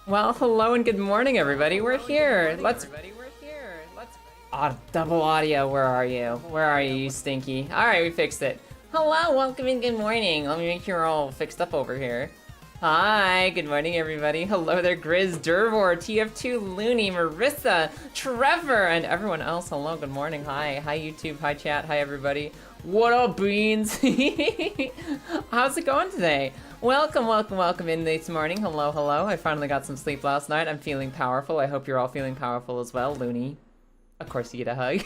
Well, hello and good morning, everybody. We're here. Let's. Double audio. Where are you? Where are you, you stinky? All right, we fixed it. Hello, welcome and good morning. Let me make sure we're all fixed up over here. Hi, good morning, everybody. Hello there, Grizz, Dervor, TF2, Looney, Marissa, Trevor, and everyone else. Hello, good morning. Hi, YouTube. Hi, chat. Hi, everybody. What up, beans? How's it going today? Welcome in this morning. Hello. I finally got some sleep last night. I'm feeling powerful. I hope you're all feeling powerful as well, Looney. Of course you get a hug.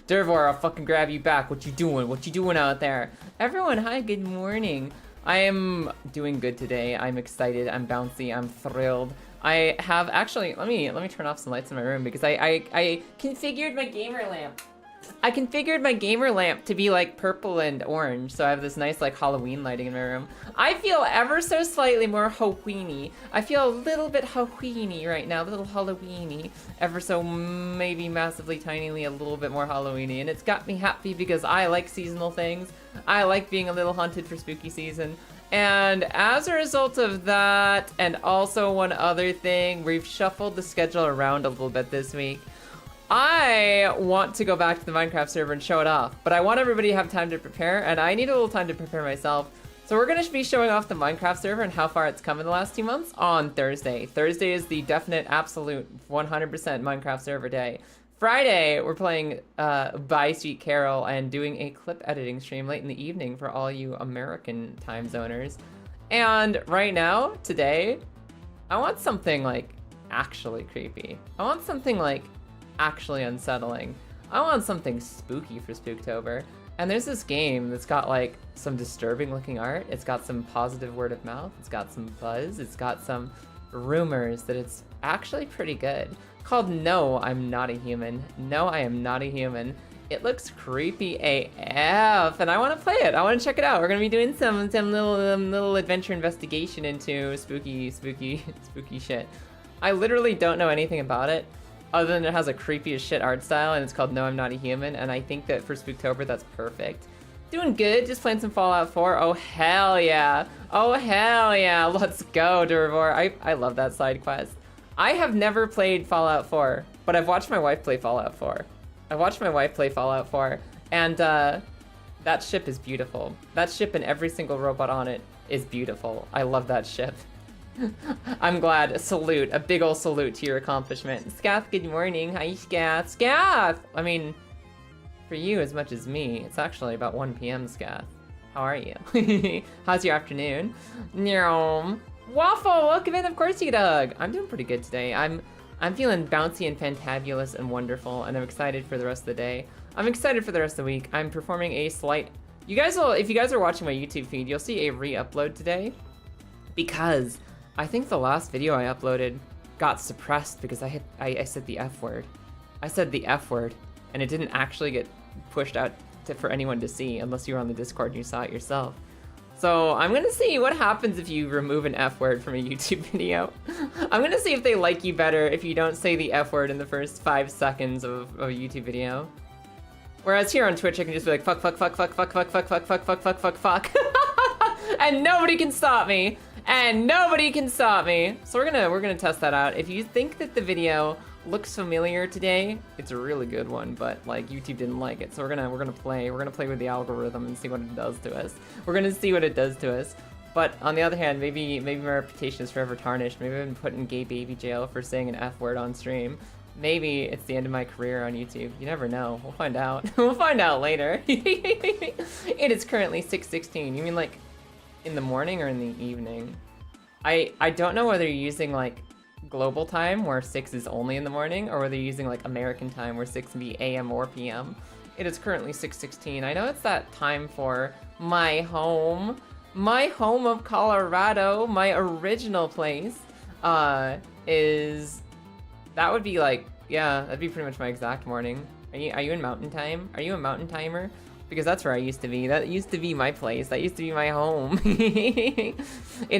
Dervor, I'll fucking grab you back. What you doing? What you doing out there? Everyone, hi, good morning. I am doing good today. I'm excited. I'm bouncy. I'm thrilled. I have actually, let me turn off some lights in my room because I configured my gamer lamp. I configured my gamer lamp to be like purple and orange, so I have this nice like Halloween lighting in my room. I feel ever so slightly more Halloween-y. I feel a little bit Halloween-y right now, a little Halloween-y. Ever so maybe massively tinily a little bit more Halloween-y, and it's got me happy because I like seasonal things. I like being a little hunted for spooky season. And as a result of that, and also one other thing, we've shuffled the schedule around a little bit this week. I want to go back to the Minecraft server and show it off, but I want everybody to have time to prepare, and I need a little time to prepare myself. So we're going to be showing off the Minecraft server and how far it's come in the last 2 months on Thursday. Thursday is the definite, absolute 100% Minecraft server day. Friday, we're playing By Sweet Carol and doing a clip editing stream late in the evening for all you American time zoners. And right now, today, I want something like actually creepy. I want something like actually unsettling. I want something spooky for Spooktober. And there's this game that's got like some disturbing looking art. It's got some positive word of mouth. It's got some buzz. It's got some rumors that it's actually pretty good. Called No, I'm Not a Human. No, I Am Not a Human. It looks creepy AF, and I want to play it. I want to check it out. We're gonna be doing some little adventure investigation into spooky shit. I literally don't know anything about it, other than it has a creepy as shit art style, and it's called No, I'm Not a Human, and I think that for Spooktober, that's perfect. Doing good, just playing some Fallout 4. Oh, hell yeah. Oh, hell yeah. Let's go, Dervor. I love that side quest. I have never played Fallout 4, but I've watched my wife play Fallout 4. And that ship is beautiful. That ship and every single robot on it is beautiful. I love that ship. I'm glad. A salute. A big ol' salute to your accomplishment. Scath, good morning. Hi, Scath. Scath! I mean, for you as much as me, it's actually about 1 p.m., Scath. How are you? How's your afternoon? Nyom. Waffle, welcome in. Of course you get a hug. I'm doing pretty good today. I'm feeling bouncy and fantabulous and wonderful, and I'm excited for the rest of the day. I'm excited for the rest of the week. I'm performing a slight... You guys will, if you guys are watching my YouTube feed, you'll see a re-upload today, because I think the last video I uploaded got suppressed because I said the F word. I said the F word, and it didn't actually get pushed out for anyone to see unless you were on the Discord and you saw it yourself. So I'm gonna see what happens if you remove an F word from a YouTube video. I'm gonna see if they like you better if you don't say the F word in the first 5 seconds of a YouTube video. Whereas here on Twitch, I can just be like, fuck, and nobody can stop me. And nobody can stop me. So we're gonna test that out. If you think that the video looks familiar today, it's a really good one, but like YouTube didn't like it. So we're gonna play with the algorithm and see what it does to us. We're gonna see what it does to us. But on the other hand, maybe my reputation is forever tarnished. Maybe I've been put in gay baby jail for saying an F word on stream. Maybe it's the end of my career on YouTube. You never know. We'll find out. We'll find out later. It is currently 6:16. You mean like in the morning or in the evening? I don't know whether you're using like global time where 6 is only in the morning, or whether you're using like American time where 6 can be AM or PM. It is currently 6:16. I know it's that time for my home of Colorado, my original place. That would be like, yeah, that'd be pretty much my exact morning. Are you in mountain time? Are you a mountain timer? Because that's where I used to be. That used to be my place. That used to be my home. It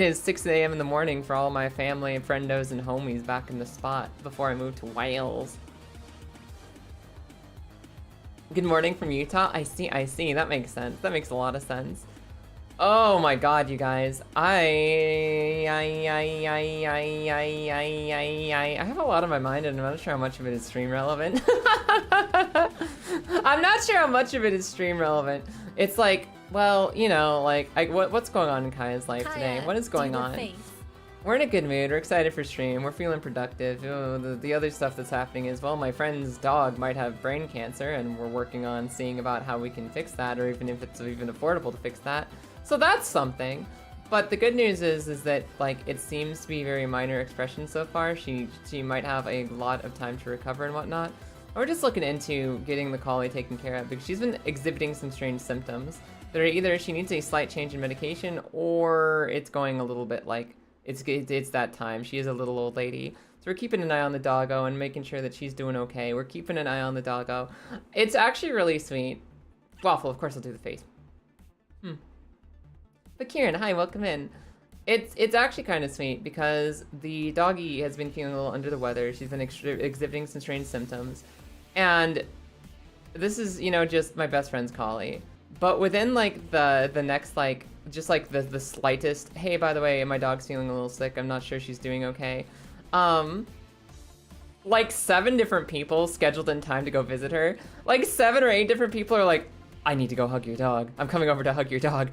is 6 a.m. in the morning for all my family and friendos and homies back in the spot before I moved to Wales. Good morning from Utah. I see. That makes sense. That makes a lot of sense. Oh my god, you guys. I have a lot on my mind and I'm not sure how much of it is stream relevant. I'm not sure how much of it is stream relevant. It's like, well, you know, like, what's going on in Kaya's life today? What is going on? We're in a good mood. We're excited for stream. We're feeling productive. The other stuff that's happening is, well, my friend's dog might have brain cancer and we're working on seeing about how we can fix that, or even if it's even affordable to fix that. So that's something. But the good news is that, like, it seems to be very minor expression so far. She might have a lot of time to recover and whatnot. We're just looking into getting the collie taken care of because she's been exhibiting some strange symptoms that are either she needs a slight change in medication or it's going a little bit like it's that time. She is a little old lady. So we're keeping an eye on the doggo and making sure that she's doing okay. We're keeping an eye on the doggo. It's actually really sweet. Waffle, of course I'll do the face. But Kieran, hi, welcome in. It's actually kind of sweet because the doggy has been feeling a little under the weather. She's been exhibiting some strange symptoms. And this is, you know, just my best friend's collie. But within, like, the next, like, just, like, the slightest, hey, by the way, my dog's feeling a little sick. I'm not sure she's doing okay. Like, 7 different people scheduled in time to go visit her. Like, 7 or 8 different people are like, I need to go hug your dog. I'm coming over to hug your dog.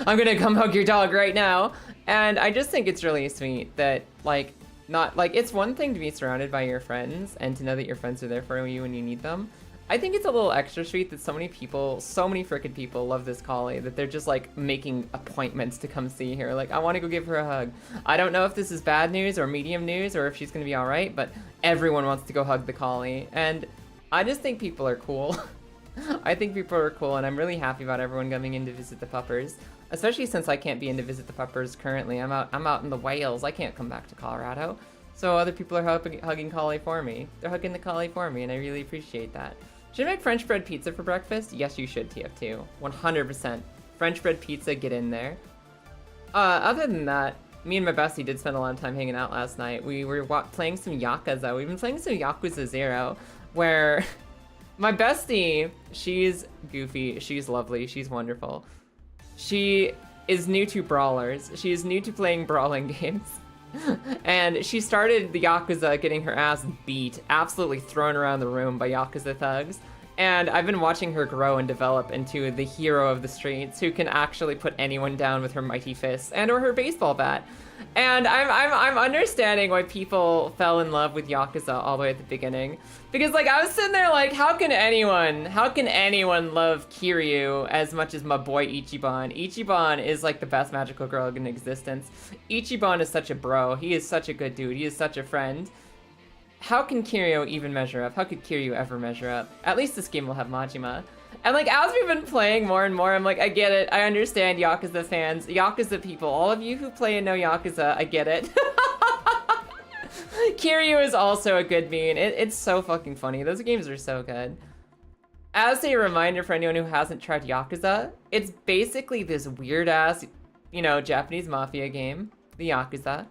I'm gonna come hug your dog right now. And I just think it's really sweet that, like, not, like, it's one thing to be surrounded by your friends and to know that your friends are there for you when you need them. I think it's a little extra sweet that so many people, so many frickin' people love this collie that they're just, like, making appointments to come see her. Like, I want to go give her a hug. I don't know if this is bad news or medium news or if she's gonna be all right, but everyone wants to go hug the collie. And I just think people are cool. I think people are cool, and I'm really happy about everyone coming in to visit the puppers. Especially since I can't be in to visit the puppers currently. I'm out in the Wales. I can't come back to Colorado. So other people are hugging collie for me. They're hugging the collie for me, and I really appreciate that. Should I make French bread pizza for breakfast? Yes, you should, TF2. 100%. French bread pizza, get in there. Other than that, me and my bestie did spend a lot of time hanging out last night. We were playing some Yakuza. We've been playing some Yakuza 0, where my bestie, she's goofy, she's lovely, she's wonderful. She is new to brawlers. She is new to playing brawling games. And she started the Yakuza getting her ass beat, absolutely thrown around the room by Yakuza thugs. And I've been watching her grow and develop into the hero of the streets who can actually put anyone down with her mighty fists and or her baseball bat. And I'm understanding why people fell in love with Yakuza all the way at the beginning. Because, like, I was sitting there like, how can anyone love Kiryu as much as my boy Ichiban? Ichiban is, like, the best magical girl in existence. Ichiban is such a bro. He is such a good dude. He is such a friend. How can Kiryu even measure up? How could Kiryu ever measure up? At least this game will have Majima. And, like, as we've been playing more and more, I'm like, I get it. I understand Yakuza fans. Yakuza people. All of you who play and know Yakuza, I get it. Kiryu is also a good meme. It's so fucking funny. Those games are so good. As a reminder for anyone who hasn't tried Yakuza, it's basically this weird-ass, you know, Japanese mafia game, the Yakuza,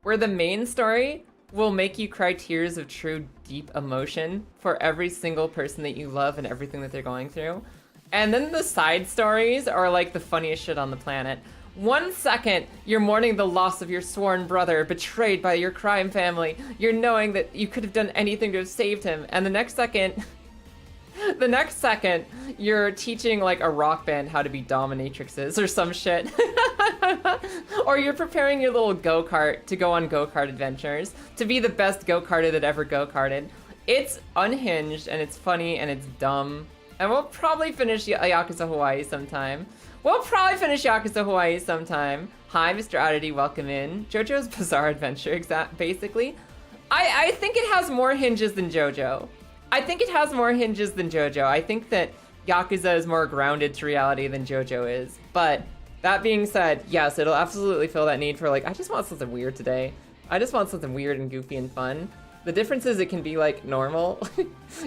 where the main story will make you cry tears of true deep emotion for every single person that you love and everything that they're going through. And then the side stories are like the funniest shit on the planet. 1 second, you're mourning the loss of your sworn brother, betrayed by your crime family. You're knowing that you could have done anything to have saved him. And the next second, you're teaching like a rock band how to be dominatrixes or some shit. Or you're preparing your little go-kart to go on go-kart adventures, to be the best go-karter that ever go-karted. It's unhinged, and it's funny, and it's dumb. And we'll probably finish Yakuza Hawaii sometime. Hi, Mr. Oddity, welcome in. JoJo's Bizarre Adventure, basically. I think it has more hinges than JoJo. I think that Yakuza is more grounded to reality than JoJo is. But that being said, yes, it'll absolutely fill that need for, like, I just want something weird today. I just want something weird and goofy and fun. The difference is it can be, like, normal.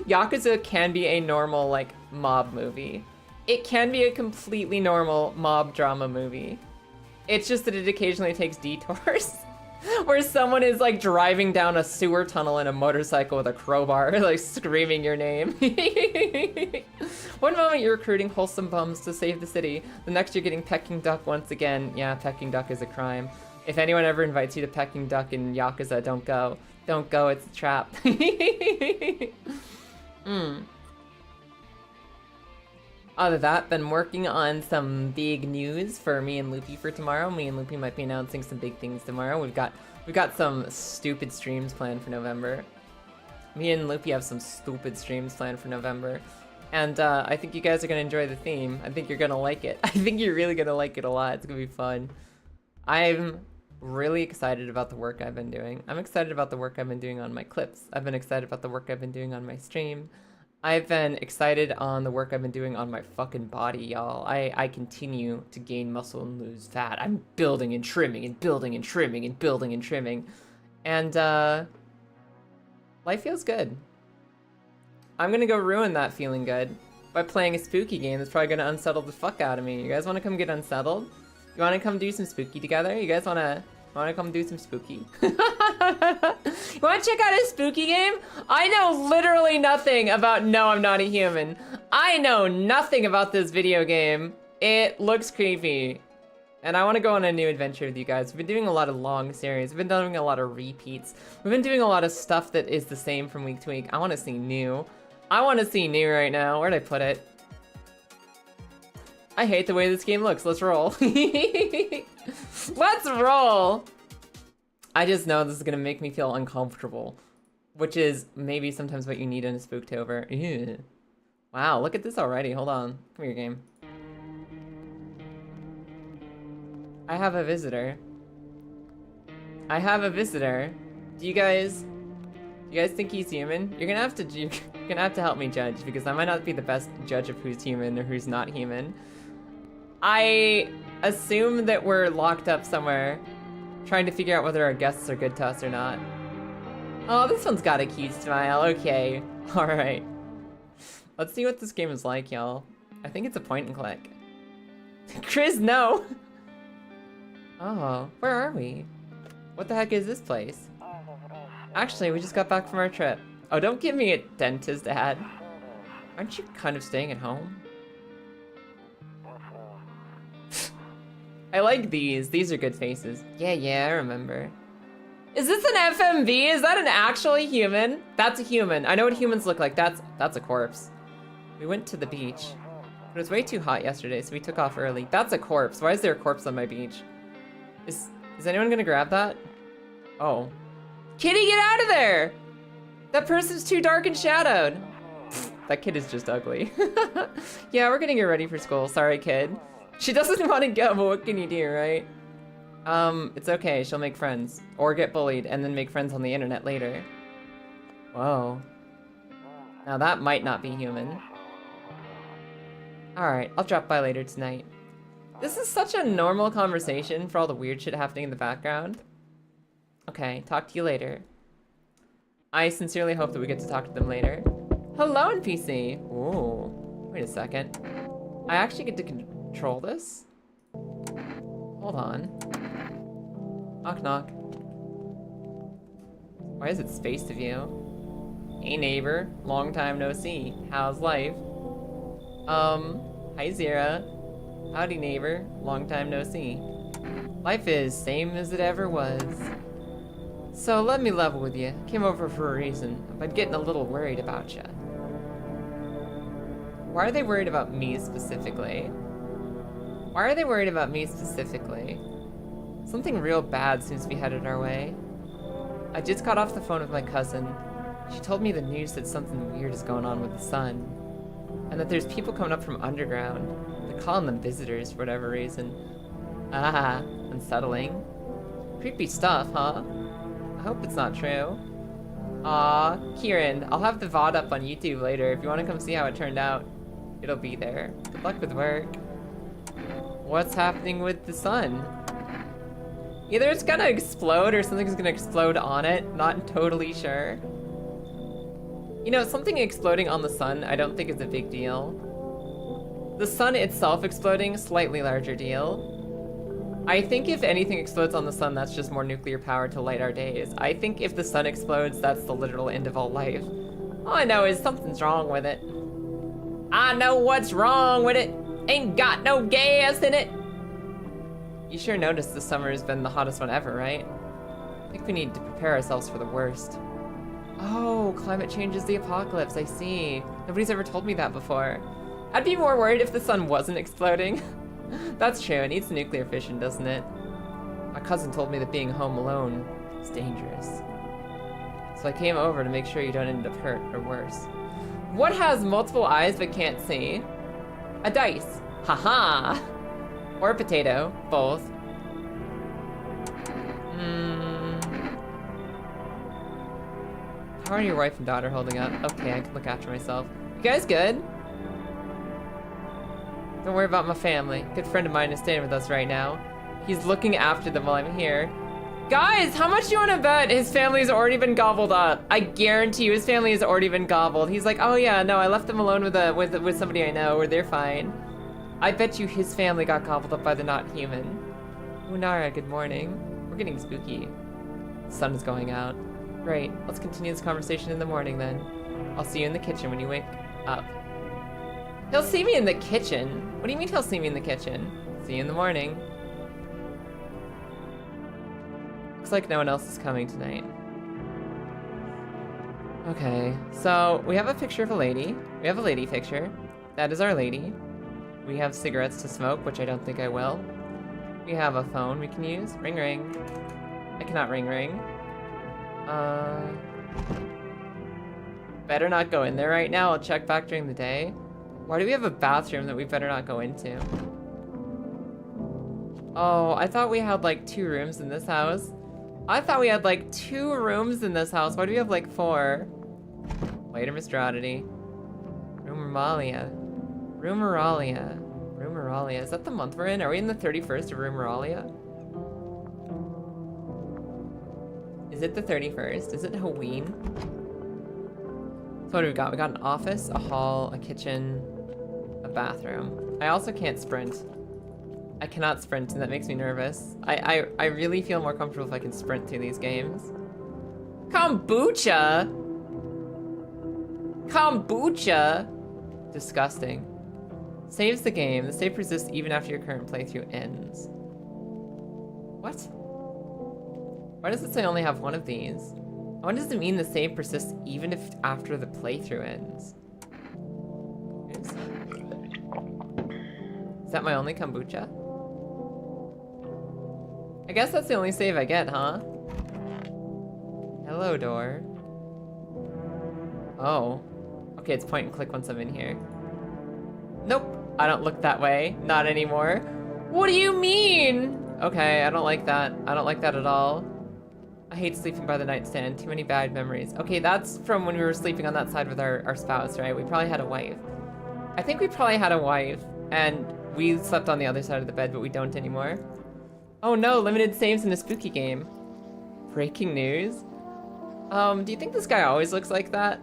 Yakuza can be a normal, like, mob movie. It can be a completely normal mob drama movie. It's just that it occasionally takes detours. Where someone is like driving down a sewer tunnel in a motorcycle with a crowbar, like screaming your name. One moment you're recruiting wholesome bums to save the city, the next you're getting pecking duck once again. Yeah, pecking duck is a crime. If anyone ever invites you to pecking duck in Yakuza, don't go. Don't go, it's a trap. Other than that, been working on some big news for me and Loopy for tomorrow. Me and Loopy might be announcing some big things tomorrow. We've got some stupid streams planned for November. Me and Loopy have some stupid streams planned for November. And I think you guys are gonna enjoy the theme. I think you're gonna like it. I think you're really gonna like it a lot. It's gonna be fun. I'm really excited about the work I've been doing. I'm excited about the work I've been doing on my clips. I've been excited about the work I've been doing on my stream. I've been excited on the work I've been doing on my fucking body, y'all. I continue to gain muscle and lose fat. I'm building and trimming and building and trimming and building and trimming. And life feels good. I'm gonna go ruin that feeling good by playing a spooky game that's probably gonna unsettle the fuck out of me. You guys wanna come get unsettled? You wanna come do some spooky together? You guys wanna come do some spooky? You wanna check out a spooky game? I know literally nothing about No, I'm Not a Human. I know nothing about this video game. It looks creepy. And I wanna go on a new adventure with you guys. We've been doing a lot of long series. We've been doing a lot of repeats. We've been doing a lot of stuff that is the same from week to week. I wanna see new. I wanna see new right now. Where'd I put it? I hate the way this game looks. Let's roll. Let's roll. I just know this is gonna make me feel uncomfortable, which is maybe sometimes what you need in a spooktober. Ew. Wow, look at this already. Hold on. Come here, game. I have a visitor. I have a visitor. Do you guys think he's human? You're gonna have to help me judge, because I might not be the best judge of who's human or who's not human. I assume that we're locked up somewhere, trying to figure out whether our guests are good to us or not. Oh, this one's got a cute smile. Okay. Alright. Let's see what this game is like, y'all. I think it's a point and click. Chris, no! Oh, where are we? What the heck is this place? Actually, we just got back from our trip. Oh, don't give me a dentist ad. Aren't you kind of staying at home? I like these. These are good faces. Yeah, I remember. Is this an FMV? Is that an actually human? That's a human. I know what humans look like. That's a corpse. We went to the beach. But it was way too hot yesterday, so we took off early. That's a corpse. Why is there a corpse on my beach? Is anyone gonna grab that? Oh. Kitty, get out of there! That person's too dark and shadowed. That kid is just ugly. Yeah, we're getting her ready for school. Sorry, kid. She doesn't want to go, but what can you do, right? It's okay. She'll make friends. Or get bullied and then make friends on the internet later. Whoa. Now that might not be human. Alright, I'll drop by later tonight. This is such a normal conversation for all the weird shit happening in the background. Okay, talk to you later. I sincerely hope that we get to talk to them later. Hello, NPC! Ooh, wait a second. I actually get to control this? Hold on. Knock, knock. Why is it spaced of you? Hey, neighbor. Long time no see. How's life? Hi, Zira. Howdy, neighbor. Long time no see. Life is same as it ever was. So let me level with you. Came over for a reason. I've been getting a little worried about you. Why are they worried about me specifically? Why are they worried about me specifically? Something real bad seems to be headed our way. I just got off the phone with my cousin. She told me the news that something weird is going on with the sun. And that there's people coming up from underground. They're calling them visitors for whatever reason. Ah, unsettling. Creepy stuff, huh? I hope it's not true. Aw, Kieran, I'll have the VOD up on YouTube later. If you want to come see how it turned out, it'll be there. Good luck with work. What's happening with the sun? Either it's gonna explode or something's gonna explode on it. Not totally sure. You know, something exploding on the sun, I don't think is a big deal. The sun itself exploding, slightly larger deal. I think if anything explodes on the sun, that's just more nuclear power to light our days. I think if the sun explodes, that's the literal end of all life. All I know is something's wrong with it. I know what's wrong with it. Ain't got no gas in it. You sure noticed this summer has been the hottest one ever, right? I think we need to prepare ourselves for the worst. Oh, climate change is the apocalypse, I see. Nobody's ever told me that before. I'd be more worried if the sun wasn't exploding. That's true, it needs nuclear fission, doesn't it? My cousin told me that being home alone is dangerous. So I came over to make sure you don't end up hurt or worse. What has multiple eyes but can't see? A dice. Haha. Or a potato. Both. How are your wife and daughter holding up? Okay, I can look after myself. You guys good? Don't worry about my family. A good friend of mine is staying with us right now. He's looking after them while I'm here. Guys, how much do you want to bet his family's already been gobbled up? I guarantee you his family has already been gobbled. He's like, oh yeah, no, I left them alone with somebody I know, or they're fine. I bet you his family got gobbled up by the not human. Unara, good morning. We're getting spooky. The sun is going out. Great, let's continue this conversation in the morning then. I'll see you in the kitchen when you wake up. He'll see me in the kitchen? What do you mean he'll see me in the kitchen? See you in the morning. Looks like no one else is coming tonight. Okay, so we have a picture of a lady. We have a lady picture. That is our lady. We have cigarettes to smoke, which I don't think I will. We have a phone we can use. Ring ring. I cannot ring ring. Better not go in there right now. I'll check back during the day. Why do we have a bathroom that we better not go into? Oh, I thought we had like 2 rooms in this house. I thought we had like 2 rooms in this house. Why do we have like 4? Later, Mr. Oddity. Rumeralia. Rumeralia. Rumeralia. Is that the month we're in? Are we in the 31st of Rumeralia? Is it the 31st? Is it Halloween? So what do we got? We got an office, a hall, a kitchen, a bathroom. I also can't sprint. I cannot sprint, and that makes me nervous. I really feel more comfortable if I can sprint through these games. Kombucha? Kombucha? Disgusting. Saves the game. The save persists even after your current playthrough ends. What? Why does it say I only have one of these? What does it mean the save persists even if after the playthrough ends? Oops. Is that my only kombucha? I guess that's the only save I get, huh? Hello, door. Oh. Okay, it's point and click once I'm in here. Nope. I don't look that way. Not anymore. What do you mean? Okay, I don't like that. I don't like that at all. I hate sleeping by the nightstand. Too many bad memories. Okay, that's from when we were sleeping on that side with our spouse, right? We probably had a wife. I think we probably had a wife, and we slept on the other side of the bed, but we don't anymore. Oh no, limited saves in a spooky game. Breaking news? Do you think this guy always looks like that?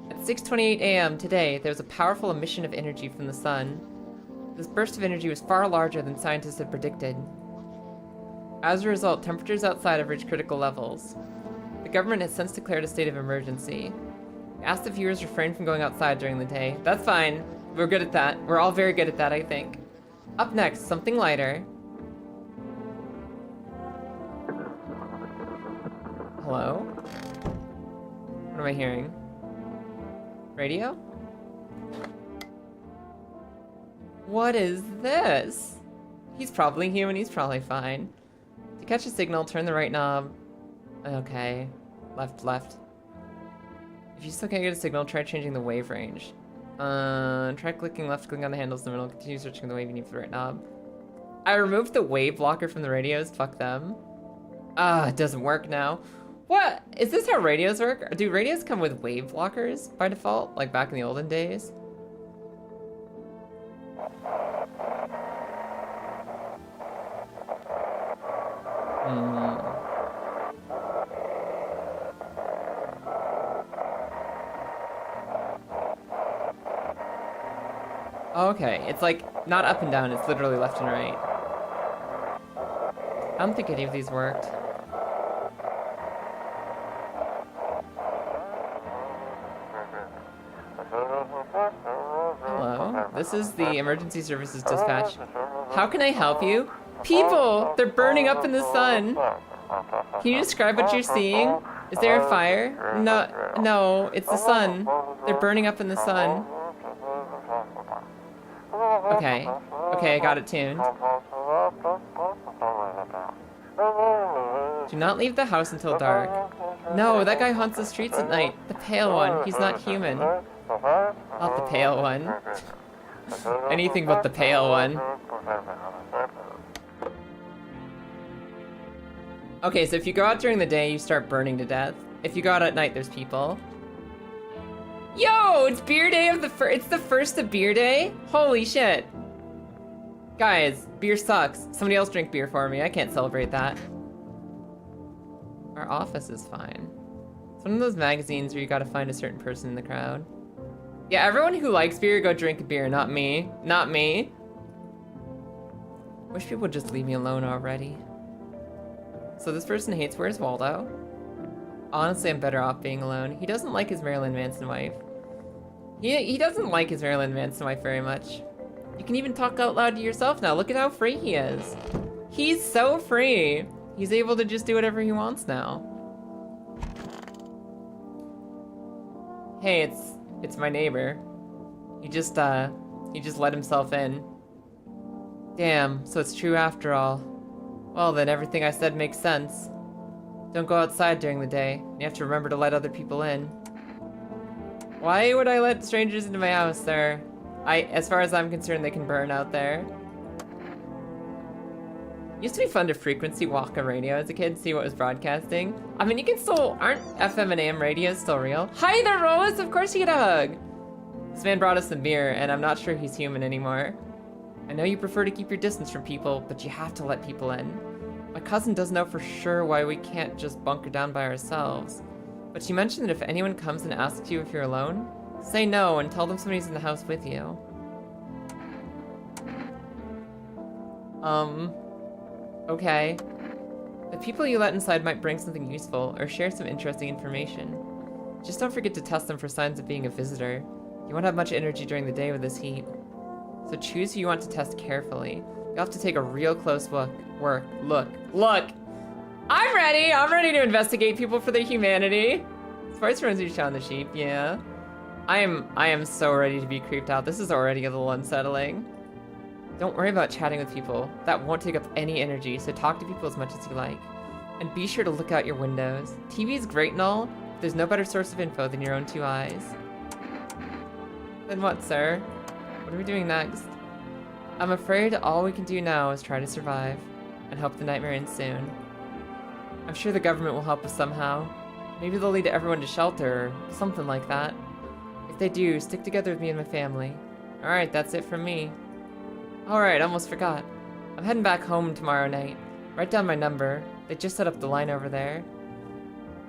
At 6:28 a.m. today, there was a powerful emission of energy from the sun. This burst of energy was far larger than scientists had predicted. As a result, temperatures outside have reached critical levels. The government has since declared a state of emergency. We asked the viewers refrain from going outside during the day. That's fine. We're good at that. We're all very good at that, I think. Up next, something lighter. Hello? What am I hearing? Radio? What is this? He's probably human, he's probably fine. To catch a signal, turn the right knob. Okay. Left, left. If you still can't get a signal, try changing the wave range. Try clicking left, clicking on the handles in the middle, continue searching the wave you need for the right knob. I removed the wave blocker from the radios, fuck them. It doesn't work now. What? Is this how radios work? Do radios come with wave blockers by default, like back in the olden days? Okay, it's like not up and down, it's literally left and right. I don't think any of these worked. Hello, this is the emergency services dispatch. How can I help you? People! They're burning up in the sun! Can you describe what you're seeing? Is there a fire? No, it's the sun. They're burning up in the sun. Okay, I got it tuned. Do not leave the house until dark. No, that guy haunts the streets at night. The pale one, he's not human. Not the pale one. Anything but the pale one. Okay, so if you go out during the day, you start burning to death. If you go out at night, there's people. Yo, it's beer day of it's the first of beer day? Holy shit. Guys, beer sucks. Somebody else drink beer for me. I can't celebrate that. Our office is fine. It's one of those magazines where you gotta find a certain person in the crowd. Yeah, everyone who likes beer, go drink a beer, not me. Not me. Wish people would just leave me alone already. So this person hates Where's Waldo? Honestly, I'm better off being alone. He doesn't like his Marilyn Manson wife. He doesn't like his Marilyn Manson wife very much. You can even talk out loud to yourself now. Look at how free he is. He's so free. He's able to just do whatever he wants now. Hey, it's my neighbor. He just let himself in. Damn, so it's true after all. Well then, everything I said makes sense. Don't go outside during the day. You have to remember to let other people in. Why would I let strangers into my house, sir? As far as I'm concerned, they can burn out there. Used to be fun to frequency walk on radio as a kid, see what was broadcasting. I mean, you can still, aren't FM and AM radios still real? Hi there, Rose! Of course you get a hug! This man brought us some beer, and I'm not sure he's human anymore. I know you prefer to keep your distance from people, but you have to let people in. My cousin doesn't know for sure why we can't just bunker down by ourselves. But she mentioned that if anyone comes and asks you if you're alone, say no and tell them somebody's in the house with you. Okay. The people you let inside might bring something useful or share some interesting information. Just don't forget to test them for signs of being a visitor. You won't have much energy during the day with this heat. So choose who you want to test carefully. You'll have to take a real close look. Look! I'm ready to investigate people for their humanity. Sports runs you shot on the sheep, yeah. I am so ready to be creeped out. This is already a little unsettling. Don't worry about chatting with people. That won't take up any energy, so talk to people as much as you like. And be sure to look out your windows. TV is great and all, but there's no better source of info than your own two eyes. Then what, sir? What are we doing next? I'm afraid all we can do now is try to survive, and hope the nightmare ends soon. I'm sure the government will help us somehow. Maybe they'll lead everyone to shelter, or something like that. If they do, stick together with me and my family. Alright, that's it from me. Alright, almost forgot. I'm heading back home tomorrow night. Write down my number. They just set up the line over there.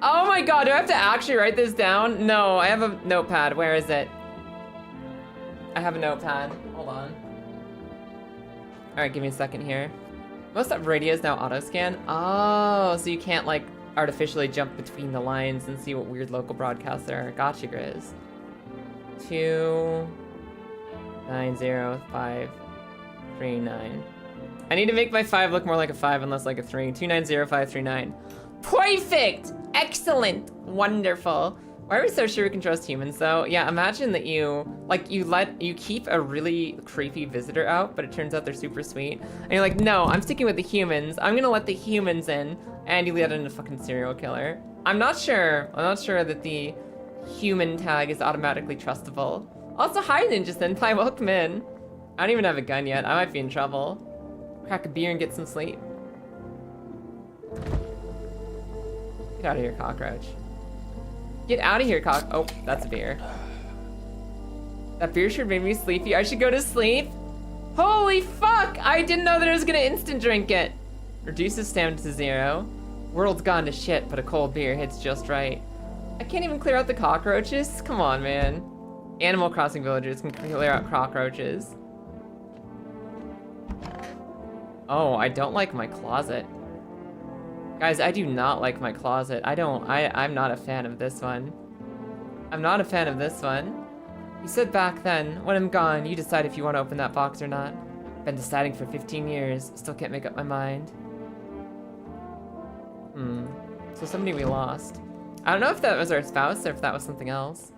Oh my god, do I have to actually write this down? No, I have a notepad. Where is it? I have a notepad. Hold on. Alright, give me a second here. Most radios now auto-scan. Oh, so you can't, like, artificially jump between the lines and see what weird local broadcasts there are. Gotcha, Grizz. 2905339. I need to make my 5 look more like a 5 and less like a 3. 2905539. Perfect! Excellent! Wonderful. Why are we so sure we can trust humans, though? Yeah, imagine that you keep a really creepy visitor out, but it turns out they're super sweet. And you're like, no, I'm sticking with the humans. I'm gonna let the humans in. And you let in a fucking serial killer. I'm not sure that the human tag is automatically trustable. Also, hi, Ninja Senpai, welcome in. I don't even have a gun yet. I might be in trouble. Crack a beer and get some sleep. Get out of here, cockroach. Get out of here, oh, that's a beer. That beer sure made me sleepy. I should go to sleep? Holy fuck! I didn't know that I was gonna instant drink it. Reduces stamina to 0. World's gone to shit, but a cold beer hits just right. I can't even clear out the cockroaches? Come on, man. Animal Crossing villagers can clear out cockroaches. Oh, I don't like my closet. Guys, I do not like my closet. I'm not a fan of this one. I'm not a fan of this one. You said back then, when I'm gone, you decide if you want to open that box or not. Been deciding for 15 years, still can't make up my mind. So somebody we lost. I don't know if that was our spouse or if that was something else.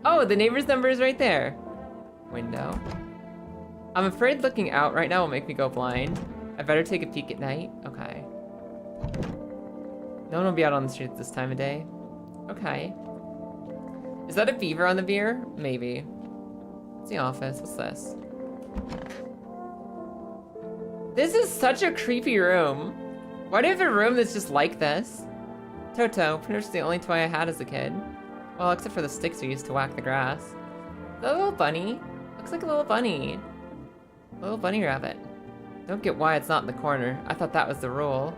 Oh, the neighbor's number is right there. Window. I'm afraid looking out right now will make me go blind. I better take a peek at night. Okay. No one will be out on the streets this time of day. Okay. Is that a beaver on the beer? Maybe. It's the office. What's this? This is such a creepy room. Why do you have a room that's just like this? Toto, pretty much the only toy I had as a kid. Well, except for the sticks we used to whack the grass. Is that a little bunny? Looks like a little bunny. A little bunny rabbit. Don't get why it's not in the corner. I thought that was the rule.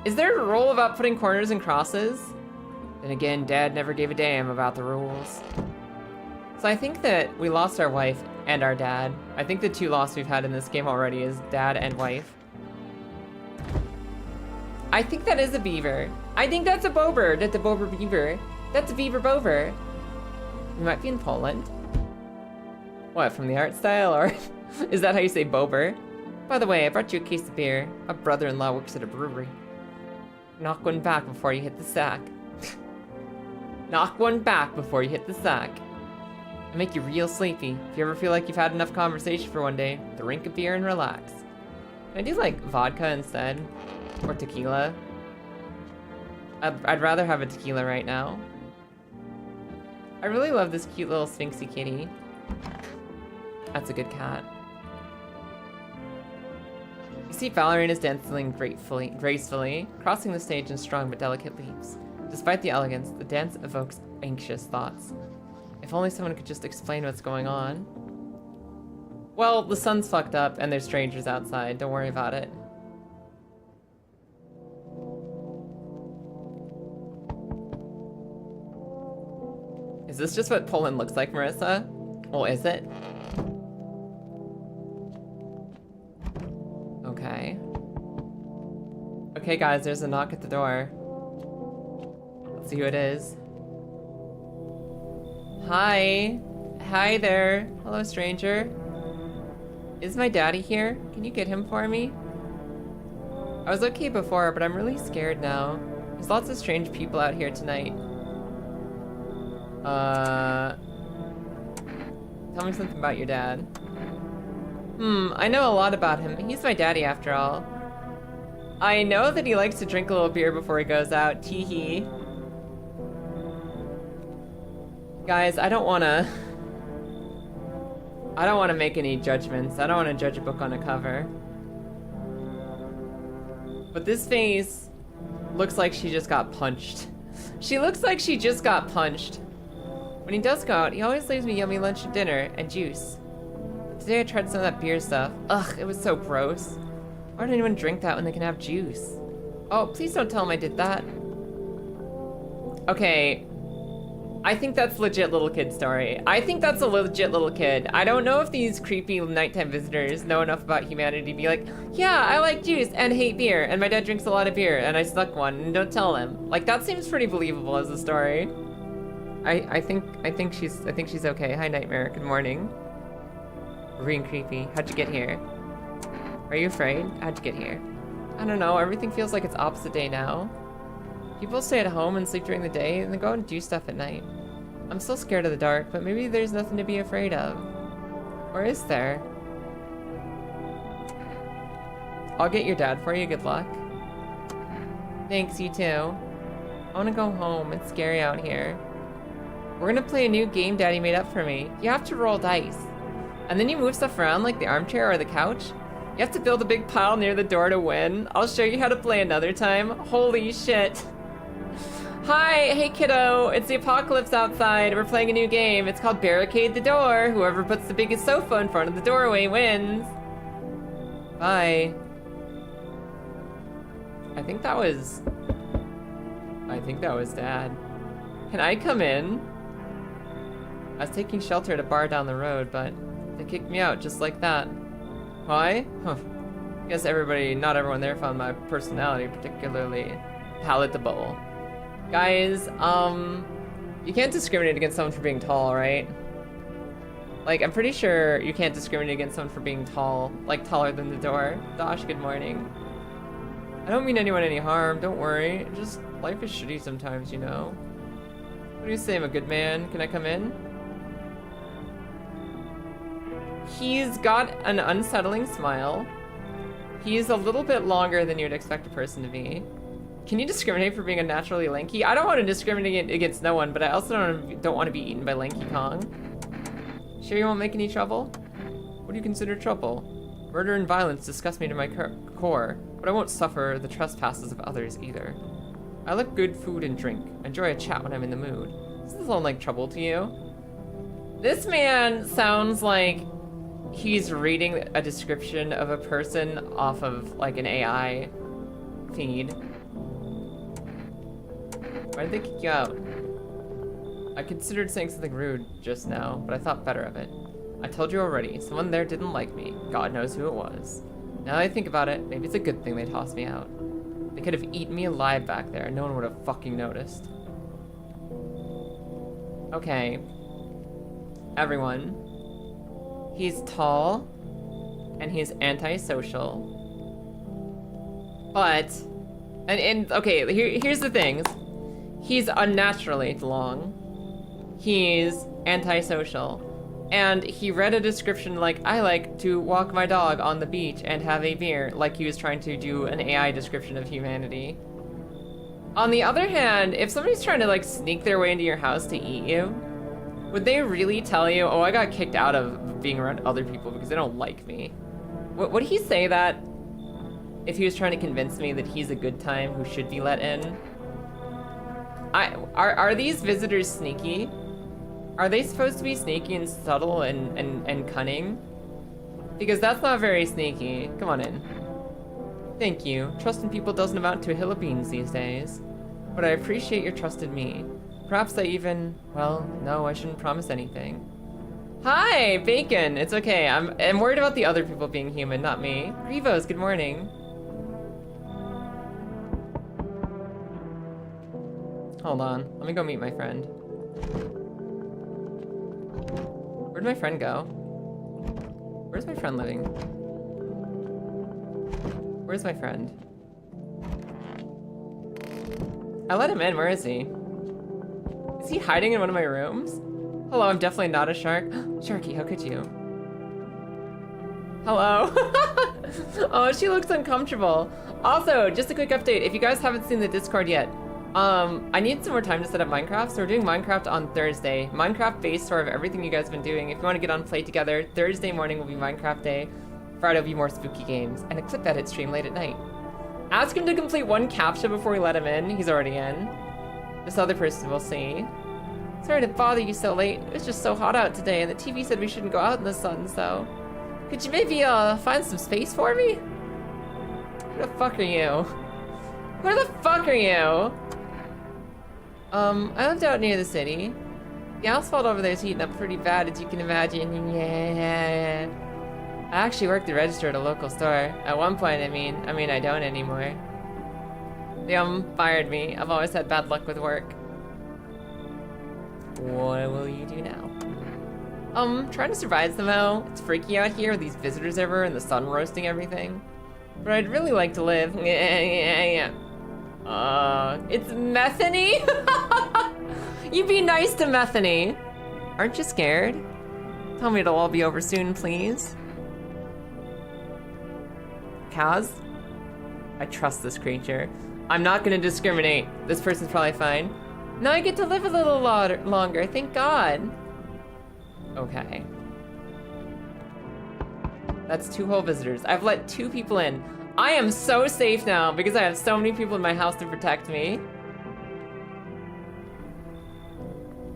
Is there a rule about putting corners and crosses? Then again, Dad never gave a damn about the rules. So I think that we lost our wife and our dad. I think the two losses we've had in this game already is dad and wife. I think that is a beaver. I think that's a bober. That's a bober beaver. That's a beaver bover. We might be in Poland. What, from the art style, or is that how you say bober? By the way, I brought you a case of beer. My brother-in-law works at a brewery. Knock one back before you hit the sack. Knock one back before you hit the sack. I make you real sleepy. If you ever feel like you've had enough conversation for one day, drink a beer and relax. Can I do like vodka instead? Or tequila? I'd rather have a tequila right now. I really love this cute little sphinxy kitty. That's a good cat. You see ballerinas dancing gracefully, crossing the stage in strong but delicate leaps. Despite the elegance, the dance evokes anxious thoughts. If only someone could just explain what's going on. Well, the sun's fucked up and there's strangers outside. Don't worry about it. Is this just what Poland looks like, Marissa? Well, is it? Okay. Okay, guys, there's a knock at the door. Let's see who it is. Hi. Hi there. Hello, stranger. Is my daddy here? Can you get him for me? I was okay before, but I'm really scared now. There's lots of strange people out here tonight. Tell me something about your dad. I know a lot about him. He's my daddy after all. I know that he likes to drink a little beer before he goes out. Tee-hee. Guys, I don't wanna make any judgments. I don't wanna judge a book on a cover. But this face looks like she just got punched. She looks like she just got punched. When he does go out, he always leaves me yummy lunch and dinner and juice. Today I tried some of that beer stuff. Ugh, it was so gross. Why would anyone drink that when they can have juice? Oh, please don't tell him I did that. Okay. I think that's legit little kid story. I think that's a legit little kid. I don't know if these creepy nighttime visitors know enough about humanity to be like, yeah, I like juice and hate beer, and my dad drinks a lot of beer, and I stuck one, and don't tell him. Like, that seems pretty believable as a story. I think she's okay. Hi, Nightmare. Good morning. Being creepy. How'd you get here? Are you afraid? How'd you get here? I don't know. Everything feels like it's opposite day now. People stay at home and sleep during the day, and then go and do stuff at night. I'm still scared of the dark, but maybe there's nothing to be afraid of. Or is there? I'll get your dad for you. Good luck. Thanks, you too. I want to go home. It's scary out here. We're gonna play a new game Daddy made up for me. You have to roll dice. And then you move stuff around like the armchair or the couch. You have to build a big pile near the door to win. I'll show you how to play another time. Holy shit. Hi, hey kiddo. It's the apocalypse outside. We're playing a new game. It's called Barricade the Door. Whoever puts the biggest sofa in front of the doorway wins. Bye. I think that was Dad. Can I come in? I was taking shelter at a bar down the road, but they kicked me out just like that. Why? Huh. I guess not everyone there found my personality particularly palatable. Guys, you can't discriminate against someone for being tall, right? Like, I'm pretty sure you can't discriminate against someone for being tall, like taller than the door. Dosh, good morning. I don't mean anyone any harm, don't worry. Just, life is shitty sometimes, you know? What do you say, I'm a good man? Can I come in? He's got an unsettling smile. He's a little bit longer than you'd expect a person to be. Can you discriminate for being unnaturally lanky? I don't want to discriminate against no one, but I also don't want to be eaten by Lanky Kong. Sure you won't make any trouble? What do you consider trouble? Murder and violence disgust me to my core, but I won't suffer the trespasses of others either. I like good food and drink. Enjoy a chat when I'm in the mood. Does this sound like trouble to you? This man sounds like he's reading a description of a person off of like an AI feed. Why did they kick you out? I considered saying something rude just now, but I thought better of it. I told you already, someone there didn't like me. God knows who it was. Now that I think about it, maybe it's a good thing they tossed me out. They could have eaten me alive back there, and no one would have fucking noticed. Okay. Everyone. He's tall, and he's antisocial. But, okay, here's the things. He's unnaturally long. He's antisocial. And he read a description like, I like to walk my dog on the beach and have a beer, like he was trying to do an AI description of humanity. On the other hand, if somebody's trying to like sneak their way into your house to eat you, would they really tell you, oh, I got kicked out of being around other people because they don't like me? Would he say that if he was trying to convince me that he's a good time who should be let in? Are these visitors sneaky? Are they supposed to be sneaky and subtle and cunning? Because that's not very sneaky. Come on in. Thank you. Trust in people doesn't amount to a hill of beans these days. But I appreciate your trust in me. Perhaps I even... well, no, I shouldn't promise anything. Hi, Bacon! It's okay. I'm worried about the other people being human, not me. Revos, good morning. Hold on. Let me go meet my friend. Where'd my friend go? Where's my friend living? Where's my friend? I let him in. Where is he? Is he hiding in one of my rooms? Hello, I'm definitely not a shark. Sharky, how could you? Hello. Oh, she looks uncomfortable. Also, just a quick update. If you guys haven't seen the Discord yet, I need some more time to set up Minecraft, so we're doing Minecraft on Thursday. Minecraft base tour of everything you guys have been doing. If you want to get on Play Together, Thursday morning will be Minecraft day. Friday will be more spooky games, and a clip edit stream late at night. Ask him to complete one CAPTCHA before we let him in. He's already in. This other person we'll see. Sorry to bother you so late. It was just so hot out today, and the TV said we shouldn't go out in the sun, so... could you maybe, find some space for me? Who the fuck are you? Where the fuck are you? I lived out near the city. The asphalt over there is heating up pretty bad, as you can imagine. Yeah. I actually worked the register at a local store. At one point, I mean, I don't anymore. They, fired me. I've always had bad luck with work. What will you do now? Trying to survive somehow. It's freaky out here with these visitors everywhere and the sun roasting everything. But I'd really like to live. It's Methany? You be nice to Methany. Aren't you scared? Tell me it'll all be over soon, please. Kaz? I trust this creature. I'm not gonna discriminate. This person's probably fine. Now I get to live a little longer, thank God. Okay. That's 2 whole visitors. I've let 2 people in. I am so safe now because I have so many people in my house to protect me.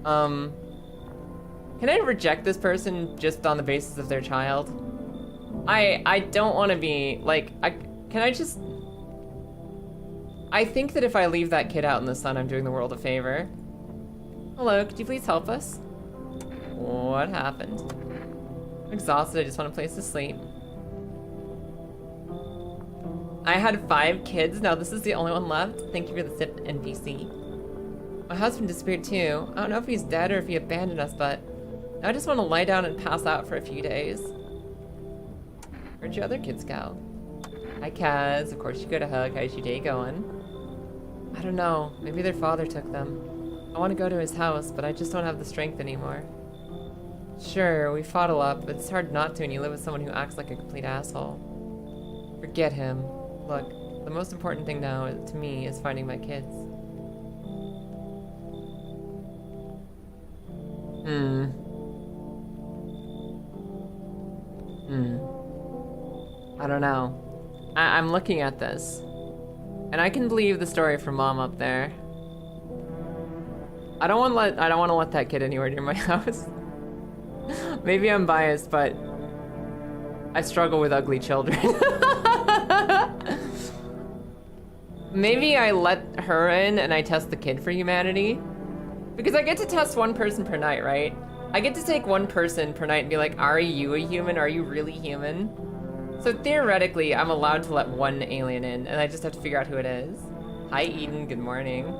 Can I reject this person just on the basis of their child? I don't want to be, like, can I just... I think that if I leave that kid out in the sun, I'm doing the world a favor. Hello, could you please help us? What happened? I'm exhausted, I just want a place to sleep. I had 5 kids, now this is the only one left. Thank you for the SIP NPC. My husband disappeared too. I don't know if he's dead or if he abandoned us, but I just want to lie down and pass out for a few days. Where'd your other kids go? Hi, Kaz. Of course you got a hug. How's your day going? I don't know. Maybe their father took them. I want to go to his house, but I just don't have the strength anymore. Sure, we fought a lot, but it's hard not to when you live with someone who acts like a complete asshole. Forget him. Look, the most important thing now to me is finding my kids. I don't know. I'm looking at this, and I can believe the story from Mom up there. I don't want to let that kid anywhere near my house. Maybe I'm biased, but I struggle with ugly children. Maybe I let her in and I test the kid for humanity. Because I get to test one person per night, right? I get to take one person per night and be like, are you a human? Are you really human? So theoretically, I'm allowed to let one alien in, and I just have to figure out who it is. Hi, Eden. Good morning.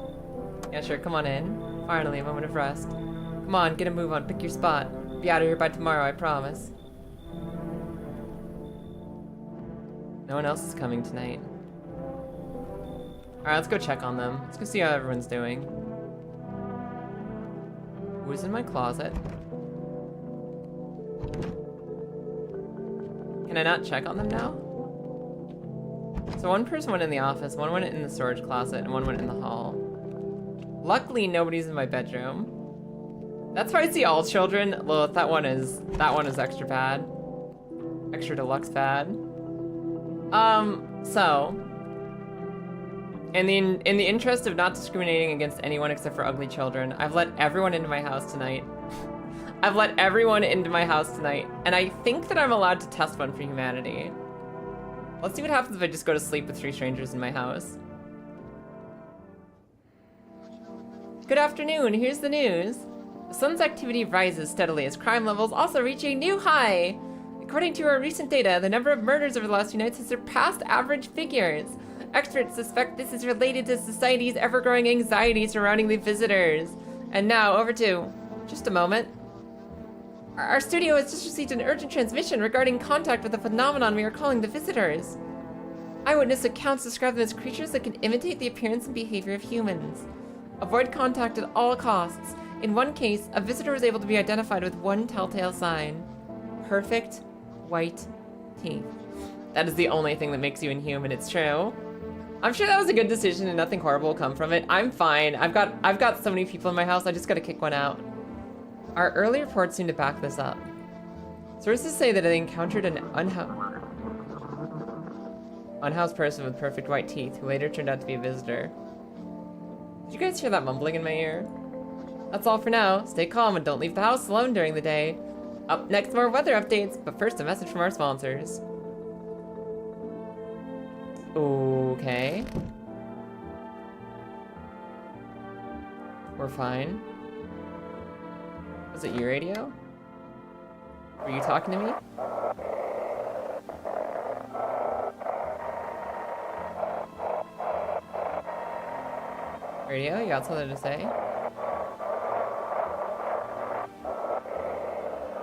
Yeah, sure. Come on in. Finally, a moment of rest. Come on, get a move on. Pick your spot. Be out of here by tomorrow, I promise. No one else is coming tonight. Alright, let's go check on them. Let's go see how everyone's doing. Who's in my closet? Can I not check on them now? So one person went in the office, one went in the storage closet, and one went in the hall. Luckily, nobody's in my bedroom. That's why I see all children. Lilith, that one is extra bad. Extra deluxe bad. So in the interest of not discriminating against anyone except for ugly children, I've let everyone into my house tonight. I've let everyone into my house tonight, and I think that I'm allowed to test one for humanity. Let's see what happens if I just go to sleep with 3 strangers in my house. Good afternoon, here's the news. The sun's activity rises steadily as crime levels also reach a new high. According to our recent data, the number of murders over the last few nights has surpassed average figures. Experts suspect this is related to society's ever-growing anxiety surrounding the visitors. And now, over to... just a moment. Our studio has just received an urgent transmission regarding contact with a phenomenon we are calling the visitors. Eyewitness accounts describe them as creatures that can imitate the appearance and behavior of humans. Avoid contact at all costs. In one case, a visitor was able to be identified with one telltale sign. Perfect white teeth. That is the only thing that makes you inhuman, it's true. I'm sure that was a good decision and nothing horrible will come from it. I'm fine. I've got so many people in my house, I just gotta kick one out. Our early reports seem to back this up. Sources say that they encountered an unhoused person with perfect white teeth who later turned out to be a visitor. Did you guys hear that mumbling in my ear? That's all for now. Stay calm and don't leave the house alone during the day. Up next, more weather updates, but first a message from our sponsors. Okay. We're fine. Was it your radio? Were you talking to me? Radio, you got something to say?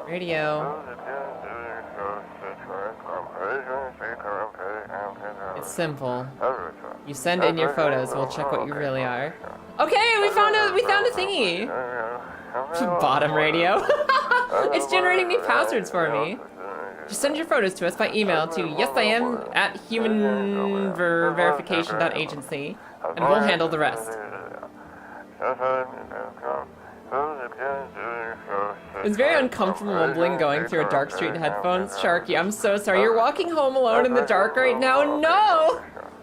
Radio. It's simple. You send in your photos, we'll check what you really are. Okay, we found a thingy. Bottom radio. It's generating new passwords for me. Just send your photos to us by email to yesiam@humanverification.agency, and we'll handle the rest. It's very uncomfortable mumbling going through a dark street in headphones. Sharky, I'm so sorry. You're walking home alone in the dark right now? No!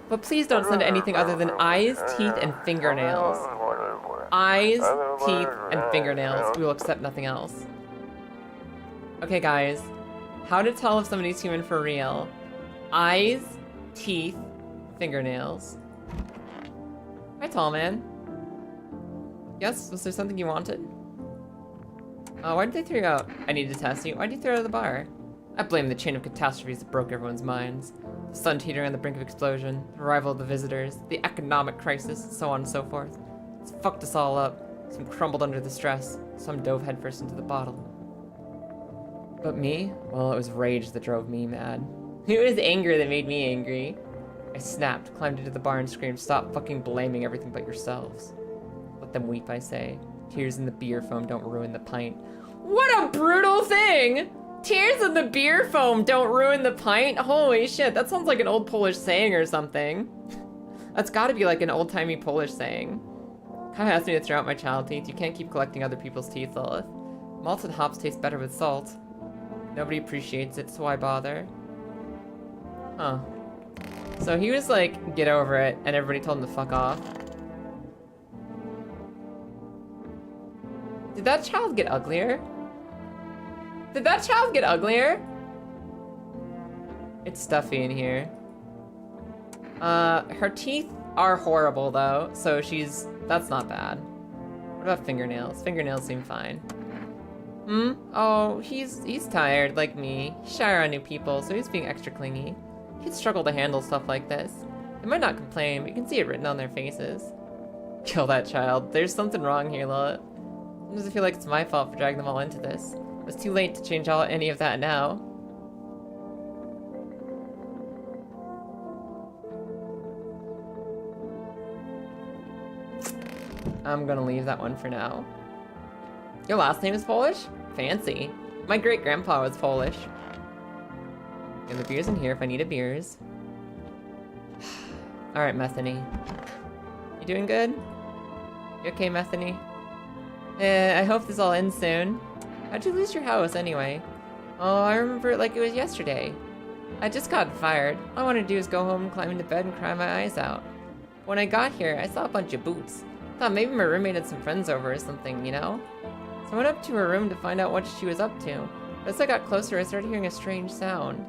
But please don't send anything other than eyes, teeth, and fingernails. Eyes, teeth, and fingernails. We will accept nothing else. Okay, guys. How to tell if somebody's human for real. Eyes, teeth, fingernails. Hi, tall man. Yes, was there something you wanted? Why did they throw you out? I need to test you. Why did you throw out of the bar? I blame the chain of catastrophes that broke everyone's minds. The sun teetering on the brink of explosion, the arrival of the visitors, the economic crisis, so on and so forth. It's fucked us all up. Some crumbled under the stress, some dove headfirst into the bottle. But me? Well, it was rage that drove me mad. It was anger that made me angry. I snapped, climbed into the bar and screamed, "Stop fucking blaming everything but yourselves." Let them weep, I say. Tears in the beer foam don't ruin the pint. What a brutal thing! Tears in the beer foam don't ruin the pint? Holy shit, that sounds like an old Polish saying or something. That's gotta be like an old-timey Polish saying. Kinda asked me to throw out my child teeth. You can't keep collecting other people's teeth, Lilith. Malted hops taste better with salt. Nobody appreciates it, so why bother? Huh. So he was like, get over it, and everybody told him to fuck off. Did that child get uglier? Did that child get uglier? It's stuffy in here. Her teeth are horrible though, so that's not bad. What about fingernails? Fingernails seem fine. Oh, he's tired, like me. He's shy on new people, so he's being extra clingy. Kids struggle to handle stuff like this. They might not complain, but you can see it written on their faces. Kill that child. There's something wrong here, Lilith. Sometimes I feel like it's my fault for dragging them all into this. It's too late to change any of that now. I'm gonna leave that one for now. Your last name is Polish? Fancy. My great-grandpa was Polish. And the beer's in here if I need a beers. Alright, Methany. You doing good? You okay, Methany? I hope this all ends soon. How'd you lose your house, anyway? Oh, I remember it like it was yesterday. I just got fired. All I wanted to do is go home, climb into bed, and cry my eyes out. When I got here, I saw a bunch of boots. Thought maybe my roommate had some friends over or something, you know? So I went up to her room to find out what she was up to. As I got closer, I started hearing a strange sound.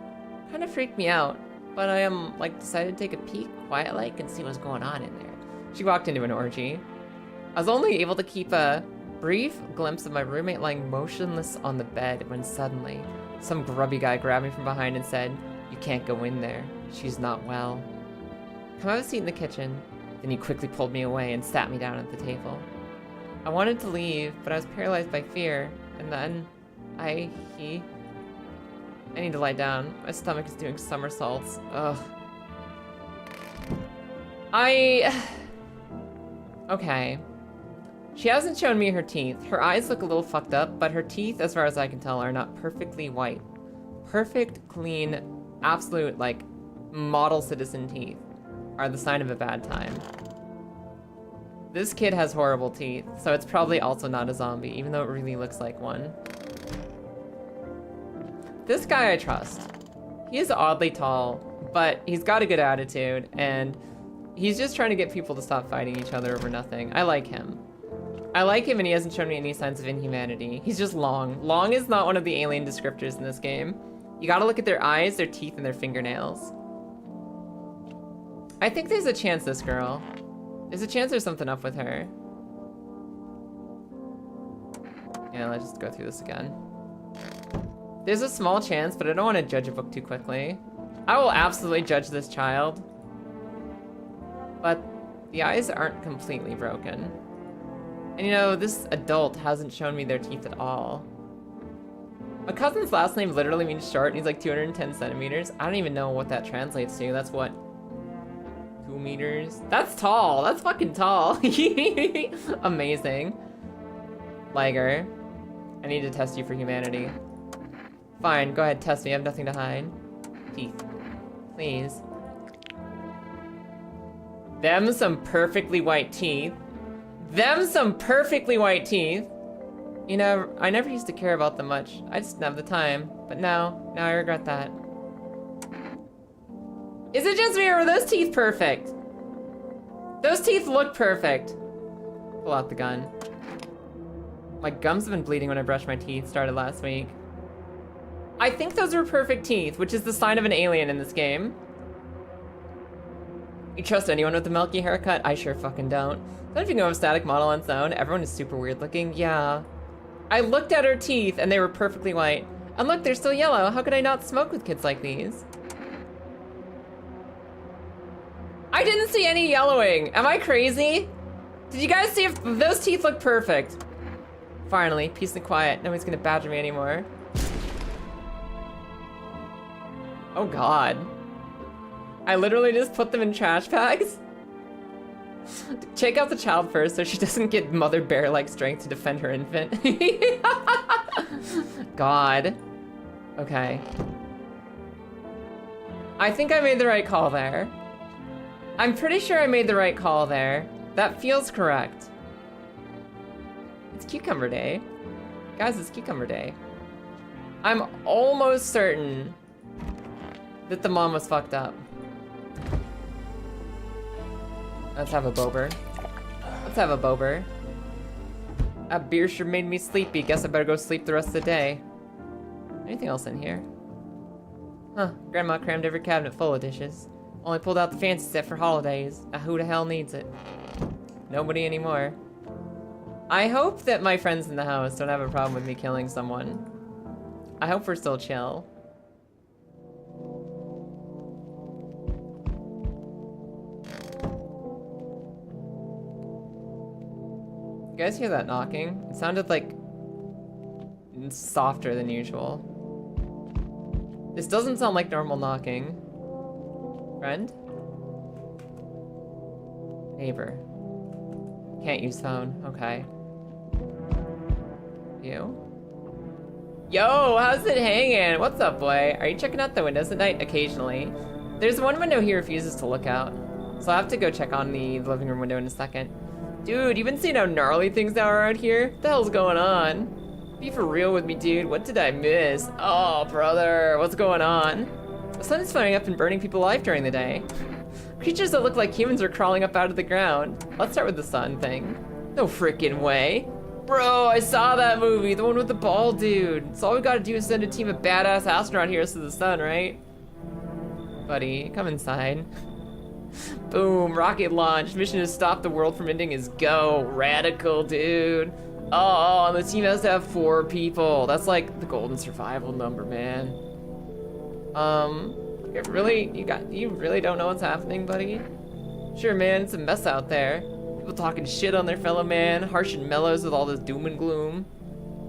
Kind of freaked me out, but I decided to take a peek, quiet-like, and see what's going on in there. She walked into an orgy. I was only able to keep a brief glimpse of my roommate lying motionless on the bed when suddenly, some grubby guy grabbed me from behind and said, "You can't go in there. She's not well." Come have a seat in the kitchen. Then he quickly pulled me away and sat me down at the table. I wanted to leave, but I was paralyzed by fear, and then I need to lie down. My stomach is doing somersaults. Ugh. Okay. She hasn't shown me her teeth. Her eyes look a little fucked up, but her teeth, as far as I can tell, are not perfectly white. Perfect, clean, absolute, model citizen teeth are the sign of a bad time. This kid has horrible teeth, so it's probably also not a zombie, even though it really looks like one. This guy I trust. He is oddly tall, but he's got a good attitude, and he's just trying to get people to stop fighting each other over nothing. I like him. I like him, and he hasn't shown me any signs of inhumanity. He's just long. Long is not one of the alien descriptors in this game. You gotta look at their eyes, their teeth, and their fingernails. I think there's a chance this girl. There's a chance there's something up with her. Yeah, let's just go through this again. There's a small chance, but I don't want to judge a book too quickly. I will absolutely judge this child. But the eyes aren't completely broken. And you know, this adult hasn't shown me their teeth at all. My cousin's last name literally means short, and he's like 210 centimeters. I don't even know what that translates to. That's what? 2 meters? That's tall. That's fucking tall. Amazing. Liger, I need to test you for humanity. Fine, go ahead, test me. I have nothing to hide. Teeth. Please. Them some perfectly white teeth. Them some perfectly white teeth. You know, I never used to care about them much. I just didn't have the time. But now I regret that. Is it just me, or are those teeth perfect? Those teeth look perfect. Pull out the gun. My gums have been bleeding when I brushed my teeth. Started last week. I think those were perfect teeth, which is the sign of an alien in this game. You trust anyone with a milky haircut? I sure fucking don't. Don't if you know of static model on its own. Everyone is super weird looking. Yeah. I looked at her teeth and they were perfectly white. And look, they're still yellow. How could I not smoke with kids like these? I didn't see any yellowing. Am I crazy? Did you guys see if those teeth look perfect? Finally, peace and quiet. Nobody's gonna badger me anymore. Oh God. I literally just put them in trash bags. Check out the child first so she doesn't get mother bear-like strength to defend her infant. God. Okay. I think I made the right call there. I'm pretty sure I made the right call there. That feels correct. It's cucumber day. Guys, it's cucumber day. I'm almost certain that the mom was fucked up. Let's have a bober. Let's have a bober. That beer sure made me sleepy. Guess I better go sleep the rest of the day. Anything else in here? Huh, Grandma crammed every cabinet full of dishes. Only pulled out the fancy set for holidays. Now who the hell needs it? Nobody anymore. I hope that my friends in the house don't have a problem with me killing someone. I hope we're still chill. You guys hear that knocking? It sounded like softer than usual. This doesn't sound like normal knocking. Friend? Neighbor. Can't use phone. Okay. You? Yo, how's it hanging? What's up, boy? Are you checking out the windows at night? Occasionally. There's one window he refuses to look out. So I'll have to go check on the living room window in a second. Dude, you been seeing how gnarly things are around here? What the hell's going on? Be for real with me, dude. What did I miss? Oh, brother, what's going on? The sun is flaring up and burning people alive during the day. Creatures that look like humans are crawling up out of the ground. Let's start with the sun thing. No frickin' way. Bro, I saw that movie, the one with the bald dude. So all we gotta do is send a team of badass astronaut heroes to the sun, right? Buddy, come inside. Boom, rocket launch. Mission to stop the world from ending is go. Radical, dude. Oh, and the team has to have 4 people. That's like the golden survival number, man. You really don't know what's happening, buddy? Sure, man, it's a mess out there. People talking shit on their fellow man, harsh and mellows with all this doom and gloom.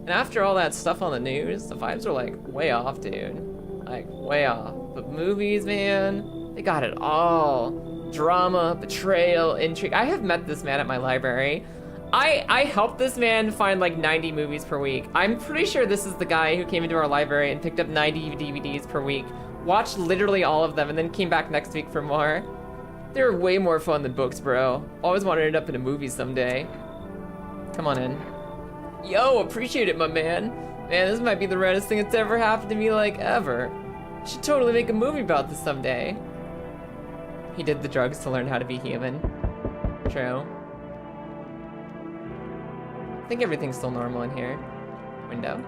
And after all that stuff on the news, the vibes are like way off, dude. Like way off. But movies, man, they got it all. Drama, betrayal, intrigue. I have met this man at my library. I helped this man find like 90 movies per week. I'm pretty sure this is the guy who came into our library and picked up 90 DVDs per week, watched literally all of them, and then came back next week for more. They're way more fun than books, bro. Always wanted to end up in a movie someday. Come on in. Yo, appreciate it, my man. Man, this might be the reddest thing that's ever happened to me, like, ever. Should totally make a movie about this someday. He did the drugs to learn how to be human. True. I think everything's still normal in here. Window.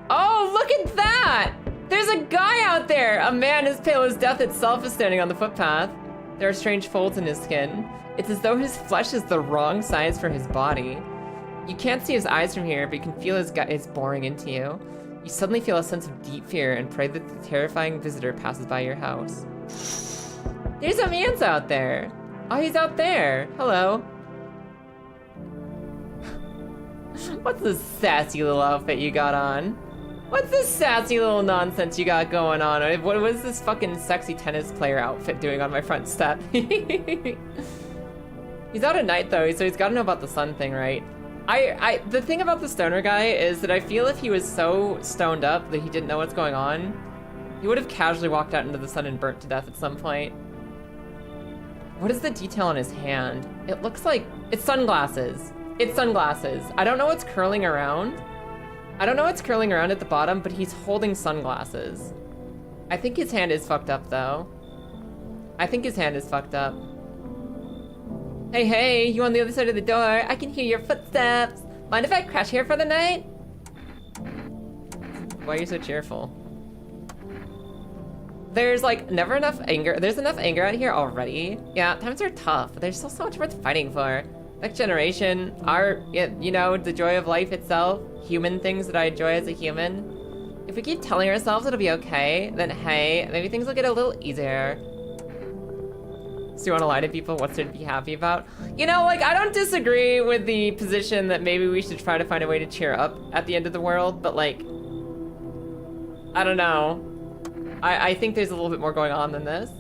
Oh, look at that! There's a guy out there! A man as pale as death itself is standing on the footpath. There are strange folds in his skin. It's as though his flesh is the wrong size for his body. You can't see his eyes from here, but you can feel his gut is boring into you. You suddenly feel a sense of deep fear and pray that the terrifying visitor passes by your house. There's a man's out there. Oh, he's out there. Hello. What's this sassy little outfit you got on? What's this sassy little nonsense you got going on? What was this fucking sexy tennis player outfit doing on my front step? He's out at night though, so he's gotta know about the sun thing, right? The thing about the stoner guy is that I feel if he was so stoned up that he didn't know what's going on, he would have casually walked out into the sun and burnt to death at some point. What is the detail on his hand? It looks like, it's sunglasses. It's sunglasses. I don't know what's curling around. I don't know what's curling around at the bottom, but he's holding sunglasses. I think his hand is fucked up though. I think his hand is fucked up. Hey, hey, you on the other side of the door? I can hear your footsteps. Mind if I crash here for the night? Why are you so cheerful? There's like never enough anger. There's enough anger out here already. Yeah, times are tough, but there's still so much worth fighting for. Next generation, art, you know, the joy of life itself, human things that I enjoy as a human. If we keep telling ourselves it'll be okay, then hey, maybe things will get a little easier. So you want to lie to people? What's there to be happy about? You know, like, I don't disagree with the position that maybe we should try to find a way to cheer up at the end of the world, but like, I don't know. I think there's a little bit more going on than this.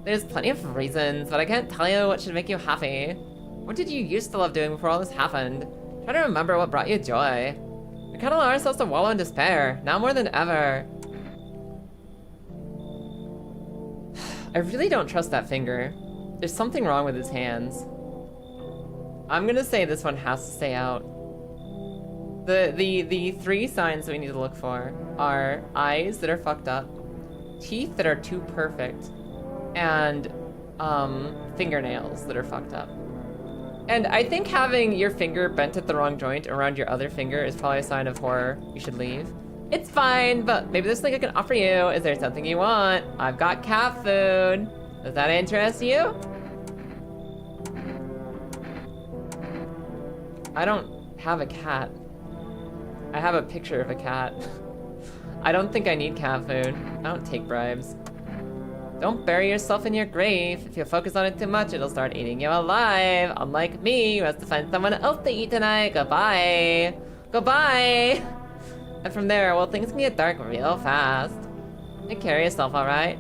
There's plenty of reasons, but I can't tell you what should make you happy. What did you used to love doing before all this happened? Try to remember what brought you joy. We kind of allow ourselves to wallow in despair, now more than ever. I really don't trust that finger. There's something wrong with his hands. I'm gonna say this one has to stay out. The three signs that we need to look for are eyes that are fucked up, teeth that are too perfect, and fingernails that are fucked up. And I think having your finger bent at the wrong joint around your other finger is probably a sign of horror. You should leave. It's fine, but maybe there's something I can offer you. Is there something you want? I've got cat food. Does that interest you? I don't have a cat. I have a picture of a cat. I don't think I need cat food. I don't take bribes. Don't bury yourself in your grave. If you focus on it too much, it'll start eating you alive. Unlike me, who has to find someone else to eat tonight. Goodbye. Goodbye. And from there, well, things can get dark real fast. Take care of yourself, alright?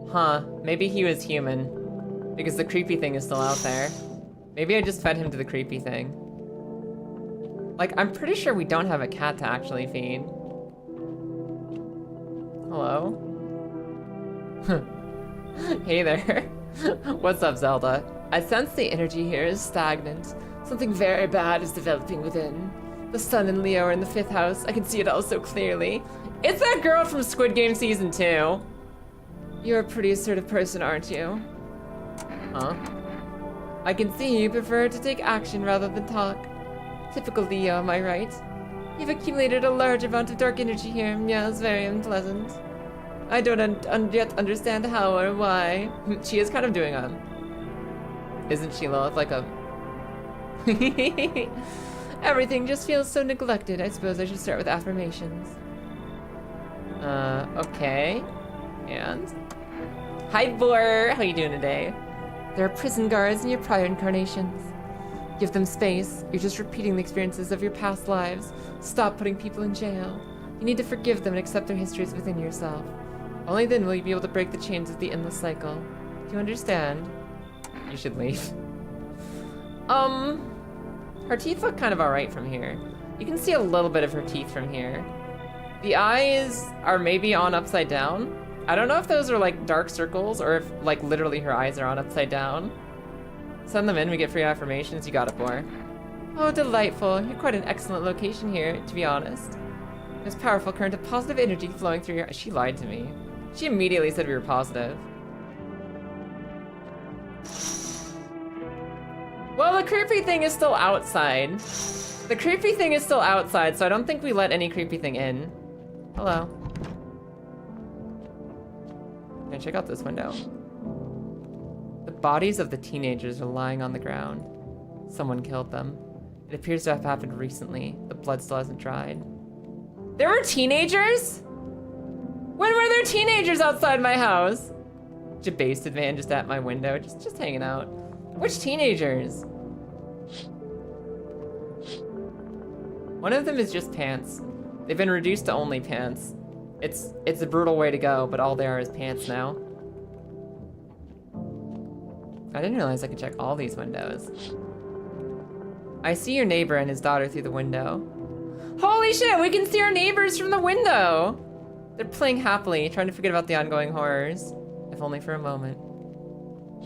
Huh, maybe he was human. Because the creepy thing is still out there. Maybe I just fed him to the creepy thing. Like, I'm pretty sure we don't have a cat to actually feed. Hello? Hey there. What's up, Zelda? I sense the energy here is stagnant. Something very bad is developing within. The sun and Leo are in the 5th house. I can see it all so clearly. It's that girl from Squid Game Season 2. You're a pretty assertive person, aren't you? Huh? I can see you prefer to take action rather than talk. Typical Leo, am I right? You've accumulated a large amount of dark energy here. Yeah, it's very unpleasant. I don't yet understand how or why. She is kind of doing isn't she, Lilith? Like a... Everything just feels so neglected. I suppose I should start with affirmations. Okay. And? Hi, Boar! How you doing today? There are prison guards in your prior incarnations. Give them space. You're just repeating the experiences of your past lives. Stop putting people in jail. You need to forgive them and accept their histories within yourself. Only then will you be able to break the chains of the endless cycle. Do you understand? You should leave. Her teeth look kind of alright from here. You can see a little bit of her teeth from here. The eyes are maybe on upside down. I don't know if those are like dark circles or if like literally her eyes are on upside down. Send them in, we get free affirmations. You got it, Boar. Oh, delightful. You're quite an excellent location here, to be honest. There's powerful current of positive energy flowing through your... She lied to me. She immediately said we were positive. Well, the creepy thing is still outside. The creepy thing is still outside, so I don't think we let any creepy thing in. Hello. Can I check out this window? The bodies of the teenagers are lying on the ground. Someone killed them. It appears to have happened recently. The blood still hasn't dried. There were teenagers? When were there teenagers outside my house? Jabasted man just at my window, just hanging out. Which teenagers? One of them is just pants. They've been reduced to only pants. It's a brutal way to go, but all they are is pants now. I didn't realize I could check all these windows. I see your neighbor and his daughter through the window. Holy shit, we can see our neighbors from the window! They're playing happily, trying to forget about the ongoing horrors. If only for a moment.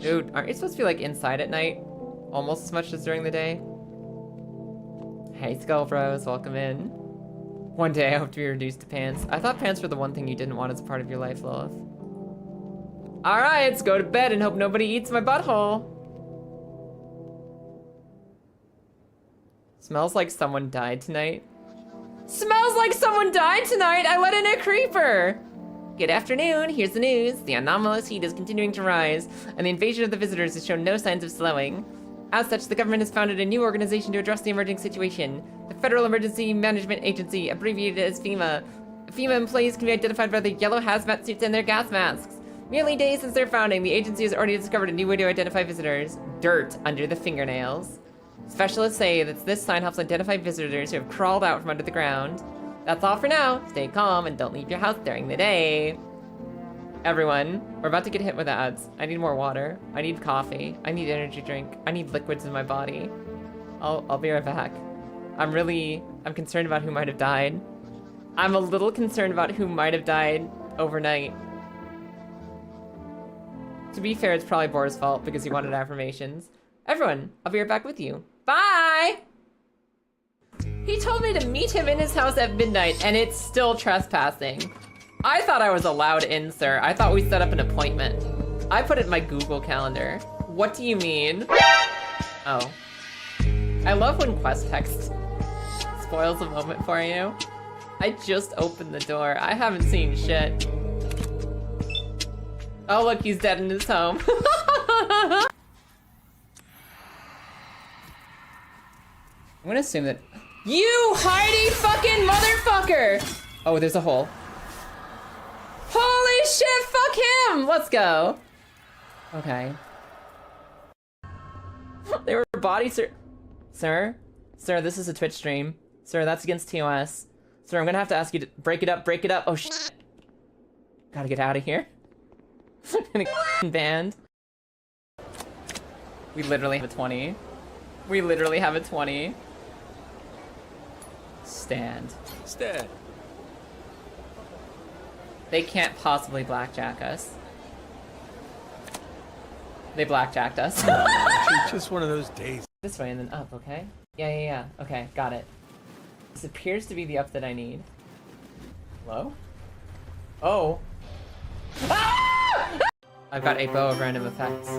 Dude, aren't you supposed to be like inside at night? Almost as much as during the day? Hey, Skull Bros, welcome in. One day I hope to be reduced to pants. I thought pants were the one thing you didn't want as a part of your life, Lilith. Alright, let's go to bed and hope nobody eats my butthole. Smells like someone died tonight. Smells like someone died tonight! I let in a creeper! Good afternoon, here's the news. The anomalous heat is continuing to rise, and the invasion of the visitors has shown no signs of slowing. As such, the government has founded a new organization to address the emerging situation. The Federal Emergency Management Agency, abbreviated as FEMA. FEMA employees can be identified by their yellow hazmat suits and their gas masks. Merely days since their founding, the agency has already discovered a new way to identify visitors. Dirt under the fingernails. Specialists say that this sign helps identify visitors who have crawled out from under the ground. That's all for now. Stay calm and don't leave your house during the day. Everyone, we're about to get hit with ads. I need more water. I need coffee. I need energy drink. I need liquids in my body. I'll be right back. I'm concerned about who might have died. I'm a little concerned about who might have died overnight. To be fair, it's probably Boar's fault because he wanted affirmations. Everyone, I'll be right back with you. Bye! He told me to meet him in his house at midnight, and it's still trespassing. I thought I was allowed in, sir. I thought we set up an appointment. I put it in my Google Calendar. What do you mean? Oh. I love when quest text spoils a moment for you. I just opened the door. I haven't seen shit. Oh, look, he's dead in his home. I'm gonna assume that... You Heidi fucking motherfucker! Oh, there's a hole. Holy shit, fuck him! Let's go. Okay. They were body Sir, this is a Twitch stream. Sir, that's against TOS. Sir, I'm gonna have to ask you to break it up. Oh shit. Gotta get out of here. In a band. We literally have a 20. We literally have a 20. Stand. They can't possibly blackjack us. They blackjacked us. It's just one of those days. This way and then up, okay? Yeah. Okay, got it. This appears to be the up that I need. Hello? Oh. Ah! I've got a bow of random effects.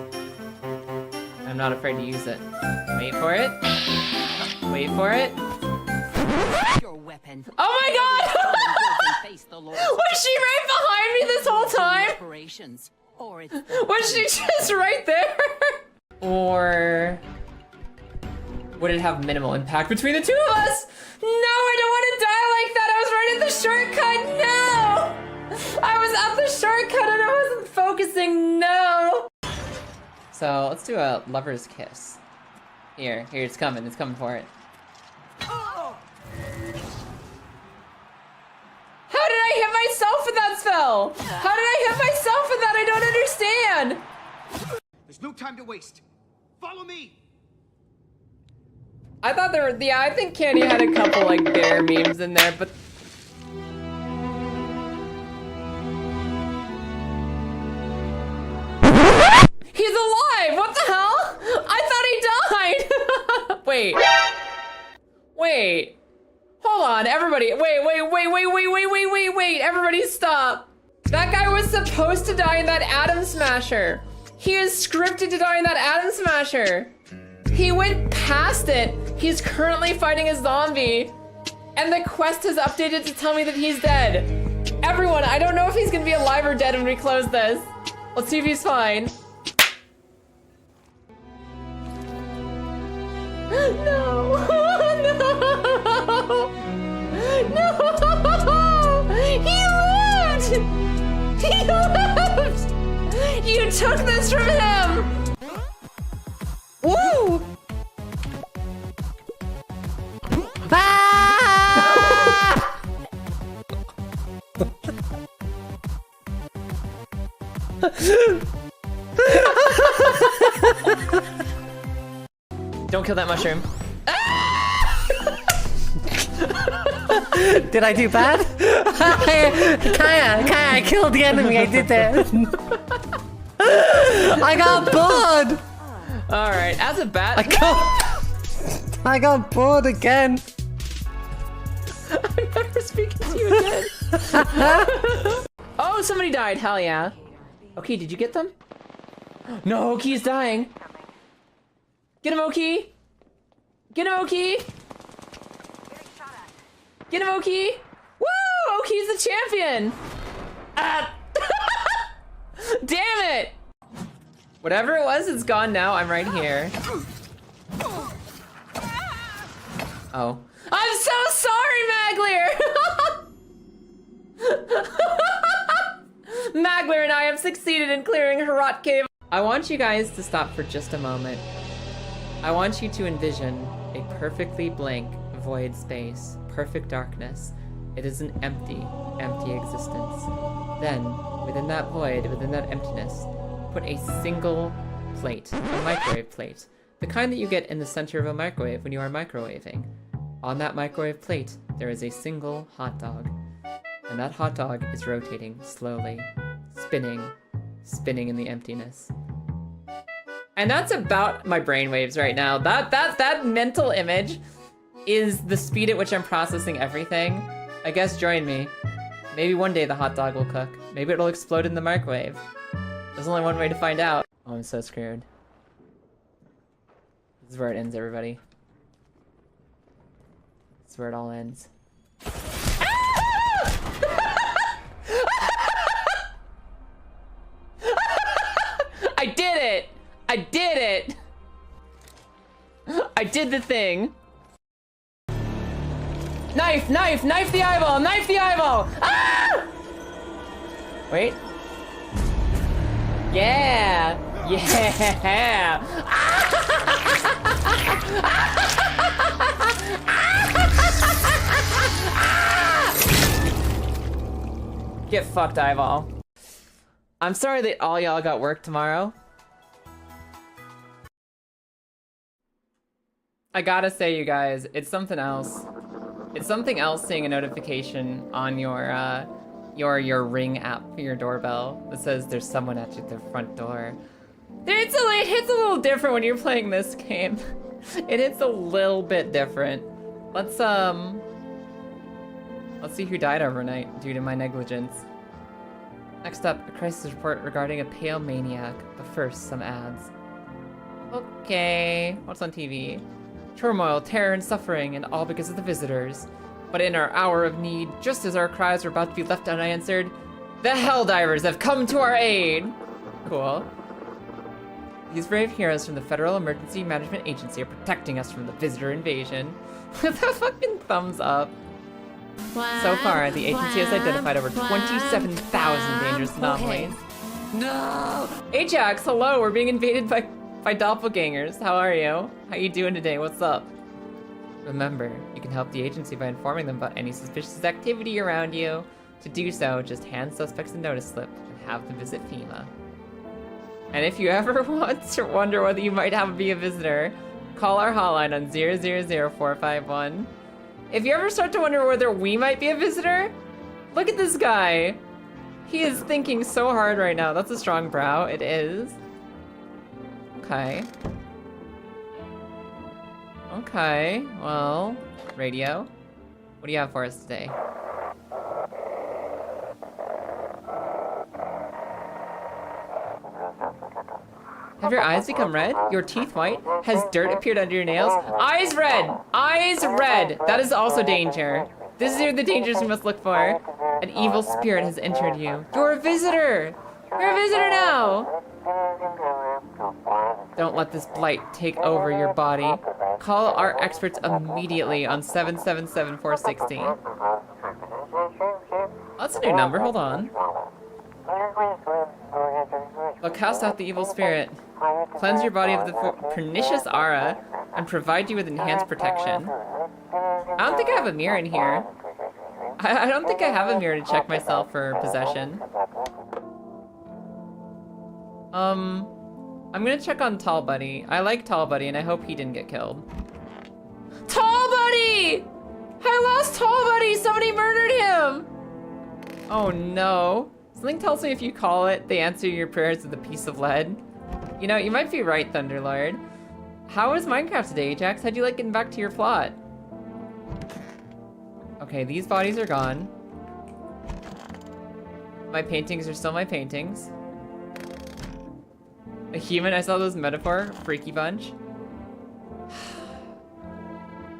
I'm not afraid to use it. Wait for it. Wait for it. Your weapon. Oh my god! Was she right behind me this whole time? Was she just right there? Or would it have minimal impact between the two of us? No, I don't want to die like that. I was right at the shortcut. No! I was at the shortcut and I wasn't focusing. No! So let's do a lover's kiss. Here, it's coming. It's coming for it. How did I hit myself with that spell? How did I hit myself with that? I don't understand. There's no time to waste. Follow me. I thought there were, yeah, I think Candy had a couple like bear memes in there, but he's alive. What the hell? I thought he died. Wait. Hold on, everybody. Wait. Everybody stop. That guy was supposed to die in that Atom Smasher. He is scripted to die in that Atom Smasher. He went past it. He's currently fighting a zombie. And the quest has updated to tell me that he's dead. Everyone, I don't know if he's gonna be alive or dead when we close this. Let's see if he's fine. No. He lived! You took this from him! Woo! Ah! Don't kill that mushroom. Did I do bad? I killed the enemy, I did that. I got bored! Alright, as a bat. I got bored again. I'm never speaking to you again. Oh, somebody died, hell yeah. Okay, did you get them? No, Oki's dying. Get him, Oki! Get him, Oki! Get him, Oki! Woo! Oki's the champion! Ah! Damn it! Whatever it was, it's gone now. I'm right here. Oh. I'm so sorry, Magleer! Magleer and I have succeeded in clearing Herat Cave. I want you guys to stop for just a moment. I want you to envision a perfectly blank void space, perfect darkness. It is an empty, empty existence. Then, within that void, within that emptiness, put a single plate, a microwave plate, the kind that you get in the center of a microwave when you are microwaving. On that microwave plate, there is a single hot dog. And that hot dog is rotating slowly, spinning, spinning in the emptiness. And that's about my brainwaves right now. That mental image is the speed at which I'm processing everything. I guess join me. Maybe one day the hot dog will cook. Maybe it'll explode in the microwave. There's only one way to find out. Oh, I'm so scared. This is where it ends, everybody. This is where it all ends. I did it! I did it! I did the thing! Knife! Knife! Knife the eyeball! Knife the eyeball! Ah! Wait. Yeah! Yeah! Get fucked, eyeball. I'm sorry that all y'all got work tomorrow. I gotta say, you guys, it's something else. It's something else seeing a notification on your Ring app for your doorbell that says there's someone at your front door. It hits a little different when you're playing this game. It hits a little bit different. Let's see who died overnight due to my negligence. Next up, a crisis report regarding a pale maniac, but first, some ads. Okay, what's on TV? Turmoil, terror, and suffering, and all because of the visitors. But in our hour of need, just as our cries were about to be left unanswered, the Helldivers have come to our aid! Cool. These brave heroes from the Federal Emergency Management Agency are protecting us from the visitor invasion. With a fucking thumbs up. So far, the agency has identified over 27,000 dangerous anomalies. No! Ajax, hello, we're being invaded by doppelgangers. How are you? How you doing today? What's up? Remember, you can help the agency by informing them about any suspicious activity around you. To do so, just hand suspects a notice slip and have them visit FEMA. And if you ever want to wonder whether you might be a visitor, call our hotline on 000-451. If you ever start to wonder whether we might be a visitor, look at this guy. He is thinking so hard right now. That's a strong brow. It is. Okay. Okay, well, radio. What do you have for us today? Have your eyes become red? Your teeth white? Has dirt appeared under your nails? Eyes red! Eyes red! That is also danger. This is the dangers we must look for. An evil spirit has entered you. You're a visitor! You're a visitor now! Don't let this blight take over your body. Call our experts immediately on 777-416. That's a new number, hold on. They'll cast out the evil spirit, cleanse your body of the pernicious aura, and provide you with enhanced protection. I don't think I have a mirror in here. I don't think I have a mirror to check myself for possession. I'm gonna check on Tall Buddy. I like Tall Buddy, and I hope he didn't get killed. Tall Buddy! I lost Tall Buddy! Somebody murdered him! Oh no. Something tells me if you call it, they answer your prayers with a piece of lead. You know, you might be right, Thunderlord. How was Minecraft today, Ajax? How'd you like getting back to your plot? Okay, these bodies are gone. My paintings are still my paintings. A human, I saw those metaphor, freaky bunch.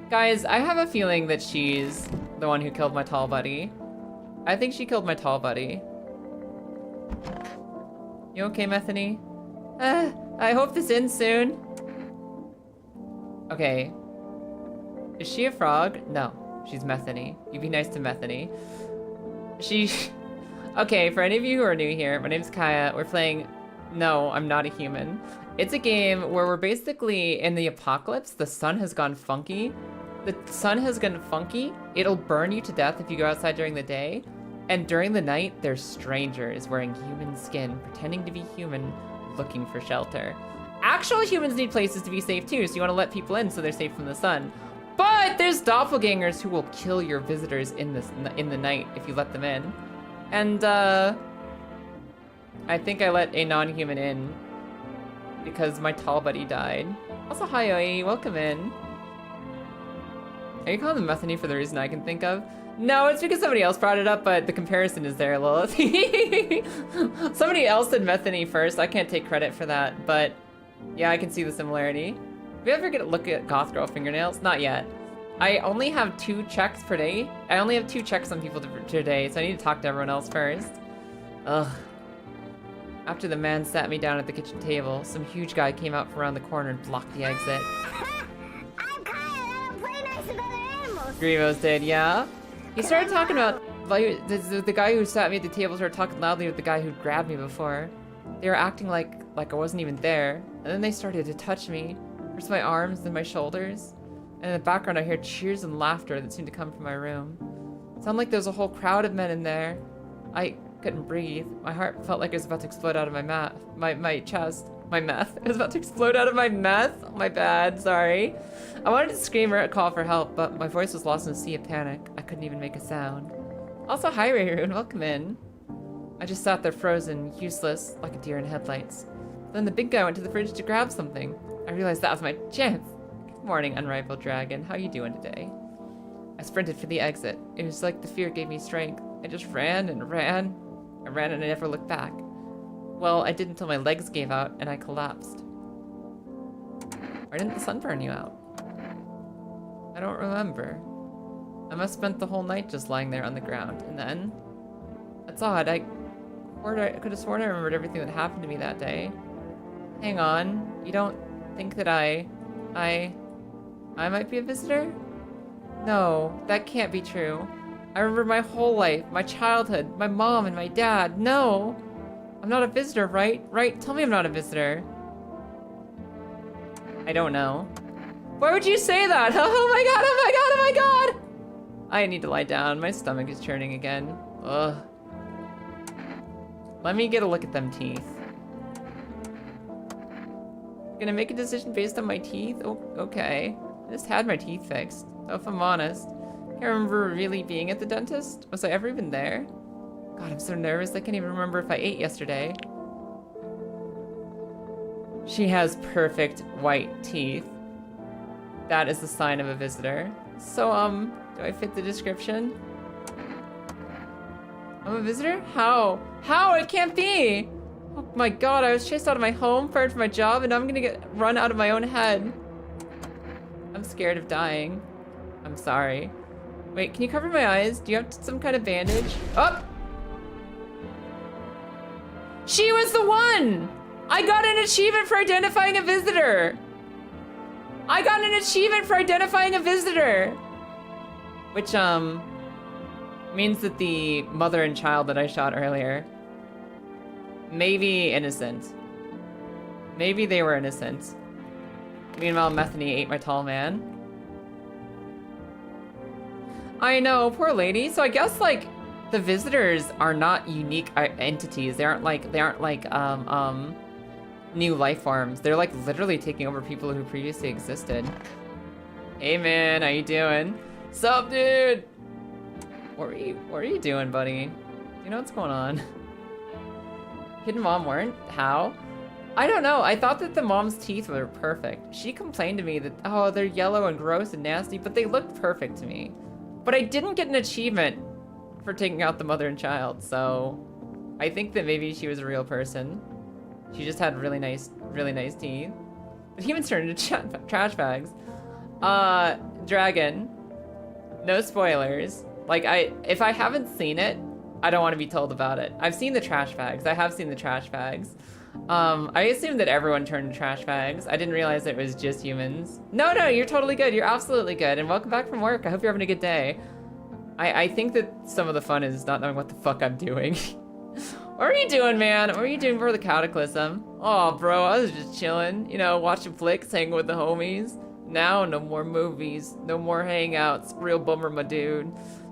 Guys, I have a feeling that she's the one who killed my tall buddy. I think she killed my tall buddy. You okay, Methany? I hope this ends soon. Okay. Is she a frog? No, she's Methany. You be nice to Methany. Okay, for any of you who are new here, my name's Kaya. We're playing No, I'm Not a Human. It's a game where we're basically in the apocalypse. The sun has gone funky. The sun has gone funky. It'll burn you to death if you go outside during the day. And during the night, there's strangers wearing human skin, pretending to be human, looking for shelter. Actual humans need places to be safe too, so you want to let people in so they're safe from the sun. But there's doppelgangers who will kill your visitors in the night if you let them in. And I think I let a non-human in because my tall buddy died. Also, hi Oi, welcome in. Are you calling them Methany for the reason I can think of? No, it's because somebody else brought it up, but the comparison is there, Lilith. Somebody else said Methany first. I can't take credit for that, but yeah, I can see the similarity. Have you ever get a look at goth girl fingernails? Not yet. I only have 2 checks per day. I only have 2 checks on people today, so I need to talk to everyone else first. Ugh. After the man sat me down at the kitchen table, some huge guy came out from around the corner and blocked the exit. I'm Kyle, I don't play nice with other animals. Grievous did, yeah? He started talking about, like, the guy who sat me at the table started talking loudly with the guy who grabbed me before. They were acting like I wasn't even there. And then they started to touch me. First my arms, then my shoulders. And in the background I hear cheers and laughter that seemed to come from my room. It sounded like there was a whole crowd of men in there. I couldn't breathe. My heart felt like it was about to explode out of my chest. My meth. It was about to explode out of my meth. Oh, my bad, sorry. I wanted to scream or call for help, but my voice was lost in a sea of panic. I couldn't even make a sound. Also, hi Rayroon, welcome in. I just sat there frozen, useless, like a deer in headlights. Then the big guy went to the fridge to grab something. I realized that was my chance. Good morning, unrivaled dragon. How you doing today? I sprinted for the exit. It was like the fear gave me strength. I just ran and ran. I ran and I never looked back. Well, I did until my legs gave out and I collapsed. Why didn't the sun burn you out? I don't remember. I must have spent the whole night just lying there on the ground. And then? That's odd. I could have sworn I remembered everything that happened to me that day. Hang on. You don't think that I might be a visitor? No, that can't be true. I remember my whole life, my childhood, my mom and my dad. No! I'm not a visitor, right? Right? Tell me I'm not a visitor. I don't know. Why would you say that? Oh my god, oh my god, oh my god! I need to lie down. My stomach is churning again. Ugh. Let me get a look at them teeth. Gonna make a decision based on my teeth? Oh, okay. I just had my teeth fixed. So if I'm honest, I can't remember really being at the dentist. Was I ever even there? God, I'm so nervous. I can't even remember if I ate yesterday. She has perfect white teeth. That is the sign of a visitor. So, do I fit the description? I'm a visitor? How? How? It can't be! Oh my god, I was chased out of my home, fired from my job, and now I'm gonna get run out of my own head. I'm scared of dying. I'm sorry. Wait, can you cover my eyes? Do you have some kind of bandage? Oh! She was the one! I got an achievement for identifying a visitor! I got an achievement for identifying a visitor! Which, means that the mother and child that I shot earlier may be innocent. Maybe they were innocent. Meanwhile, Methany ate my tall man. I know, poor lady. So I guess, like, the visitors are not unique entities. They aren't like new life forms. They're like literally taking over people who previously existed. Hey man, how you doing? Sup, dude? What are you doing, buddy? Do you know what's going on? Kid and mom weren't? How? I don't know. I thought that the mom's teeth were perfect. She complained to me that, oh, they're yellow and gross and nasty, but they looked perfect to me. But I didn't get an achievement for taking out the mother and child, so I think that maybe she was a real person. She just had really nice teeth. But humans turned into trash bags. Dragon. No spoilers. Like, if I haven't seen it, I don't want to be told about it. I've seen the trash bags. I have seen the trash bags. I assumed that everyone turned to trash bags. I didn't realize it was just humans. No, you're totally good. You're absolutely good. And welcome back from work. I hope you're having a good day. I think that some of the fun is not knowing what the fuck I'm doing. What are you doing, man? What are you doing for the cataclysm? Oh, bro, I was just chilling. You know, watching flicks, hanging with the homies. Now, no more movies. No more hangouts. Real bummer, my dude.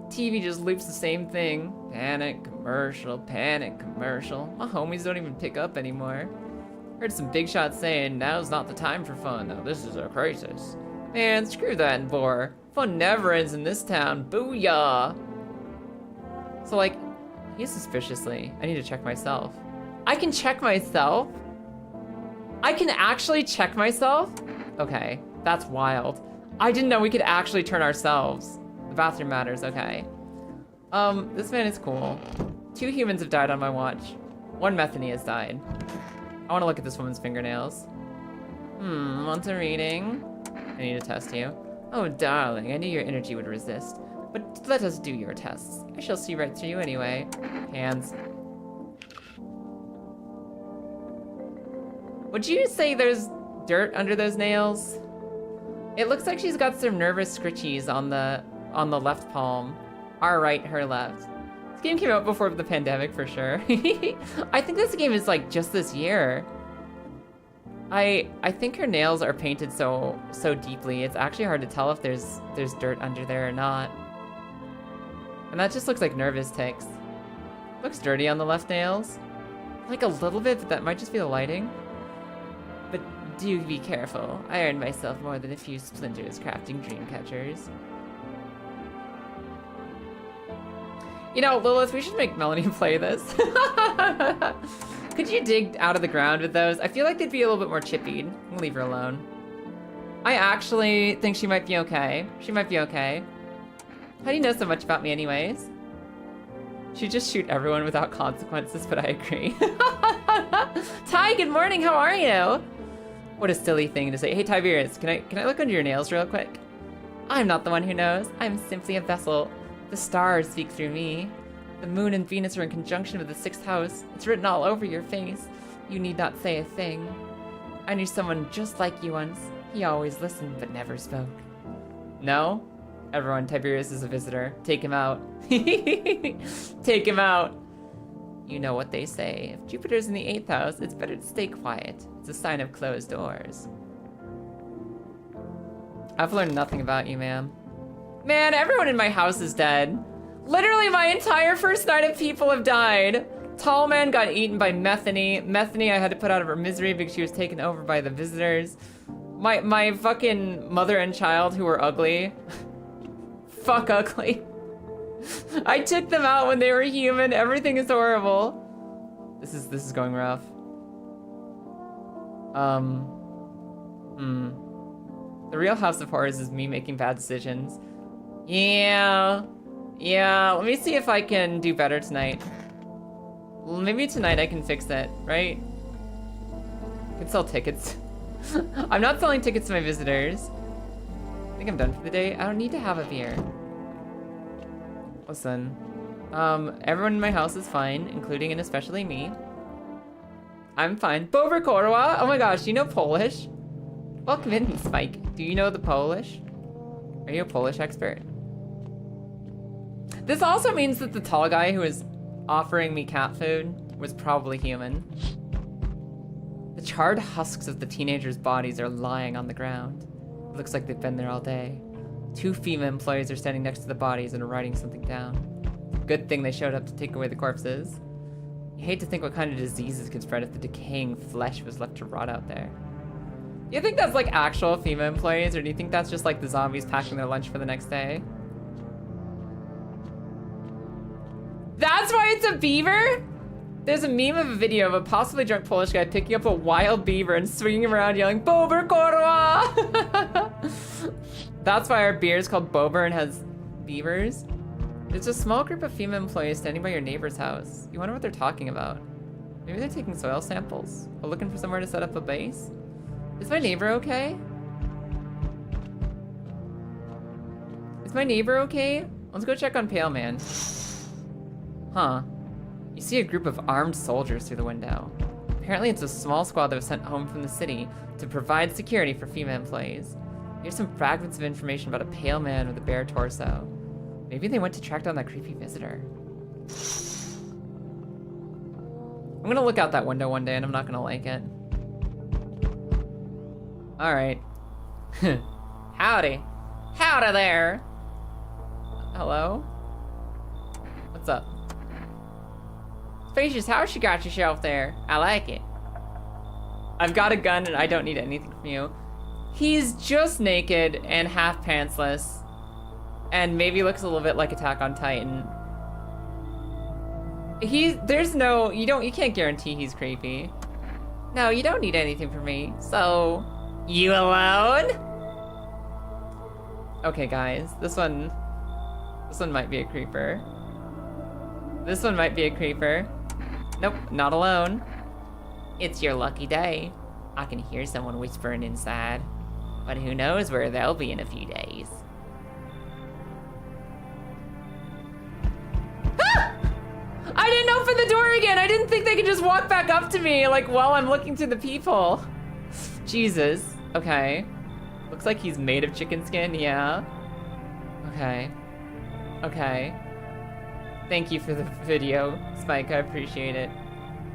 TV just loops the same thing. Panic commercial, panic commercial. My homies don't even pick up anymore. Heard some big shots saying, now's not the time for fun. Now this is a crisis. Man, screw that and bore. Fun never ends in this town. Booyah! So like, he's suspiciously. I need to check myself. I can check myself? I can actually check myself? Okay, that's wild. I didn't know we could actually turn ourselves. The bathroom matters, okay. This man is cool. 2 humans have died on my watch. 1 Methany has died. I want to look at this woman's fingernails. Want a reading? I need to test you. Oh, darling, I knew your energy would resist. But let us do your tests. I shall see right through you anyway. Hands. Would you say there's dirt under those nails? It looks like she's got some nervous scritchies on the left palm. Our right, her left. This game came out before the pandemic for sure. I think this game is like just this year. I think her nails are painted so deeply. It's actually hard to tell if there's dirt under there or not. And that just looks like nervous ticks. Looks dirty on the left nails. Like a little bit, but that might just be the lighting. But do be careful. I earned myself more than a few splinters crafting dream catchers. You know, Lilith, we should make Melanie play this. Could you dig out of the ground with those? I feel like they'd be a little bit more chippied. I'm gonna leave her alone. I actually think she might be okay. She might be okay. How do you know so much about me anyways? She'd just shoot everyone without consequences, but I agree. Ty, good morning, how are you? What a silly thing to say. Hey, Tiberius, can I look under your nails real quick? I'm not the one who knows. I'm simply a vessel. The stars speak through me. The moon and Venus are in conjunction with the 6th house. It's written all over your face. You need not say a thing. I knew someone just like you once. He always listened but never spoke. No? Everyone, Tiberius is a visitor. Take him out. Take him out. You know what they say. If Jupiter's in the 8th house, it's better to stay quiet. It's a sign of closed doors. I've learned nothing about you, ma'am. Man, everyone in my house is dead. Literally, my entire first night of people have died. Tall man got eaten by Methany. Methany I had to put out of her misery because she was taken over by the visitors. My fucking mother and child who were ugly. Fuck ugly. I took them out when they were human. Everything is horrible. This is going rough. The Real House of Horrors is me making bad decisions. Yeah, let me see if I can do better tonight. Maybe tonight I can fix it, right? I can sell tickets. I'm not selling tickets to my visitors. I think I'm done for the day. I don't need to have a beer. Listen, everyone in my house is fine, including and especially me. I'm fine. Bober Korwa! Oh my gosh, do you know Polish? Welcome in, Spike. Do you know the Polish? Are you a Polish expert? This also means that the tall guy who was offering me cat food was probably human. The charred husks of the teenagers' bodies are lying on the ground. It looks like they've been there all day. 2 female employees are standing next to the bodies and are writing something down. Good thing they showed up to take away the corpses. You hate to think what kind of diseases could spread if the decaying flesh was left to rot out there. Do you think that's like actual female employees, or do you think that's just like the zombies packing their lunch for the next day? That's why it's a beaver? There's a meme of a video of a possibly drunk Polish guy picking up a wild beaver and swinging him around yelling, Bober Korwa! That's why our beer is called Bober and has beavers. There's a small group of female employees standing by your neighbor's house. You wonder what they're talking about. Maybe they're taking soil samples or looking for somewhere to set up a base. Is my neighbor okay? Is my neighbor okay? Let's go check on Pale Man. Huh. You see a group of armed soldiers through the window. Apparently it's a small squad that was sent home from the city to provide security for female employees. Here's some fragments of information about a pale man with a bare torso. Maybe they went to track down that creepy visitor. I'm gonna look out that window one day and I'm not gonna like it. All right. Howdy. Howdy there. Hello? What's up? Spacious house you got yourself there. I like it. I've got a gun and I don't need anything from you. He's just naked and half pantsless. And maybe looks a little bit like Attack on Titan. You can't guarantee he's creepy. No, you don't need anything from me. So, you alone? Okay, guys, this one might be a creeper. This one might be a creeper. Nope, not alone. It's your lucky day. I can hear someone whispering inside, but who knows where they'll be in a few days. Ah! I didn't open the door again. I didn't think they could just walk back up to me, like, while I'm looking through the peephole. Jesus. Okay. Looks like he's made of chicken skin, yeah. Okay. Okay. Thank you for the video, Spike, I appreciate it.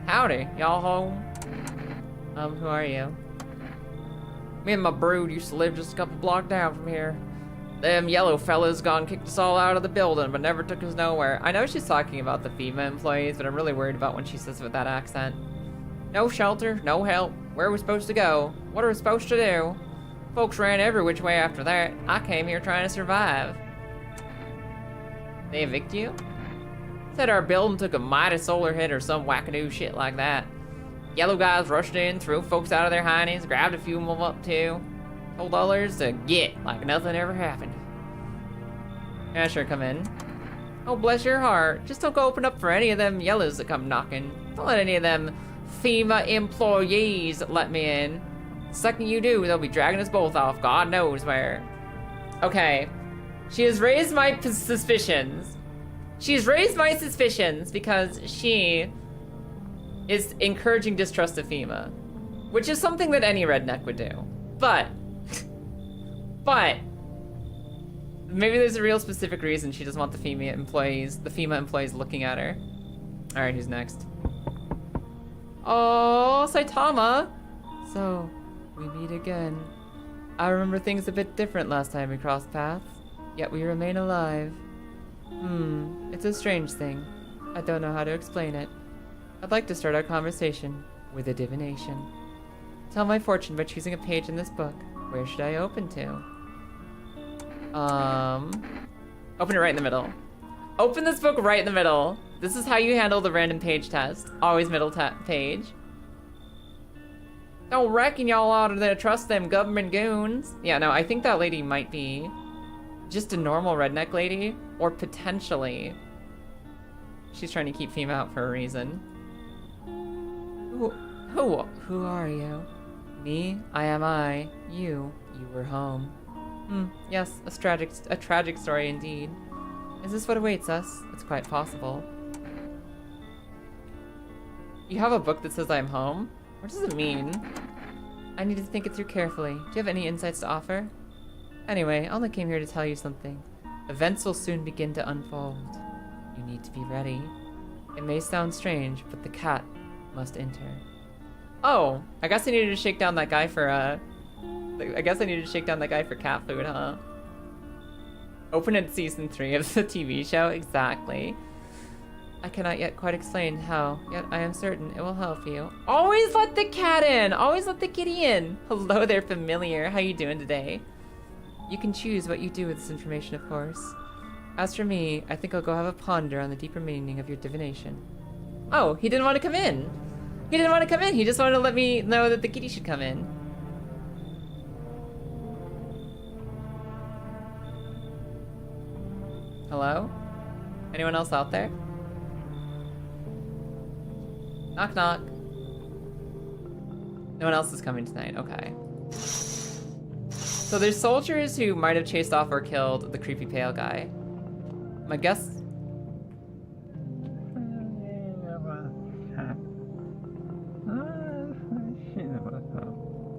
Howdy, y'all home? Who are you? Me and my brood used to live just a couple blocks down from here. Them yellow fellas gone kicked us all out of the building, but never took us nowhere. I know she's talking about the female employees, but I'm really worried about when she says it with that accent. No shelter, no help. Where are we supposed to go? What are we supposed to do? Folks ran every which way after that. I came here trying to survive. They evict you? Said our building took a mighty solar hit or some wackadoo shit like that. Yellow guys rushed in, threw folks out of their heinies, grabbed a few of them up too. Told others to get like nothing ever happened. Yeah, sure, come in. Oh, bless your heart. Just don't go open up for any of them yellows that come knocking. Don't let any of them FEMA employees let me in. The second you do, they'll be dragging us both off, God knows where. Okay. She has raised my suspicions. She's raised my suspicions because she is encouraging distrust of FEMA, which is something that any redneck would do. But maybe there's a real specific reason she doesn't want the FEMA employees looking at her. All right, who's next? Oh, Saitama. So, we meet again. I remember things a bit different last time we crossed paths, yet we remain alive. It's a strange thing. I don't know how to explain it. I'd like to start our conversation with a divination. Tell my fortune by choosing a page in this book. Where should I open to? Open it right in the middle. Open this book right in the middle. This is how you handle the random page test. Always middle page. Don't reckon y'all ought to trust them government goons. Yeah, no, I think that lady might be just a normal redneck lady, or potentially she's trying to keep FEMA out for a reason. Who are you? Me? I am I. You were home. Yes, a tragic story indeed. Is this what awaits us? It's quite possible. You have a book that says I'm home? What does it mean? I need to think it through carefully. Do you have any insights to offer? Anyway, I only came here to tell you something. Events will soon begin to unfold. You need to be ready. It may sound strange, but the cat must enter. Oh, I guess I needed to shake down that guy for, cat food, huh? Open at season 3 of the TV show? Exactly. I cannot yet quite explain how, yet I am certain it will help you. Always let the cat in! Always let the kitty in! Hello there, familiar. How you doing today? You can choose what you do with this information, of course. As for me, I think I'll go have a ponder on the deeper meaning of your divination. Oh, he didn't want to come in. He didn't want to come in. He just wanted to let me know that the kitty should come in. Hello? Anyone else out there? Knock, knock. No one else is coming tonight. Okay. So there's soldiers who might have chased off or killed the creepy pale guy. My guess...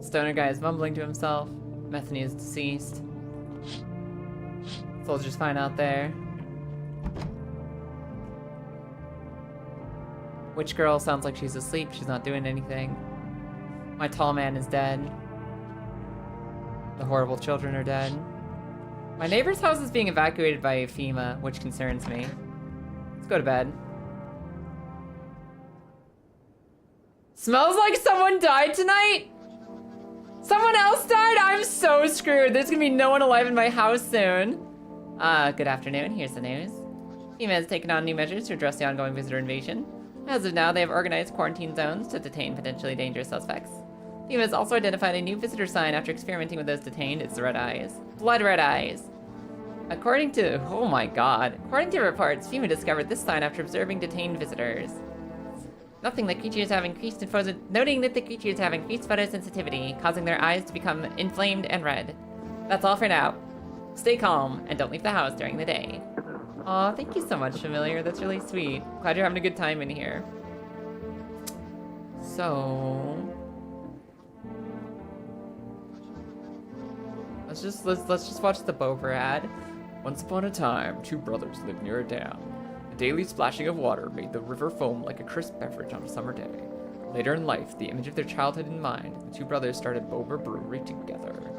Stoner guy is mumbling to himself. Methany is deceased. Soldier's fine out there. Witch girl sounds like she's asleep. She's not doing anything. My tall man is dead. The horrible children are dead. My neighbor's house is being evacuated by FEMA, which concerns me. Let's go to bed. Smells like someone died tonight? Someone else died? I'm so screwed. There's gonna be no one alive in my house soon. Good afternoon. Here's the news. FEMA has taken on new measures to address the ongoing visitor invasion. As of now, they have organized quarantine zones to detain potentially dangerous suspects. FEMA has also identified a new visitor sign after experimenting with those detained. It's the red eyes. Blood red eyes. According to reports, FEMA discovered this sign after observing detained visitors. Noting that the creatures have increased photosensitivity, causing their eyes to become inflamed and red. That's all for now. Stay calm and don't leave the house during the day. Aw, thank you so much, Familiar. That's really sweet. Glad you're having a good time in here. So let's just watch the Bover ad. Once upon a time, two brothers lived near a dam. The daily splashing of water made the river foam like a crisp beverage on a summer day. Later in life, the image of their childhood in mind, the two brothers started Bober Brewery together.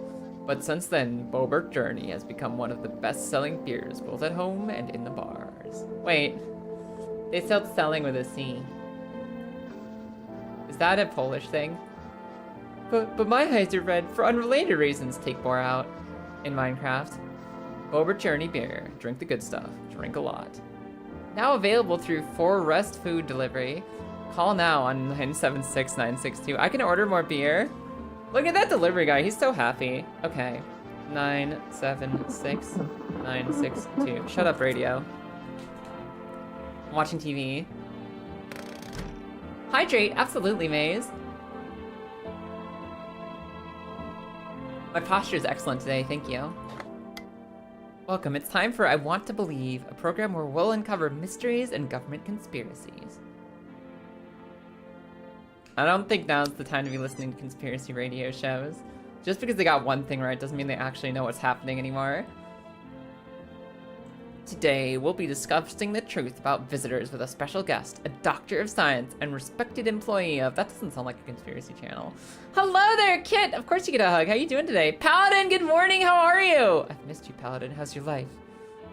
But since then, Bober Journey has become one of the best-selling beers, both at home and in the bars. Wait, they spelled selling with a C. Is that a Polish thing? But my eyes are red for unrelated reasons. Take more out in Minecraft. Bober Journey beer. Drink the good stuff. Drink a lot. Now available through 4 Rest Food Delivery. Call now on 976962. I can order more beer. Look at that delivery guy. He's so happy. Okay. 976962. Shut up, radio. I'm watching TV. Hydrate. Absolutely, Maze. My posture is excellent today. Thank you. Welcome. It's time for I Want to Believe, a program where we'll uncover mysteries and government conspiracies. I don't think now's the time to be listening to conspiracy radio shows. Just because they got one thing right doesn't mean they actually know what's happening anymore. Today, we'll be discussing the truth about visitors with a special guest, a doctor of science and respected employee of... That doesn't sound like a conspiracy channel. Hello there, Kit! Of course you get a hug. How you doing today? Paladin, good morning! How are you? I've missed you, Paladin. How's your life?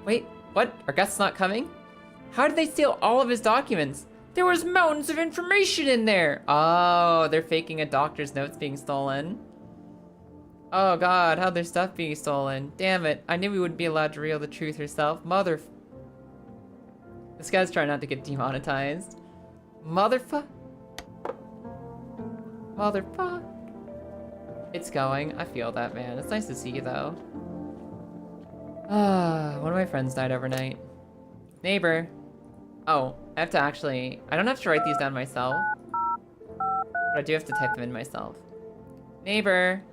Wait, what? Our guest's not coming? How did they steal all of his documents? There was mountains of information in there! Oh, they're faking a doctor's notes being stolen. Oh god, how'd their stuff be stolen? Damn it, I knew we wouldn't be allowed to reveal the truth herself. This guy's trying not to get demonetized. Motherfuck. It's going. I feel that, man. It's nice to see you, though. One of my friends died overnight. Neighbor. Oh, I have to actually... I don't have to write these down myself. But I do have to type them in myself. Neighbor.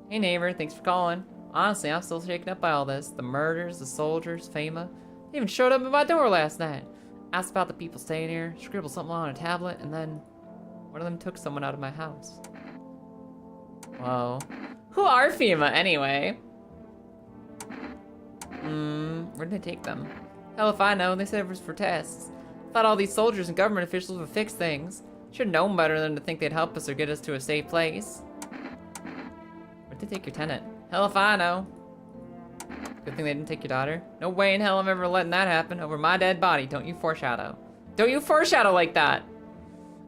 Hey neighbor, thanks for calling. Honestly, I'm still shaken up by all this. The murders, the soldiers, FEMA. They even showed up at my door last night. Asked about the people staying here, scribbled something on a tablet, and then one of them took someone out of my house. Whoa. Who are FEMA anyway? Where did they take them? Hell if I know, they said it was for tests. Thought all these soldiers and government officials would fix things. Should've known better than to think they'd help us or get us to a safe place. Where'd they take your tenant? Hell if I know. Good thing they didn't take your daughter. No way in hell I'm ever letting that happen over my dead body. Don't you foreshadow. Don't you foreshadow like that.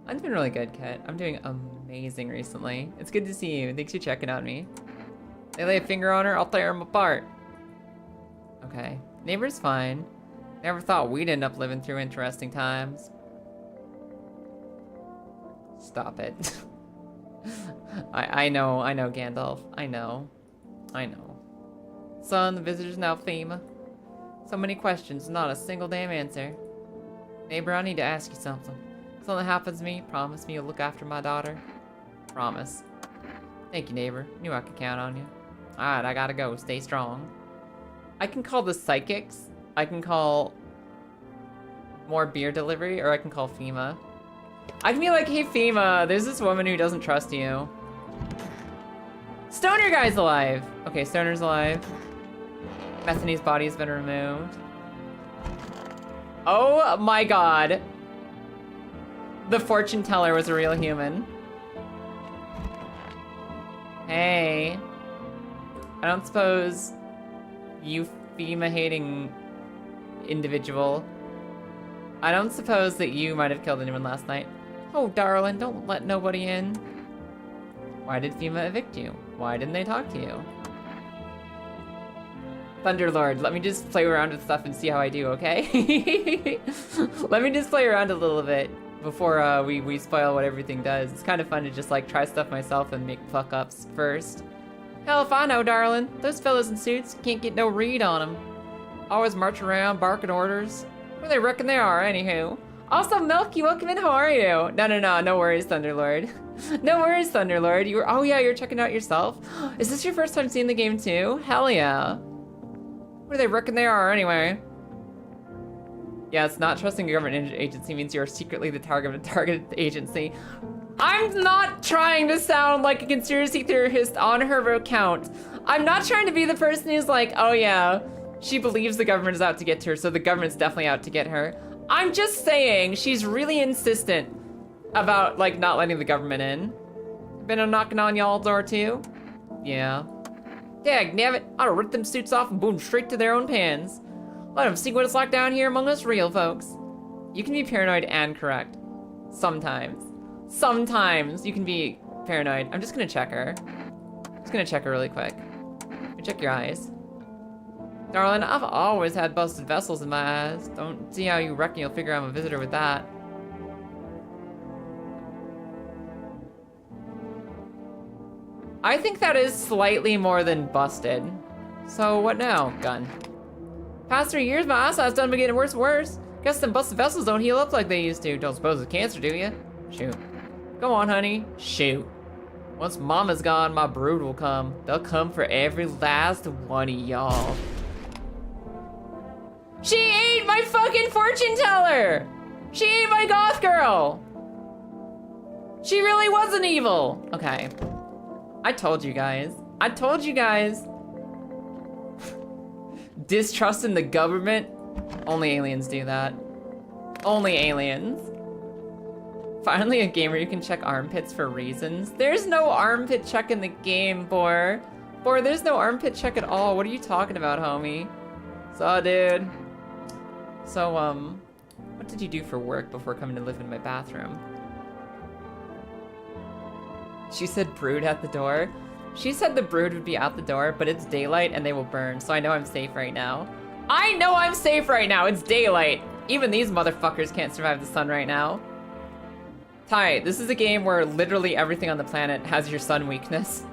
I'm doing really good, Kit. I'm doing amazing recently. It's good to see you. Thanks for checking on me. They lay a finger on her, I'll tear them apart. Okay. Neighbor's fine. Never thought we'd end up living through interesting times. Stop it. I know, Gandalf. I know. Son, the visitor's now FEMA. So many questions, not a single damn answer. Neighbor, I need to ask you something. If something happens to me, promise me you'll look after my daughter. Promise. Thank you, neighbor. Knew I could count on you. Alright, I gotta go. Stay strong. I can call the psychics. I can call more beer delivery, or I can call FEMA. I can be like, hey FEMA, there's this woman who doesn't trust you. Stoner guy's alive. Okay, Stoner's alive. Bethany's body has been removed. Oh my god. The fortune teller was a real human. Hey. I don't suppose you FEMA-hating individual. I don't suppose that you might have killed anyone last night. Oh, darling, don't let nobody in. Why did FEMA evict you? Why didn't they talk to you? Thunderlord, let me just play around with stuff and see how I do, okay? Let me just play around a little bit before we spoil what everything does. It's kind of fun to just like try stuff myself and make fuck-ups first. Hell if I know, darling. Those fellas in suits can't get no read on them. Always march around, barking orders. Where they reckon they are, anywho. Also, Milky, welcome in, how are you? No worries, Thunderlord. No worries, Thunderlord. Oh yeah, you're checking out yourself? Is this your first time seeing the game too? Hell yeah. Where they reckon they are, anyway? Yes, not trusting a government agency means you are secretly the target of a targeted agency. I'm not trying to sound like a conspiracy theorist on her account. I'm not trying to be the person who's like, oh yeah, she believes the government is out to get her, so the government's definitely out to get her. I'm just saying she's really insistent about like not letting the government in. Been knocking on y'all's door too? Yeah. Dag nabbit, I'd have ripped them suits off and boom straight to their own pans. Let them see what it's like down here among us real folks. You can be paranoid and correct. Sometimes. Sometimes you can be paranoid. I'm just gonna check her. Just gonna check her really quick. Check your eyes. Darling, I've always had busted vessels in my eyes. Don't see how you reckon you'll figure I'm a visitor with that. I think that is slightly more than busted. So what now, gun? Past 3 years, my eyesight's done been getting worse and worse. Guess them busted vessels don't heal up like they used to. Don't suppose it's cancer, do you? Shoot. Go on, honey. Shoot. Once mama's gone, my brood will come. They'll come for every last one of y'all. She ate my fucking fortune teller! She ate my goth girl! She really wasn't evil! Okay. I told you guys. I told you guys. Distrust in the government? Only aliens do that. Only aliens. Finally a game where you can check armpits for reasons. There's no armpit check in the game, Boar. Boar, there's no armpit check at all. What are you talking about, homie? So, dude. So, what did you do for work before coming to live in my bathroom? She said brood at the door. She said the brood would be out the door, but it's daylight and they will burn, so I know I'm safe right now. I know I'm safe right now, it's daylight. Even these motherfuckers can't survive the sun right now. Ty, this is a game where literally everything on the planet has your sun weakness.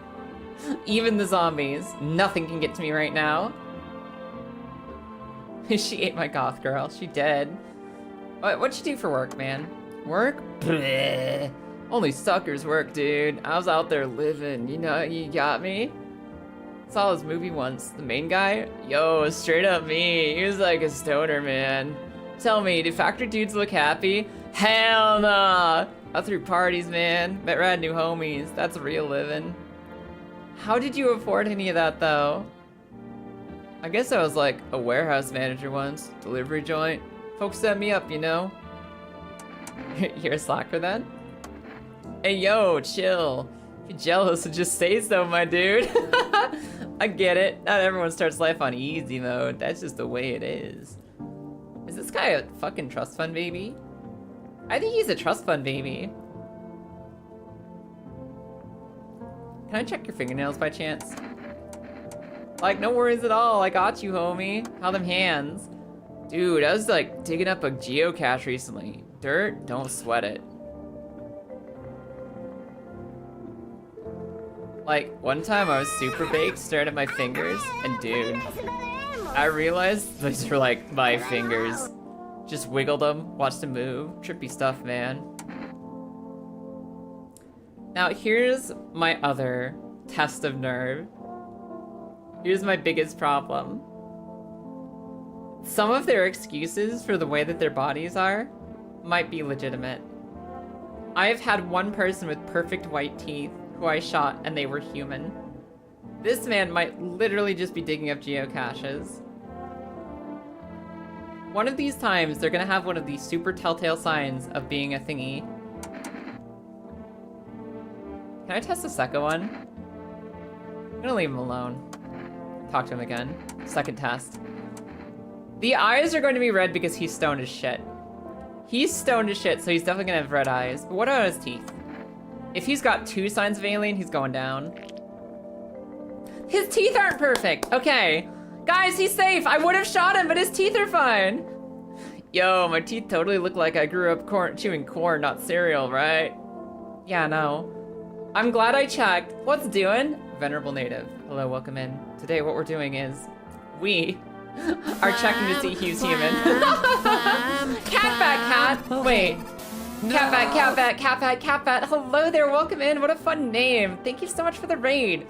Even the zombies. Nothing can get to me right now. She ate my goth girl, she did. What'd you do for work, man? Work? Bleh. Only suckers work, dude. I was out there living, you know, you got me? Saw his movie once. The main guy? Yo, straight up me. He was like a stoner, man. Tell me, do factory dudes look happy? Hell nah! I threw parties, man. Met rad new homies. That's real living. How did you afford any of that, though? I guess I was like a warehouse manager once. Delivery joint. Folks set me up, you know? You're a slacker then? Hey, yo, chill. If you're jealous, so just say so, my dude. I get it. Not everyone starts life on easy mode. That's just the way it is. Is this guy a fucking trust fund baby? I think he's a trust fund baby. Can I check your fingernails by chance? Like, no worries at all. I got you, homie. How them hands? Dude, I was like digging up a geocache recently. Dirt, don't sweat it. Like, one time I was super baked, staring at my fingers, and dude, I realized these were like my fingers. Just wiggled them, watched them move. Trippy stuff, man. Now, here's my other test of nerve. Here's my biggest problem. Some of their excuses for the way that their bodies are might be legitimate. I've had one person with perfect white teeth who I shot and they were human. This man might literally just be digging up geocaches. One of these times, they're gonna have one of these super telltale signs of being a thingy. Can I test the second one? I'm gonna leave him alone. Talk to him again. Second test. The eyes are going to be red because he's stoned as shit. He's stoned as shit, so he's definitely gonna have red eyes. But what about his teeth? If he's got 2 signs of alien, he's going down. His teeth aren't perfect. Okay. Guys, he's safe. I would have shot him, but his teeth are fine. Yo, my teeth totally look like I grew up chewing corn, not cereal, right? Yeah, no. I'm glad I checked. What's doing? Venerable native. Hello, welcome in. Today what we're doing is we are checking to see who's human. Cat. Wait. Cat. Hello there, welcome in. What a fun name. Thank you so much for the raid.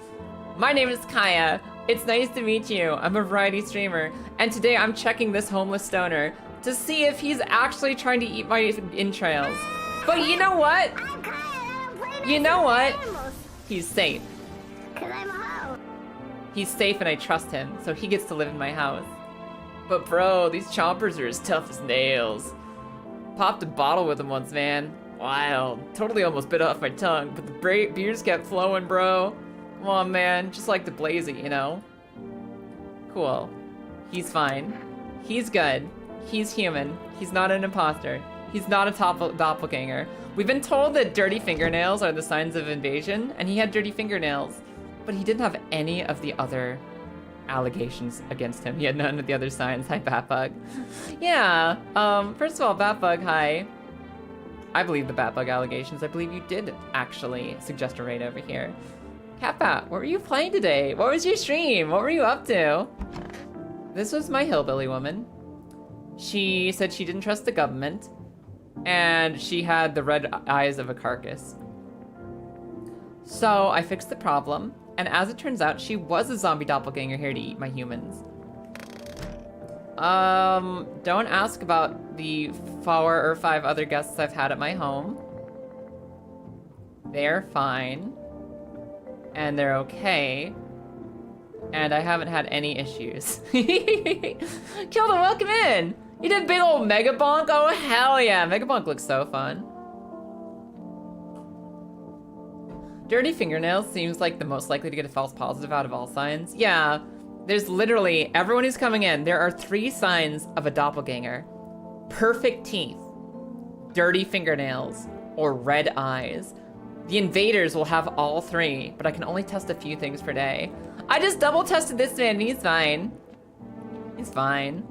My name is Kaya. It's nice to meet you. I'm a variety streamer, and today I'm checking this homeless stoner to see if he's actually trying to eat my entrails. But you know what? I'm Kyle. I don't play nice You know with what? animals. He's safe. 'Cause I'm a hoe. He's safe and I trust him, so he gets to live in my house. But bro, these chompers are as tough as nails. Popped a bottle with him once, man. Wild. Totally almost bit off my tongue, but the beers kept flowing, bro. Come on, man. Just like the blaze it, you know? Cool. He's fine. He's good. He's human. He's not an imposter. He's not a doppelganger. We've been told that dirty fingernails are the signs of invasion, and he had dirty fingernails. But he didn't have any of the other allegations against him. He had none of the other signs. Hi, Batbug. Yeah, first of all, Batbug, hi. I believe the Batbug allegations. I believe you did actually suggest a raid over here. Catbat, what were you playing today? What was your stream? What were you up to? This was my hillbilly woman. She said she didn't trust the government, and she had the red eyes of a carcass. So I fixed the problem, and as it turns out, she was a zombie doppelganger here to eat my humans. Don't ask about the 4 or 5 other guests I've had at my home. They're fine. And they're okay. And I haven't had any issues. Kilda, welcome in! You did big old Mega Bonk? Oh, hell yeah. Mega Bonk looks so fun. Dirty fingernails seems like the most likely to get a false positive out of all signs. Yeah, there's literally, everyone who's coming in, there are 3 signs of a doppelganger. Perfect teeth, dirty fingernails, or red eyes. The invaders will have all 3, but I can only test a few things per day. I just double tested this man and he's fine. He's fine.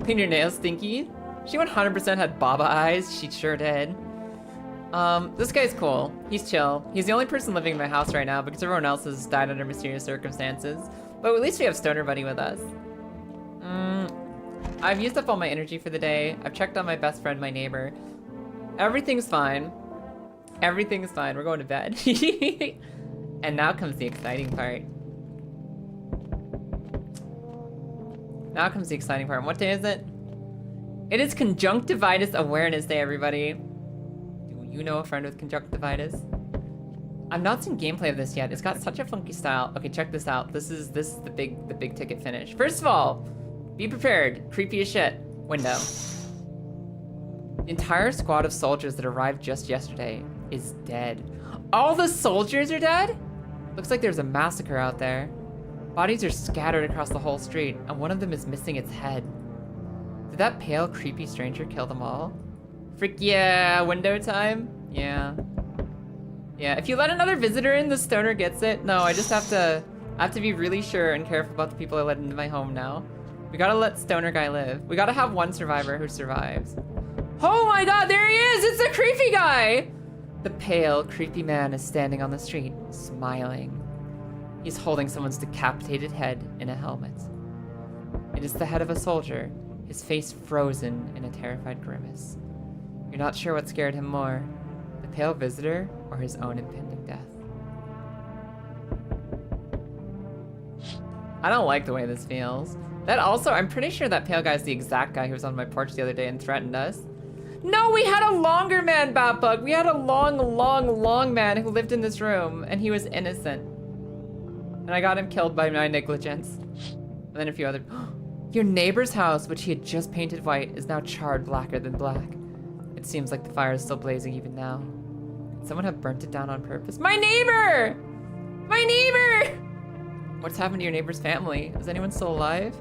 Clean your nails, Stinky. She 100% had Baba eyes. She sure did. This guy's cool. He's chill. He's the only person living in my house right now because everyone else has died under mysterious circumstances. But at least we have Stoner Buddy with us. I've used up all my energy for the day. I've checked on my best friend, my neighbor. Everything's fine. Everything's fine. We're going to bed. And now comes the exciting part. Now comes the exciting part. What day is it? It is Conjunctivitis Awareness Day, everybody. Do you know a friend with conjunctivitis? I've not seen gameplay of this yet. It's got such a funky style. Okay, check this out. This is the big ticket finish. First of all, be prepared. Creepy as shit. Window. The entire squad of soldiers that arrived just yesterday is dead. All the soldiers are dead? Looks like there's a massacre out there. Bodies are scattered across the whole street, and one of them is missing its head. Did that pale, creepy stranger kill them all? Frick yeah, window time? Yeah. Yeah, if you let another visitor in, the stoner gets it. No, I just have to be really sure and careful about the people I let into my home now. We gotta let stoner guy live. We gotta have one survivor who survives. Oh my god, there he is! It's the creepy guy! The pale, creepy man is standing on the street, smiling. He's holding someone's decapitated head in a helmet. It is the head of a soldier, his face frozen in a terrified grimace. You're not sure what scared him more, the pale visitor or his own impending death. I don't like the way this feels. That also, I'm pretty sure that pale guy's the exact guy who was on my porch the other day and threatened us. No, we had a longer man, Batbug. We had a long man who lived in this room, and he was innocent. And I got him killed by my negligence. And then a few other... Your neighbor's house, which he had just painted white, is now charred blacker than black. It seems like the fire is still blazing even now. Could someone have burnt it down on purpose? My neighbor! My neighbor! What's happened to your neighbor's family? Is anyone still alive?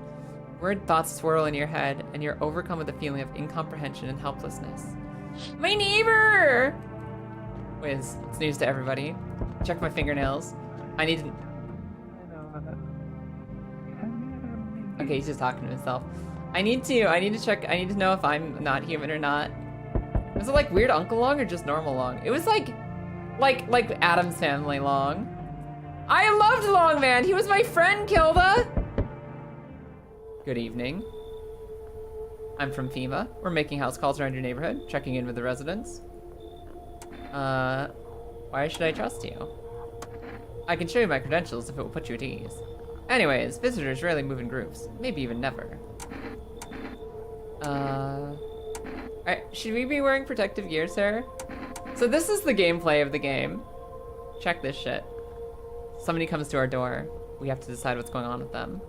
Weird thoughts swirl in your head, and you're overcome with a feeling of incomprehension and helplessness. My neighbor! Wiz, it's news to everybody. Check my fingernails. I need to... Okay, he's just talking to himself. I need to know if I'm not human or not. Was it like weird uncle long or just normal long? It was like Adam's family long. I loved Long Man. He was my friend, Kilda. Good evening. I'm from FEMA. We're making house calls around your neighborhood, checking in with the residents. Why should I trust you? I can show you my credentials if it will put you at ease. Anyways, visitors rarely move in groups, maybe even never. Alright, should we be wearing protective gear, sir? So this is the gameplay of the game. Check this shit. Somebody comes to our door. We have to decide what's going on with them.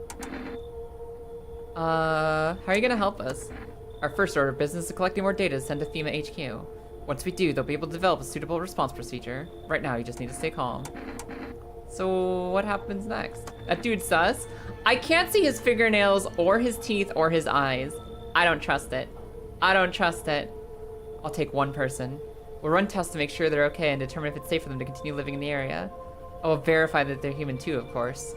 How are you gonna help us? Our first order of business is collecting more data to send to FEMA HQ. Once we do, they'll be able to develop a suitable response procedure. Right now, you just need to stay calm. So what happens next? That dude's sus. I can't see his fingernails or his teeth or his eyes. I don't trust it. I don't trust it. I'll take one person. We'll run tests to make sure they're okay and determine if it's safe for them to continue living in the area. I will verify that they're human too, of course.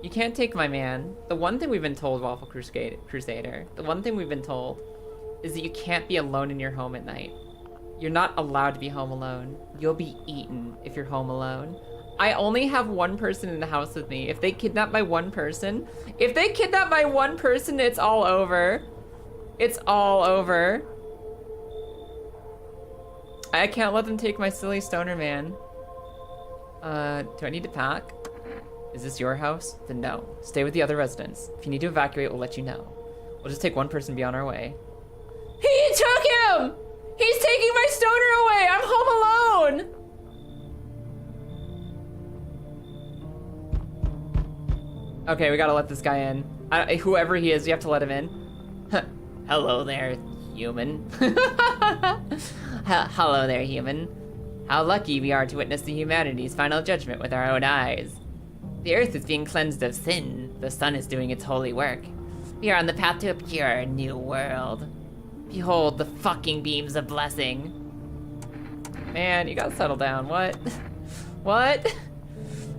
You can't take my man. The one thing we've been told, Waffle Crusader, the one thing we've been told is that you can't be alone in your home at night. You're not allowed to be home alone. You'll be eaten if you're home alone. I only have one person in the house with me. If they kidnap my one person, it's all over. It's all over. I can't let them take my silly stoner man. Do I need to pack? Is this your house? Then no. Stay with the other residents. If you need to evacuate, we'll let you know. We'll just take one person and be on our way. He took him! He's taking my stoner away! I'm home alone! Okay, we gotta let this guy in. Whoever he is, we have to let him in. Hello there, human. Hello there, human. How lucky we are to witness the humanity's final judgment with our own eyes. The earth is being cleansed of sin. The sun is doing its holy work. We are on the path to a pure new world. Behold the fucking beams of blessing. Man, you gotta settle down. What? What?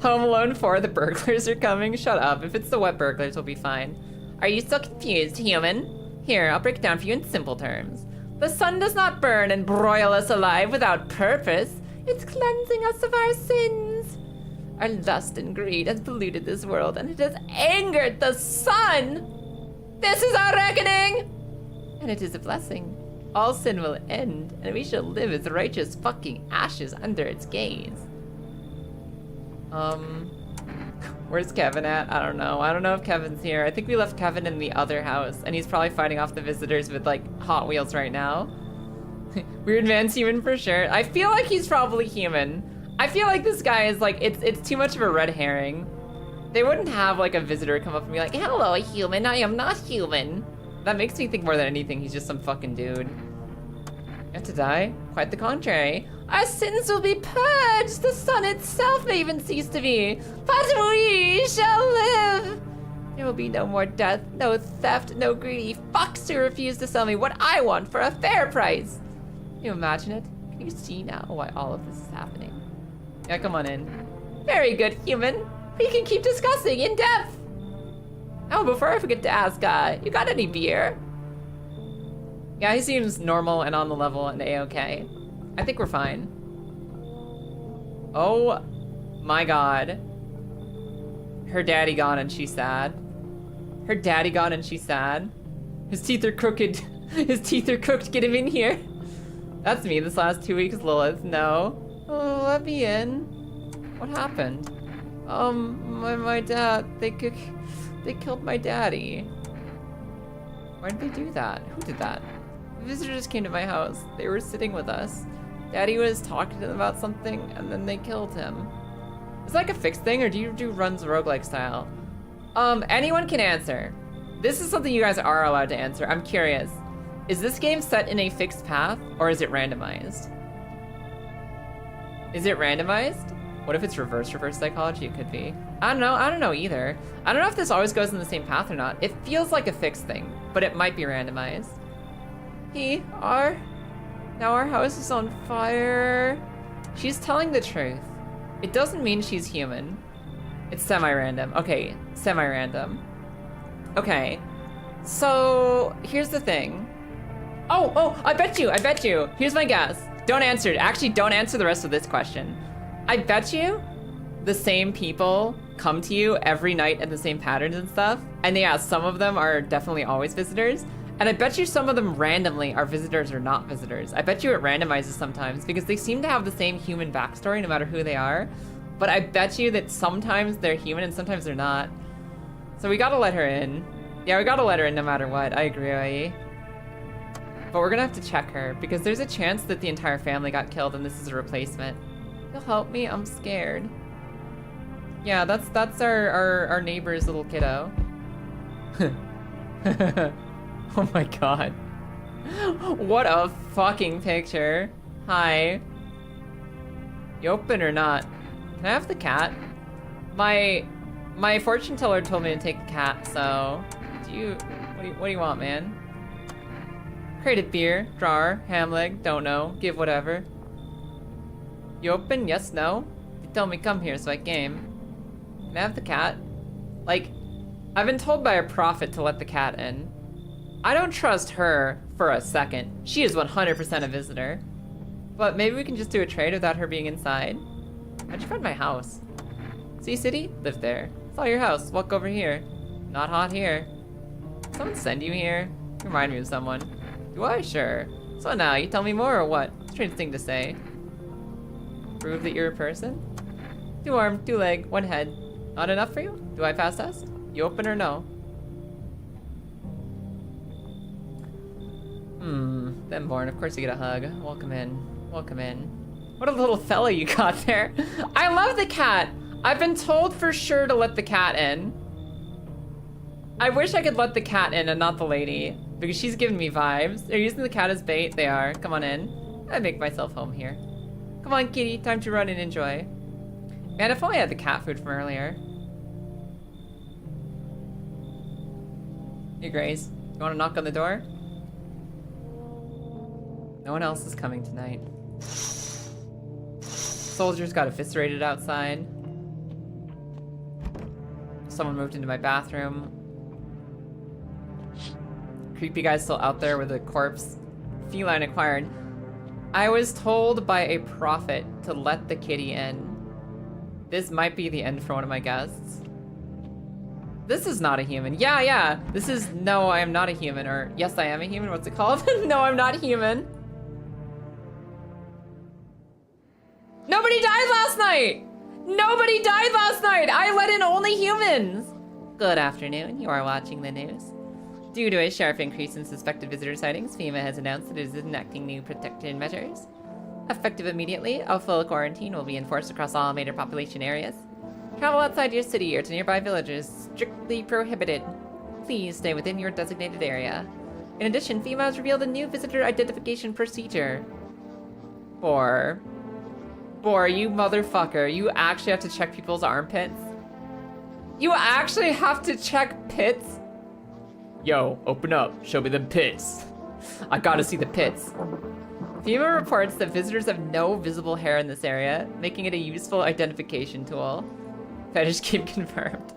Home Alone 4, the burglars are coming? Shut up. If it's the wet burglars, we'll be fine. Are you still confused, human? Here, I'll break it down for you in simple terms. The sun does not burn and broil us alive without purpose. It's cleansing us of our sins. Our lust and greed has polluted this world, and it has angered the sun. This is our reckoning! And it is a blessing. All sin will end, and we shall live as righteous fucking ashes under its gaze. Where's Kevin at? I don't know. I don't know if Kevin's here. I think we left Kevin in the other house, and he's probably fighting off the visitors with, like, Hot Wheels right now. Weird man's human for sure. I feel like he's probably human. I feel like this guy is, like, it's too much of a red herring. They wouldn't have, like, a visitor come up and be like, hello, human, I am not human. That makes me think more than anything he's just some fucking dude. You have to die? Quite the contrary. Our sins will be purged. The sun itself may even cease to be. But we shall live. There will be no more death, no theft, no greedy fucks who refuse to sell me what I want for a fair price. Can you imagine it? Can you see now why all of this is happening? Yeah, come on in. Very good, human. We can keep discussing in depth. Oh, before I forget to ask, you got any beer? Yeah, he seems normal and on the level and a-okay. I think we're fine. Oh my god. Her daddy gone and she's sad. Her daddy gone and she's sad. His teeth are crooked. His teeth are crooked. Get him in here. That's me this last 2 weeks, Lilith. No. Oh, let me in. What happened? My dad. They killed my daddy. Why did they do that? Who did that? The visitors came to my house. They were sitting with us. Daddy was talking to them about something, and then they killed him. Is that like a fixed thing, or do you do runs roguelike style? Anyone can answer. This is something you guys are allowed to answer. I'm curious. Is this game set in a fixed path, or is it randomized? Is it randomized? What if it's reverse psychology? It could be. I don't know either. I don't know if this always goes in the same path or not. It feels like a fixed thing, but it might be randomized. Now our house is on fire. She's telling the truth. It doesn't mean she's human. It's semi-random. Okay, semi-random. Okay, so here's the thing. Oh, I bet you. Here's my guess. Don't answer it. Actually, don't answer the rest of this question. I bet you the same people come to you every night at the same patterns and stuff. And yeah, some of them are definitely always visitors. And I bet you some of them randomly are visitors or not visitors. I bet you it randomizes sometimes because they seem to have the same human backstory no matter who they are. But I bet you that sometimes they're human and sometimes they're not. So we gotta let her in. Yeah, we gotta let her in no matter what. I agree, IE. But we're gonna have to check her because there's a chance that the entire family got killed and this is a replacement. You'll help me? I'm scared. Yeah, that's our neighbor's little kiddo. Oh my god. What a fucking picture. Hi. You open or not? Can I have the cat? My fortune teller told me to take the cat, so what do you want, man? Crated beer, drawer, ham leg, don't know, give whatever. You open? Yes, no? You tell me come here, so I came. Can I have the cat? Like, I've been told by a prophet to let the cat in. I don't trust her for a second. She is 100% a visitor. But maybe we can just do a trade without her being inside. How'd you find my house? Sea City? Live there. Saw your house. Walk over here. Not hot here. Someone send you here? You remind me of someone. Do I? Sure. So now, you tell me more or what? Strange thing to say. Prove that you're a person? 2 arm, 2 leg, 1 head. Not enough for you? Do I pass test? You open or no? Then born, of course you get a hug. Welcome in. Welcome in. What a little fella you got there. I love the cat. I've been told for sure to let the cat in. I wish I could let the cat in and not the lady, because she's giving me vibes. They're using the cat as bait. They are. Come on in. I make myself home here. Come on, kitty. Time to run and enjoy. Man, if only I had the cat food from earlier. Hey, Grace. You want to knock on the door? No one else is coming tonight. Soldiers got eviscerated outside. Someone moved into my bathroom. Creepy guy's still out there with a corpse. Feline acquired. I was told by a prophet to let the kitty in. This might be the end for one of my guests. This is not a human. Yeah. This is no, I am not a human. Or yes, I am a human. What's it called? No, I'm not human. Nobody died last night! Nobody died last night! I let in only humans! Good afternoon, you are watching the news. Due to a sharp increase in suspected visitor sightings, FEMA has announced that it is enacting new protective measures. Effective immediately, a full quarantine will be enforced across all major population areas. Travel outside your city or to nearby villages is strictly prohibited. Please stay within your designated area. In addition, FEMA has revealed a new visitor identification procedure. Boar, you motherfucker, you actually have to check people's armpits? You actually have to check pits? Yo, open up, show me them pits. I gotta see the pits. FEMA reports that visitors have no visible hair in this area, making it a useful identification tool. Fetish keep confirmed.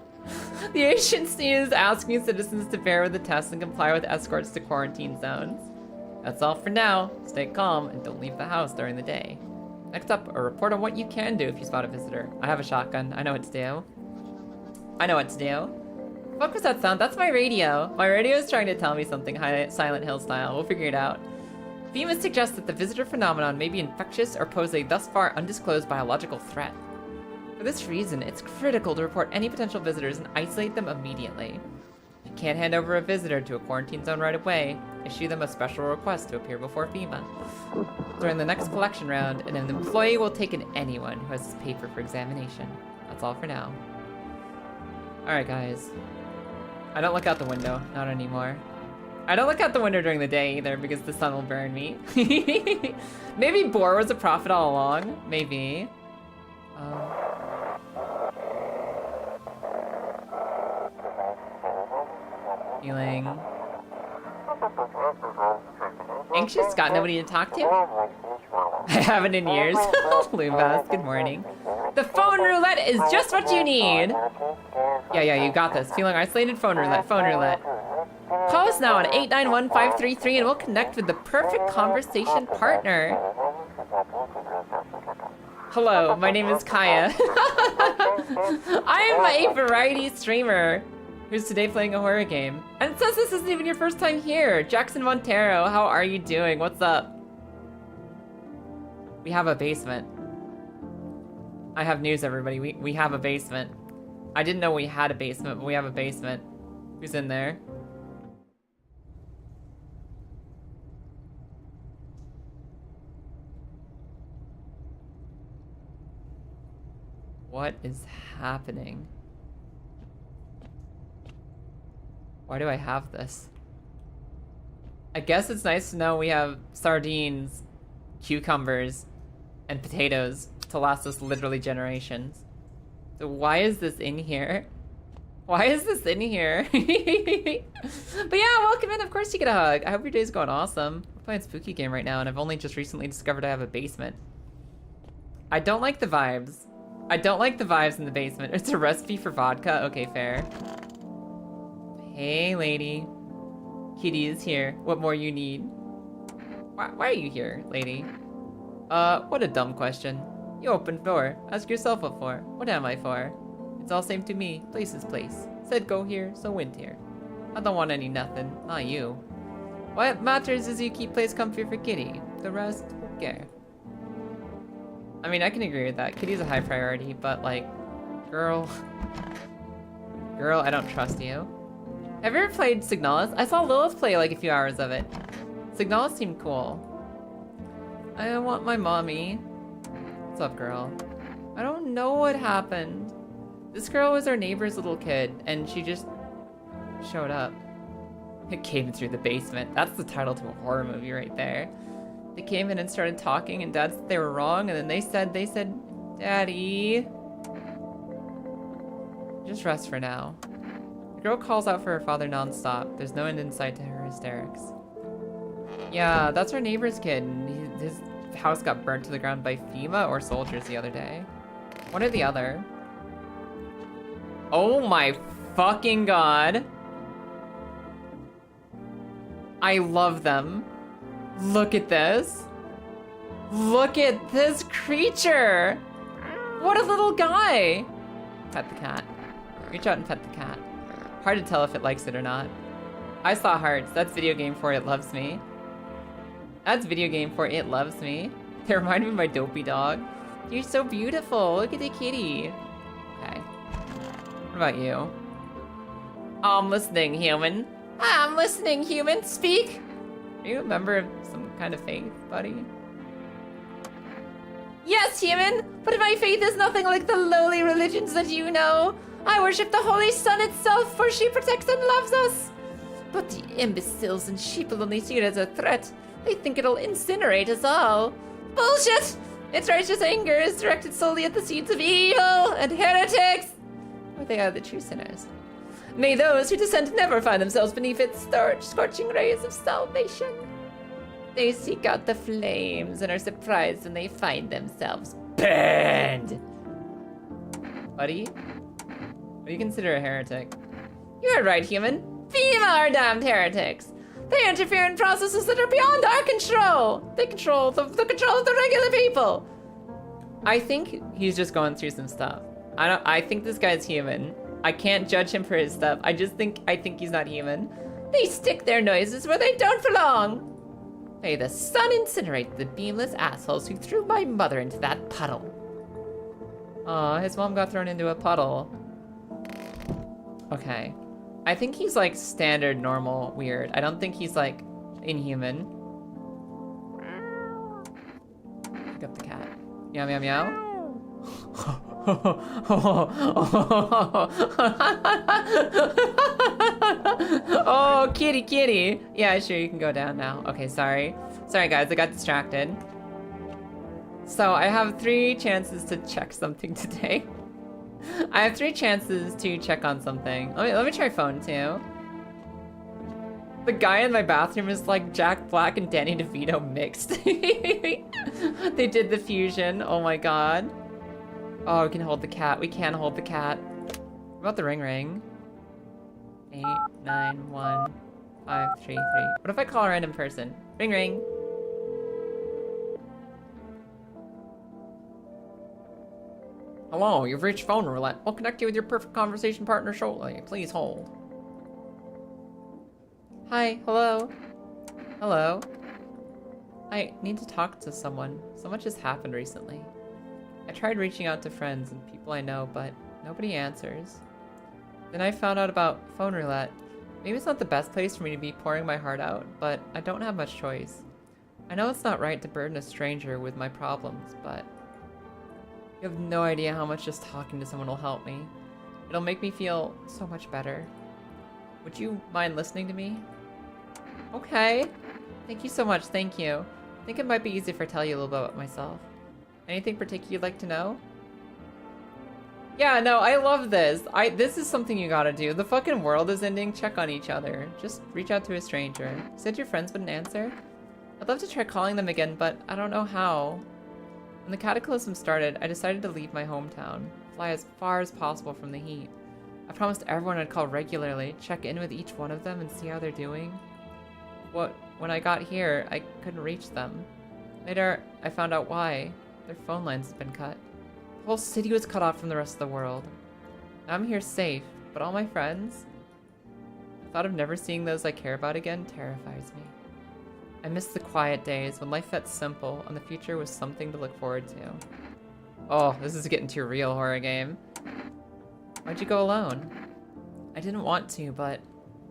The agency is asking citizens to bear with the test and comply with escorts to quarantine zones. That's all for now. Stay calm and don't leave the house during the day. Next up, a report on what you can do if you spot a visitor. I have a shotgun. I know what to do. What was that sound? That's my radio. My radio is trying to tell me something Silent Hill style. We'll figure it out. FEMA suggests that the visitor phenomenon may be infectious or pose a thus far undisclosed biological threat. For this reason, it's critical to report any potential visitors and isolate them immediately. You can't hand over a visitor to a quarantine zone right away. Issue them a special request to appear before FEMA. During the next collection round, an employee will take in anyone who has this paper for examination. That's all for now. Alright, guys. I don't look out the window. Not anymore. I don't look out the window during the day either because the sun will burn me. Maybe Boar was a prophet all along. Maybe. Feeling anxious? Got nobody to talk to? I haven't in years. Lumbas, good morning. The phone roulette is just what you need. Yeah, you got this. Feeling isolated? Phone roulette, phone roulette. Call us now on 891-533 and we'll connect with the perfect conversation partner. Hello, my name is Kaya. I am a variety streamer who's today playing a horror game. And it says this isn't even your first time here. Jackson Montero, how are you doing? What's up? We have a basement. I have news, everybody. We have a basement. I didn't know we had a basement, but we have a basement. Who's in there? What is happening? Why do I have this? I guess it's nice to know we have sardines, cucumbers, and potatoes to last us literally generations. So why is this in here? Why is this in here? But yeah, welcome in. Of course you get a hug. I hope your day's going awesome. We're playing a spooky game right now, and I've only just recently discovered I have a basement. I don't like the vibes. I don't like the vibes in the basement. It's a recipe for vodka. Okay, fair. Hey, lady. Kitty is here. What more you need? Why are you here, lady? What a dumb question. You opened the door. Ask yourself what for. What am I for? It's all same to me. Place is place. Said go here, so went here. I don't want any nothing. Not you. What matters is you keep place comfy for Kitty. The rest, who care? I mean, I can agree with that. Kitty's a high priority, but like, girl, I don't trust you. Have you ever played Signalis? I saw Lilith play like a few hours of it. Signalis seemed cool. I want my mommy. What's up, girl? I don't know what happened. This girl was our neighbor's little kid, and she just showed up. It came through the basement. That's the title to a horror movie right there. They came in and started talking, and Dad said they were wrong, and then they said, Daddy. Just rest for now. The girl calls out for her father nonstop. There's no end in sight to her hysterics. Yeah, that's our neighbor's kid, and his house got burnt to the ground by FEMA or soldiers the other day. One or the other. Oh my fucking god. I love them. Look at this. Look at this creature. What a little guy. Pet the cat. Reach out and pet the cat. Hard to tell if it likes it or not. I saw hearts. That's video game for it loves me. That's video game for it loves me. They remind me of my dopey dog. You're so beautiful. Look at the kitty. Okay. What about you? I'm listening, human. I'm listening, human. Speak. Are you a member of some kind of faith, buddy? Yes, human, but my faith is nothing like the lowly religions that you know. I worship the Holy Sun itself, for she protects and loves us. But the imbeciles and sheeple only see it as a threat. They think it'll incinerate us all. Bullshit! Its righteous anger is directed solely at the seeds of evil and heretics. Or they are the true sinners. May those who dissent never find themselves beneath its scorching rays of salvation. They seek out the flames and are surprised when they find themselves burned. Buddy, what do you consider a heretic? You are right, human. FEMA are damned heretics. They interfere in processes that are beyond our control. They control the control of the regular people. I think he's just going through some stuff. I think this guy's human. I can't judge him for his stuff. I think he's not human. They stick their noises where they don't belong. May the sun incinerate the beamless assholes who threw my mother into that puddle. Aw, his mom got thrown into a puddle. Okay. I think he's like standard, normal, weird. I don't think he's like inhuman. Pick up the cat. Meow, meow, meow. Oh, kitty, kitty. Yeah, sure, you can go down now. Okay, sorry. Sorry, guys, I got distracted. So, I have 3 chances to check something today. I have 3 chances to check on something. Let me try phone, too. The guy in my bathroom is like Jack Black and Danny DeVito mixed. They did the fusion. Oh my god. Oh, we can hold the cat. We can hold the cat. What about the ring ring? 8, 9, 1, 5, 3, 3. What if I call a random person? Ring ring. Hello, you've reached phone roulette. I'll connect you with your perfect conversation partner shortly. Please hold. Hi, hello. Hello. I need to talk to someone. So much has happened recently. I tried reaching out to friends and people I know, but nobody answers. Then I found out about phone roulette. Maybe it's not the best place for me to be pouring my heart out, but I don't have much choice. I know it's not right to burden a stranger with my problems, but you have no idea how much just talking to someone will help me. It'll make me feel so much better. Would you mind listening to me? Okay. Thank you so much, thank you. I think it might be easy if I tell you a little bit about myself. Anything particular you'd like to know? Yeah, no, I love this. This is something you gotta do. The fucking world is ending. Check on each other. Just reach out to a stranger. You said your friends wouldn't answer? I'd love to try calling them again, but I don't know how. When the cataclysm started, I decided to leave my hometown. Fly as far as possible from the heat. I promised everyone I'd call regularly, check in with each one of them and see how they're doing. When I got here, I couldn't reach them. Later, I found out why. Their phone lines had been cut. The whole city was cut off from the rest of the world. Now I'm here safe, but all my friends? The thought of never seeing those I care about again terrifies me. I miss the quiet days when life felt simple and the future was something to look forward to. Oh, this is getting too real, horror game. Why'd you go alone? I didn't want to, but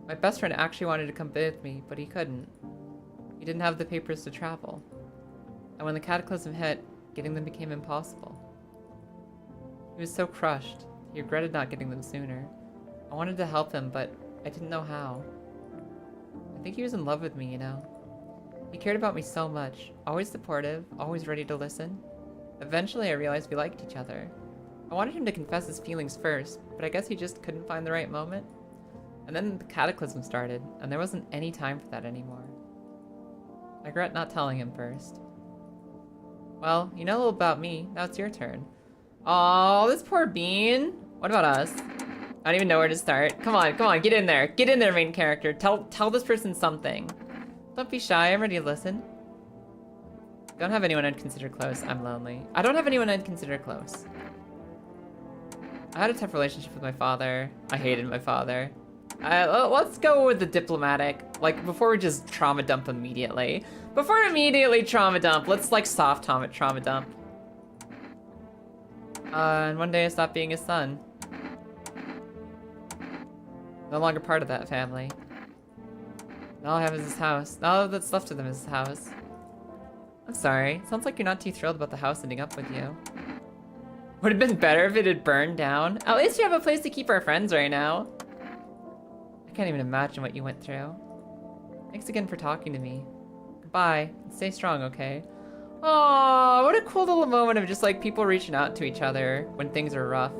my best friend actually wanted to come with me, but he couldn't. He didn't have the papers to travel. And when the cataclysm hit, getting them became impossible. He was so crushed. He regretted not getting them sooner. I wanted to help him, but I didn't know how. I think he was in love with me, you know? He cared about me so much. Always supportive, always ready to listen. Eventually, I realized we liked each other. I wanted him to confess his feelings first, but I guess he just couldn't find the right moment. And then the cataclysm started, and there wasn't any time for that anymore. I regret not telling him first. Well, you know a little about me. Now it's your turn. Oh, this poor bean. What about us? I don't even know where to start. Come on, get in there. Get in there, main character. Tell this person something. Don't be shy, I'm ready to listen. Don't have anyone I'd consider close. I'm lonely. I don't have anyone I'd consider close. I had a tough relationship with my father. I hated my father. Let's go with the diplomatic. Like, before we just trauma dump immediately. Before immediately trauma dump, let's like soft trauma dump. And one day I stopped being his son. No longer part of that family. All I have is his house. All that's left of them is his house. I'm sorry. Sounds like you're not too thrilled about the house ending up with you. Would have been better if it had burned down. At least you have a place to keep our friends right now. I can't even imagine what you went through. Thanks again for talking to me. Goodbye. Stay strong, okay? Aww, what a cool little moment of just like people reaching out to each other when things are rough.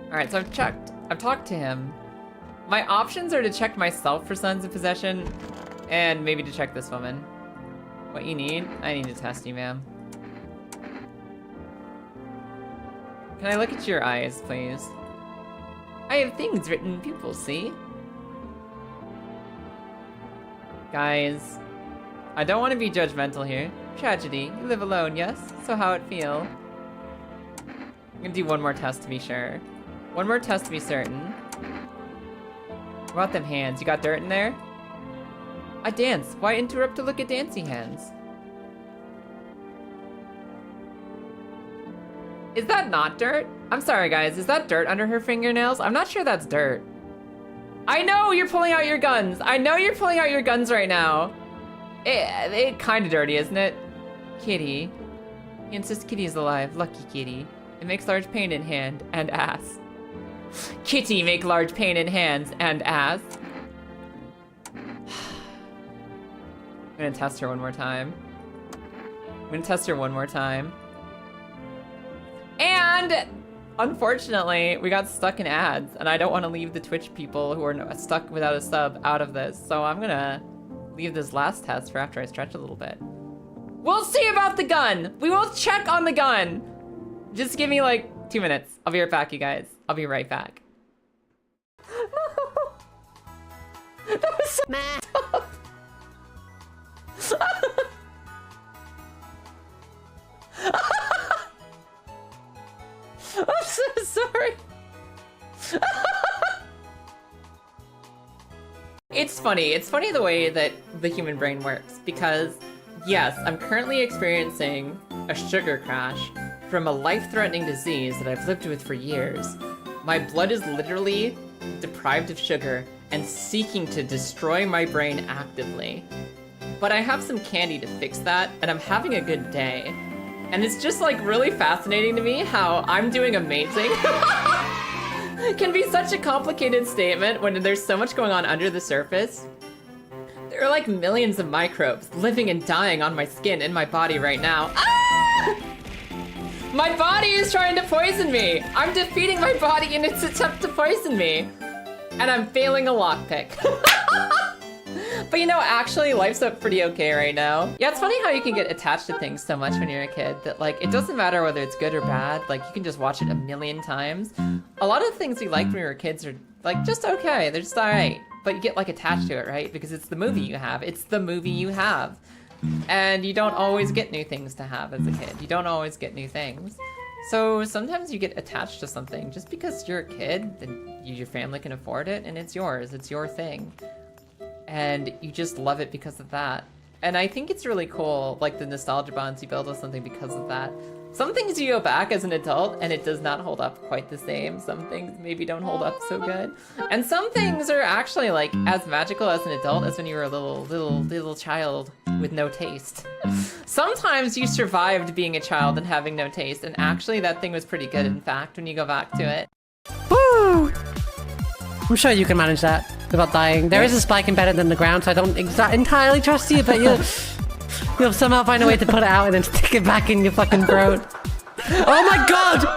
Alright, so I've talked to him. My options are to check myself for signs of possession and maybe to check this woman. What you need? I need to test you, ma'am. Can I look at your eyes, please? I have things written in pupils, see? Guys, I don't want to be judgmental here. Tragedy. You live alone, yes? So how it feel? I'm gonna do one more test to be sure. One more test to be certain. What about them hands? You got dirt in there? I dance. Why interrupt to look at dancing hands? Is that not dirt? I'm sorry, guys. Is that dirt under her fingernails? I'm not sure that's dirt. I know you're pulling out your guns. I know you're pulling out your guns right now. It kind of dirty, isn't it? Kitty. He insists Kitty's alive. Lucky Kitty. It makes large pain in hand and ass. Kitty make large pain in hands and ass. I'm gonna test her one more time. And unfortunately, we got stuck in ads, and I don't want to leave the Twitch people who are stuck without a sub out of this, so I'm gonna leave this last test for after I stretch a little bit. We'll see about the gun! We will check on the gun! Just give me like 2 minutes. I'll be right back, you guys. I'll be right back. That was so tough. I'm so sorry. It's funny. It's funny the way that the human brain works because, yes, I'm currently experiencing a sugar crash from a life-threatening disease that I've lived with for years. My blood is literally deprived of sugar and seeking to destroy my brain actively. But I have some candy to fix that, and I'm having a good day. And it's just like really fascinating to me how I'm doing amazing. Can be such a complicated statement when there's so much going on under the surface. There are like millions of microbes living and dying on my skin and my body right now. Ah! My body is trying to poison me. I'm defeating my body in its attempt to poison me. And I'm failing a lockpick. But you know, actually, life's up pretty okay right now. Yeah, it's funny how you can get attached to things so much when you're a kid that, like, it doesn't matter whether it's good or bad. Like, you can just watch it a million times. A lot of the things we liked when we were kids are, like, just okay. They're just alright. But you get, like, attached to it, right? Because it's the movie you have. It's the movie you have. And you don't always get new things to have as a kid. You don't always get new things. So sometimes you get attached to something just because you're a kid and your family can afford it and it's yours. It's your thing. And you just love it because of that. And I think it's really cool, like the nostalgia bonds you build with something because of that. Some things you go back as an adult and it does not hold up quite the same. Some things maybe don't hold up so good. And some things are actually like as magical as an adult as when you were a little child with no taste. Sometimes you survived being a child and having no taste, and actually that thing was pretty good, in fact, when you go back to it. Woo! I'm sure you can manage that without dying. There is a spike embedded in the ground, so I don't entirely trust you, but you'll somehow find a way to put it out and then stick it back in your fucking throat. Oh my god!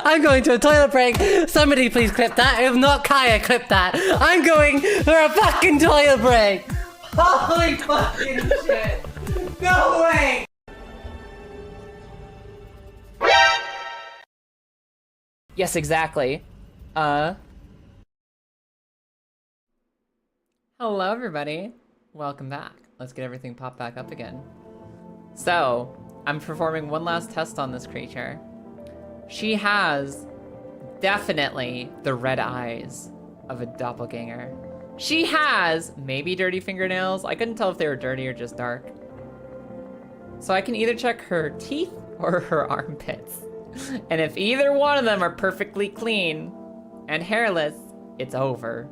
I'm going to a toilet break. Somebody please clip that. If not, Kaya, clip that. I'm going for a fucking toilet break. Holy fucking shit. No way. Yes, exactly. Hello, everybody. Welcome back. Let's get everything popped back up again. So, I'm performing one last test on this creature. She has definitely the red eyes of a doppelganger. She has maybe dirty fingernails. I couldn't tell if they were dirty or just dark. So I can either check her teeth or her armpits. And if either one of them are perfectly clean and hairless, it's over.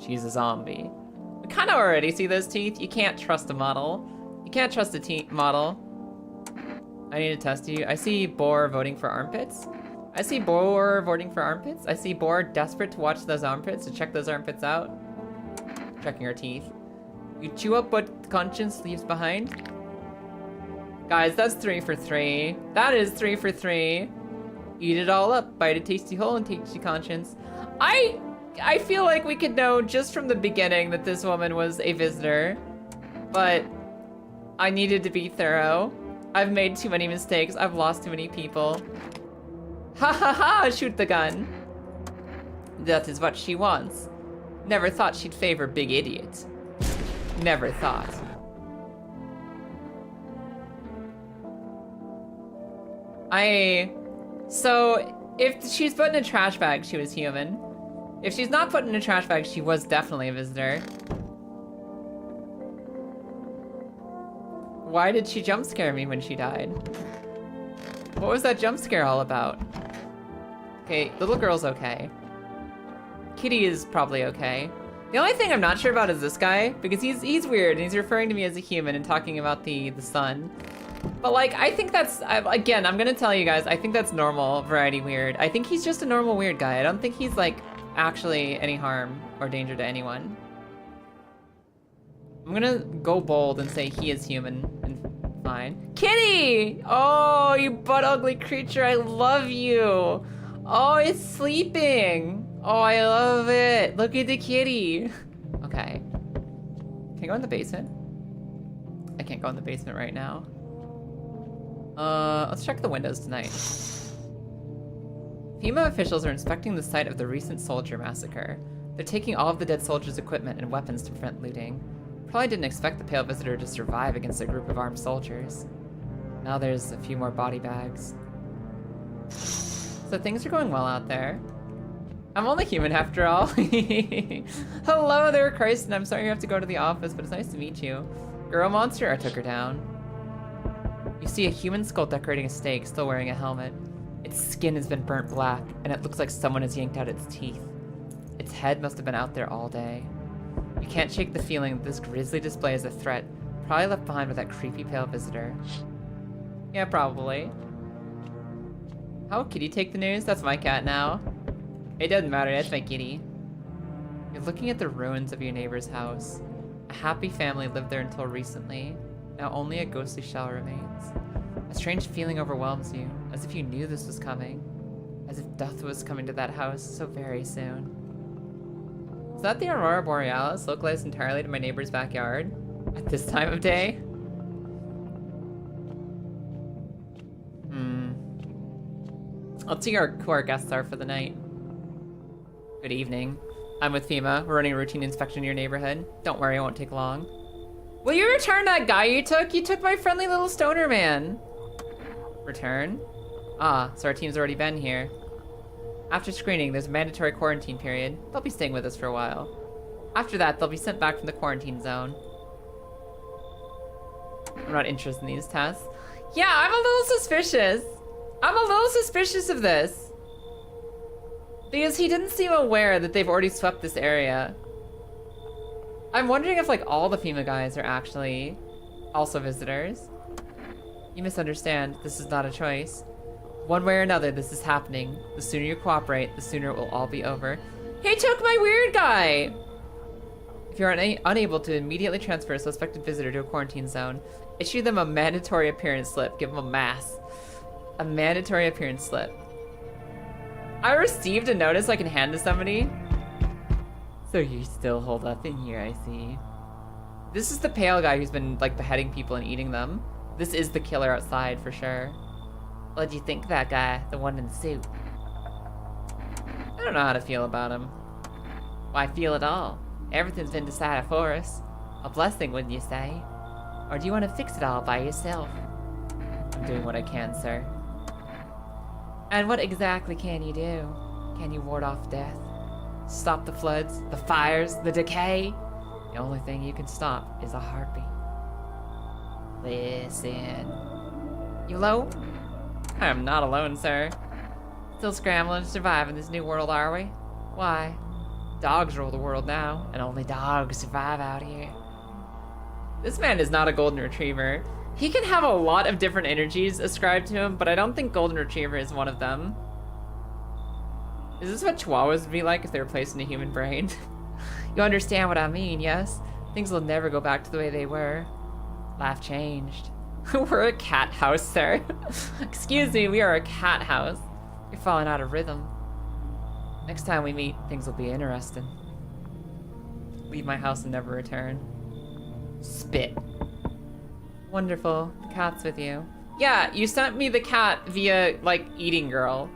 She's a zombie. We kind of already see those teeth. You can't trust a model. You can't trust a model. I need to test you. I see Boar voting for armpits. I see Boar voting for armpits. I see Boar desperate to watch those armpits, to check those armpits out. Checking her teeth. You chew up what conscience leaves behind. Guys, that's 3 for 3. That is 3 for 3. Eat it all up, bite a tasty hole and tasty conscience. I feel like we could know just from the beginning that this woman was a visitor, but I needed to be thorough. I've made too many mistakes. I've lost too many people. Ha ha ha, shoot the gun. That is what she wants. Never thought she'd favor big idiots. Never thought. So, if she's put in a trash bag, she was human. If she's not put in a trash bag, she was definitely a visitor. Why did she jump scare me when she died? What was that jump scare all about? Okay, little girl's okay. Kitty is probably okay. The only thing I'm not sure about is this guy, because he's weird, and he's referring to me as a human and talking about the sun. But like, I think that's, again, I'm gonna tell you guys, I think that's normal variety weird. I think he's just a normal weird guy. I don't think he's like actually any harm or danger to anyone. I'm gonna go bold and say he is human and fine. Kitty! Oh, you butt ugly creature, I love you. Oh, it's sleeping. Oh, I love it. Look at the kitty. Okay. Can I go in the basement? I can't go in the basement right now. Let's check the windows tonight. FEMA officials are inspecting the site of the recent soldier massacre. They're taking all of the dead soldiers' equipment and weapons to prevent looting. Probably didn't expect the pale visitor to survive against a group of armed soldiers. Now there's a few more body bags. So things are going well out there. I'm only human after all. Hello there, Kristen. I'm sorry you have to go to the office, but it's nice to meet you. Girl monster, I took her down. You see a human skull decorating a stake, still wearing a helmet. Its skin has been burnt black, and it looks like someone has yanked out its teeth. Its head must have been out there all day. You can't shake the feeling that this grisly display is a threat, probably left behind by that creepy pale visitor. Yeah, probably. How will Kitty take the news? That's my cat now. It doesn't matter, that's my kitty. You're looking at the ruins of your neighbor's house. A happy family lived there until recently. Now only a ghostly shell remains. A strange feeling overwhelms you, as if you knew this was coming. As if death was coming to that house so very soon. Is that the Aurora Borealis, localized entirely to my neighbor's backyard? At this time of day? Let's see who our guests are for the night. Good evening. I'm with FEMA. We're running a routine inspection in your neighborhood. Don't worry, it won't take long. Will you return that guy you took? You took my friendly little stoner man. Return? Ah, so our team's already been here. After screening, there's a mandatory quarantine period. They'll be staying with us for a while. After that, they'll be sent back from the quarantine zone. I'm not interested in these tests. Yeah, I'm a little suspicious. I'm a little suspicious of this. Because he didn't seem aware that they've already swept this area. I'm wondering if like all the FEMA guys are actually also visitors. You misunderstand. This is not a choice. One way or another, this is happening. The sooner you cooperate, the sooner it will all be over. He took my weird guy! If you're unable to immediately transfer a suspected visitor to a quarantine zone, issue them a mandatory appearance slip. Give them a mass. A mandatory appearance slip. I received a notice I can hand to somebody. So you still hold up in here, I see. This is the pale guy who's been like beheading people and eating them. This is the killer outside for sure. What'd you think of that guy? The one in the suit? I don't know how to feel about him. Why feel at all? Everything's been decided for us. A blessing, wouldn't you say? Or do you want to fix it all by yourself? I'm doing what I can, sir. And what exactly can you do? Can you ward off death? Stop the floods, the fires, the decay? The only thing you can stop is a heartbeat. Listen. You alone? I am not alone, sir. Still scrambling to survive in this new world, are we? Why? Dogs rule the world now, and only dogs survive out here. This man is not a golden retriever. He can have a lot of different energies ascribed to him, but I don't think golden retriever is one of them. Is this what chihuahuas would be like if they were placed in a human brain? You understand what I mean, yes? Things will never go back to the way they were. Life changed. We're a cat house, sir. Excuse me, we are a cat house. You're falling out of rhythm. Next time we meet, things will be interesting. Leave my house and never return. Spit. Wonderful. The cat's with you. Yeah, you sent me the cat via, like, eating girl.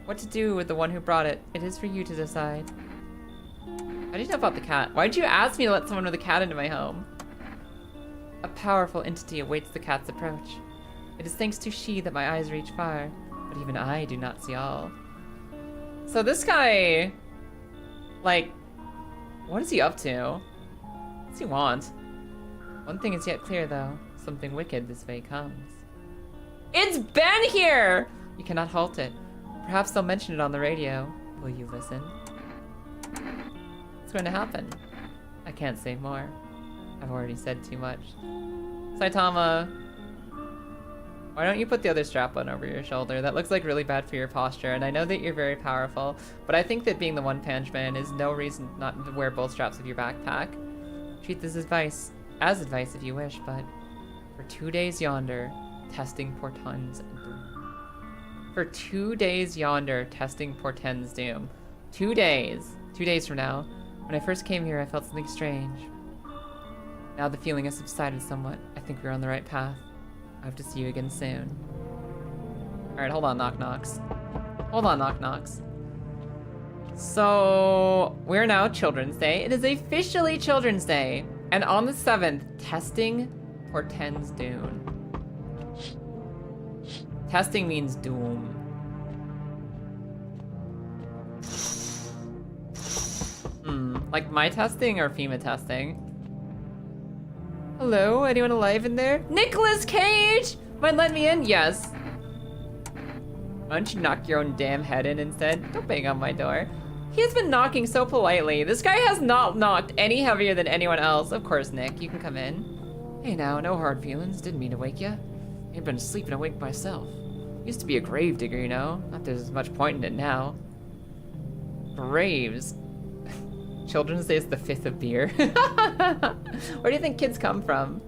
What to do with the one who brought it? It is for you to decide. How did you know about the cat? Why did you ask me to let someone with a cat into my home? A powerful entity awaits the cat's approach. It is thanks to she that my eyes reach far, but even I do not see all. So this guy, like, what is he up to? What does he want? One thing is yet clear, though. Something wicked this way comes. It's Ben here! You cannot halt it. Perhaps they'll mention it on the radio. Will you listen? What's going to happen? I can't say more. I've already said too much. Saitama, why don't you put the other strap on over your shoulder? That looks like really bad for your posture, and I know that you're very powerful, but I think that being the One Punch Man is no reason not to wear both straps of your backpack. Treat this as advice if you wish, but for 2 days yonder, testing portends doom. For 2 days yonder, testing portends doom. 2 days. 2 days from now. When I first came here, I felt something strange. Now the feeling has subsided somewhat. I think we're on the right path. I hope to see you again soon. Alright, hold on, Knock Knocks. Hold on, Knock Knocks. So, we're now Children's Day. It is officially Children's Day. And on the 7th, testing portends doom. Testing means doom. Like my testing or FEMA testing? Hello, anyone alive in there? Nicolas Cage! Might let me in? Yes. Why don't you knock your own damn head in instead? Don't bang on my door. He has been knocking so politely. This guy has not knocked any heavier than anyone else. Of course, Nick, you can come in. Hey now, no hard feelings. Didn't mean to wake ya. I've been sleeping awake myself. Used to be a grave digger, you know? Not there's as much point in it now. Graves. Children's Day is the 5th of beer. Where do you think kids come from?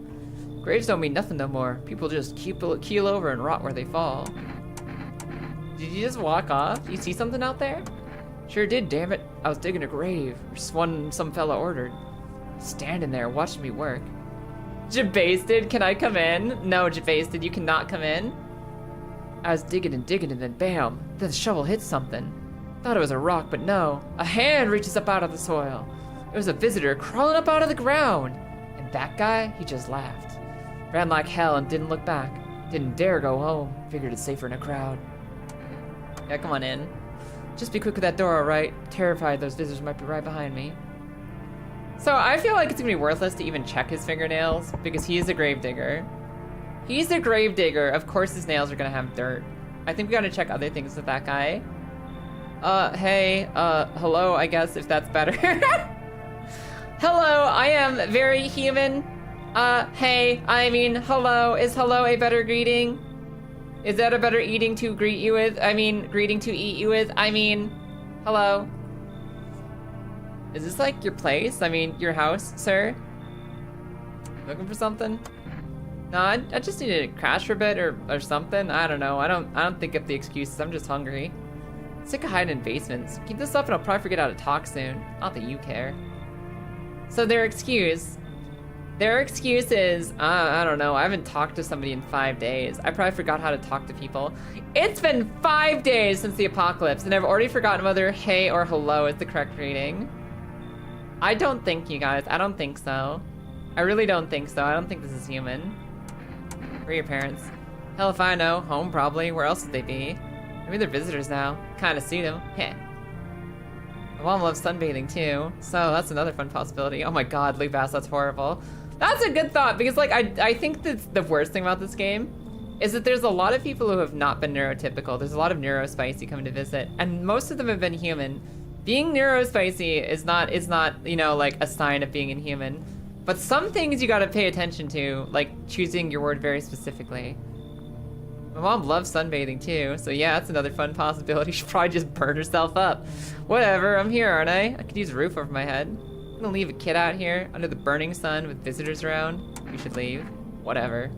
Graves don't mean nothing no more. People just keel over and rot where they fall. Did you just walk off? You see something out there? Sure did, damn it. I was digging a grave. Just one some fella ordered. Standing there watching me work. Jabasted, can I come in? No, Jabasted, you cannot come in. I was digging and then bam, then the shovel hit something. Thought it was a rock, but no. A hand reaches up out of the soil. It was a visitor crawling up out of the ground. And that guy, he just laughed. Ran like hell and didn't look back. Didn't dare go home. Figured it's safer in a crowd. Yeah, come on in. Just be quick with that door, alright? Terrified those visitors might be right behind me. So I feel like it's gonna be worthless to even check his fingernails because he is a gravedigger. He's a gravedigger. Of course his nails are gonna have dirt. I think we gotta check other things with that guy. Hey, hello, I guess, if that's better. Hello, I am very human. Hey, I mean, hello. Is hello a better greeting? Is that a better greeting to greet you with? I mean, greeting to eat you with? I mean, hello. Is this like your place? I mean, your house, sir? Looking for something? No, I just need to crash for a bit or something. I don't know. I don't think of the excuses. I'm just hungry. Sick of hiding in basements. Keep this up and I'll probably forget how to talk soon. Not that you care. So their excuse is, I don't know, I haven't talked to somebody in 5 days. I probably forgot how to talk to people. It's been 5 days since the apocalypse and I've already forgotten whether hey or hello is the correct reading. I don't think, you guys, I don't think so. I really don't think so. I don't think this is human. Where are your parents? Hell if I know. Home probably. Where else would they be? Maybe they're visitors now. Kinda see them. Heh. My mom loves sunbathing too, so that's another fun possibility. Oh my god, Lou Bass, that's horrible. That's a good thought, because like I think that the worst thing about this game is that there's a lot of people who have not been neurotypical. There's a lot of neurospicy coming to visit, and most of them have been human. Being neurospicy is not, you know, like a sign of being inhuman. But some things you gotta pay attention to, like choosing your word very specifically. My mom loves sunbathing too, so yeah, that's another fun possibility. She'll probably just burn herself up. Whatever, I'm here, aren't I? I could use a roof over my head. I'm gonna leave a kid out here under the burning sun with visitors around. You should leave. Whatever.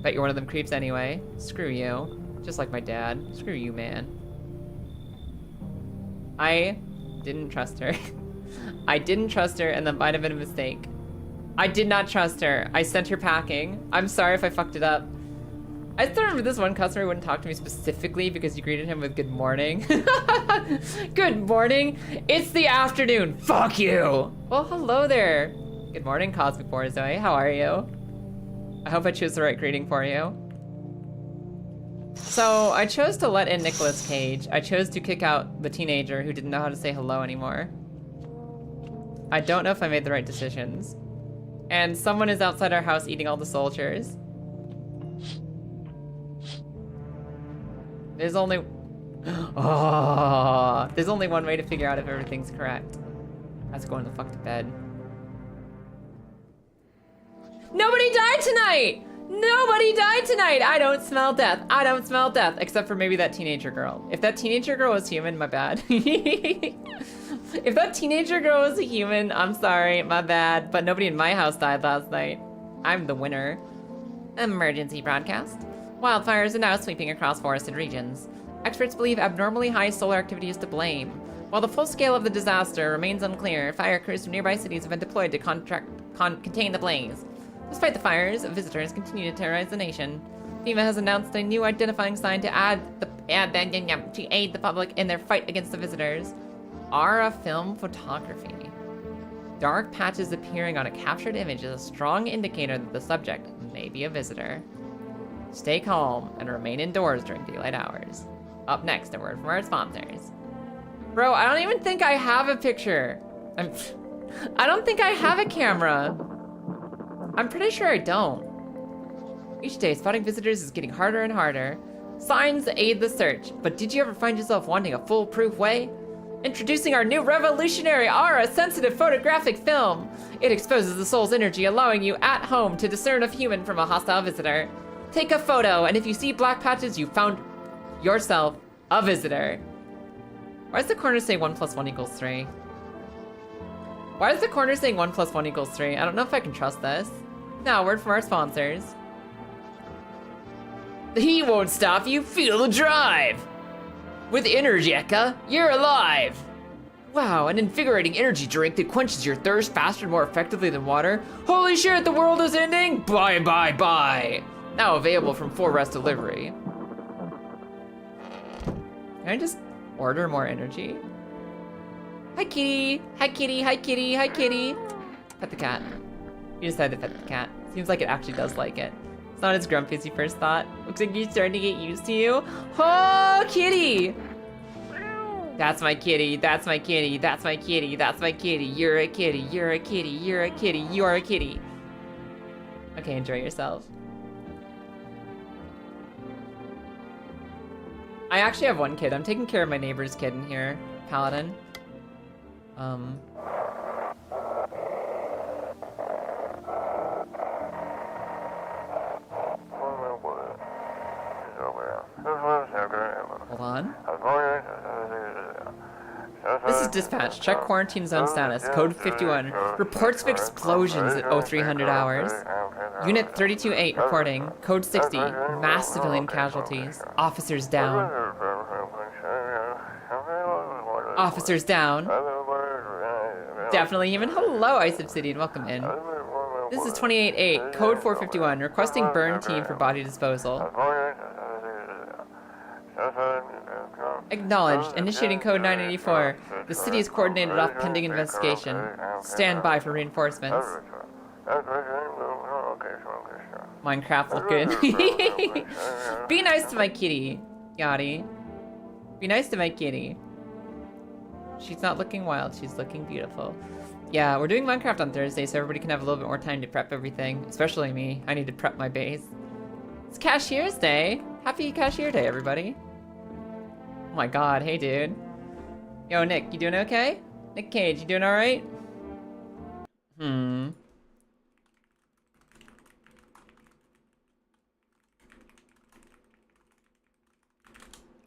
Bet you're one of them creeps anyway. Screw you. Just like my dad. Screw you, man. I didn't trust her. I didn't trust her, and that might have been a mistake. I did not trust her. I sent her packing. I'm sorry if I fucked it up. I still remember this one customer wouldn't talk to me specifically because you greeted him with good morning. Good morning. It's the afternoon. Fuck you. Well, hello there. Good morning, Cosmic Borzoi. How are you? I hope I choose the right greeting for you. So I chose to let in Nicolas Cage. I chose to kick out the teenager who didn't know how to say hello anymore. I don't know if I made the right decisions. And someone is outside our house eating all the soldiers. There's only... Oh, there's only one way to figure out if everything's correct. That's going the fuck to bed. Nobody died tonight! Nobody died tonight! I don't smell death. I don't smell death. Except for maybe that teenager girl. If that teenager girl was human, my bad. If that teenager girl was a human, I'm sorry, my bad. But nobody in my house died last night. I'm the winner. Emergency broadcast. Wildfires are now sweeping across forested regions. Experts believe abnormally high solar activity is to blame. While the full scale of the disaster remains unclear, fire crews from nearby cities have been deployed to contain the blaze. Despite the fires, visitors continue to terrorize the nation. FEMA has announced a new identifying sign to aid the public in their fight against the visitors. Aura film photography. Dark patches appearing on a captured image is a strong indicator that the subject may be a visitor. Stay calm and remain indoors during daylight hours. Up next, a word from our sponsors. Bro, I don't even think I have a picture. I don't think I have a camera. I'm pretty sure I don't. Each day, spotting visitors is getting harder and harder. Signs aid the search, but did you ever find yourself wanting a foolproof way? Introducing our new revolutionary aura-sensitive photographic film. It exposes the soul's energy, allowing you at home to discern a human from a hostile visitor. Take a photo, and if you see black patches, you found yourself a visitor. Why does the corner say 1 + 1 = 3? Why is the corner saying 1 + 1 = 3? I don't know if I can trust this. Now, a word from our sponsors. The heat won't stop you, feel the drive! With Energeca, you're alive! Wow, an invigorating energy drink that quenches your thirst faster and more effectively than water. Holy shit, the world is ending! Bye, bye, bye! Now available from 4Rest Delivery. Can I just order more energy? Hi, kitty! Hi, kitty! Hi, kitty! Hi, kitty! Pet the cat. You decided to pet the cat. Seems like it actually does like it. It's not as grumpy as you first thought. Looks like you're starting to get used to you. Oh, kitty! That's my kitty. That's my kitty. That's my kitty. That's my kitty. You're a kitty. You're a kitty. You're a kitty. You're a kitty. Okay, enjoy yourself. I actually have one kid. I'm taking care of my neighbor's kid in here. Paladin. Hold on. This is dispatch. Check quarantine zone status. Code 51. Reports of explosions at 0300 hours. Unit 32-8 reporting. Code 60. Mass civilian casualties. Officers down. Officers down. Definitely human. Hello, Ice Obsidian. Welcome in. This is 28-8. Code 451. Requesting burn team for body disposal. Acknowledged. Initiating code 984. The city is coordinated off pending investigation. Stand by for reinforcements. Minecraft look good. Be nice to my kitty, Yachty. Be nice to my kitty. She's not looking wild, she's looking beautiful. Yeah, we're doing Minecraft on Thursday so everybody can have a little bit more time to prep everything. Especially me. I need to prep my base. It's Cashier's Day. Happy Cashier Day, everybody. Oh my god, hey dude. Yo, Nick, you doing okay? Nick Cage, you doing alright?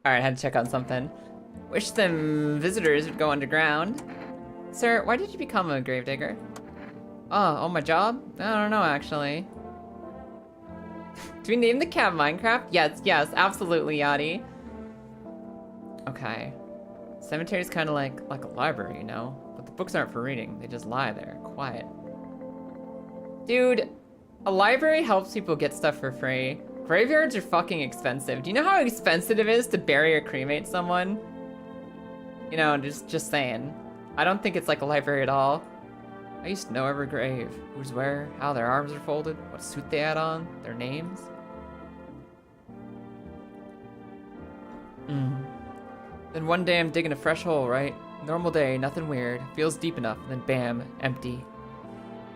Alright, I had to check on something. Wish some visitors would go underground. Sir, why did you become a gravedigger? Oh, my job? I don't know, actually. Do we name the cat Minecraft? Yes, absolutely, Yachty. Okay. Cemetery's kind of like a library, you know? But the books aren't for reading. They just lie there, quiet. Dude, a library helps people get stuff for free. Graveyards are fucking expensive. Do you know how expensive it is to bury or cremate someone? You know, just saying. I don't think it's like a library at all. I used to know every grave. Who's where, how their arms are folded, what suit they had on, their names. Then one day I'm digging a fresh hole, right? Normal day, nothing weird. Feels deep enough, then bam, empty.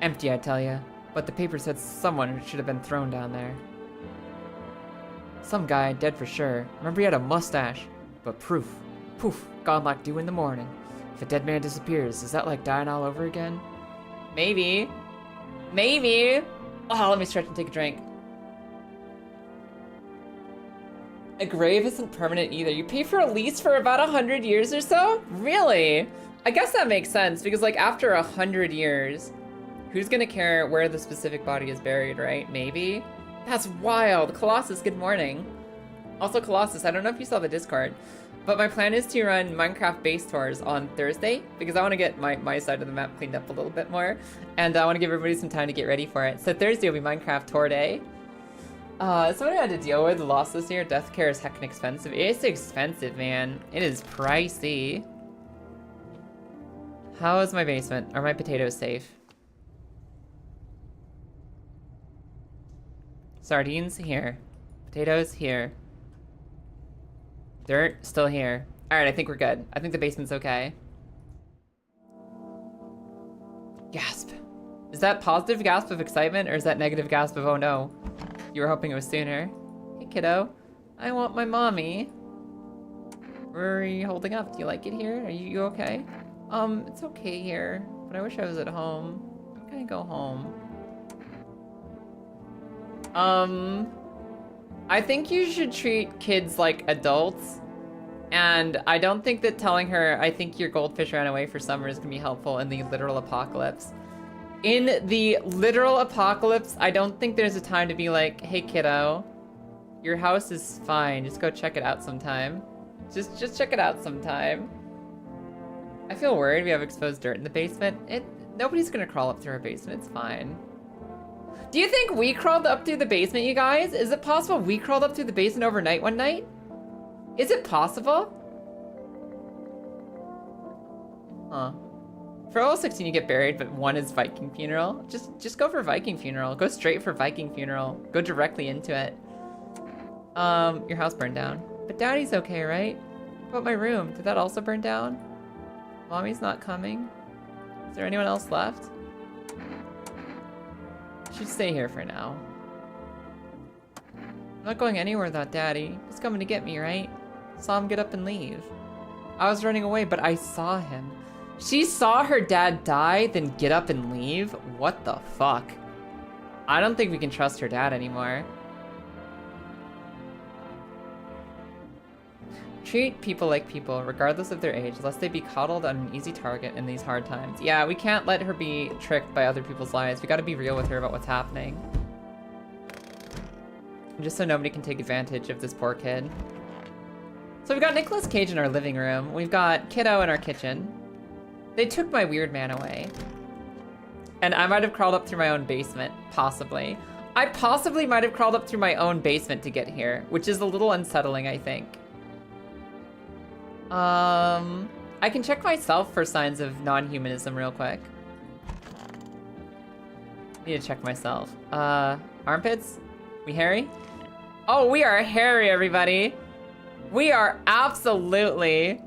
Empty, I tell ya. But the paper said someone should have been thrown down there. Some guy, dead for sure. Remember he had a mustache. But proof. Poof, gone like dew in the morning. If a dead man disappears, is that like dying all over again? Maybe. Maybe. Oh, let me stretch and take a drink. A grave isn't permanent either. You pay for a lease for about 100 years or so? Really? I guess that makes sense because like after 100 years, who's gonna care where the specific body is buried, right? Maybe? That's wild. Colossus, good morning. Also Colossus, I don't know if you saw the Discord, but my plan is to run Minecraft base tours on Thursday because I want to get my side of the map cleaned up a little bit more, and I want to give everybody some time to get ready for it. So Thursday will be Minecraft tour day. Somebody had to deal with the loss this year. Death care is heckin' expensive. It's expensive, man. It is pricey. How is my basement? Are my potatoes safe? Sardines here. Potatoes here. Dirt still here. Alright, I think we're good. I think the basement's okay. Gasp. Is that positive gasp of excitement or is that negative gasp of oh no? You were hoping it was sooner. Hey kiddo. I want my mommy. Where are you holding up? Do you like it here? Are you okay? It's okay here, but I wish I was at home. I'm gonna go home. I think you should treat kids like adults, and I don't think that telling her, I think your goldfish ran away for summer is gonna be helpful in the literal apocalypse. In the literal apocalypse, I don't think there's a time to be like, hey kiddo, your house is fine, just go check it out sometime. Just check it out sometime. I feel worried we have exposed dirt in the basement. Nobody's gonna crawl up through our basement, it's fine. Do you think we crawled up through the basement, you guys? Is it possible we crawled up through the basement overnight one night? Is it possible? Huh. For all 16 you get buried, but one is Viking funeral. Just go for Viking funeral. Go straight for Viking funeral. Go directly into it. Your house burned down. But Daddy's okay, right? What about my room? Did that also burn down? Mommy's not coming? Is there anyone else left? Should stay here for now. I'm not going anywhere without Daddy. He's coming to get me, right? Saw him get up and leave. I was running away, but I saw him. She saw her dad die, then get up and leave? What the fuck? I don't think we can trust her dad anymore. Treat people like people, regardless of their age, lest they be coddled on an easy target in these hard times. Yeah, we can't let her be tricked by other people's lies. We gotta be real with her about what's happening. Just so nobody can take advantage of this poor kid. So we've got Nicolas Cage in our living room. We've got Kiddo in our kitchen. They took my weird man away. And I might have crawled up through my own basement, possibly. I possibly might have crawled up through my own basement to get here, which is a little unsettling, I think. I can check myself for signs of non-humanism real quick. Need to check myself. Armpits? We hairy? Oh, we are hairy, everybody. We are absolutely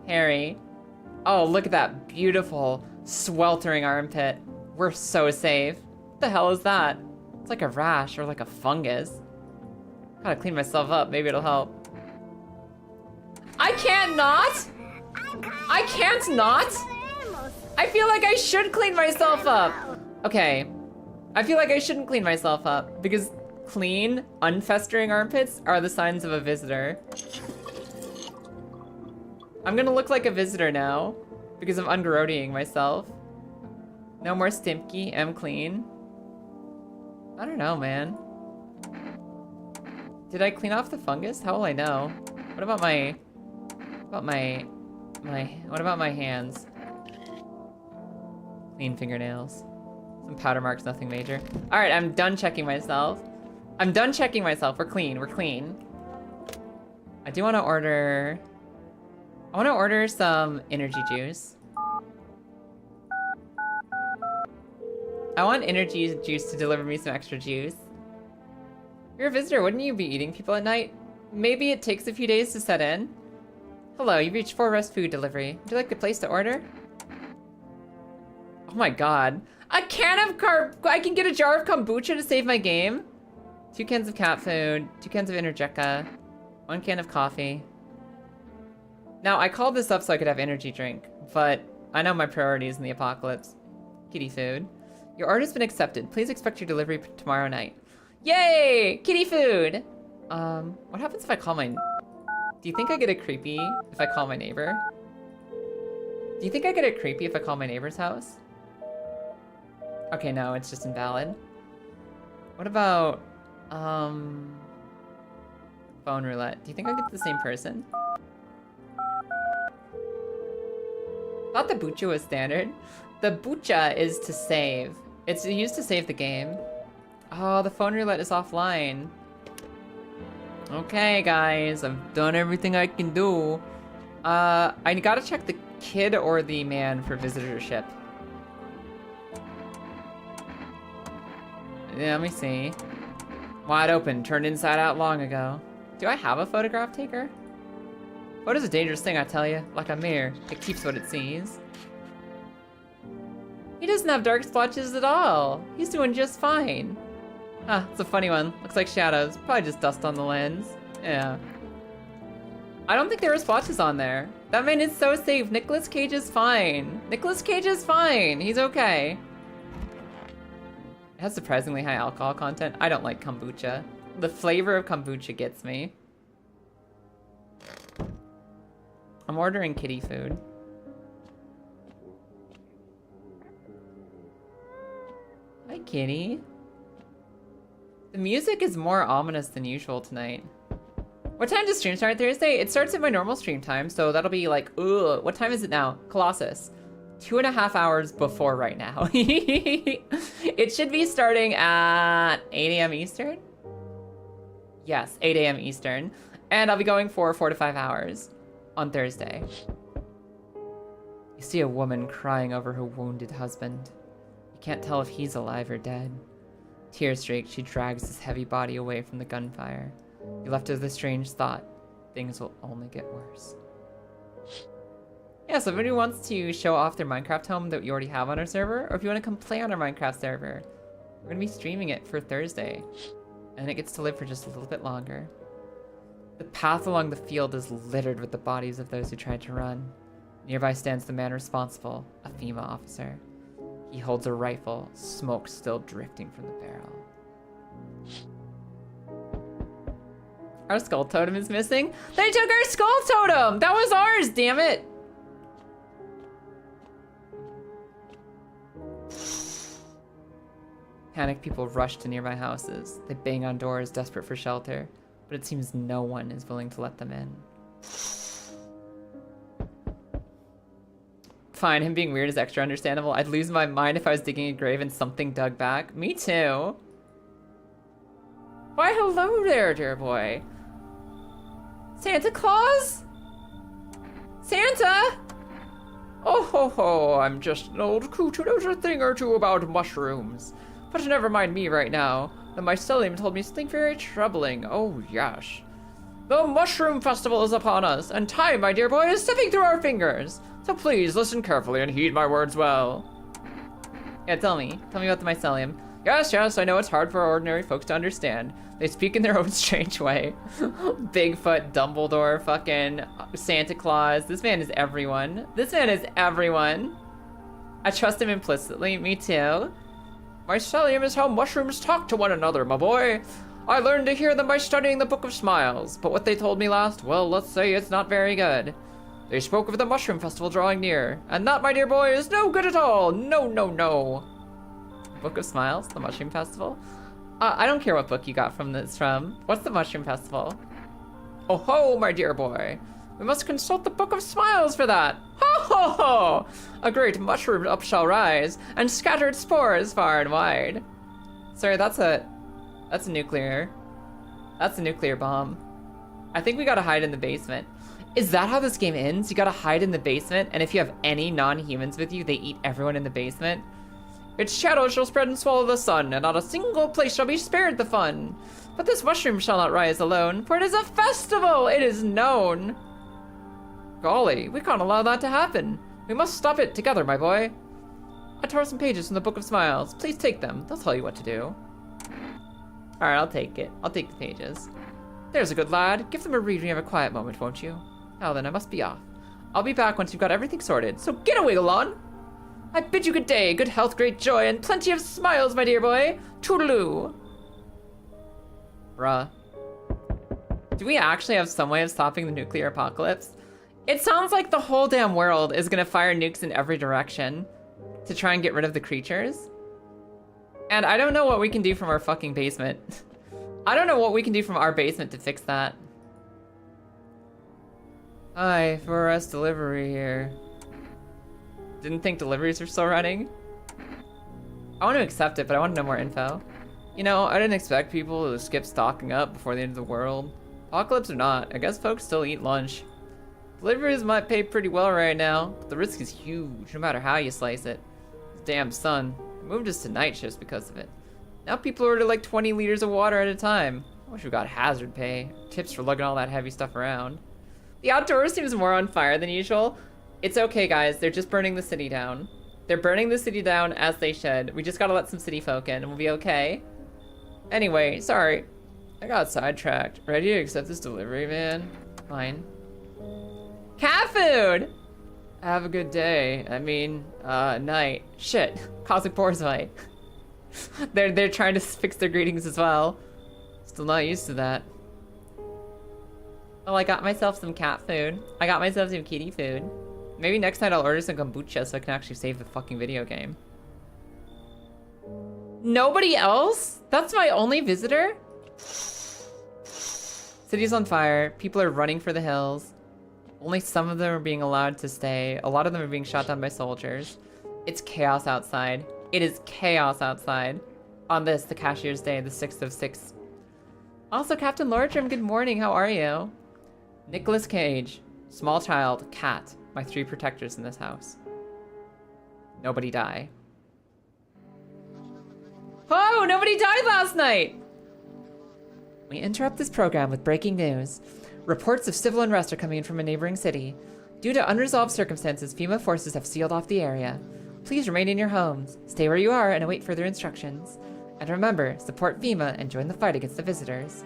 hairy. Oh, look at that beautiful, sweltering armpit. We're so safe. What the hell is that? It's like a rash or like a fungus. Gotta clean myself up, maybe it'll help. I can't not? I can't not? I feel like I should clean myself up. Okay. I feel like I shouldn't clean myself up because clean, unfestering armpits are the signs of a visitor. I'm gonna look like a visitor now because I'm ungarodying myself. No more Stimpy, am clean. I don't know, man. Did I clean off the fungus? How will I know? What about my hands? Clean fingernails. Some powder marks, nothing major. All right, I'm done checking myself. I'm done checking myself. We're clean, we're clean. I do wanna order... I wanna order some energy juice. I want energy juice to deliver me some extra juice. You're a visitor, wouldn't you be eating people at night? Maybe it takes a few days to set in. Hello, you've reached 4 Rest Food Delivery. Would you like the place to order? Oh my god. A can of I can get a jar of kombucha to save my game? 2 cans of cat food, 2 cans of Energica, 1 can of coffee. Now, I called this up so I could have energy drink, but I know my priorities in the apocalypse. Kitty food. Your order's been accepted. Please expect your delivery tomorrow night. Yay! Kitty food! What happens if I call my... Do you think I get a creepy if I call my neighbor? Do you think I get a creepy if I call my neighbor's house? Okay, no, it's just invalid. What about, phone roulette? Do you think I get the same person? Thought the bucha was standard. The bucha is to save. It's used to save the game. Oh, the phone roulette is offline. Okay, guys, I've done everything I can do. I gotta check the kid or the man for visitorship. Yeah, let me see. Wide open, turned inside out long ago. Do I have a photograph taker? Photo's a dangerous thing, I tell you. Like a mirror, it keeps what it sees. He doesn't have dark splotches at all. He's doing just fine. Ah, it's a funny one. Looks like shadows. Probably just dust on the lens. Yeah. I don't think there were splotches on there. That man is so safe. Nicolas Cage is fine. Nicolas Cage is fine. He's okay. It has surprisingly high alcohol content. I don't like kombucha. The flavor of kombucha gets me. I'm ordering kitty food. Hi, kitty. The music is more ominous than usual tonight. What time does stream start Thursday? It starts at my normal stream time, so that'll be like, ugh, what time is it now? Colossus. 2.5 hours before right now. It should be starting at 8 a.m. Eastern? Yes, 8 a.m. Eastern. And I'll be going for 4 to 5 hours on Thursday. You see a woman crying over her wounded husband. You can't tell if he's alive or dead. Tear-streaked, she drags his heavy body away from the gunfire. You're left with a strange thought. Things will only get worse. Yeah, so if anyone wants to show off their Minecraft home that you already have on our server, or if you want to come play on our Minecraft server, we're going to be streaming it for Thursday. And it gets to live for just a little bit longer. The path along the field is littered with the bodies of those who tried to run. Nearby stands the man responsible, a FEMA officer. He holds a rifle, smoke still drifting from the barrel. Our skull totem is missing? They took our skull totem! That was ours, damn it! Panicked people rush to nearby houses. They bang on doors, desperate for shelter, but it seems no one is willing to let them in. Fine, him being weird is extra understandable. I'd lose my mind if I was digging a grave and something dug back. Me too. Why, hello there, dear boy. Santa Claus? Santa? Oh ho ho, I'm just an old coot who knows a thing or two about mushrooms. But never mind me right now. The mycelium told me something very troubling. Oh yes. The Mushroom Festival is upon us, and time, my dear boy, is slipping through our fingers. So please listen carefully and heed my words well. Yeah, tell me about the mycelium. Yes, I know it's hard for ordinary folks to understand. They speak in their own strange way. Bigfoot, Dumbledore, fucking Santa Claus. This man is everyone. This man is everyone. I trust him implicitly, me too. Mycelium is how mushrooms talk to one another, my boy. I learned to hear them by studying the Book of Smiles, but what they told me last, well, let's say it's not very good. They spoke of the Mushroom Festival drawing near, and that, my dear boy, is no good at all. No, no, no. Book of Smiles, the Mushroom Festival? I don't care what book you got from this from. What's the Mushroom Festival? Oh ho, my dear boy. We must consult the Book of Smiles for that. Ho ho ho! A great mushroom up shall rise, and scattered spores far and wide. Sorry, that's a nuclear bomb. I think we gotta hide in the basement. Is that how this game ends? You gotta hide in the basement, and if you have any non-humans with you, they eat everyone in the basement? Its shadow shall spread and swallow the sun, and not a single place shall be spared the fun. But this mushroom shall not rise alone, for it is a festival, it is known. Golly, we can't allow that to happen. We must stop it together, my boy. I tore some pages from the Book of Smiles. Please take them. They'll tell you what to do. Alright, I'll take it. I'll take the pages. There's a good lad. Give them a read when you have a quiet moment, won't you? Now then, I must be off. I'll be back once you've got everything sorted, so get a wiggle on! I bid you good day, good health, great joy, and plenty of smiles, my dear boy! Toodaloo! Bruh. Do we actually have some way of stopping the nuclear apocalypse? It sounds like the whole damn world is gonna fire nukes in every direction to try and get rid of the creatures. And I don't know what we can do from our fucking basement. I don't know what we can do from our basement to fix that. Hi, for us delivery here. Didn't think deliveries were still running. I want to accept it, but I want to know more info. You know, I didn't expect people to skip stocking up before the end of the world. Apocalypse or not, I guess folks still eat lunch. Deliveries might pay pretty well right now, but the risk is huge, no matter how you slice it. This damn sun moved us to night shifts because of it. Now people order like 20 liters of water at a time. I wish we got hazard pay, tips for lugging all that heavy stuff around. The outdoors seems more on fire than usual. It's okay, guys. They're just burning the city down. They're burning the city down as they should. We just gotta let some city folk in and we'll be okay. Anyway, sorry. I got sidetracked. Ready to accept this delivery, man? Fine. Cat food! Have a good day. I mean, night. Shit. Cosmic Boars fight. They're trying to fix their greetings as well. Still not used to that. Oh, I got myself some cat food. I got myself some kitty food. Maybe next night I'll order some kombucha so I can actually save the fucking video game. Nobody else? That's my only visitor? City's on fire. People are running for the hills. Only some of them are being allowed to stay. A lot of them are being shot down by soldiers. It's chaos outside. It is chaos outside. On this, the cashier's day, the 6th of 6. Also, Captain Lordrum, good morning. How are you? Nicholas Cage, small child, cat, my 3 protectors in this house. Nobody die. Oh, nobody died last night! We interrupt this program with breaking news. Reports of civil unrest are coming in from a neighboring city. Due to unresolved circumstances, FEMA forces have sealed off the area. Please remain in your homes, stay where you are, and await further instructions. And remember, support FEMA and join the fight against the visitors.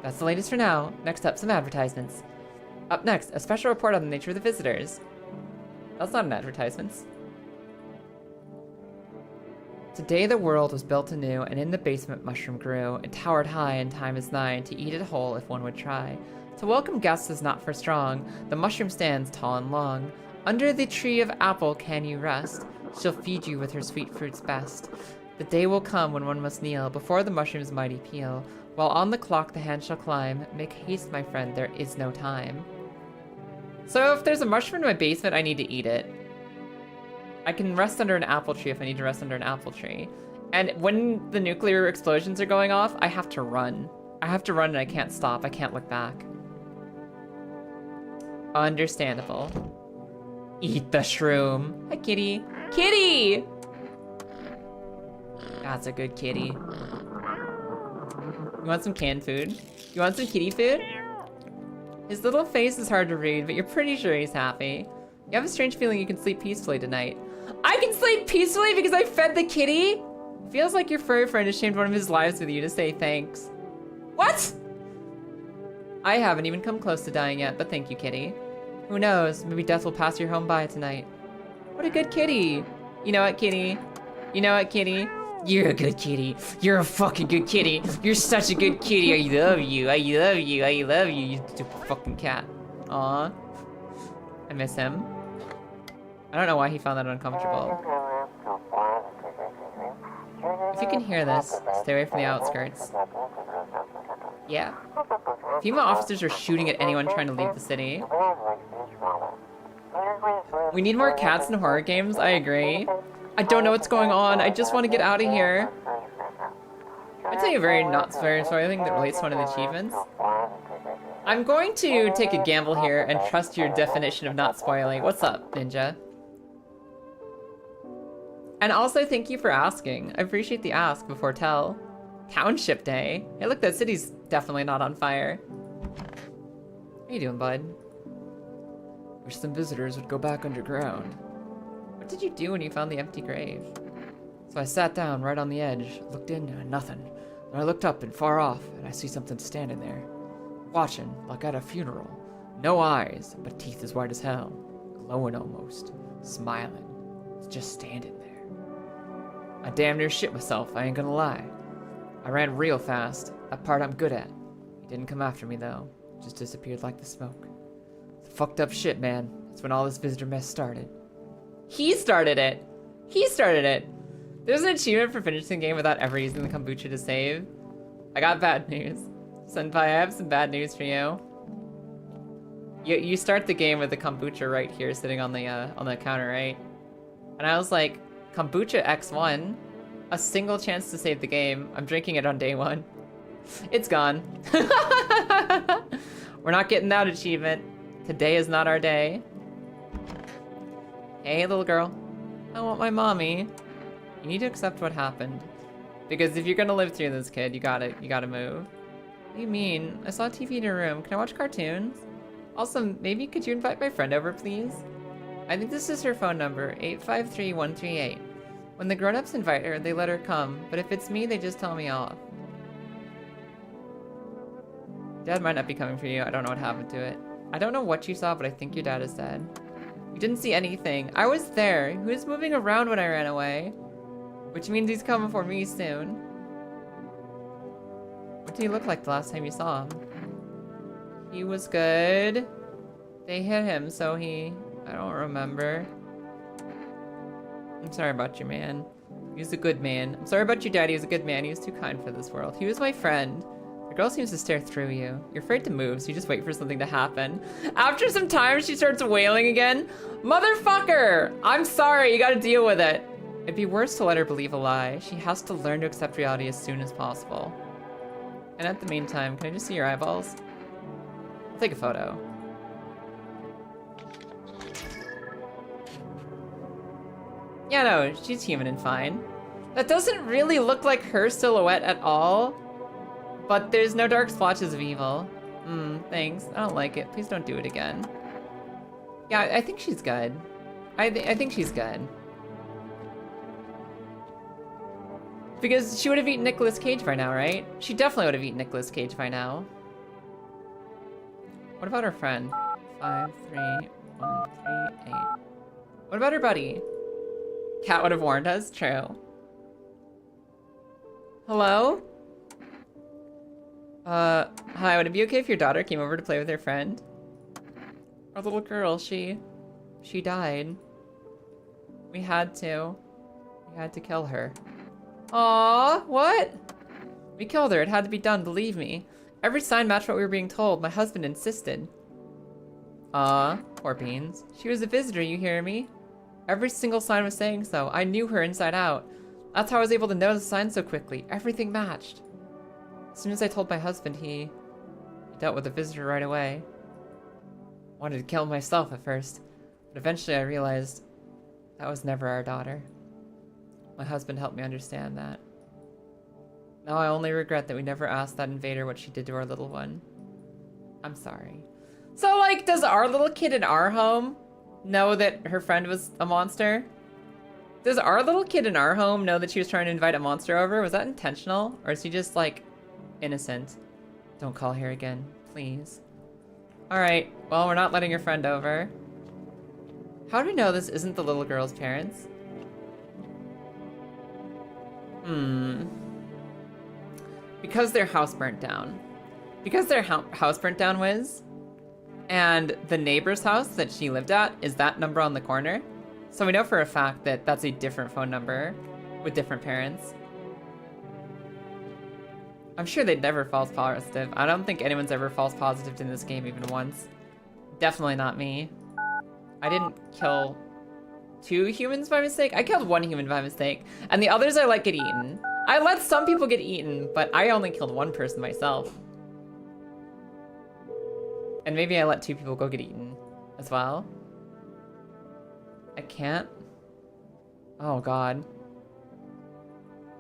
That's the latest for now. Next up, some advertisements. Up next, a special report on the nature of the visitors. That's not an advertisement. Today the world was built anew, and in the basement mushroom grew. It towered high, and time is nigh to eat it whole if one would try. To welcome guests is not for strong. The mushroom stands tall and long. Under the tree of apple can you rest. She'll feed you with her sweet fruits best. The day will come when one must kneel before the mushroom's mighty peel. While on the clock the hand shall climb. Make haste, my friend, there is no time. So if there's a mushroom in my basement, I need to eat it. I can rest under an apple tree if I need to rest under an apple tree. And when the nuclear explosions are going off, I have to run. I have to run and I can't stop. I can't look back. Understandable. Eat the shroom. Hi, kitty. Kitty! That's a good kitty. You want some canned food? You want some kitty food? His little face is hard to read, but you're pretty sure he's happy. You have a strange feeling you can sleep peacefully tonight. I can sleep peacefully because I fed the kitty? Feels like your furry friend has shamed one of his lives with you to say thanks. What? I haven't even come close to dying yet, but thank you, kitty. Who knows, maybe death will pass your home by tonight. What a good kitty. You know what, kitty? You know what, kitty? You're a good kitty. You're a fucking good kitty. You're such a good kitty. I love you. I love you. I love you, you stupid fucking cat. Aw. I miss him. I don't know why he found that uncomfortable. If you can hear this, stay away from the outskirts. Yeah. FEMA officers are shooting at anyone trying to leave the city. We need more cats in horror games, I agree. I don't know what's going on, I just want to get out of here. I'll tell you a very not very sorry thing that relates to one of the achievements. I'm going to take a gamble here and trust your definition of not spoiling. What's up, Ninja? And also, thank you for asking. I appreciate the ask before tell. Township Day. Hey, look, that city's definitely not on fire. How you doing, bud? Wish some visitors would go back underground. What did you do when you found the empty grave? So I sat down right on the edge, looked in, and nothing. Then I looked up and far off, and I see something standing there. Watching, like at a funeral. No eyes, but teeth as white as hell. Glowing almost. Smiling. It's just standing there. I damn near shit myself, I ain't gonna lie. I ran real fast. That part I'm good at. He didn't come after me though. Just disappeared like the smoke. It's fucked up shit, man. That's when all this visitor mess started. He started it! He started it! There's an achievement for finishing the game without ever using the kombucha to save. I got bad news. Senpai, I have some bad news for you. You start the game with the kombucha right here sitting on the counter, right? And I was like, kombucha X1, a single chance to save the game. I'm drinking it on day 1. It's gone. We're not getting that achievement. Today is not our day. Hey, little girl. I want my mommy. You need to accept what happened. Because if you're gonna live through this, kid, you gotta move. What do you mean? I saw TV in your room. Can I watch cartoons? Also, maybe could you invite my friend over, please? I think this is her phone number, 853-138. When the grown-ups invite her, they let her come. But if it's me, they just tell me off. Dad might not be coming for you. I don't know what happened to it. I don't know what you saw, but I think your dad is dead. You didn't see anything. I was there. He was moving around when I ran away. Which means he's coming for me soon. What did he look like the last time you saw him? He was good. They hit him, so I don't remember. I'm sorry about you, man. He was a good man. I'm sorry about your dad. He was a good man. He was too kind for this world. He was my friend. The girl seems to stare through you. You're afraid to move, so you just wait for something to happen. After some time, she starts wailing again. Motherfucker! I'm sorry. You gotta deal with it. It'd be worse to let her believe a lie. She has to learn to accept reality as soon as possible. And at the meantime, can I just see your eyeballs? I'll take a photo. Yeah, no, she's human and fine. That doesn't really look like her silhouette at all. But there's no dark splotches of evil. Thanks. I don't like it. Please don't do it again. Yeah, I think she's good. I think she's good. Because she would have eaten Nicolas Cage by now, right? She definitely would have eaten Nicolas Cage by now. What about her friend? 53138. What about her buddy? Cat would have warned us. True. Hello? Hi, would it be okay if your daughter came over to play with her friend? Our little girl, she died. We had to kill her. Aww, what? We killed her, it had to be done, believe me. Every sign matched what we were being told, my husband insisted. Aw, poor beans. She was a visitor, you hear me? Every single sign was saying so. I knew her inside out. That's how I was able to know the signs so quickly. Everything matched. As soon as I told my husband, he dealt with the visitor right away. Wanted to kill myself at first, but eventually I realized that was never our daughter. My husband helped me understand that. Now I only regret that we never asked that invader what she did to our little one. I'm sorry. So, like, does our little kid in our home know that her friend was a monster? Does our little kid in our home know that she was trying to invite a monster over? Was that intentional? Or is he just, like, innocent? Don't call here again, please. Alright, well, we're not letting your friend over. How do we know this isn't the little girl's parents? Because their house burnt down. Because their house burnt down, Wiz, and the neighbor's house that she lived at is that number on the corner. So we know for a fact that that's a different phone number with different parents. I'm sure they'd never false positive. I don't think anyone's ever false positive in this game even once. Definitely not me. I didn't kill 2 humans by mistake. I killed 1 human by mistake. And the others I let get eaten. I let some people get eaten, but I only killed 1 person myself. And maybe I let 2 people go get eaten as well. I can't. Oh god.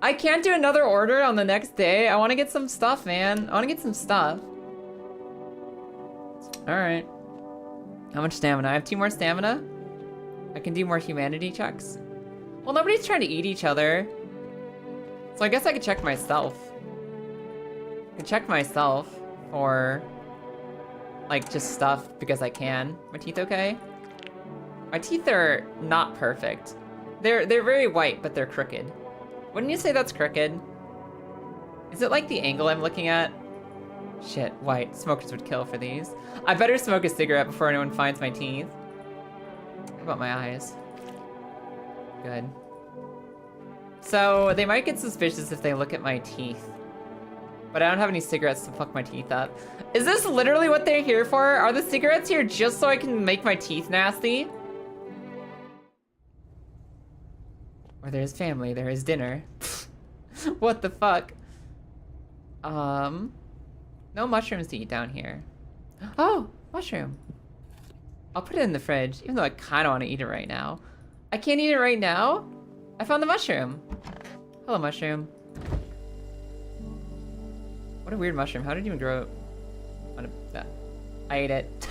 I can't do another order on the next day. I want to get some stuff, man. I want to get some stuff. Alright. How much stamina? I have 2 more stamina. I can do more humanity checks. Well, nobody's trying to eat each other. So I guess I could check myself. I can check myself for, like, just stuff because I can. My teeth okay? My teeth are not perfect. They're very white, but they're crooked. Wouldn't you say that's crooked? Is it like the angle I'm looking at? Shit, white. Smokers would kill for these. I better smoke a cigarette before anyone finds my teeth. How about my eyes? Good. So, they might get suspicious if they look at my teeth. But I don't have any cigarettes to fuck my teeth up. Is this literally what they're here for? Are the cigarettes here just so I can make my teeth nasty? Where there is family, there is dinner. What the fuck? No mushrooms to eat down here. Oh, mushroom. I'll put it in the fridge, even though I kind of want to eat it right now. I can't eat it right now? I found the mushroom. Hello, mushroom. What a weird mushroom. How did you even grow on that? I ate it.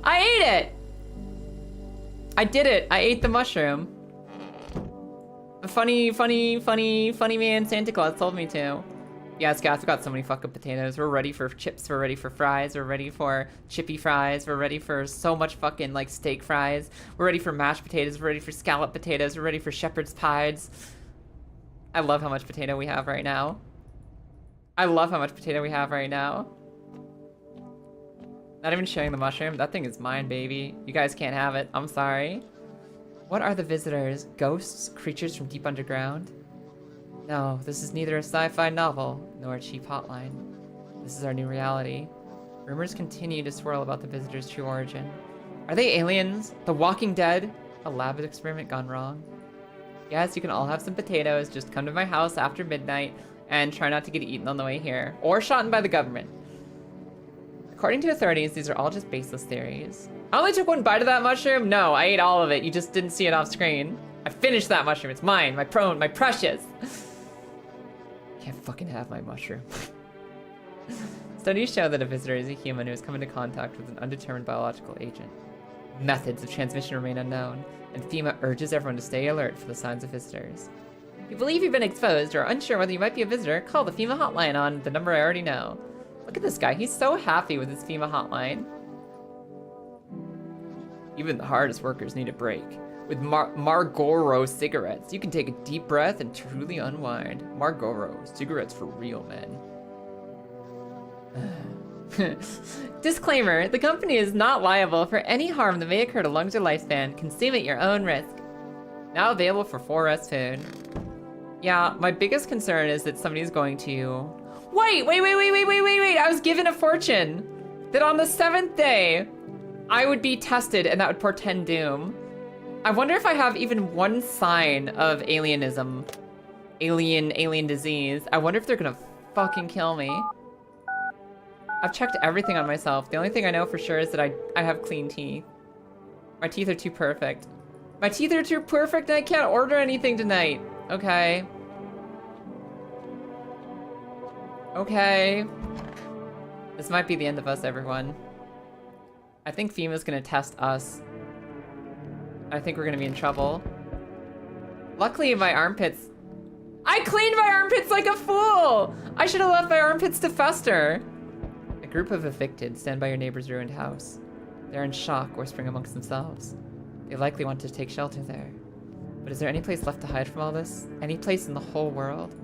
I ate it! I did it. I ate the mushroom. The funny man Santa Claus told me to. Yes, guys, we got so many fucking potatoes. We're ready for chips. We're ready for fries. We're ready for chippy fries. We're ready for so much fucking, like, steak fries. We're ready for mashed potatoes. We're ready for scallop potatoes. We're ready for shepherd's pies. I love how much potato we have right now. I love how much potato we have right now. Not even sharing the mushroom. That thing is mine, baby. You guys can't have it. I'm sorry. What are the visitors? Ghosts? Creatures from deep underground? No, this is neither a sci-fi novel, nor a cheap hotline. This is our new reality. Rumors continue to swirl about the visitors' true origin. Are they aliens? The Walking Dead? A lab experiment gone wrong? Yes, you can all have some potatoes. Just come to my house after midnight and try not to get eaten on the way here. Or shot by the government. According to authorities, these are all just baseless theories. I only took one bite of that mushroom? No, I ate all of it. You just didn't see it off screen. I finished that mushroom. It's mine. My precious. Can't fucking have my mushroom. Studies show that a visitor is a human who has come into contact with an undetermined biological agent. Methods of transmission remain unknown, and FEMA urges everyone to stay alert for the signs of visitors. If you believe you've been exposed or are unsure whether you might be a visitor, call the FEMA hotline on the number I already know. Look at this guy. He's so happy with his FEMA hotline. Even the hardest workers need a break. With Marlboro cigarettes, you can take a deep breath and truly unwind. Marlboro, cigarettes for real men. Disclaimer, the company is not liable for any harm that may occur to lungs or lifespan. Consume at your own risk. Now available for 4S food. Yeah, my biggest concern is that somebody's going to... Wait! I was given a fortune that on the 7th day, I would be tested and that would portend doom. I wonder if I have even one sign of alienism. Alien disease. I wonder if they're gonna fucking kill me. I've checked everything on myself. The only thing I know for sure is that I have clean teeth. My teeth are too perfect. My teeth are too perfect and I can't order anything tonight. Okay. Okay. This might be the end of us, everyone. I think FEMA's gonna test us. I think we're gonna be in trouble. Luckily, my armpits... I cleaned my armpits like a fool! I should have left my armpits to fester. A group of evicted stand by your neighbor's ruined house. They're in shock, whispering amongst themselves. They likely want to take shelter there. But is there any place left to hide from all this? Any place in the whole world?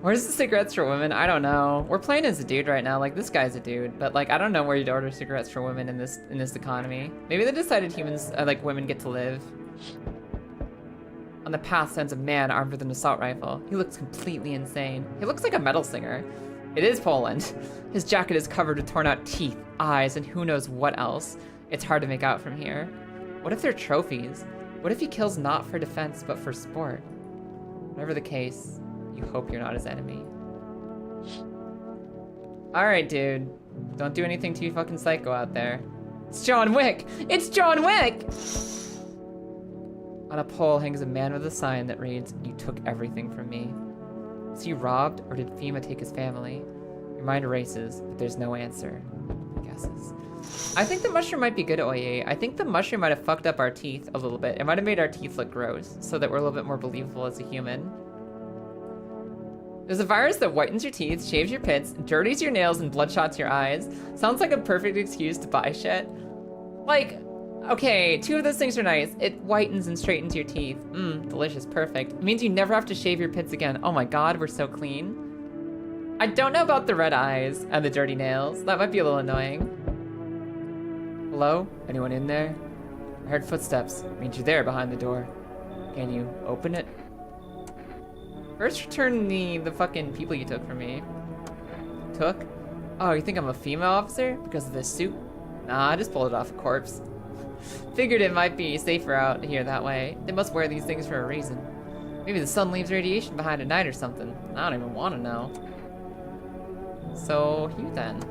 Where's the cigarettes for women? I don't know. We're playing as a dude right now. Like, this guy's a dude, but like, I don't know where you'd order cigarettes for women in this economy. Maybe they decided humans, like women, get to live. On the path stands a man armed with an assault rifle. He looks completely insane. He looks like a metal singer. It is Poland. His jacket is covered with torn out teeth, eyes, and who knows what else. It's hard to make out from here. What if they're trophies? What if he kills not for defense, but for sport? Whatever the case, you hope you're not his enemy. Alright, dude. Don't do anything too fucking psycho out there. It's John Wick! It's John Wick! On a pole hangs a man with a sign that reads, "You took everything from me." Was he robbed, or did FEMA take his family? Your mind races, but there's no answer. Guesses. I think the mushroom might be good, Oye. I think the mushroom might have fucked up our teeth a little bit. It might have made our teeth look gross, so that we're a little bit more believable as a human. There's a virus that whitens your teeth, shaves your pits, dirties your nails, and bloodshot your eyes. Sounds like a perfect excuse to buy shit. Like, okay, 2 of those things are nice. It whitens and straightens your teeth. Mmm, delicious, perfect. It means you never have to shave your pits again. Oh my god, we're so clean. I don't know about the red eyes and the dirty nails. That might be a little annoying. Hello? Anyone in there? I heard footsteps. Means you're there behind the door. Can you open it? First return the fucking people you took from me. Took? Oh, you think I'm a female officer? Because of this suit? Nah, I just pulled it off a corpse. Figured it might be safer out here that way. They must wear these things for a reason. Maybe the sun leaves radiation behind at night or something. I don't even want to know. So, you then.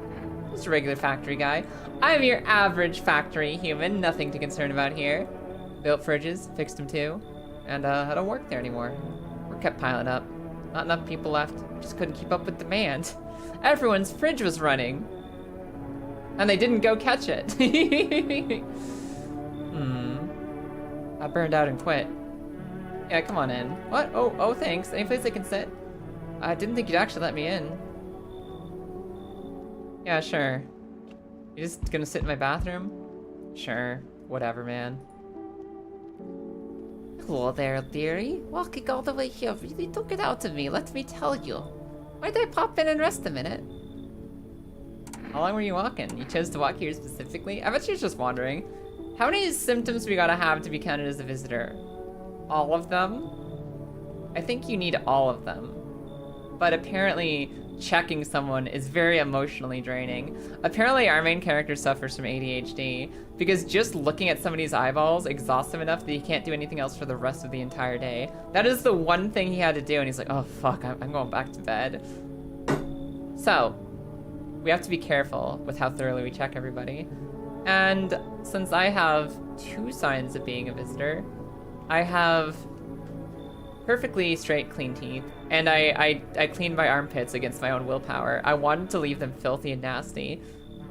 Just a regular factory guy. I'm your average factory human. Nothing to concern about here. Built fridges, fixed them too. And I don't work there anymore. Work kept piling up. Not enough people left. Just couldn't keep up with demand. Everyone's fridge was running. And they didn't go catch it. I burned out and quit. Yeah, come on in. What? Oh, thanks. Any place I can sit? I didn't think you'd actually let me in. Yeah, sure. You just gonna sit in my bathroom? Sure. Whatever, man. Hello there, dearie. Walking all the way here really took it out of me, let me tell you. Why'd I pop in and rest a minute? How long were you walking? You chose to walk here specifically? I bet she was just wandering. How many symptoms we gotta have to be counted as a visitor? All of them? I think you need all of them. But apparently, checking someone is very emotionally draining. Apparently, our main character suffers from ADHD because just looking at somebody's eyeballs exhausts him enough that he can't do anything else for the rest of the entire day. That is the one thing he had to do, and he's like, oh fuck, I'm going back to bed. So, we have to be careful with how thoroughly we check everybody. And since I have 2 signs of being a visitor, I have perfectly straight, clean teeth, and I cleaned my armpits against my own willpower. I wanted to leave them filthy and nasty,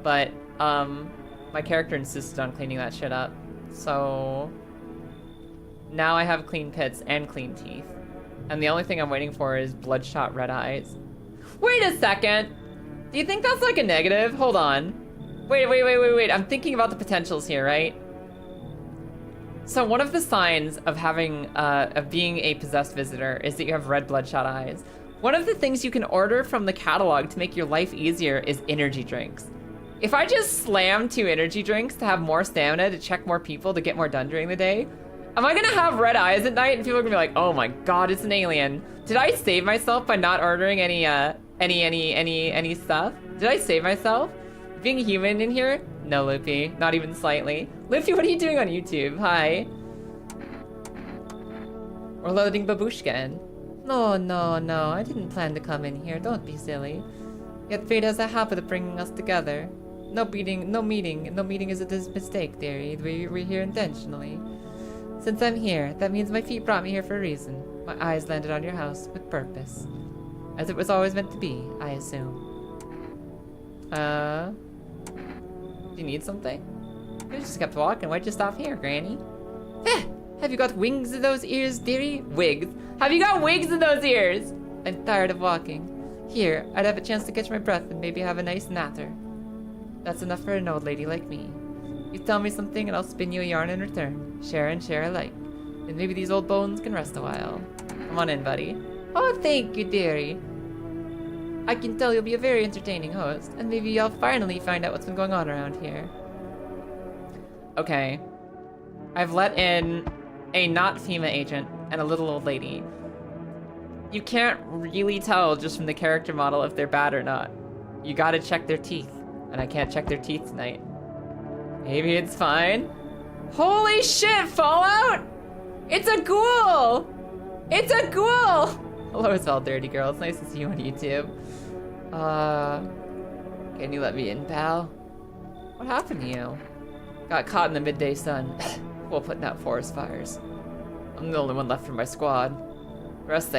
but my character insisted on cleaning that shit up. So now I have clean pits and clean teeth, and the only thing I'm waiting for is bloodshot red eyes. Wait a second! Do you think that's like a negative? Hold on. Wait. I'm thinking about the potentials here, right? So one of the signs of being a possessed visitor is that you have red bloodshot eyes. One of the things you can order from the catalog to make your life easier is energy drinks. If I just slam 2 energy drinks to have more stamina, to check more people, to get more done during the day, am I gonna have red eyes at night and people are gonna be like, oh my god, it's an alien. Did I save myself by not ordering any stuff? Did I save myself? Being human in here? No, Loopy, not even slightly. Loopy, what are you doing on YouTube? Hi. We're loading Babushka in. No, I didn't plan to come in here, don't be silly. Yet fate has a habit of bringing us together. No meeting is a mistake, dearie. We're here intentionally. Since I'm here, that means my feet brought me here for a reason. My eyes landed on your house with purpose. As it was always meant to be, I assume. Do you need something? You just kept walking. Why'd you stop here, Granny? Have you got wings in those ears, dearie? Wigs? Have you got wigs in those ears? I'm tired of walking. Here, I'd have a chance to catch my breath and maybe have a nice natter. That's enough for an old lady like me. You tell me something and I'll spin you a yarn in return. Share and share alike. And maybe these old bones can rest a while. Come on in, buddy. Oh, thank you, dearie. I can tell you'll be a very entertaining host, and maybe I'll finally find out what's been going on around here. Okay. I've let in a not FEMA agent and a little old lady. You can't really tell just from the character model if they're bad or not. You gotta check their teeth, and I can't check their teeth tonight. Maybe it's fine. Holy shit, Fallout! It's a ghoul! It's a ghoul! Hello as well, dirty girl. It's nice to see you on YouTube. Can you let me in, pal? What happened to you? Got caught in the midday sun while putting out forest fires. I'm the only one left from my squad. The rest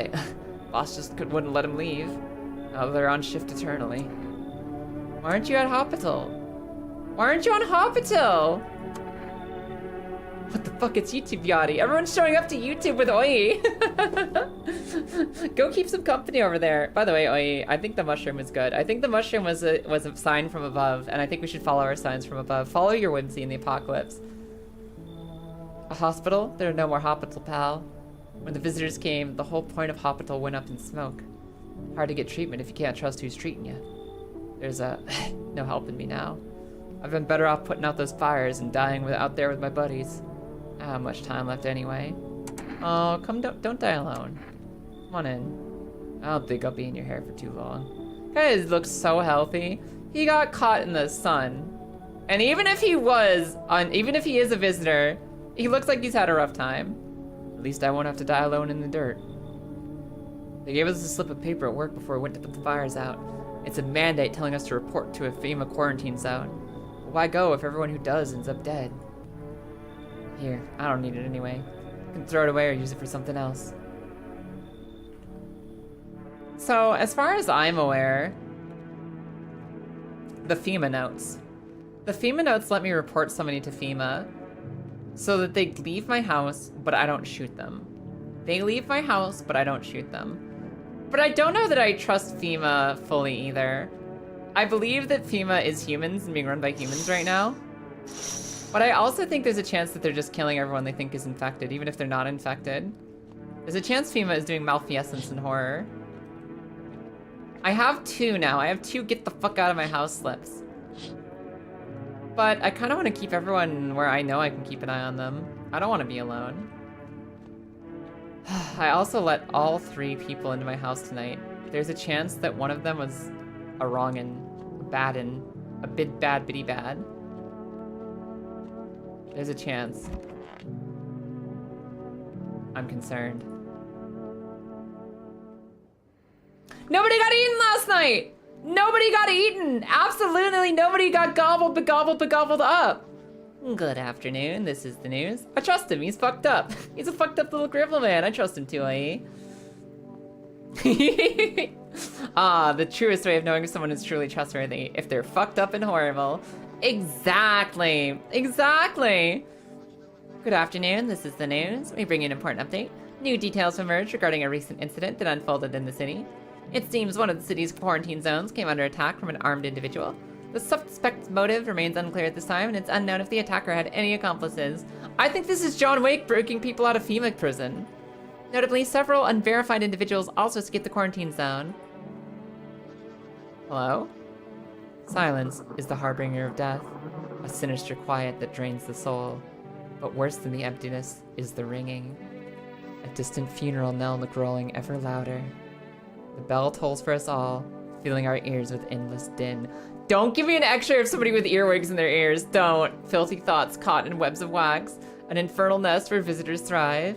boss just wouldn't let him leave. Now they're on shift eternally. Why aren't you at hospital? Why aren't you on hospital? What the fuck, it's YouTube Yachty. Everyone's showing up to YouTube with Oi. Go keep some company over there. By the way, Oi, I think the mushroom is good. I think the mushroom was a sign from above, and I think we should follow our signs from above. Follow your whimsy in the apocalypse. A hospital? There are no more hospital, pal. When the visitors came, the whole point of hospital went up in smoke. Hard to get treatment if you can't trust who's treating you. There's no helping me now. I've been better off putting out those fires and dying out there with my buddies. I don't have much time left anyway. Oh, don't die alone. Come on in. I don't think I'll be in your hair for too long. Guy looks so healthy. He got caught in the sun. And even if he is a visitor, he looks like he's had a rough time. At least I won't have to die alone in the dirt. They gave us a slip of paper at work before we went to put the fires out. It's a mandate telling us to report to a FEMA quarantine zone. But why go if everyone who does ends up dead? Here, I don't need it anyway. I can throw it away or use it for something else. So, as far as I'm aware, the FEMA notes. The FEMA notes let me report somebody to FEMA so that they leave my house, but I don't shoot them. They leave my house, but I don't shoot them. But I don't know that I trust FEMA fully either. I believe that FEMA is humans and being run by humans right now. But I also think there's a chance that they're just killing everyone they think is infected, even if they're not infected. There's a chance FEMA is doing malfeasance and horror. I have 2 now. I have 2 get the fuck out of my house slips. But I kind of want to keep everyone where I know I can keep an eye on them. I don't want to be alone. I also let all 3 people into my house tonight. There's a chance that one of them was a wrongin', a bad bitty bad. There's a chance. I'm concerned. Nobody got eaten last night! Nobody got eaten! Absolutely nobody got gobbled up! Good afternoon, this is the news. I trust him, he's fucked up. He's a fucked up little cripple man, I trust him too, eh? The truest way of knowing if someone is truly trustworthy, if they're fucked up and horrible. Exactly. Good afternoon, this is the news. We bring you an important update. New details have emerged regarding a recent incident that unfolded in the city. It seems one of the city's quarantine zones came under attack from an armed individual. The suspect's motive remains unclear at this time, and it's unknown if the attacker had any accomplices. I think this is John Wick breaking people out of FEMA prison. Notably, several unverified individuals also escaped the quarantine zone. Hello? Silence is the harbinger of death, a sinister quiet that drains the soul. But worse than the emptiness is the ringing. A distant funeral knell growing ever louder. The bell tolls for us all, filling our ears with endless din. Don't give me an X-ray of somebody with earwigs in their ears. Don't. Filthy thoughts caught in webs of wax. An infernal nest where visitors thrive.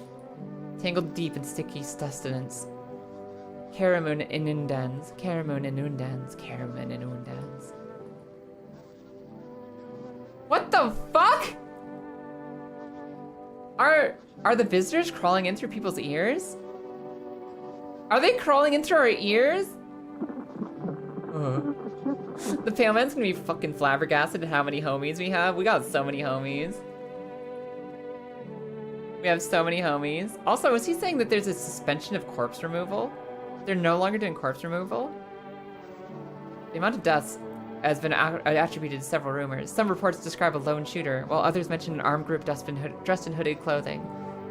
Tangled deep in sticky sustenance. Caramoon inundans. Caramoon inundans. Caramoon inundans. What the fuck? Are the visitors crawling in through people's ears? Are they crawling in through our ears? The pale man's gonna be fucking flabbergasted at how many homies we have. We got so many homies. We have so many homies. Also, is he saying that there's a suspension of corpse removal? They're no longer doing corpse removal? The amount of deaths has been attributed to several rumors. Some reports describe a lone shooter, while others mention an armed group dressed in hooded clothing.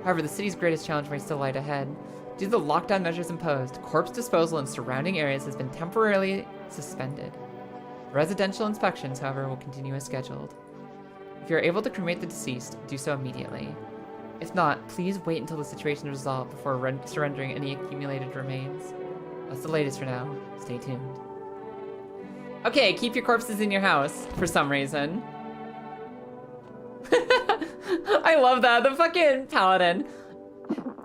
However, the city's greatest challenge may still lie ahead. Due to the lockdown measures imposed, corpse disposal in surrounding areas has been temporarily suspended. Residential inspections, however, will continue as scheduled. If you are able to cremate the deceased, do so immediately. If not, please wait until the situation is resolved before surrendering any accumulated remains. That's the latest for now. Stay tuned. Okay, keep your corpses in your house, for some reason. I love that, the fucking paladin.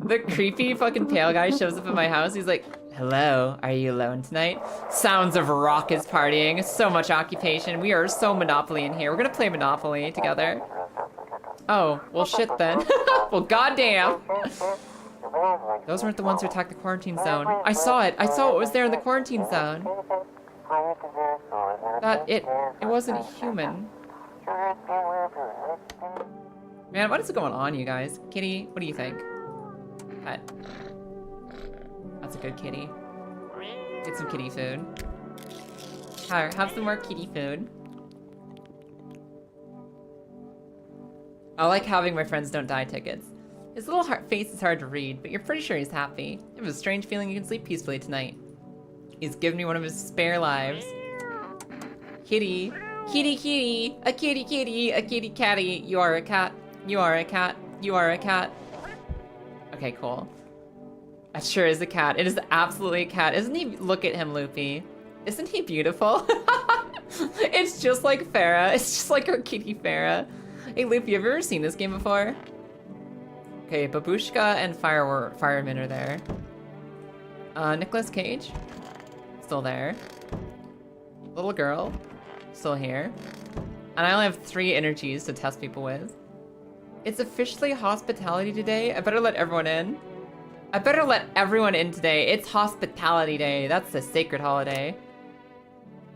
The creepy fucking pale guy shows up at my house, he's like, hello, are you alone tonight? Sounds of raucous partying, so much occupation. We are so Monopoly in here. We're gonna play Monopoly together. Oh, well shit then. Well, goddamn. Those weren't the ones who attacked the quarantine zone. I saw it. I saw what was there in the quarantine zone. That it wasn't human. Man, what is going on, you guys? Kitty, what do you think? Pet. That's a good kitty. Get some kitty food. Here, have some more kitty food. I like having my friends don't die tickets. His little face is hard to read, but you're pretty sure he's happy. I have a strange feeling you can sleep peacefully tonight. He's given me one of his spare lives. Kitty. Kitty kitty. A kitty kitty. A kitty catty. You are a cat. You are a cat. You are a cat. Okay, cool. That sure is a cat. It is absolutely a cat. Isn't he? Look at him, Loopy. Isn't he beautiful? It's just like Farah. It's just like our kitty Farah. Hey, Loopy, have you ever seen this game before? Okay, Babushka and Fireman are there. Nicolas Cage? Still there. Little girl? Still here. And I only have 3 energies to test people with. It's officially hospitality today. I better let everyone in. I better let everyone in today. It's hospitality day. That's a sacred holiday.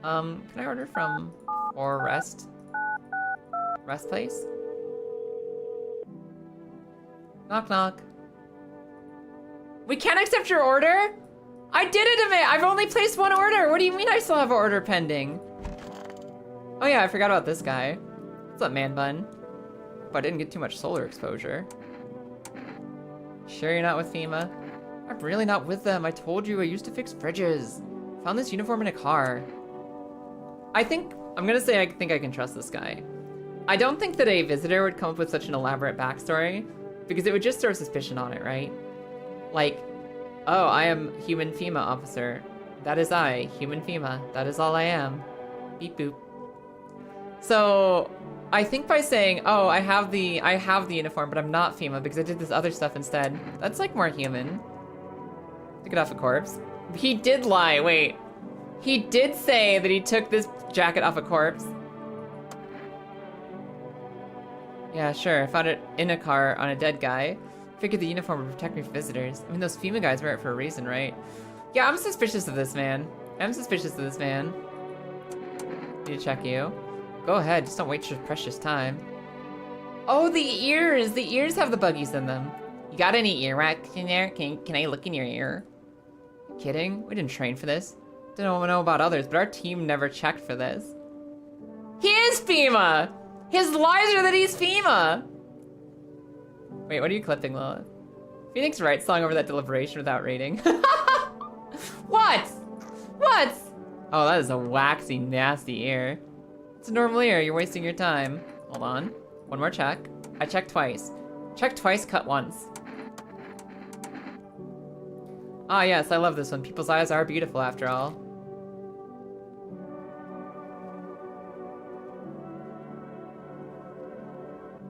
Can I order from Rest place? Knock knock. We can't accept your order? I did it, Amit! I've only placed 1 order! What do you mean I still have an order pending? Oh yeah, I forgot about this guy. What's up, man bun? But I didn't get too much solar exposure. Sure you're not with FEMA? I'm really not with them. I told you I used to fix fridges. Found this uniform in a car. I think I can trust this guy. I don't think that a visitor would come up with such an elaborate backstory, because it would just throw suspicion on it, right? Like, oh, I am human FEMA officer. That is I, human FEMA. That is all I am. Beep boop. So, I think by saying, oh, I have the uniform, but I'm not FEMA because I did this other stuff instead, that's like more human. Took it off a corpse. He did lie, wait. He did say that he took this jacket off a corpse. Yeah, sure. I found it in a car on a dead guy. Figured the uniform would protect me from visitors. I mean, those FEMA guys wear it for a reason, right? Yeah, I'm suspicious of this man. I'm suspicious of this man. Need to check you. Go ahead, just don't waste your precious time. Oh, the ears! The ears have the buggies in them. You got any earwax in there? Can I look in your ear? Kidding? We didn't train for this. Don't know about others, but our team never checked for this. He is FEMA! His lies are that he's FEMA! Wait, what are you clipping, Lilith? Phoenix writes song over that deliberation without reading. What? What? Oh, that is a waxy, nasty ear. It's a normal ear, you're wasting your time. Hold on. One more check. I checked twice. Check twice, cut once. Ah, yes, I love this one. People's eyes are beautiful after all.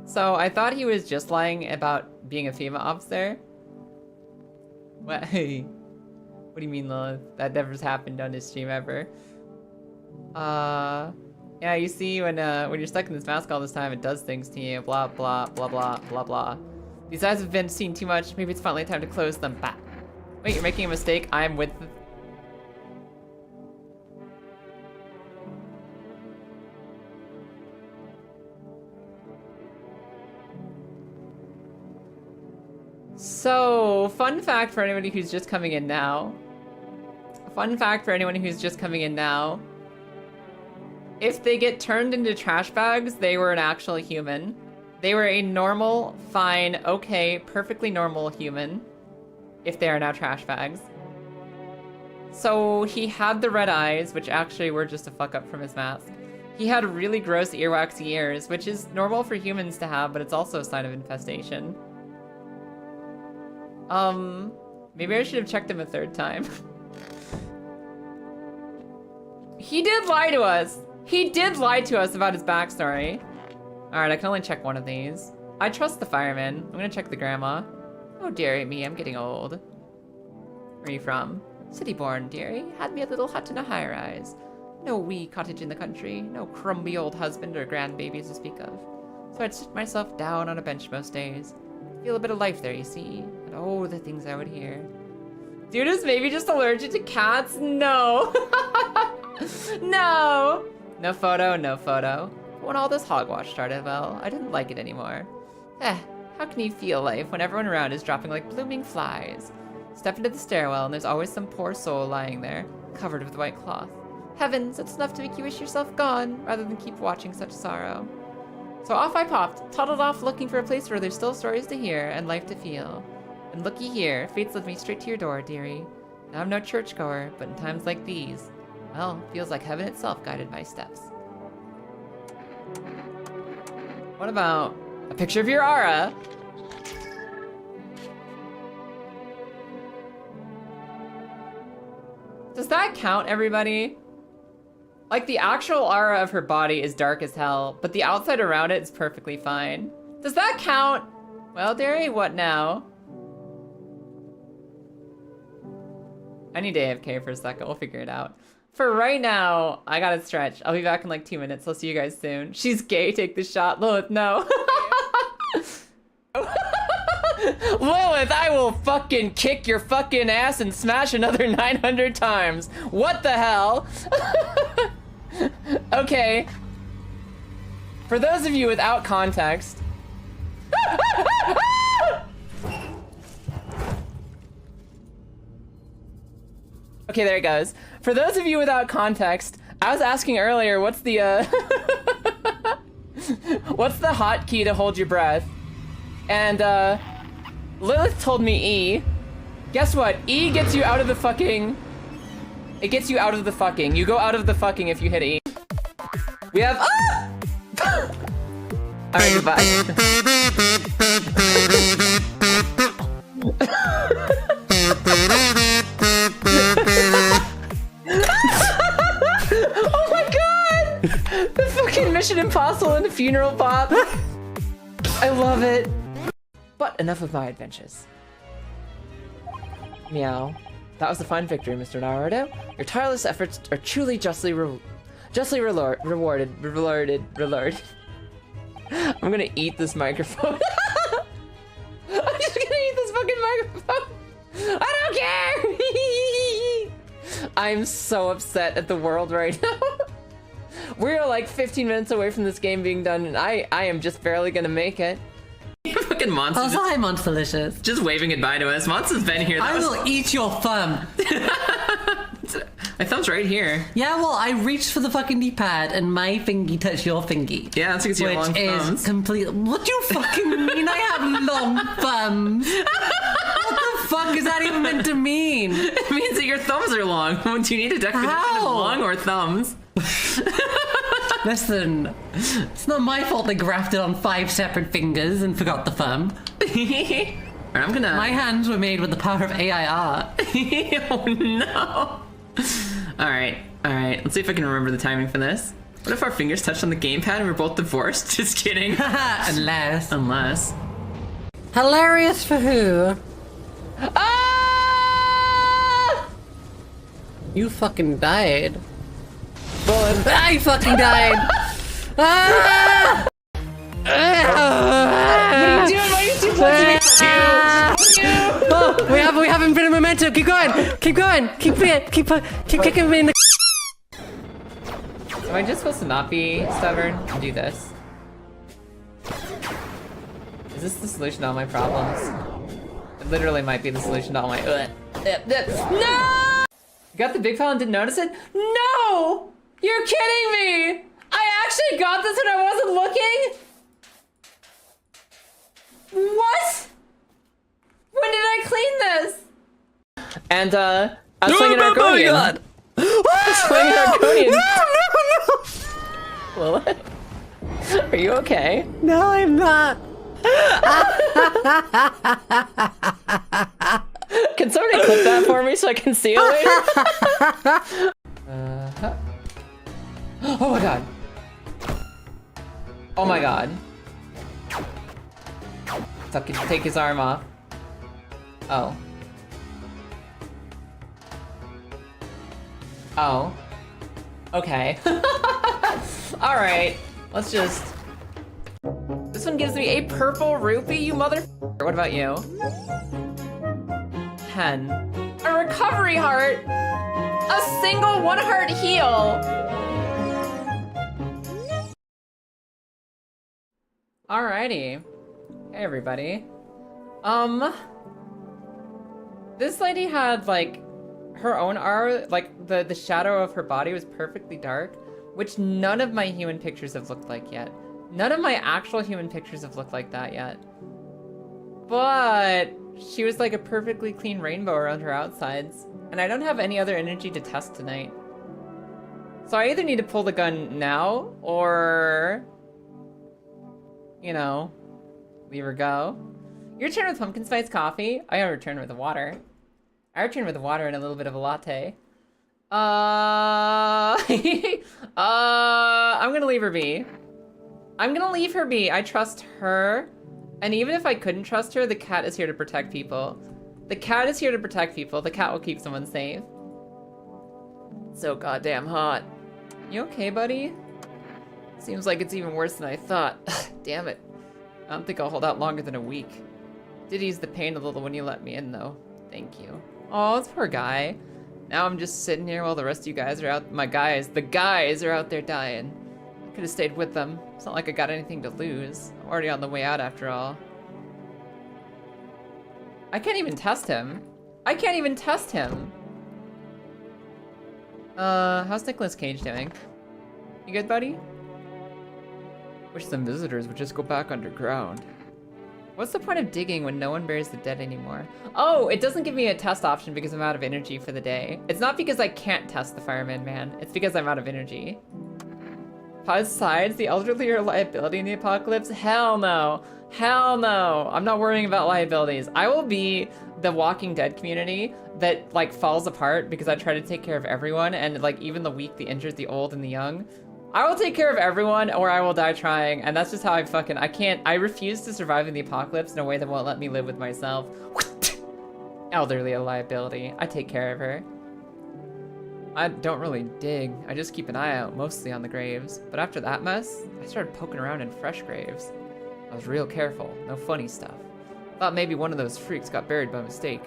So, I thought he was just lying about being a FEMA officer. What? What do you mean, Lilith? That never's happened on his stream ever. Yeah, you see, when you're stuck in this mask all this time, it does things to you. Blah, blah, blah, blah, blah, blah. These eyes have been seen too much. Maybe it's finally time to close them. Bah. Wait, you're making a mistake. I'm with... So, fun fact for anybody who's just coming in now. Fun fact for anyone who's just coming in now. If they get turned into trash bags, they were an actual human. They were a normal, fine, okay, perfectly normal human. If they are now trash bags. So he had the red eyes, which actually were just a fuck up from his mask. He had really gross earwaxy ears, which is normal for humans to have, but it's also a sign of infestation. Maybe I should have checked him a 3rd time. He did lie to us. He did lie to us about his backstory. Alright, I can only check one of these. I trust the fireman. I'm gonna check the grandma. Oh, dearie me, I'm getting old. Where are you from? City-born, dearie. Had me a little hut in a high-rise. No wee cottage in the country. No crumby old husband or grandbabies to speak of. So I'd sit myself down on a bench most days. Feel a bit of life there, you see. And oh, the things I would hear. Dude is maybe just allergic to cats? No. No! No photo, no photo. When all this hogwash started, well, I didn't like it anymore. How can you feel life when everyone around is dropping like blooming flies? Step into the stairwell and there's always some poor soul lying there, covered with white cloth. Heavens, it's enough to make you wish yourself gone, rather than keep watching such sorrow. So off I popped, toddled off looking for a place where there's still stories to hear and life to feel. And looky here, fate's led me straight to your door, dearie. Now I'm no churchgoer, but in times like these, well, feels like heaven itself guided my steps. What about a picture of your aura? Does that count, everybody? Like, the actual aura of her body is dark as hell, but the outside around it is perfectly fine. Does that count? Well, dearie, what now? I need AFK for a second, we'll figure it out. For right now, I gotta stretch. I'll be back in like 2 minutes, I'll see you guys soon. She's gay, take the shot. Lilith, no. Lilith, I will fucking kick your fucking ass and smash another 900 times. What the hell? Okay. For those of you without context. Okay, there it goes. For those of you without context, I was asking earlier, what's the what's the hotkey to hold your breath? And Lilith told me E. Guess what? E gets you out of the fucking... It gets you out of the fucking. You go out of the fucking if you hit E. We have... Ah! Alright, goodbye. Oh my god! The fucking Mission Impossible and the funeral pop. I love it. But enough of my adventures. Meow. That was a fine victory, Mr. Naruto. Your tireless efforts are truly justly rewarded. I'm gonna eat this microphone. I'm just gonna eat this fucking microphone. I don't care! I'm so upset at the world right now. We're like 15 minutes away from this game being done, and I am just barely gonna make it. Fucking Monster. Oh, hi, Monsterlicious. Just waving goodbye to us. Monster's been here. I will eat your thumb. My thumb's right here. Yeah, well, I reached for the fucking D-pad and my thingy touched your thingy. Yeah, that's because you have long thumbs. Which is complete. What do you fucking mean I have long thumbs? What the fuck is that even meant to mean? It means that your thumbs are long. Do you need a definition of long or thumbs? Listen, it's not my fault they grafted on 5 separate fingers and forgot the thumb. Alright, I'm gonna... My hands were made with the power of AIR. Oh no. Alright, let's see if I can remember the timing for this. What if our fingers touched on the gamepad and we're both divorced? Just kidding. Unless. Hilarious for who? Ah! You fucking died. I fucking died. Ah! What are you doing? Why are you too close to me? Oh, we have infinite momentum. Keep going. Keep going. Keep kicking me in the. Am I just supposed to not be stubborn and do this? Is this the solution to all my problems? It literally might be the solution to all my. No! You got the big file and didn't notice it? No! You're kidding me! I actually got this when I wasn't looking? What? When did I clean this? And, I was playing an Argonian. Oh my god! I was playing an Argonian. Lilith? Are you okay? No, I'm not. Can somebody clip that for me so I can see it later? Oh my god. Oh my god. Take his arm off. Oh. Oh. Okay. Alright. Let's just... This one gives me a purple rupee, you mother... What about you? 10. A recovery heart! A single 1 heart heal! Alrighty. Hey everybody. This lady had like her own aura, like the shadow of her body was perfectly dark, which none of my human pictures have looked like yet. None of my actual human pictures have looked like that yet. But she was like a perfectly clean rainbow around her outsides, and I don't have any other energy to test tonight. So I either need to pull the gun now, or, you know, leave her go. Your turn with pumpkin spice coffee. I gotta return with the water. I return with the water and a little bit of a latte. I'm gonna leave her be. I'm gonna leave her be. I trust her. And even if I couldn't trust her, the cat is here to protect people. The cat is here to protect people. The cat will keep someone safe. So goddamn hot. You okay, buddy? Seems like it's even worse than I thought. Damn it. I don't think I'll hold out longer than a week. Did ease the pain a little when you let me in, though. Thank you. Oh, this poor guy. Now I'm just sitting here while the rest of you guys are out. The guys are out there dying. I could have stayed with them. It's not like I got anything to lose. I'm already on the way out after all. I can't even test him. I can't even test him. How's Nicolas Cage doing? You good, buddy? Wish some visitors would just go back underground. What's the point of digging when no one buries the dead anymore? Oh, it doesn't give me a test option because I'm out of energy for the day. It's not because I can't test the fireman man. It's because I'm out of energy. Besides, the elderly are a liability in the apocalypse? Hell no. Hell no. I'm not worrying about liabilities. I will be the Walking Dead community that like falls apart because I try to take care of everyone, and like even the weak, the injured, the old, and the young. I will take care of everyone or I will die trying, and that's just how I refuse to survive in the apocalypse in a way that won't let me live with myself. Elderly a liability. I take care of her. I don't really dig. I just keep an eye out, mostly on the graves. But after that mess, I started poking around in fresh graves. I was real careful, no funny stuff. Thought maybe one of those freaks got buried by mistake.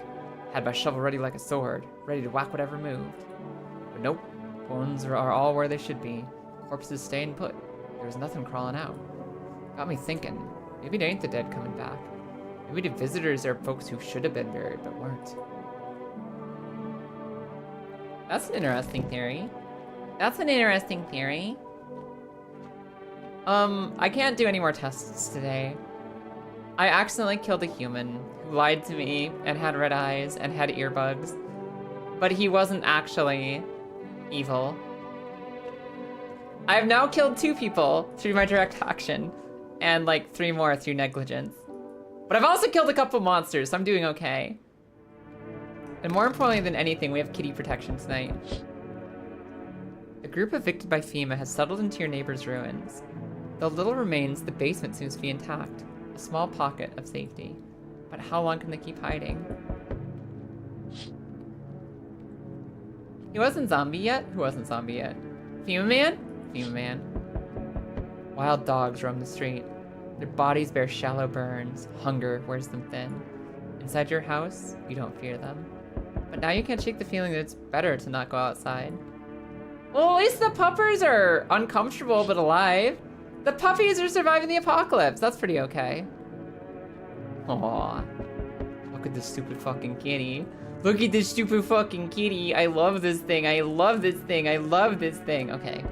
Had my shovel ready like a sword, ready to whack whatever moved. But nope, bones are all where they should be. Corpses staying put. There's nothing crawling out. Got me thinking, maybe it ain't the dead coming back. Maybe the visitors are folks who should have been buried but weren't. That's an interesting theory. That's an interesting theory. I can't do any more tests today. I accidentally killed a human who lied to me and had red eyes and had earbuds, but he wasn't actually evil. I have now killed 2 people through my direct action, and like 3 more through negligence. But I've also killed a couple monsters, so I'm doing okay. And more importantly than anything, we have kitty protection tonight. A group evicted by FEMA has settled into your neighbor's ruins. Though little remains, the basement seems to be intact. A small pocket of safety. But how long can they keep hiding? He wasn't zombie yet? Who wasn't zombie yet? FEMA man? FEMA man. Wild dogs roam the street. Their bodies bear shallow burns. Hunger wears them thin. Inside your house, you don't fear them. But now you can't shake the feeling that it's better to not go outside. Well, at least the puppers are uncomfortable but alive. The puppies are surviving the apocalypse. That's pretty okay. Aww. Look at this stupid fucking kitty. Look at this stupid fucking kitty. I love this thing. I love this thing. I love this thing. Okay.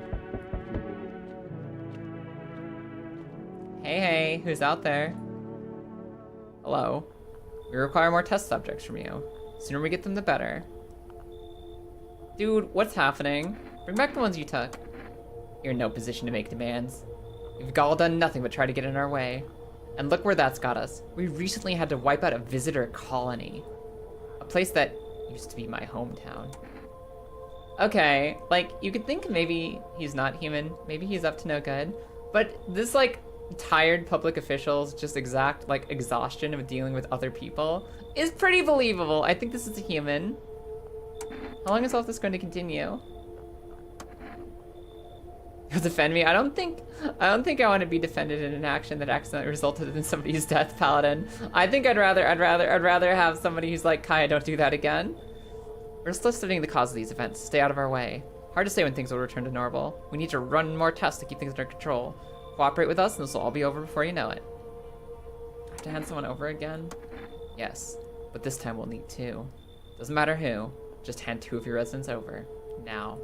Hey, hey, who's out there? Hello. We require more test subjects from you. The sooner we get them, the better. Dude, what's happening? Bring back the ones you took. You're in no position to make demands. We've all done nothing but try to get in our way. And look where that's got us. We recently had to wipe out a visitor colony. A place that used to be my hometown. Okay, like, you could think maybe he's not human. Maybe he's up to no good. But this, like, tired public officials just exact, like, exhaustion of dealing with other people is pretty believable. I think this is a human. How long is all this going to continue? You'll defend me? I don't think I want to be defended in an action that accidentally resulted in somebody's death, Paladin. I think I'd rather have somebody who's like, Kaya, don't do that again. We're still studying the cause of these events. Stay out of our way. Hard to say when things will return to normal. We need to run more tests to keep things under control. Cooperate with us and this will all be over before you know it. Do I have to hand someone over again? Yes, but this time we'll need 2. Doesn't matter who, just hand 2 of your residents over. Now.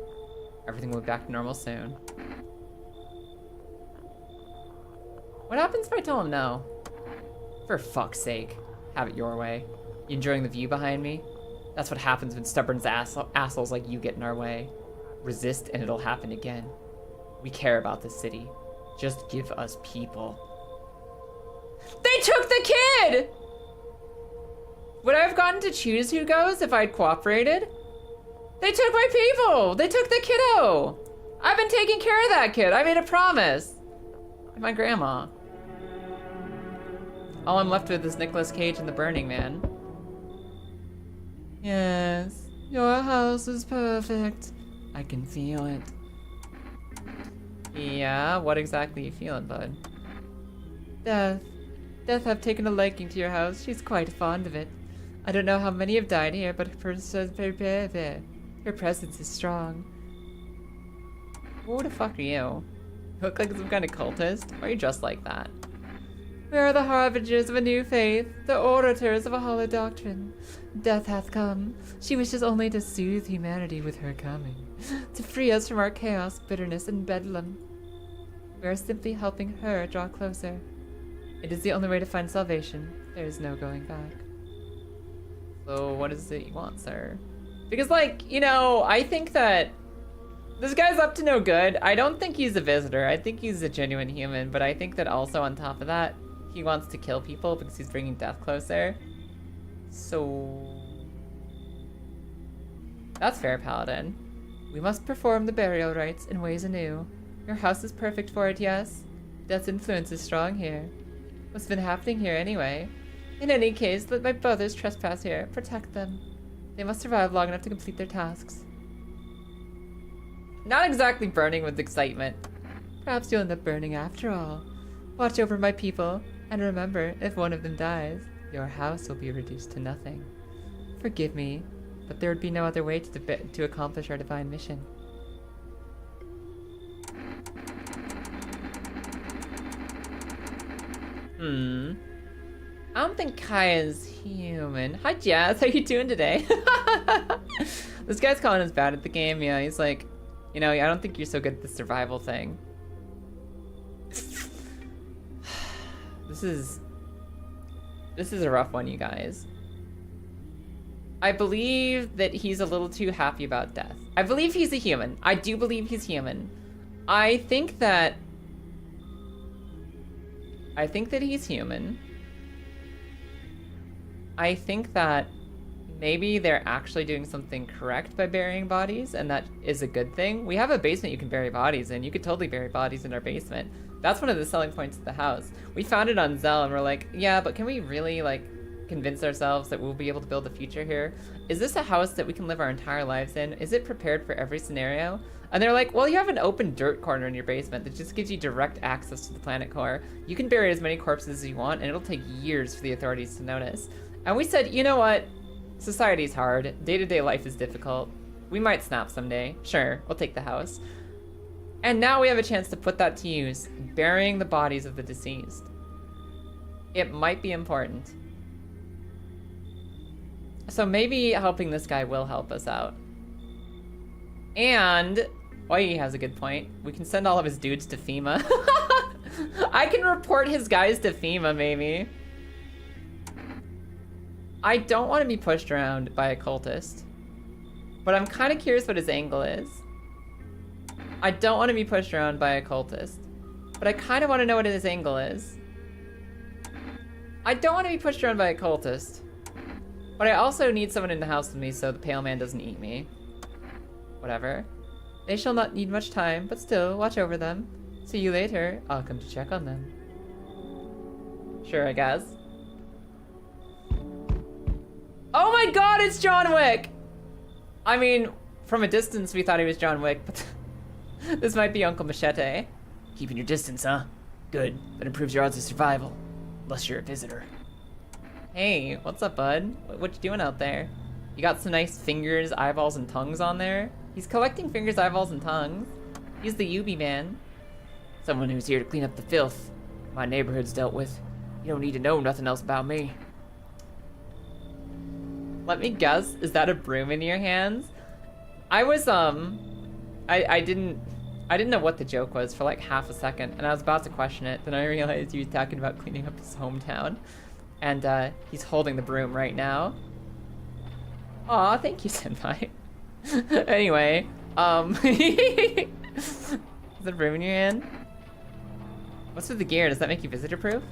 Everything will be back to normal soon. What happens if I tell him no? For fuck's sake. Have it your way. You enjoying the view behind me? That's what happens when stubborn assholes like you get in our way. Resist and it'll happen again. We care about this city. Just give us people. They took the kid! Would I have gotten to choose who goes if I'd cooperated? They took my people! They took the kiddo! I've been taking care of that kid. I made a promise. And my grandma. All I'm left with is Nicolas Cage and the Burning Man. Yes, your house is perfect. I can feel it. Yeah, what exactly are you feeling, bud? Death. Death have taken a liking to your house. She's quite fond of it. I don't know how many have died here, but her presence is strong. Who the fuck are you? You look like some kind of cultist? Why are you dressed like that? We are the harbingers of a new faith, the orators of a hollow doctrine. Death hath come. She wishes only to soothe humanity with her coming, to free us from our chaos, bitterness, and bedlam. We are simply helping her draw closer. It is the only way to find salvation. There is no going back. So what is it you want, sir? Because, like, you know, I think that this guy's up to no good. I don't think he's a visitor. I think he's a genuine human, but I think that also on top of that, he wants to kill people because he's bringing death closer. So... that's fair, Paladin. We must perform the burial rites in ways anew. Your house is perfect for it, yes? Death's influence is strong here. What's been happening here anyway? In any case, let my brothers trespass here. Protect them. They must survive long enough to complete their tasks. Not exactly burning with excitement. Perhaps you'll end up burning after all. Watch over my people, and remember, if one of them dies, your house will be reduced to nothing. Forgive me, but there would be no other way to accomplish our divine mission. I don't think Kaya's human. Hi Jazz, how you doing today? This guy's calling us bad at the game. Yeah, he's like, you know, I don't think you're so good at the survival thing. This is a rough one, you guys. I believe that he's a little too happy about death. I believe he's a human. I do believe he's human. I think that he's human. I think that maybe they're actually doing something correct by burying bodies, and that is a good thing. We have a basement you can bury bodies in. You could totally bury bodies in our basement. That's one of the selling points of the house. We found it on Zell and we're like, yeah, but can we really like convince ourselves that we'll be able to build a future here? Is this a house that we can live our entire lives in? Is it prepared for every scenario? And they're like, well, you have an open dirt corner in your basement that just gives you direct access to the planet core. You can bury as many corpses as you want, and it'll take years for the authorities to notice. And we said, you know what? Society's hard. Day-to-day life is difficult. We might snap someday. Sure, we'll take the house. And now we have a chance to put that to use, burying the bodies of the deceased. It might be important. So maybe helping this guy will help us out. And, Oi has a good point. We can send all of his dudes to FEMA. I can report his guys to FEMA, maybe. I don't want to be pushed around by a cultist, but I'm kind of curious what his angle is. I don't want to be pushed around by a cultist, but I kind of want to know what his angle is. I don't want to be pushed around by a cultist, but I also need someone in the house with me so the pale man doesn't eat me. Whatever. They shall not need much time, but still, watch over them. See you later. I'll come to check on them. Sure, I guess. Oh my god, it's John Wick! I mean, from a distance we thought he was John Wick, but this might be Uncle Machete. Keeping your distance, huh? Good. That improves your odds of survival. Unless you're a visitor. Hey, what's up, bud? What you doing out there? You got some nice fingers, eyeballs, and tongues on there. He's collecting fingers, eyeballs, and tongues. He's the Yubi man. Someone who's here to clean up the filth my neighborhood's dealt with. You don't need to know nothing else about me. Let me guess, is that a broom in your hands? I was, I didn't know what the joke was for like half a second, and I was about to question it, then I realized he was talking about cleaning up his hometown. And, he's holding the broom right now. Aw, thank you, senpai. Anyway, is the broom in your hand? What's with the gear? Does that make you visitor-proof?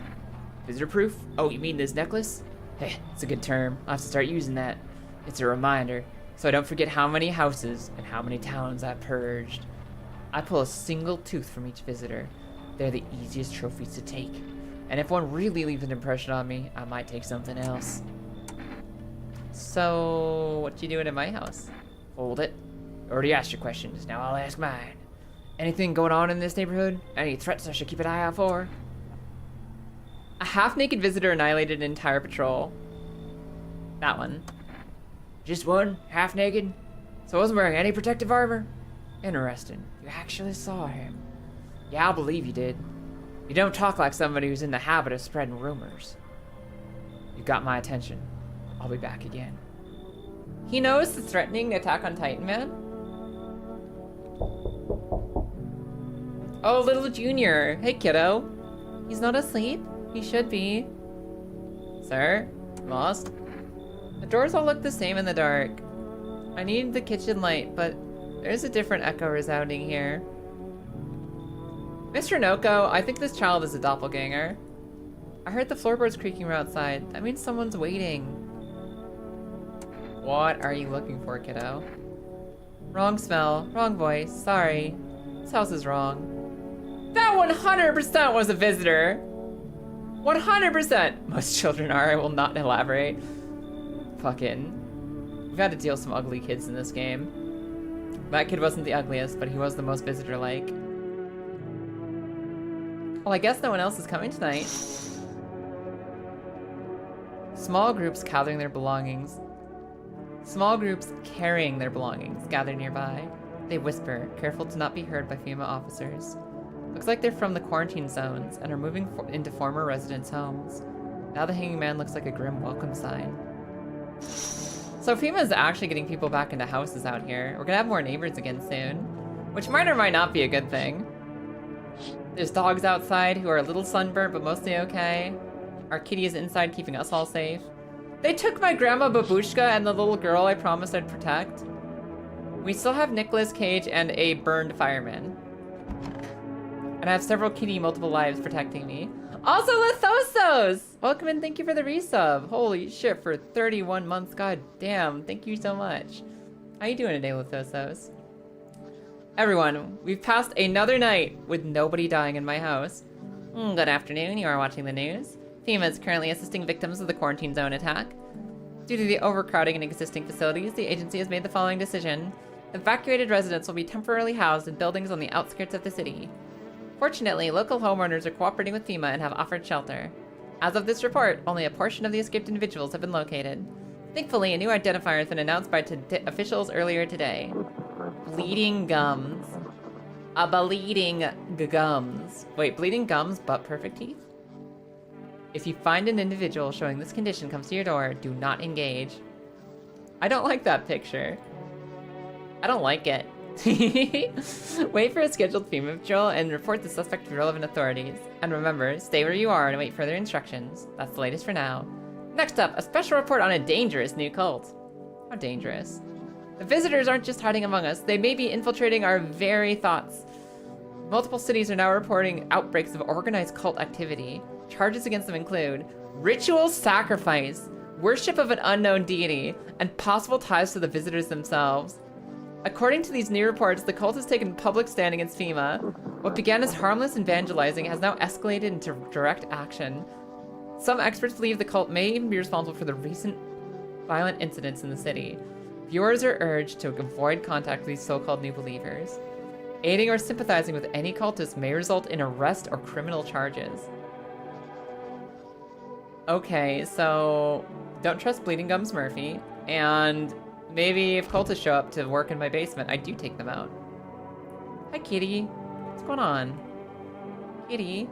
Visitor-proof? Oh, you mean this necklace? Hey, it's a good term. I'll have to start using that. It's a reminder, so I don't forget how many houses and how many towns I've purged. I pull a single tooth from each visitor. They're the easiest trophies to take. And if one really leaves an impression on me, I might take something else. So, what you doing in my house? Hold it. Already asked your questions, now I'll ask mine. Anything going on in this neighborhood? Any threats I should keep an eye out for? A half-naked visitor annihilated an entire patrol. That one. Just one? Half naked? So I wasn't wearing any protective armor? Interesting. You actually saw him. Yeah, I'll believe you did. You don't talk like somebody who's in the habit of spreading rumors. You got my attention. I'll be back again. He knows the threatening Attack on Titan man? Oh, little Junior. Hey, kiddo. He's not asleep? He should be. Sir? Lost? The doors all look the same in the dark. I need the kitchen light, but there's a different echo resounding here. Mr. Noko, I think this child is a doppelganger. I heard the floorboards creaking from outside. That means someone's waiting. What are you looking for, kiddo? Wrong smell, wrong voice, sorry. This house is wrong. That 100% was a visitor! 100%! Most children are, I will not elaborate. Fucking. We've had to deal with some ugly kids in this game. That kid wasn't the ugliest, but he was the most visitor-like. Well, I guess no one else is coming tonight. Small groups gathering their belongings. Small groups carrying their belongings gather nearby. They whisper, careful to not be heard by FEMA officers. Looks like they're from the quarantine zones and are moving into former residents' homes. Now the hanging man looks like a grim welcome sign. So FEMA is actually getting people back into houses out here. We're gonna have more neighbors again soon, which might or might not be a good thing. There's dogs outside who are a little sunburnt but mostly okay. Our kitty is inside keeping us all safe. They took my grandma Babushka and the little girl I promised I'd protect. We still have Nicolas Cage and a burned fireman. And I have several kitty multiple lives protecting me. Also Lithosos! Welcome and thank you for the resub. Holy shit, for 31 months, god damn. Thank you so much. How you doing today, Lithosos? Everyone, we've passed another night with nobody dying in my house. Good afternoon, you are watching the news. FEMA is currently assisting victims of the quarantine zone attack. Due to the overcrowding in existing facilities, the agency has made the following decision. Evacuated residents will be temporarily housed in buildings on the outskirts of the city. Fortunately, local homeowners are cooperating with FEMA and have offered shelter. As of this report, only a portion of the escaped individuals have been located. Thankfully, a new identifier has been announced by officials earlier today. Bleeding gums. A bleeding gums. Wait, bleeding gums but perfect teeth? If you find an individual showing this condition comes to your door, do not engage. I don't like that picture. I don't like it. Wait for a scheduled FEMA patrol and report the suspect to relevant authorities. And remember, stay where you are and await further instructions. That's the latest for now. Next up, a special report on a dangerous new cult. How dangerous? The visitors aren't just hiding among us, they may be infiltrating our very thoughts. Multiple cities are now reporting outbreaks of organized cult activity. Charges against them include ritual sacrifice, worship of an unknown deity, and possible ties to the visitors themselves. According to these new reports, the cult has taken public stand against FEMA. What began as harmless evangelizing has now escalated into direct action. Some experts believe the cult may even be responsible for the recent violent incidents in the city. Viewers are urged to avoid contact with these so-called new believers. Aiding or sympathizing with any cultist may result in arrest or criminal charges. Okay, so don't trust Bleeding Gums Murphy. And maybe if cultists show up to work in my basement, I do take them out. Hi, kitty. What's going on? Kitty?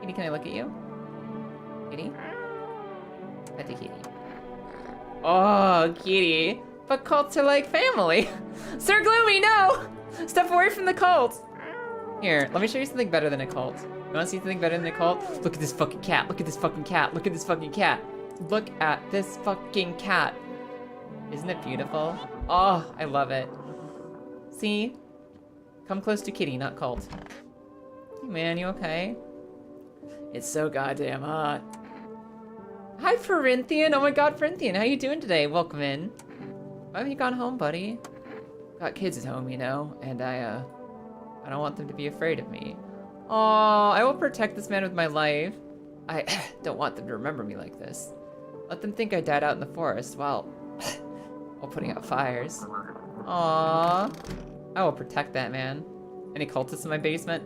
Kitty, can I look at you? Kitty? Pet the kitty. Oh, kitty. But cults are like family. Sir Gloomy, no! Step away from the cult! Here, let me show you something better than a cult. You wanna see something better than a cult? Look at this fucking cat. Look at this fucking cat. Look at this fucking cat. Look at this fucking cat. Isn't it beautiful? Oh, I love it. See? Come close to kitty, not cult. Hey man, you okay? It's so goddamn hot. Hi, Ferinthian. Oh my god, Ferinthian, how you doing today? Welcome in. Why haven't you gone home, buddy? Got kids at home, you know, and I don't want them to be afraid of me. Aw, I will protect this man with my life. I don't want them to remember me like this. Let them think I died out in the forest while putting out fires. Aww. I will protect that man. Any cultists in my basement?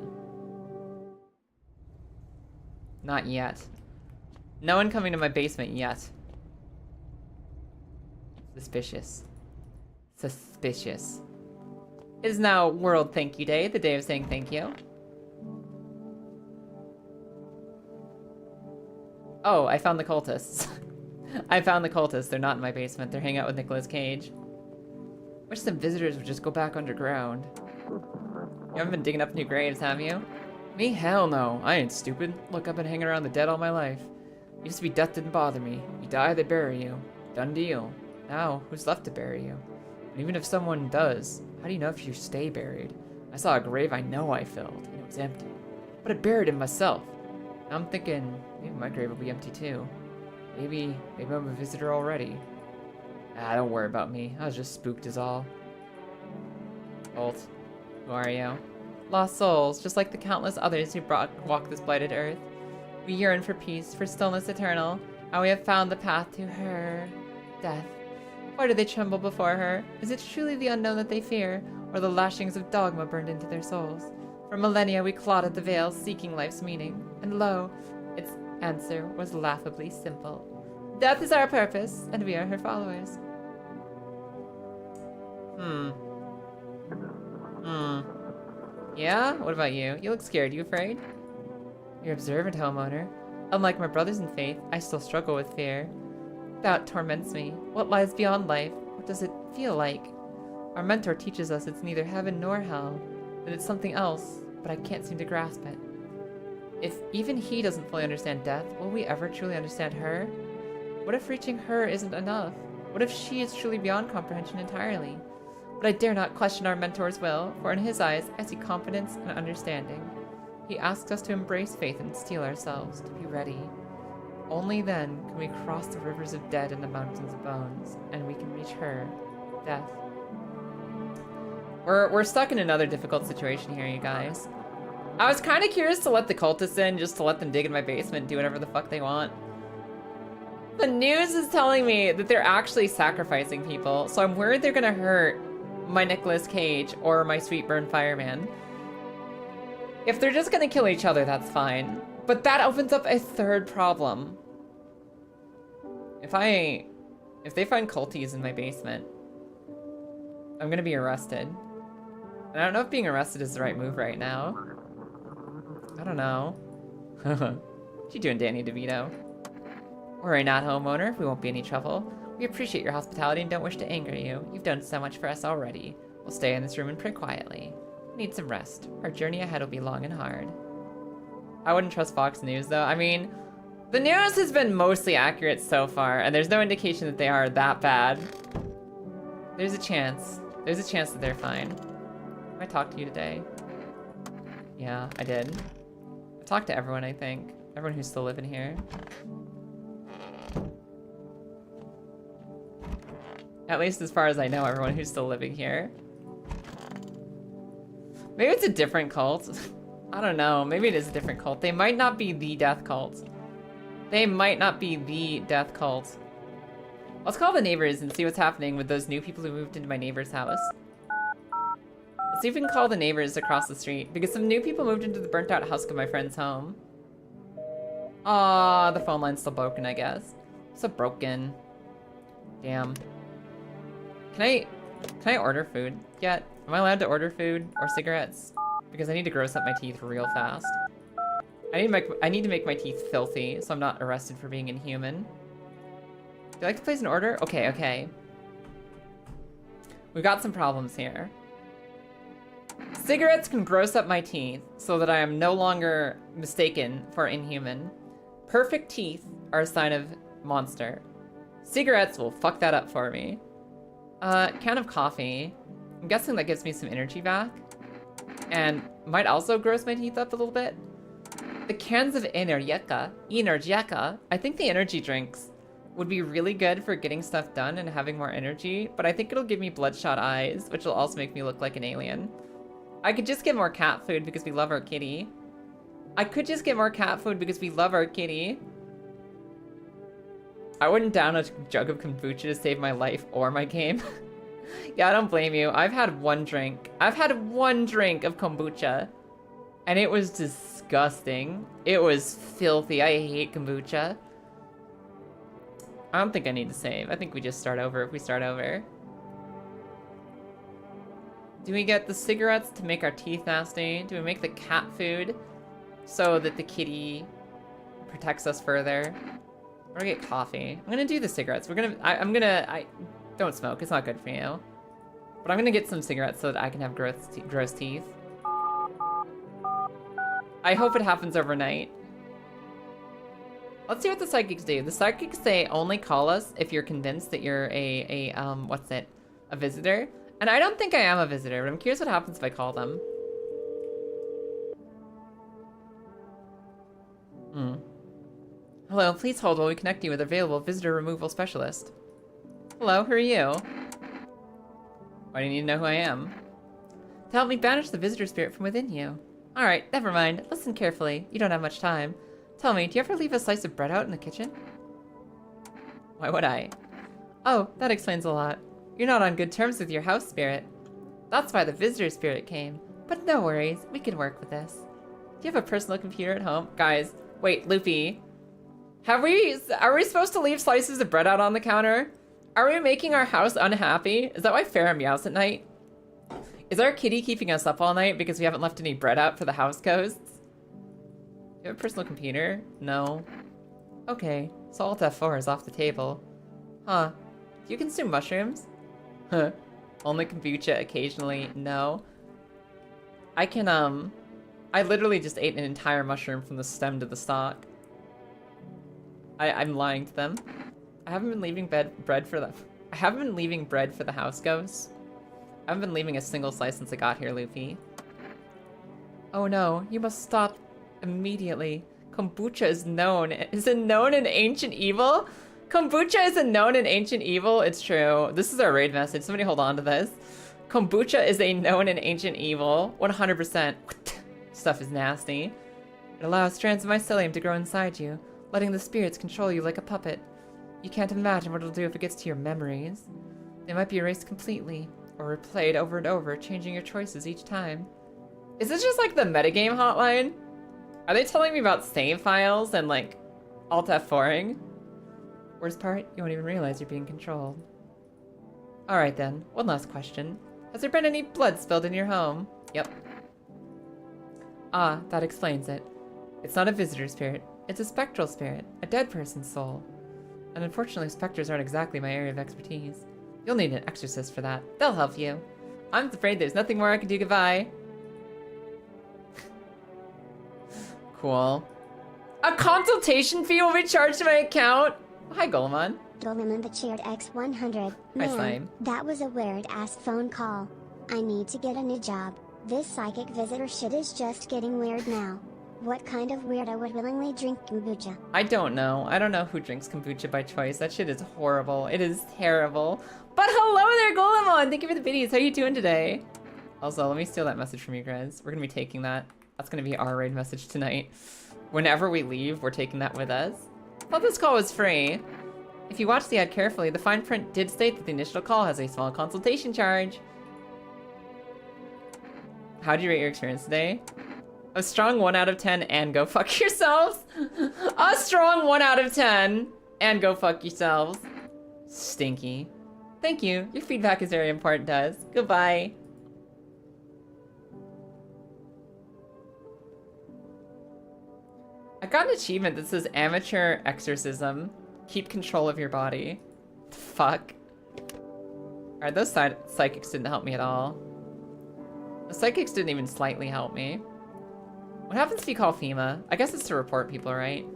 Not yet. No one coming to my basement yet. Suspicious. Suspicious. It is now World Thank You Day, the day of saying thank you. Oh, I found the cultists. I found the cultists. They're not in my basement. They're hanging out with Nicolas Cage. Wish some visitors would just go back underground. You haven't been digging up new graves, have you? Me? Hell no. I ain't stupid. Look, I've been hanging around the dead all my life. Used to be death didn't bother me. You die, they bury you. Done deal. Now, who's left to bury you? And even if someone does, how do you know if you stay buried? I saw a grave I know I filled, and it was empty. But I buried it myself. Now I'm thinking, maybe my grave will be empty too. Maybe I'm a visitor already. Ah, don't worry about me. I was just spooked is all. Bolt, who are you? Lost souls, just like the countless others who walk this blighted earth. We yearn for peace, for stillness eternal, and we have found the path to her death. Why do they tremble before her? Is it truly the unknown that they fear, or the lashings of dogma burned into their souls? For millennia we clawed at the veils, seeking life's meaning, and lo, its answer was laughably simple. Death is our purpose, and we are her followers. Yeah? What about you? You look scared. You afraid? You're observant, homeowner. Unlike my brothers in faith, I still struggle with fear. Doubt torments me. What lies beyond life? What does it feel like? Our mentor teaches us it's neither heaven nor hell, that it's something else, but I can't seem to grasp it. If even he doesn't fully understand death, will we ever truly understand her? What if reaching her isn't enough? What if she is truly beyond comprehension entirely? But I dare not question our mentor's will, for in his eyes I see confidence and understanding. He asks us to embrace faith and steel ourselves, to be ready. Only then can we cross the rivers of dead and the mountains of bones, and we can reach her, death. We're stuck in another difficult situation here, you guys. I was kind of curious to let the cultists in, just to let them dig in my basement and do whatever the fuck they want. The news is telling me that they're actually sacrificing people, so I'm worried they're gonna hurt my Nicolas Cage or my Sweetburn Fireman. If they're just gonna kill each other, that's fine. But that opens up a third problem. If they find culties in my basement, I'm gonna be arrested. And I don't know if being arrested is the right move right now. I don't know. What you doing, Danny DeVito? Worry not, homeowner. We won't be any trouble. We appreciate your hospitality and don't wish to anger you. You've done so much for us already. We'll stay in this room and pray quietly. We need some rest. Our journey ahead will be long and hard. I wouldn't trust Fox News, though. I mean, the news has been mostly accurate so far, and there's no indication that they are that bad. There's a chance. There's a chance that they're fine. I talked to you today. Yeah, I did. I talked to everyone, I think. Everyone who's still living here. At least as far as I know, everyone who's still living here. Maybe it's a different cult. I don't know. Maybe it is a different cult. They might not be the death cult. They might not be the death cult. Let's call the neighbors and see what's happening with those new people who moved into my neighbor's house. Let's see if we can call the neighbors across the street, because some new people moved into the burnt out house of my friend's home. Aw, the phone line's still broken, I guess. So broken. Damn. Can I order food yet? Am I allowed to order food or cigarettes? Because I need to gross up my teeth real fast. I need to make my teeth filthy so I'm not arrested for being inhuman. Do you like to place an order? Okay, okay. We've got some problems here. Cigarettes can gross up my teeth so that I am no longer mistaken for inhuman. Perfect teeth are a sign of monster. Cigarettes will fuck that up for me. Can of coffee. I'm guessing that gives me some energy back. And might also gross my teeth up a little bit. The cans of Energieka. I think the energy drinks would be really good for getting stuff done and having more energy, but I think it'll give me bloodshot eyes, which will also make me look like an alien. I could just get more cat food because we love our kitty. I could just get more cat food because we love our kitty. I wouldn't down a jug of kombucha to save my life or my game. Yeah, I don't blame you. I've had one drink. I've had one drink of kombucha, and it was disgusting. It was filthy. I hate kombucha. I don't think I need to save. I think we just start over if we start over. Do we get the cigarettes to make our teeth nasty? Do we make the cat food so that the kitty protects us further? We're gonna get coffee. I'm gonna do the cigarettes. I don't smoke. It's not good for you. But I'm gonna get some cigarettes so that I can have gross teeth. I hope it happens overnight. Let's see what the psychics do. The psychics say only call us if you're convinced that you're a visitor. And I don't think I am a visitor, but I'm curious what happens if I call them. Hello, please hold while we connect you with available visitor removal specialist. Hello, who are you? Why do you need to know who I am? To help me banish the visitor spirit from within you. Alright, never mind. Listen carefully. You don't have much time. Tell me, do you ever leave a slice of bread out in the kitchen? Why would I? Oh, that explains a lot. You're not on good terms with your house spirit. That's why the visitor spirit came. But no worries, we can work with this. Do you have a personal computer at home? Guys, wait, Luffy. Are we supposed to leave slices of bread out on the counter? Are we making our house unhappy? Is that why Farrah meows at night? Is our kitty keeping us up all night because we haven't left any bread out for the house ghosts? Do you have a personal computer? No. Okay, so Alt F4 is off the table. Huh. Do you consume mushrooms? Huh. Only kombucha occasionally. No. I can, I literally just ate an entire mushroom from the stem to the stalk. I'm lying to them. I haven't been leaving bread for the... I haven't been leaving bread for the house ghosts. I haven't been leaving a single slice since I got here, Luffy. Oh no, you must stop immediately. Kombucha is known. Is it known in ancient evil? Kombucha is a known and ancient evil. It's true. This is our raid message. Somebody hold on to this. Kombucha is a known and ancient evil. 100%. Stuff is nasty. It allows strands of mycelium to grow inside you, letting the spirits control you like a puppet. You can't imagine what it'll do if it gets to your memories. They might be erased completely, or replayed over and over, changing your choices each time. Is this just like the metagame hotline? Are they telling me about save files and like Alt F4ing? Worst part, you won't even realize you're being controlled. Alright then, one last question. Has there been any blood spilled in your home? Yep. Ah, that explains it. It's not a visitor spirit. It's a spectral spirit, a dead person's soul. And unfortunately, specters aren't exactly my area of expertise. You'll need an exorcist for that. They'll help you. I'm afraid there's nothing more I can do. Goodbye. Cool. A consultation fee will be charged to my account? Hi, Golemon. Golemon the cheered X100. Man, Slime. that was a weird-ass phone call. I need to get a new job. This psychic visitor shit is just getting weird now. What kind of weirdo would willingly drink kombucha? I don't know. I don't know who drinks kombucha by choice. That shit is horrible. It is terrible. But hello there, Golemon! Thank you for the biddies. How you doing today? Also, let me steal that message from you guys. We're gonna be taking that. That's gonna be our raid message tonight. Whenever we leave, we're taking that with us. Thought this call was free. If you watch the ad carefully, the fine print did state that the initial call has a small consultation charge. How do you rate your experience today? A strong 1 out of 10 and go fuck yourselves. A strong 1 out of 10 and go fuck yourselves. Stinky. Thank you. Your feedback is very important to us. Goodbye. I got an achievement that says amateur exorcism. Keep control of your body. Fuck. Alright, those psychics didn't help me at all. The psychics didn't even slightly help me. What happens if you call FEMA? I guess it's to report people, right?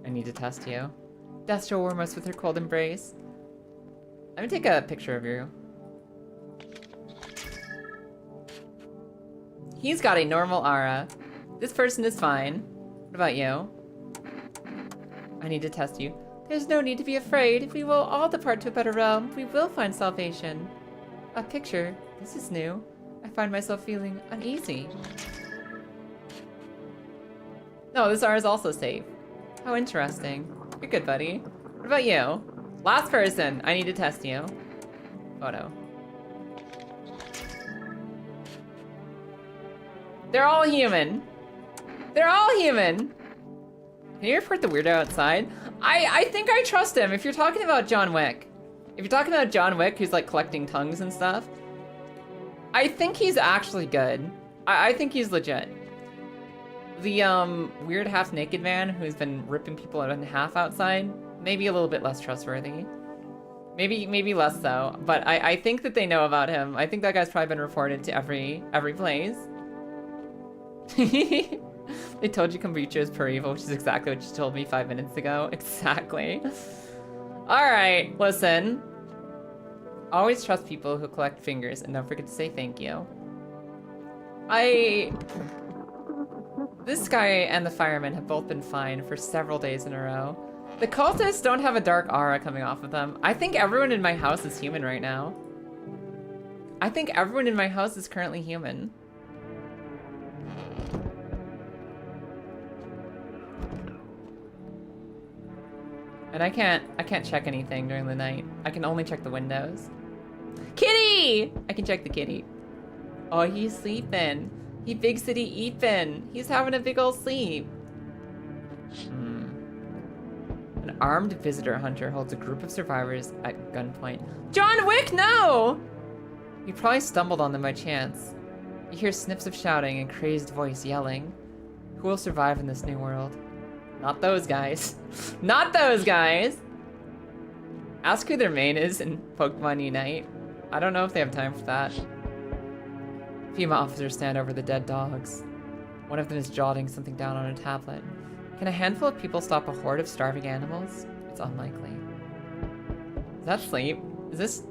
I need to test you. Death shall warm us with her cold embrace. Let me take a picture of you. He's got a normal aura. This person is fine. What about you? I need to test you. There's no need to be afraid. We will all depart to a better realm. We will find salvation. A picture. This is new. I find myself feeling uneasy. No, this aura is also safe. How interesting. You're good, buddy. What about you? Last person. I need to test you. Photo. They're all human. They're all human. Can you report the weirdo outside? I think I trust him. If you're talking about John Wick. If you're talking about John Wick, who's like collecting tongues and stuff. I think he's actually good. I think he's legit. The weird half-naked man who's been ripping people in half outside, maybe a little bit less trustworthy. Maybe less so. But I think that they know about him. I think that guy's probably been reported to every place. They told you kombucha is per evil, which is exactly what you told me 5 minutes ago. Exactly. Alright, listen. Always trust people who collect fingers, and don't forget to say thank you. This guy and the fireman have both been fine for several days in a row. The cultists don't have a dark aura coming off of them. I think everyone in my house is human right now. I think everyone in my house is currently human. And I can't check anything during the night. I can only check the windows. Kitty! I can check the kitty. Oh, he's sleeping. He big city eepin'. He's having a big old sleep. An armed visitor hunter holds a group of survivors at gunpoint. John Wick, no! You probably stumbled on them by chance. You hear snips of shouting and crazed voice yelling. Who will survive in this new world? Not those guys. Not those guys! Ask who their main is in Pokemon Unite. I don't know if they have time for that. FEMA officers stand over the dead dogs. One of them is jotting something down on a tablet. Can a handful of people stop a horde of starving animals? It's unlikely. Is that sleep? Is this...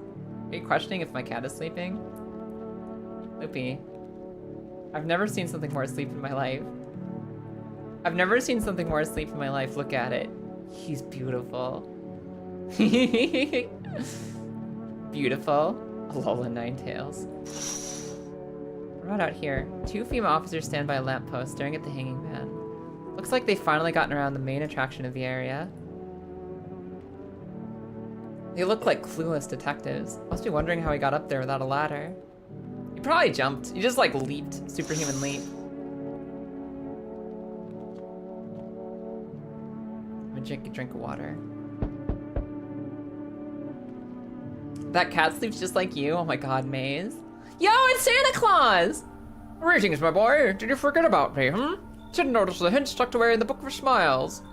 Are you questioning if my cat is sleeping? Loopy. I've never seen something more asleep in my life. I've never seen something more asleep in my life. Look at it. He's beautiful. Beautiful. Alola Ninetales. What about out here? Two FEMA officers stand by a lamppost staring at the hanging man. Looks like they've finally gotten around the main attraction of the area. They look like clueless detectives. Must be wondering how he got up there without a ladder. He probably jumped. He just like leaped. Superhuman leap. I'm gonna take a drink of water. That cat sleeps just like you? Oh my god, Maze. Yo, it's Santa Claus! Greetings, my boy. Did you forget about me, Didn't notice the hints tucked away in the Book of Smiles.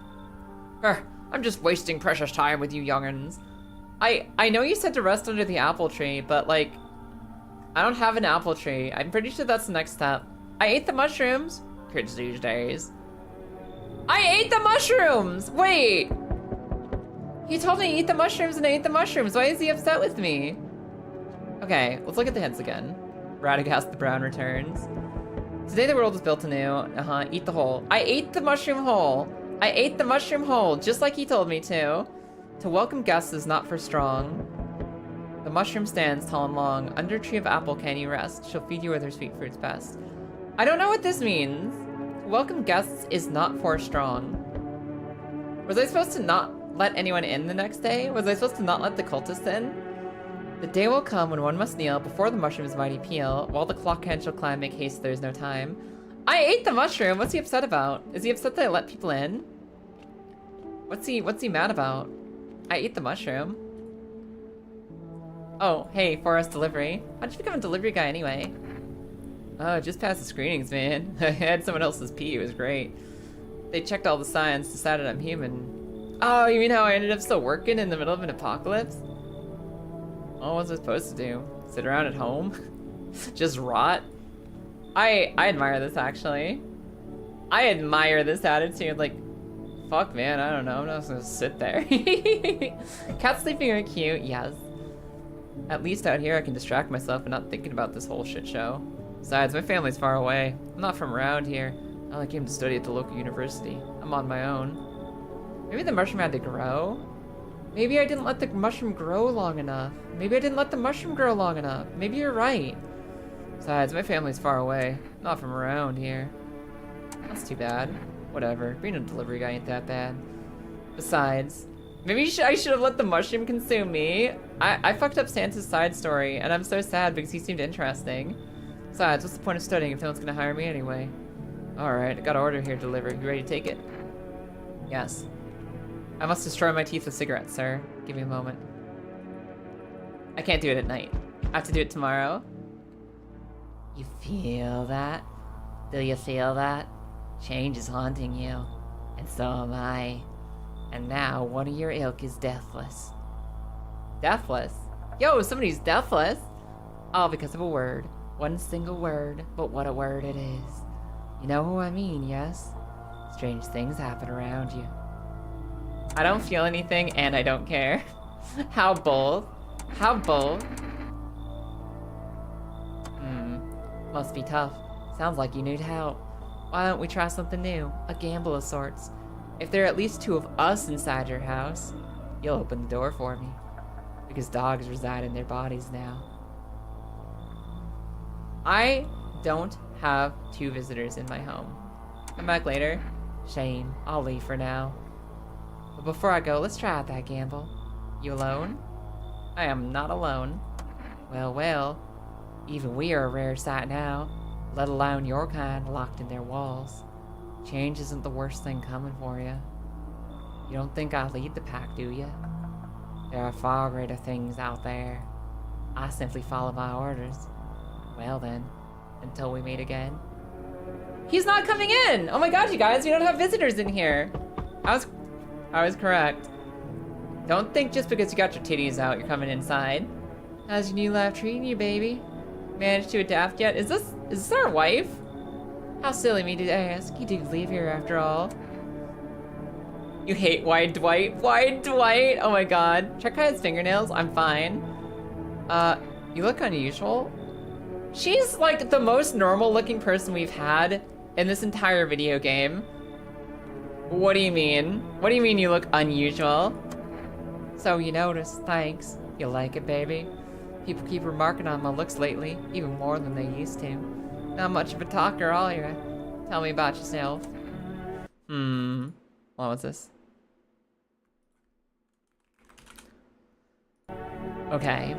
I'm just wasting precious time with you young'uns. I know you said to rest under the apple tree, but like, I don't have an apple tree. I'm pretty sure that's the next step. I ate the mushrooms. Kids these days. I ate the mushrooms! Wait! He told me to eat the mushrooms and I ate the mushrooms. Why is he upset with me? Okay, let's look at the hints again. Radagast the Brown returns. Today the world was built anew. Eat the whole. I ate the mushroom whole. I ate the mushroom whole, just like he told me to. To welcome guests is not for strong. The mushroom stands tall and long. Under a tree of apple can you rest. She'll feed you with her sweet fruits best. I don't know what this means. To welcome guests is not for strong. Was I supposed to not let anyone in the next day? Was I supposed to not let the cultists in? The day will come when one must kneel before the mushroom's mighty peel. While the clock hand shall climb, make haste, there is no time. I ate the mushroom. What's he upset about? Is he upset that I let people in? What's he mad about? I ate the mushroom. Oh, hey, Forest Delivery. How'd you become a delivery guy anyway? Oh, just passed the screenings, man. I had someone else's pee, it was great. They checked all the signs, decided I'm human. Oh, you mean how I ended up still working in the middle of an apocalypse? What was I supposed to do? Sit around at home? Just rot? I admire this, actually. I admire this attitude, like, fuck, man, I don't know, I'm not just gonna sit there. Cats sleeping are cute, yes. At least out here I can distract myself and not thinking about this whole shit show. Besides, my family's far away. I'm not from around here. I only came to study at the local university. I'm on my own. Maybe the mushroom had to grow? Maybe I didn't let the mushroom grow long enough. Maybe I didn't let the mushroom grow long enough. Maybe you're right. Besides, my family's far away. Not from around here. That's too bad. Whatever. Being a delivery guy ain't that bad. Besides, maybe I should have let the mushroom consume me. I fucked up Santa's side story, and I'm so sad because he seemed interesting. Besides, what's the point of studying if no one's gonna hire me anyway? Alright, I got an order here delivered. You ready to take it? Yes. I must destroy my teeth with cigarettes, sir. Give me a moment. I can't do it at night. I have to do it tomorrow. You feel that? Do you feel that? Change is haunting you. And so am I. And now one of your ilk is deathless. Deathless? Yo, somebody's deathless? All because of a word. One single word, but what a word it is. You know who I mean, yes? Strange things happen around you. I don't feel anything and I don't care. How bold? How bold? Must be tough. Sounds like you need help. Why don't we try something new? A gamble of sorts. If there are at least 2 of us inside your house, you'll open the door for me. Because dogs reside in their bodies now. I don't have 2 visitors in my home. Come back later. Shame. I'll leave for now. But before I go, let's try out that gamble. You alone? I am not alone. Well, well. Even we are a rare sight now, let alone your kind locked in their walls. Change isn't the worst thing coming for you. You don't think I lead the pack, do you? There are far greater things out there. I simply follow my orders. Well then, until we meet again. He's not coming in! Oh my god, you guys, we don't have visitors in here. I was correct. Don't think just because you got your titties out, you're coming inside. How's your new life treating you, baby? Managed to adapt yet? Is this our wife? How silly of me to ask. You do live here after all. You hate Wide Dwight? Wide Dwight? Oh my god. Check out his fingernails. I'm fine. You look unusual. She's like the most normal looking person we've had in this entire video game. What do you mean? What do you mean you look unusual? So you notice, thanks. You like it, baby? People keep remarking on my looks lately, even more than they used to. Not much of a talker, are you? Tell me about yourself. What was this? Okay.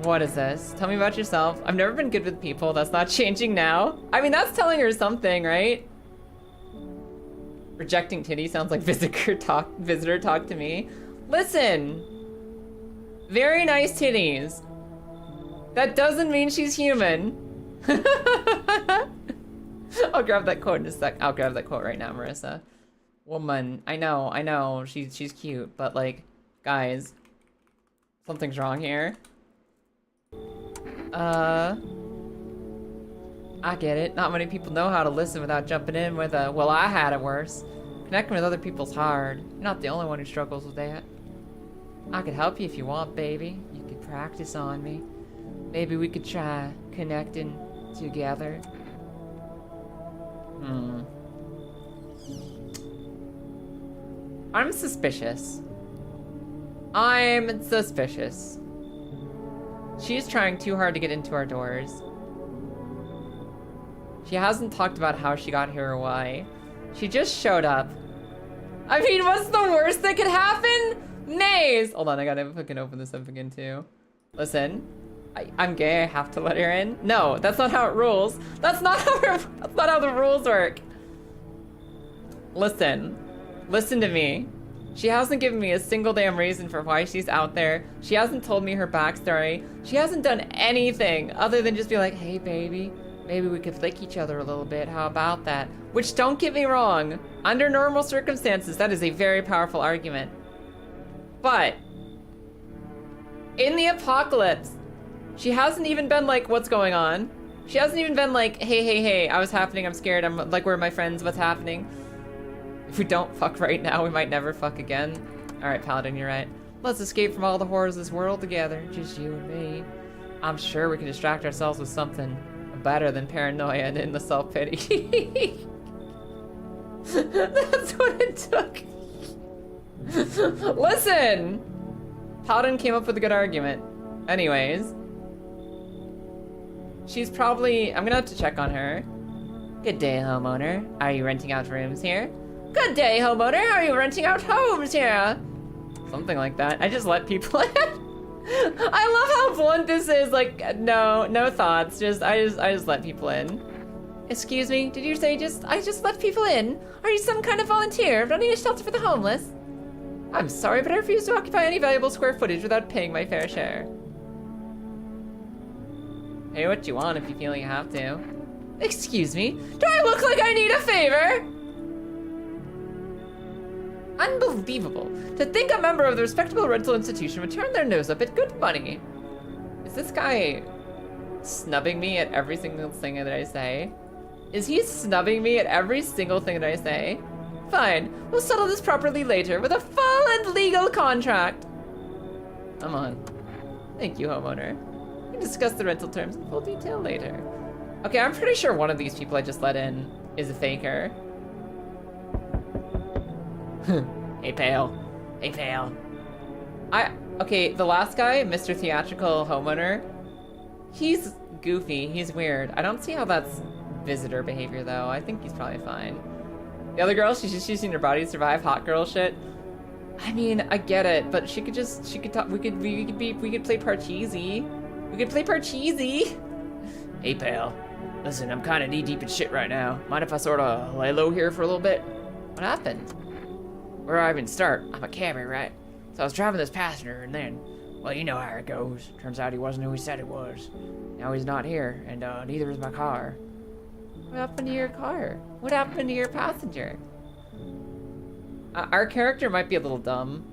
What is this? Tell me about yourself. I've never been good with people. That's not changing now. I mean, that's telling her something, right? Rejecting titty sounds like visitor talk to me. Listen. Very nice titties. That doesn't mean she's human. I'll grab that quote in a sec. I'll grab that quote right now, Marissa. Woman. I know. She's cute, but like, guys, something's wrong here. I get it. Not many people know how to listen without jumping in with a, well, I had it worse. Connecting with other people's hard. You're not the only one who struggles with that. I could help you if you want, baby. You could practice on me. Maybe we could try connecting together. I'm suspicious. I'm suspicious. She's trying too hard to get into our doors. She hasn't talked about how she got here or why. She just showed up. I mean, what's the worst that could happen? Maze! Hold on, I gotta fucking open this up again too. Listen. I'm gay, I have to let her in? No, that's not how it rules. That's not how the rules work. Listen to me. She hasn't given me a single damn reason for why she's out there. She hasn't told me her backstory. She hasn't done anything other than just be like, hey baby, maybe we could flick each other a little bit. How about that? Which, don't get me wrong, under normal circumstances, that is a very powerful argument. But in the apocalypse, she hasn't even been like, what's going on? She hasn't even been like, hey, I was happening, I'm scared, I'm like, where are my friends, what's happening? If we don't fuck right now, we might never fuck again. All right, Paladin, you're right. Let's escape from all the horrors of this world together, just you and me. I'm sure we can distract ourselves with something better than paranoia and endless self-pity. That's what it took. Listen! Paladin came up with a good argument. Anyways. She's probably... I'm gonna have to check on her. Good day, homeowner. Are you renting out rooms here? Good day, homeowner. Are you renting out homes here? Something like that. I just let people in. I love how blunt this is. Like, no thoughts. I just let people in. Excuse me, did you say I just let people in? Are you some kind of volunteer running a shelter for the homeless? I'm sorry, but I refuse to occupy any valuable square footage without paying my fair share. Pay what you want if you feel you have to. Excuse me, do I look like I need a favor? Unbelievable. To think a member of the respectable rental institution would turn their nose up at good money. Is this guy snubbing me at every single thing that I say? Is he snubbing me at every single thing that I say? Fine, we'll settle this properly later with a full and legal contract. Come on. Thank you, homeowner. We can discuss the rental terms in full detail later. Okay, I'm pretty sure one of these people I just let in is a faker. Hey, pal. Hey, pal. Okay, the last guy, Mr. Theatrical Homeowner, he's goofy, he's weird. I don't see how that's visitor behavior, though. I think he's probably fine. The other girl, she's just using her body to survive hot girl shit. I mean, I get it, but she could talk, we could play Parcheesi. We could play Parcheesi. Hey, pal. Listen, I'm kind of knee-deep in shit right now. Mind if I sort of lay low here for a little bit? What happened? Where do I even start? I'm a cabbie, right? So I was driving this passenger, and then, well, you know how it goes. Turns out he wasn't who he said he was. Now he's not here, and neither is my car. What happened to your car? What happened to your passenger? Our character might be a little dumb.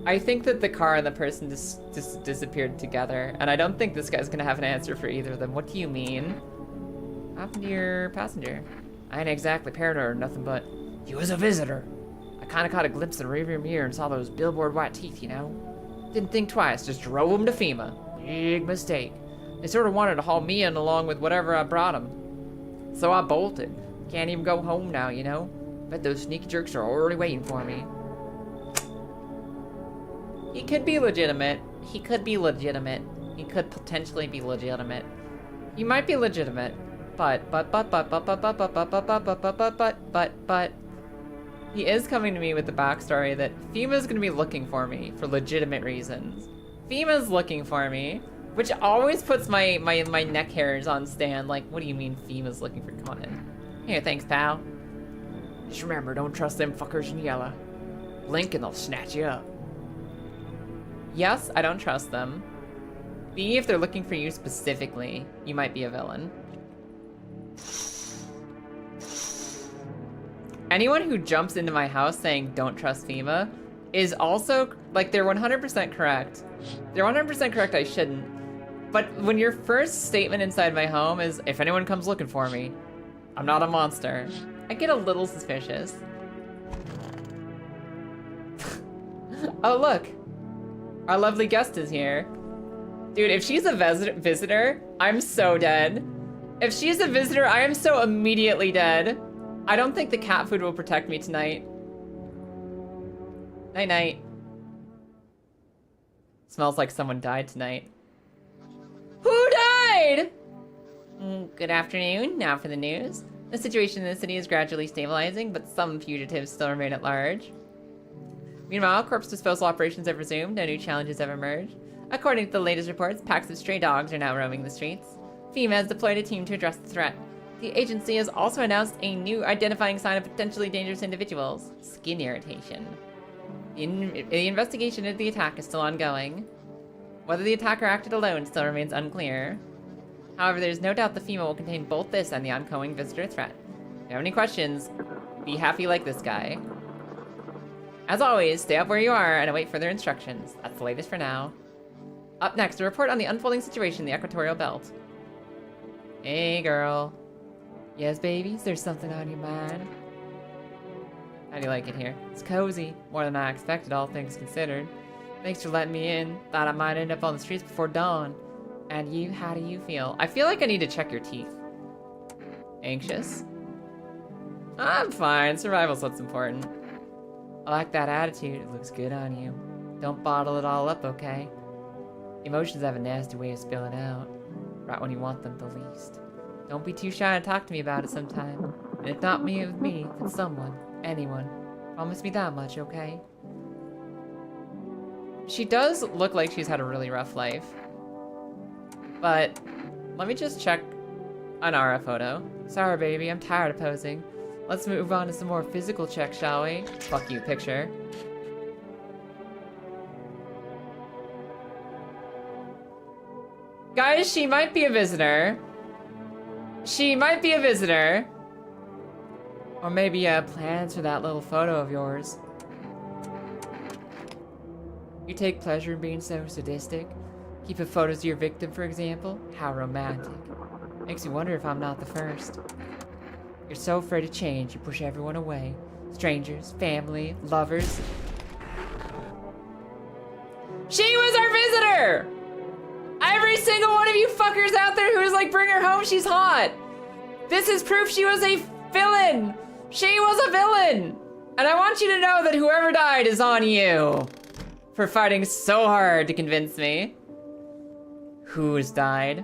I think that the car and the person just disappeared together, and I don't think this guy's gonna have an answer for either of them. What do you mean? What happened to your passenger? I ain't exactly paranoid or nothing, but he was a visitor. I kind of caught a glimpse in the rearview mirror and saw those billboard white teeth, you know? Didn't think twice, just drove him to FEMA. Big mistake. They sort of wanted to haul me in along with whatever I brought them. So I bolted. Can't even go home now, you know? Bet those sneaky jerks are already waiting for me. He could be legitimate. He could be legitimate. He could potentially be legitimate. He might be legitimate. But he is coming to me with the backstory that FEMA's gonna be looking for me for legitimate reasons. FEMA's looking for me, which always puts my neck hairs on stand. Like, what do you mean FEMA's looking for? Come on in. Here, thanks, pal. Just remember, don't trust them fuckers in yellow. Blink and they'll snatch you up. Yes, I don't trust them. B, if they're looking for you specifically, you might be a villain. Anyone who jumps into my house saying don't trust FEMA is also, like, they're 100% correct. They're 100% correct, I shouldn't. But when your first statement inside my home is, if anyone comes looking for me, I'm not a monster, I get a little suspicious. Oh, look. Our lovely guest is here. Dude, if she's a visitor, I'm so dead. If she's a visitor, I am so immediately dead. I don't think the cat food will protect me tonight. Night-night. Smells like someone died tonight. Who died? Good afternoon. Now for the news. The situation in the city is gradually stabilizing, but some fugitives still remain at large. Meanwhile, corpse disposal operations have resumed. No new challenges have emerged. According to the latest reports, packs of stray dogs are now roaming the streets. FEMA has deployed a team to address the threat. The agency has also announced a new identifying sign of potentially dangerous individuals: skin irritation. The investigation into the attack is still ongoing. Whether the attacker acted alone still remains unclear. However, there's no doubt the FEMA will contain both this and the ongoing visitor threat. If you have any questions, be happy like this guy. As always, stay up where you are and await further instructions. That's the latest for now. Up next, a report on the unfolding situation in the Equatorial Belt. Hey, girl. Yes, babies, there's something on your mind. How do you like it here? It's cozy. More than I expected, all things considered. Thanks for letting me in. Thought I might end up on the streets before dawn. And you, how do you feel? I feel like I need to check your teeth. Anxious? I'm fine. Survival's what's important. I like that attitude. It looks good on you. Don't bottle it all up, okay? Emotions have a nasty way of spilling out. Right when you want them the least. Don't be too shy to talk to me about it sometime. And if not me with me, then someone. Anyone. Promise me that much, okay? She does look like she's had a really rough life. But let me just check an Ara photo. Sorry, baby, I'm tired of posing. Let's move on to some more physical checks, shall we? Fuck you, picture. Guys, she might be a visitor. She might be a visitor. Or maybe you have plans for that little photo of yours. You take pleasure in being so sadistic. Keeping photos of your victim, for example. How romantic. Makes me wonder if I'm not the first. You're so afraid to change, you push everyone away. Strangers, family, lovers. She was our visitor! Every single one of you fuckers out there who's like, bring her home, she's hot. This is proof she was a villain. She was a villain. And I want you to know that whoever died is on you. For fighting so hard to convince me. Who's died?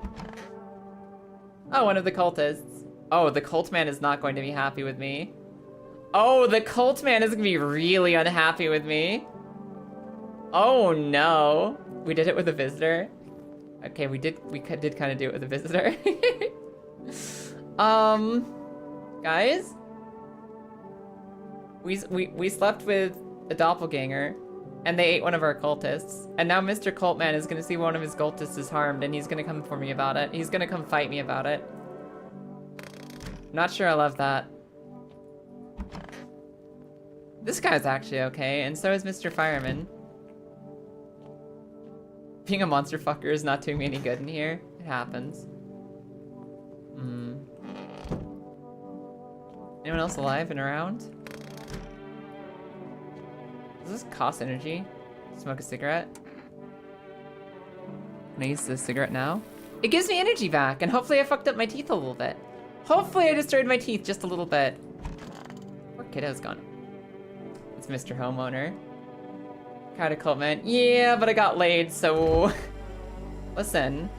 Oh, one of the cultists. Oh, the cult man is not going to be happy with me. Oh, the cult man is gonna be really unhappy with me. Oh no. We did it with a visitor. Okay, we did kind of do it with a visitor. Guys? We slept with a doppelganger, and they ate one of our cultists. And now Mr. Cultman is gonna see one of his cultists is harmed, and he's gonna come for me about it. He's gonna come fight me about it. Not sure I love that. This guy's actually okay, and so is Mr. Fireman. Being a monster fucker is not doing me any good in here. It happens. Anyone else alive and around? Does this cost energy? Smoke a cigarette? Can I use this cigarette now? It gives me energy back, and hopefully I fucked up my teeth a little bit. Hopefully I destroyed my teeth just a little bit. Poor kiddo's gone. It's Mr. Homeowner. Kinda cult man. Yeah, but I got laid, so... Listen.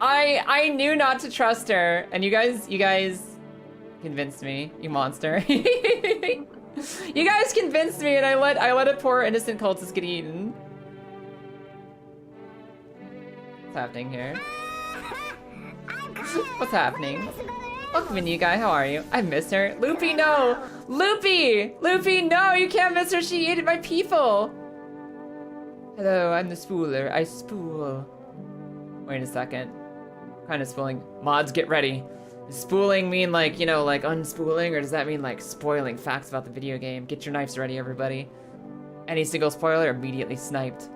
I knew not to trust her, and you guys convinced me, you monster. You guys convinced me, and I let a poor innocent cultist get eaten. What's happening here? What's happening? Welcome in, you guy. How are you? I miss her. Loopy, no! Loopy! Loopy, no! You can't miss her. She ate my people. Hello, I'm the spooler. I spool. Wait a second. What kind of spooling? Mods, get ready. Does spooling mean like, you know, like unspooling? Or does that mean like spoiling facts about the video game? Get your knives ready, everybody. Any single spoiler immediately sniped.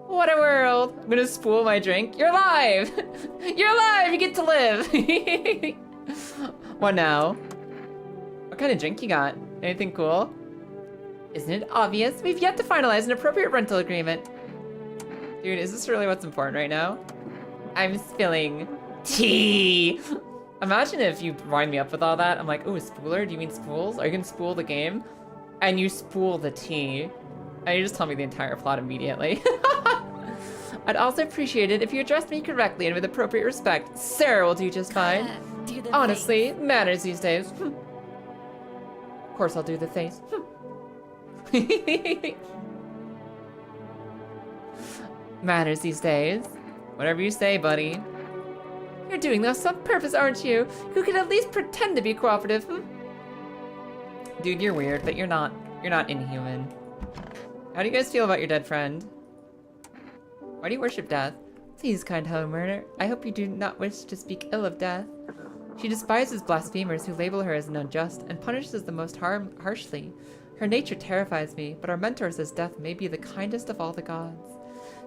What a world! I'm gonna spool my drink. You're alive! You're alive! You get to live! What now? What kind of drink you got? Anything cool? Isn't it obvious? We've yet to finalize an appropriate rental agreement. Dude, is this really what's important right now? I'm spilling tea! Imagine if you wind me up with all that. I'm like, ooh, a spooler? Do you mean spools? Are you gonna spool the game? And you spool the tea. And you just tell me the entire plot immediately. I'd also appreciate it if you addressed me correctly and with appropriate respect. Sarah will do just fine. Honestly, manners these days. Of course I'll do the face. Manners these days. Whatever you say, buddy. You're doing this on purpose, aren't you? You could at least pretend to be cooperative. Dude, you're weird, but you're not. You're not inhuman. How do you guys feel about your dead friend? Why do you worship death? Please, kind homeowner, I hope you do not wish to speak ill of death. She despises blasphemers who label her as an unjust and punishes the most harshly. Her nature terrifies me, but our mentor says death may be the kindest of all the gods.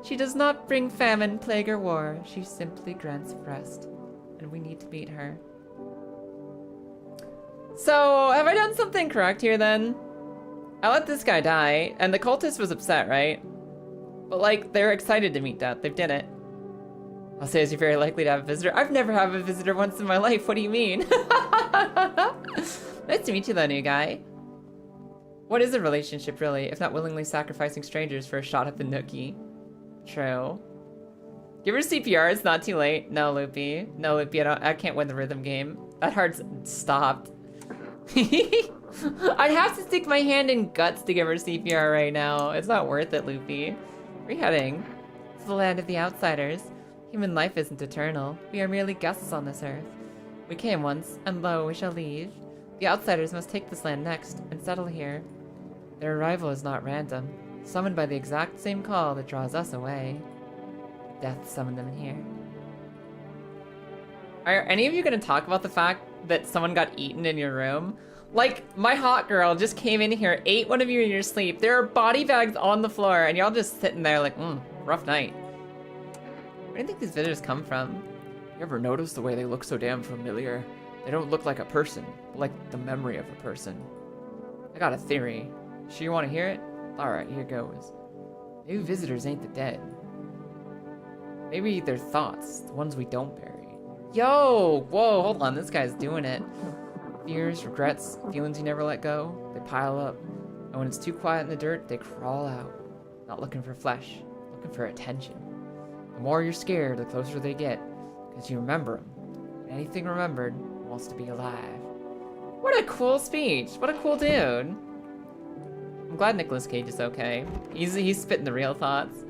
She does not bring famine, plague, or war. She simply grants rest. And we need to meet her. So, have I done something correct here then? I let this guy die, and the cultist was upset, right? But like, they're excited to meet death. They've did it. I'll say as you're very likely to have a visitor. I've never had a visitor once in my life. What do you mean? Nice to meet you, though, new guy. What is a relationship, really, if not willingly sacrificing strangers for a shot at the nookie? True. Give her CPR, it's not too late. No, Loopy. No, Loopy, I can't win the rhythm game. That heart's stopped. I'd have to stick my hand in guts to give her CPR right now. It's not worth it, Loopy. Where are you heading? It's the land of the outsiders. Human life isn't eternal. We are merely guests on this earth. We came once, and lo, we shall leave. The outsiders must take this land next, and settle here. Their arrival is not random, summoned by the exact same call that draws us away. Death summoned them in here. Are any of you gonna talk about the fact that someone got eaten in your room? Like, my hot girl just came in here, ate one of you in your sleep. There are body bags on the floor, and y'all just sitting there like, rough night. Where do you think these visitors come from? You ever notice the way they look so damn familiar? They don't look like a person, but like the memory of a person. I got a theory. Sure you want to hear it? Alright, here goes. Maybe visitors ain't the dead. Maybe they're thoughts, the ones we don't bury. Yo! Whoa, hold on, this guy's doing it. Fears, regrets, feelings you never let go, they pile up. And when it's too quiet in the dirt, they crawl out. Not looking for flesh, looking for attention. The more you're scared, the closer they get, because you remember them. And anything remembered wants to be alive. What a cool speech. What a cool dude. I'm glad Nicolas Cage is okay. He's spitting the real thoughts.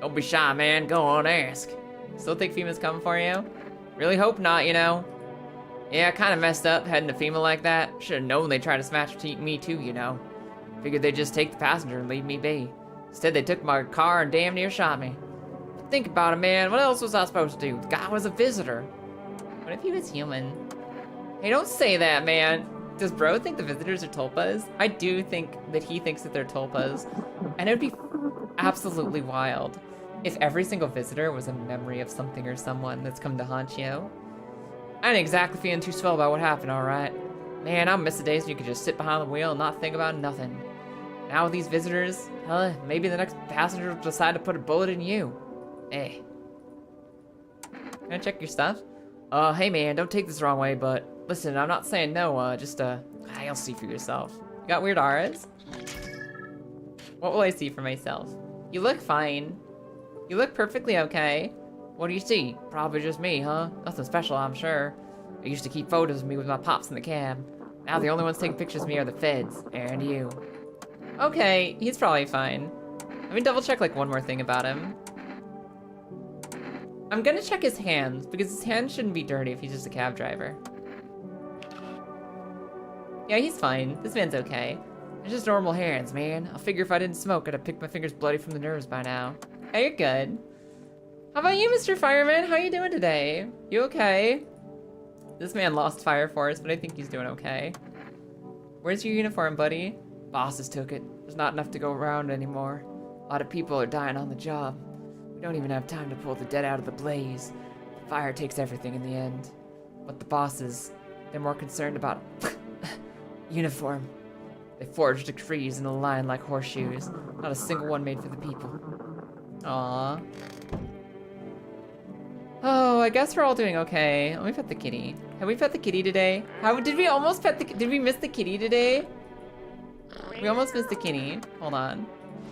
Don't be shy, man. Go on, ask. Still think FEMA's coming for you? Really hope not, you know. Yeah, kind of messed up heading to FEMA like that. Should have known they'd try to smash me too, you know. Figured they'd just take the passenger and leave me be. Instead, they took my car and damn near shot me. But think about it, man. What else was I supposed to do? The guy was a visitor. What if he was human? Hey, don't say that, man. Does bro think the visitors are tulpas? I do think that he thinks that they're tulpas. And it would be absolutely wild if every single visitor was a memory of something or someone that's come to haunt you. I ain't exactly feeling too swell about what happened, alright? Man, I miss the days when you could just sit behind the wheel and not think about nothing. Now with these visitors, maybe the next passenger will decide to put a bullet in you. Eh. Can I check your stuff? Hey man, don't take this the wrong way, but listen, I'm not saying no, you'll see for yourself. You got weird auras? What will I see for myself? You look fine. You look perfectly okay. What do you see? Probably just me, huh? Nothing special, I'm sure. I used to keep photos of me with my pops in the cab. Now the only ones taking pictures of me are the feds, and you. Okay, he's probably fine. Let me double check like one more thing about him. I'm gonna check his hands, because his hands shouldn't be dirty if he's just a cab driver. Yeah, he's fine. This man's okay. They're just normal hands, man. I figure if I didn't smoke, I'd have picked my fingers bloody from the nerves by now. Hey, you're good. How about you, Mr. Fireman? How you doing today? You okay? This man lost Fire Force, but I think he's doing okay. Where's your uniform, buddy? Bosses took it. There's not enough to go around anymore. A lot of people are dying on the job. We don't even have time to pull the dead out of the blaze. The fire takes everything in the end. But the bosses, they're more concerned about uniform. They forge decrees in a line like horseshoes. Not a single one made for the people. Aww. Oh, I guess we're all doing okay. Let me pet the kitty. Have we pet the kitty today? Did we almost pet the, did we miss the kitty today? We almost missed the kitty. Hold on.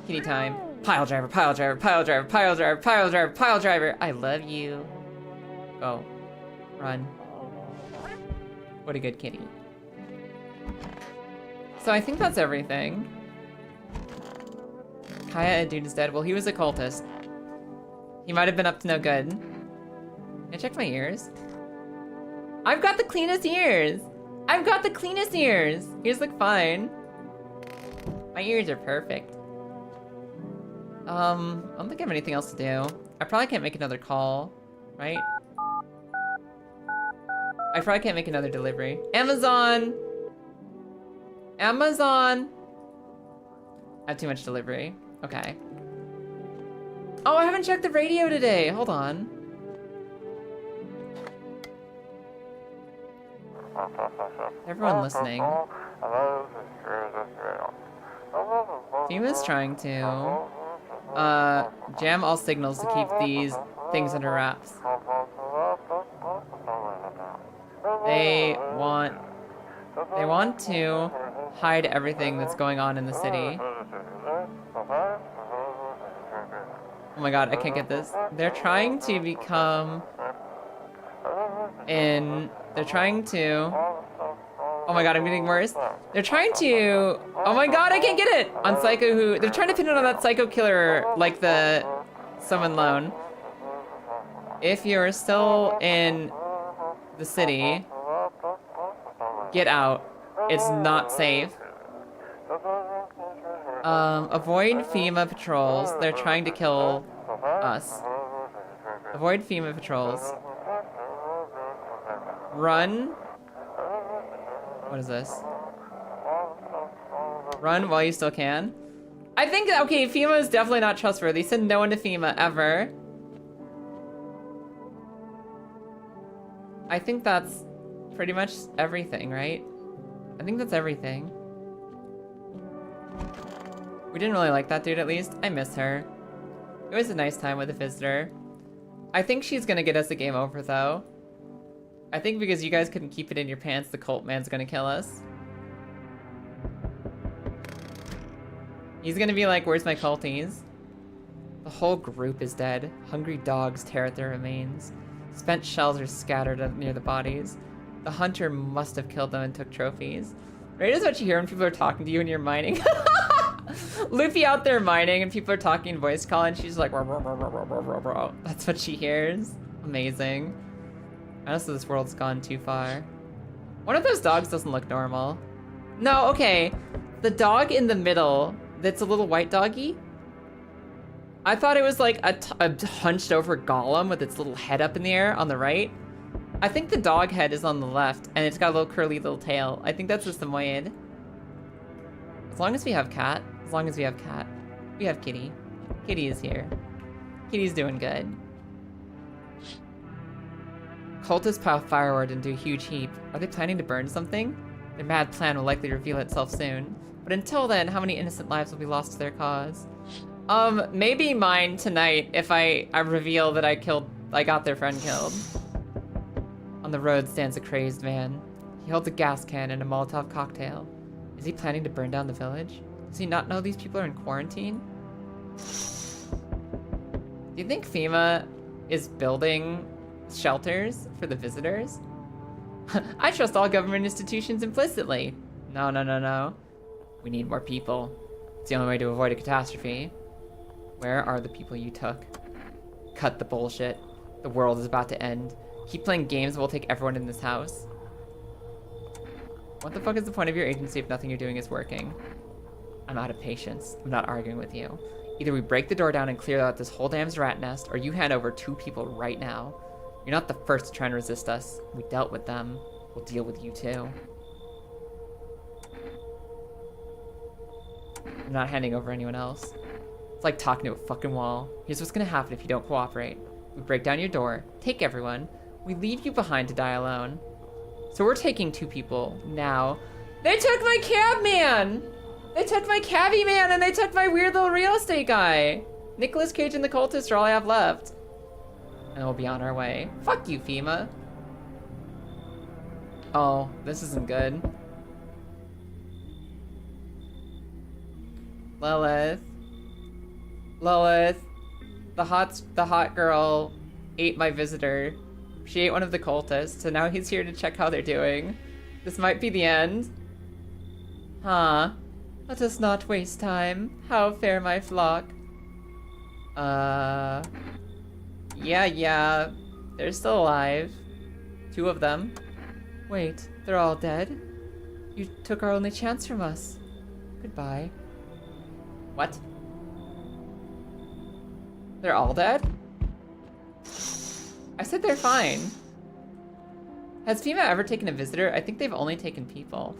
Kitty time. Pile driver, pile driver, pile driver, pile driver, pile driver, pile driver. I love you. Go. Run. What a good kitty. So I think that's everything. Kaya and Dude is dead. Well, he was a cultist. He might have been up to no good. Can I check my ears? I've got the cleanest ears! I've got the cleanest ears! Ears look fine. My ears are perfect. I don't think I have anything else to do. I probably can't make another call, right? I probably can't make another delivery. Amazon! Amazon! I have too much delivery. Okay. Oh, I haven't checked the radio today. Hold on. Everyone listening. FEMA's trying to jam all signals to keep these things under wraps. They want to hide everything that's going on in the city. Oh my god, I can't get this. They're trying to become they're trying to, oh my god, I'm getting worse. They're trying to, oh my god, I can't get it! On Psycho Who, they're trying to pin it on that psycho killer, like the Summon Lone. If you're still in the city, get out. It's not safe. Avoid FEMA patrols. They're trying to kill us. Avoid FEMA patrols. Run. What is this? Run while you still can. I think, okay, FEMA is definitely not trustworthy. Send no one to FEMA ever. I think that's pretty much everything, right? I think that's everything. We didn't really like that dude, at least. I miss her. It was a nice time with a visitor. I think she's gonna get us a game over, though. I think because you guys couldn't keep it in your pants, the cult man's gonna kill us. He's gonna be like, where's my culties? The whole group is dead. Hungry dogs tear at their remains. Spent shells are scattered near the bodies. The hunter must have killed them and took trophies. Right, is what you hear when people are talking to you and you're mining. Luffy out there mining and people are talking voice call and she's like, "Row, row, row, row, row, row, row." That's what she hears. Amazing. Honestly, this world's gone too far. One of those dogs doesn't look normal. No, okay. The dog in the middle, that's a little white doggy. I thought it was like a hunched over golem with its little head up in the air on the right. I think the dog head is on the left and it's got a little curly little tail. I think that's a Samoyed. As long as we have cat. As long as we have cat. We have kitty. Kitty is here. Kitty's doing good. Cultists pile firewood into a huge heap. Are they planning to burn something? Their mad plan will likely reveal itself soon. But until then, how many innocent lives will be lost to their cause? Maybe mine tonight if I reveal that I got their friend killed. On the road stands a crazed man. He holds a gas can and a Molotov cocktail. Is he planning to burn down the village? Does he not know these people are in quarantine? Do you think FEMA is building shelters for the visitors? I trust all government institutions implicitly. No, no, no, no. We need more people. It's the only way to avoid a catastrophe. Where are the people you took? Cut the bullshit. The world is about to end. Keep playing games and we'll take everyone in this house. What the fuck is the point of your agency if nothing you're doing is working? I'm out of patience. I'm not arguing with you. Either we break the door down and clear out this whole damn rat nest, or you hand over 2 people right now. You're not the first to try and resist us. We dealt with them. We'll deal with you too. I'm not handing over anyone else. It's like talking to a fucking wall. Here's what's gonna happen if you don't cooperate. We break down your door, take everyone, we leave you behind to die alone. So we're taking 2 people now. They took my cab man! They took my cabbie man and they took my weird little real estate guy! Nicolas Cage and the cultists are all I have left. And we'll be on our way. Fuck you, FEMA. Oh, this isn't good. Lilith. Lilith. The hot girl ate my visitor. She ate one of the cultists, so now he's here to check how they're doing. This might be the end. Huh? Let us not waste time. How fare my flock? Yeah. They're still alive. 2 of them. Wait, they're all dead? You took our only chance from us. Goodbye. What? They're all dead? I said they're fine. Has FEMA ever taken a visitor? I think they've only taken people.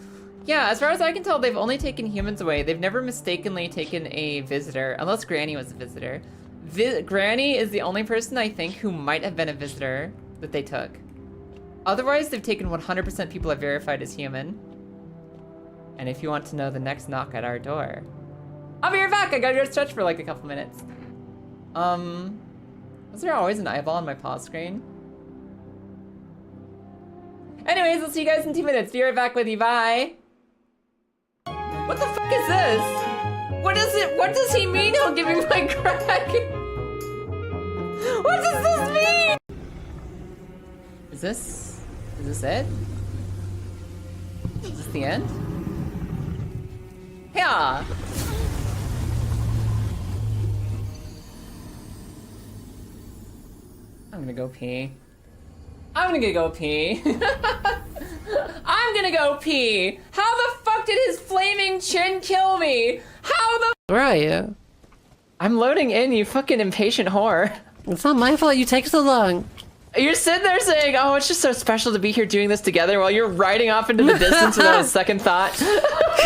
Yeah, as far as I can tell, they've only taken humans away. They've never mistakenly taken a visitor, unless Granny was a visitor. Granny is the only person I think who might have been a visitor that they took. Otherwise, they've taken 100% people I've verified as human. And if you want to know the next knock at our door, I'll be right back. I gotta go stretch for like a couple minutes. Was there always an eyeball on my pause screen? Anyways, I'll see you guys in 2 minutes. Be right back with you. Bye. What the fuck is this? What is it? What does he mean he'll give me my crack? What does this mean? Is this it? Is this the end? Yeah. I'm gonna go pee. I'm gonna go pee. I'm gonna go pee. How the fuck did his flaming chin kill me? How the— Where are you? I'm loading in, you fucking impatient whore. It's not my fault you take so long. You're sitting there saying, oh, it's just so special to be here doing this together while you're riding off into the distance without a second thought.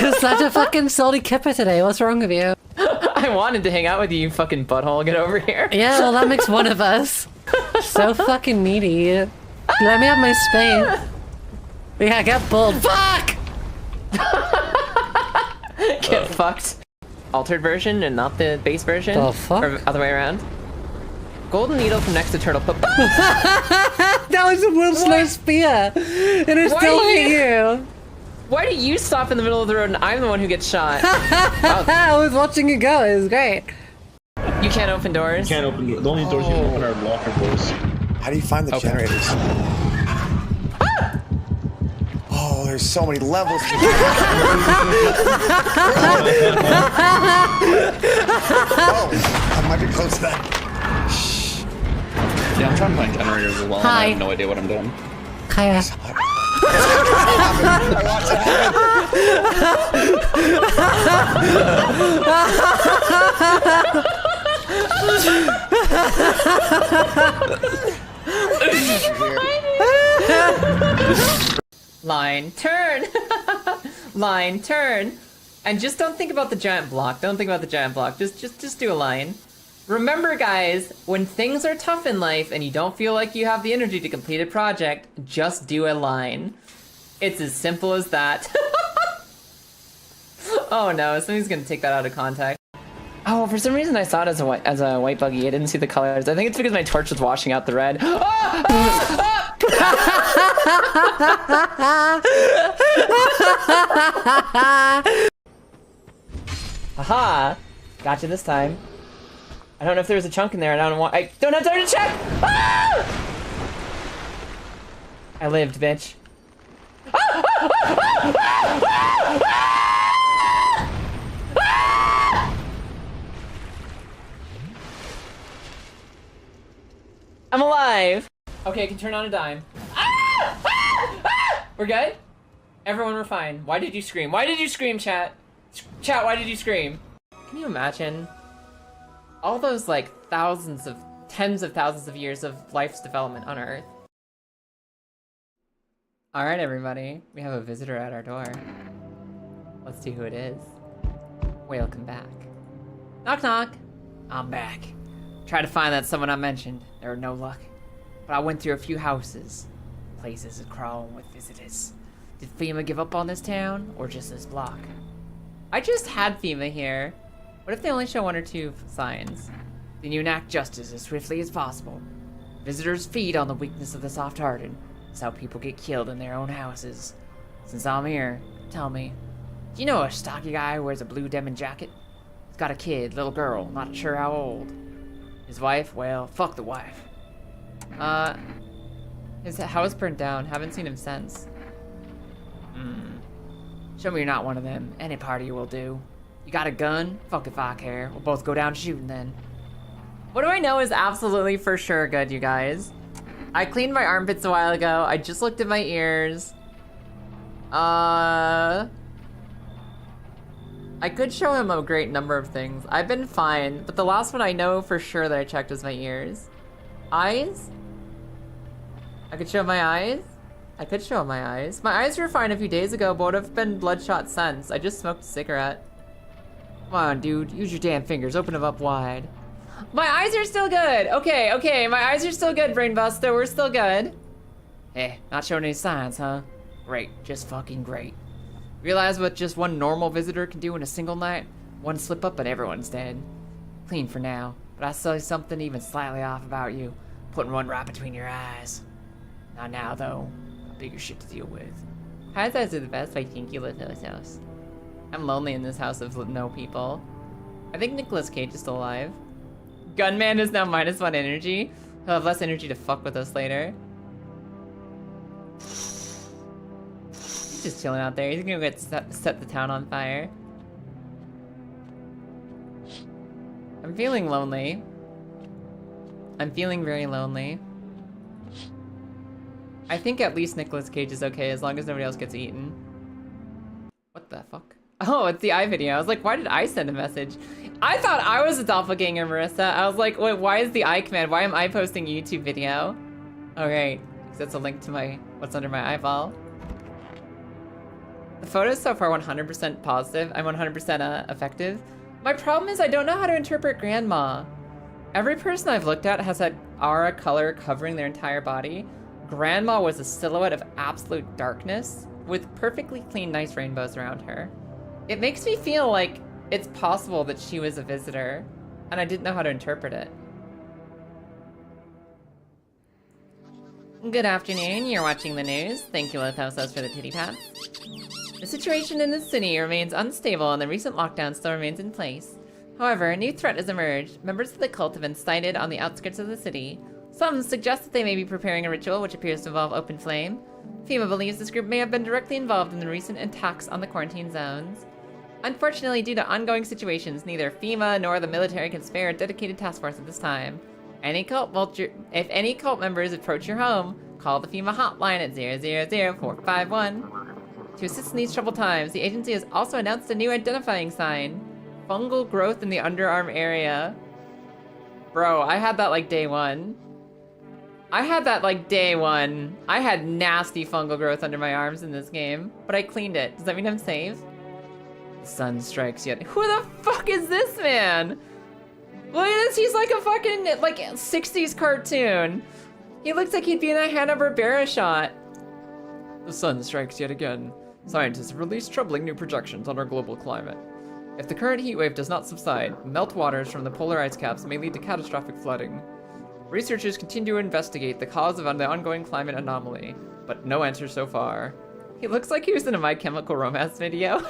You're such a fucking salty kipper today. What's wrong with you? I wanted to hang out with you, you fucking butthole. Get over here. Yeah, well, that makes one of us. So fucking needy. Let me have my space. Yeah, get bulled. Fuck! Get fucked. Altered version and not the base version? The fuck? Or other way around? Golden needle from next to turtle. That was a world's slowest spear. And it still hit you. Why do you stop in the middle of the road and I'm the one who gets shot? I was watching it go. It was great. You can't open doors? Can't open the only doors you can open are locker doors. How do you find the generators? Oh, there's so many levels. Oh, I might be close to that. Yeah, I'm trying to find generators as well. Hi. And I have no idea what I'm doing. Hiya. Line, turn! Line, turn! And just don't think about the giant block. Don't think about the giant block. Just do a line. Remember, guys, when things are tough in life and you don't feel like you have the energy to complete a project, just do a line. It's as simple as that. Oh no, somebody's gonna take that out of context. Oh, for some reason I saw it as a white buggy. I didn't see the colors. I think it's because my torch was washing out the red. Haha! Gotcha this time. I don't know if there was a chunk in there. I don't have time to check! Ah! I lived, bitch. I'm alive! Okay, I can turn on a dime. We're good? Everyone, we're fine. Why did you scream? Why did you scream, chat? Chat, why did you scream? Can you imagine? All those, like, tens of thousands of years of life's development on Earth. Alright, everybody. We have a visitor at our door. Let's see who it is. Welcome back. Knock, knock. I'm back. Tried to find that someone I mentioned. There were no luck. But I went through a few houses. Places are crawling with visitors. Did FEMA give up on this town, or just this block? I just had FEMA here. What if they only show 1 or 2 signs? Then you enact justice as swiftly as possible. Visitors feed on the weakness of the soft-hearted. That's how people get killed in their own houses. Since I'm here, tell me, do you know a stocky guy who wears a blue denim jacket? He's got a kid, little girl, not sure how old. His wife? Well, fuck the wife. His house burned down. Haven't seen him since. Show me you're not one of them. Any part of you will do. You got a gun? Fuck if I care. We'll both go down shooting then. What do I know is absolutely for sure good, you guys? I cleaned my armpits a while ago. I just looked at my ears. I could show him a great number of things. I've been fine, but the last one I know for sure that I checked was my ears. Eyes? I could show my eyes? I could show my eyes. My eyes were fine a few days ago, but would have been bloodshot since. I just smoked a cigarette. Come on, dude. Use your damn fingers. Open them up wide. My eyes are still good. Okay, okay. My eyes are still good, Brainbuster. We're still good. Hey, not showing any signs, huh? Great. Just fucking great. Realize what just one normal visitor can do in a single night? One slip up and everyone's dead. Clean for now, but I saw something even slightly off about you. Putting one right between your eyes. Not now, though. Got bigger shit to deal with. Highs eyes are the best. I think you live in this house. I'm lonely in this house of no people. I think Nicolas Cage is still alive. Gunman is now -1 energy. He'll have less energy to fuck with us later. He's just chilling out there. He's gonna get set the town on fire. I'm feeling lonely. I'm feeling very lonely. I think at least Nicolas Cage is okay as long as nobody else gets eaten. What the fuck? Oh, it's the eye video. I was like, why did I send a message? I thought I was a doppelganger, Marissa. I was like, wait, why is the eye command? Why am I posting a YouTube video? Oh, right. Because that's a link to my what's under my eyeball. The photos so far 100% positive. I'm 100% effective. My problem is I don't know how to interpret grandma. Every person I've looked at has had aura color covering their entire body. Grandma was a silhouette of absolute darkness with perfectly clean, nice rainbows around her. It makes me feel like it's possible that she was a visitor, and I didn't know how to interpret it. Good afternoon, you're watching the news. Thank you, Lothosos, for the titty pats. The situation in the city remains unstable and the recent lockdown still remains in place. However, a new threat has emerged. Members of the cult have been sighted on the outskirts of the city. Some suggest that they may be preparing a ritual which appears to involve open flame. FEMA believes this group may have been directly involved in the recent attacks on the quarantine zones. Unfortunately, due to ongoing situations, neither FEMA nor the military can spare a dedicated task force at this time. If any cult members approach your home, call the FEMA hotline at 000-451. To assist in these troubled times, the agency has also announced a new identifying sign. Fungal growth in the underarm area. Bro, I had that like day one. I had nasty fungal growth under my arms in this game, but I cleaned it. Does that mean I'm safe? The sun strikes yet. Who the fuck is this man? Look at this, he's like a fucking, like, 60s cartoon. He looks like he'd be in a Hanna-Barbera shot. The sun strikes yet again. Scientists have released troubling new projections on our global climate. If the current heat wave does not subside, meltwaters from the polar ice caps may lead to catastrophic flooding. Researchers continue to investigate the cause of the ongoing climate anomaly, but no answers so far. He looks like he was in a My Chemical Romance video.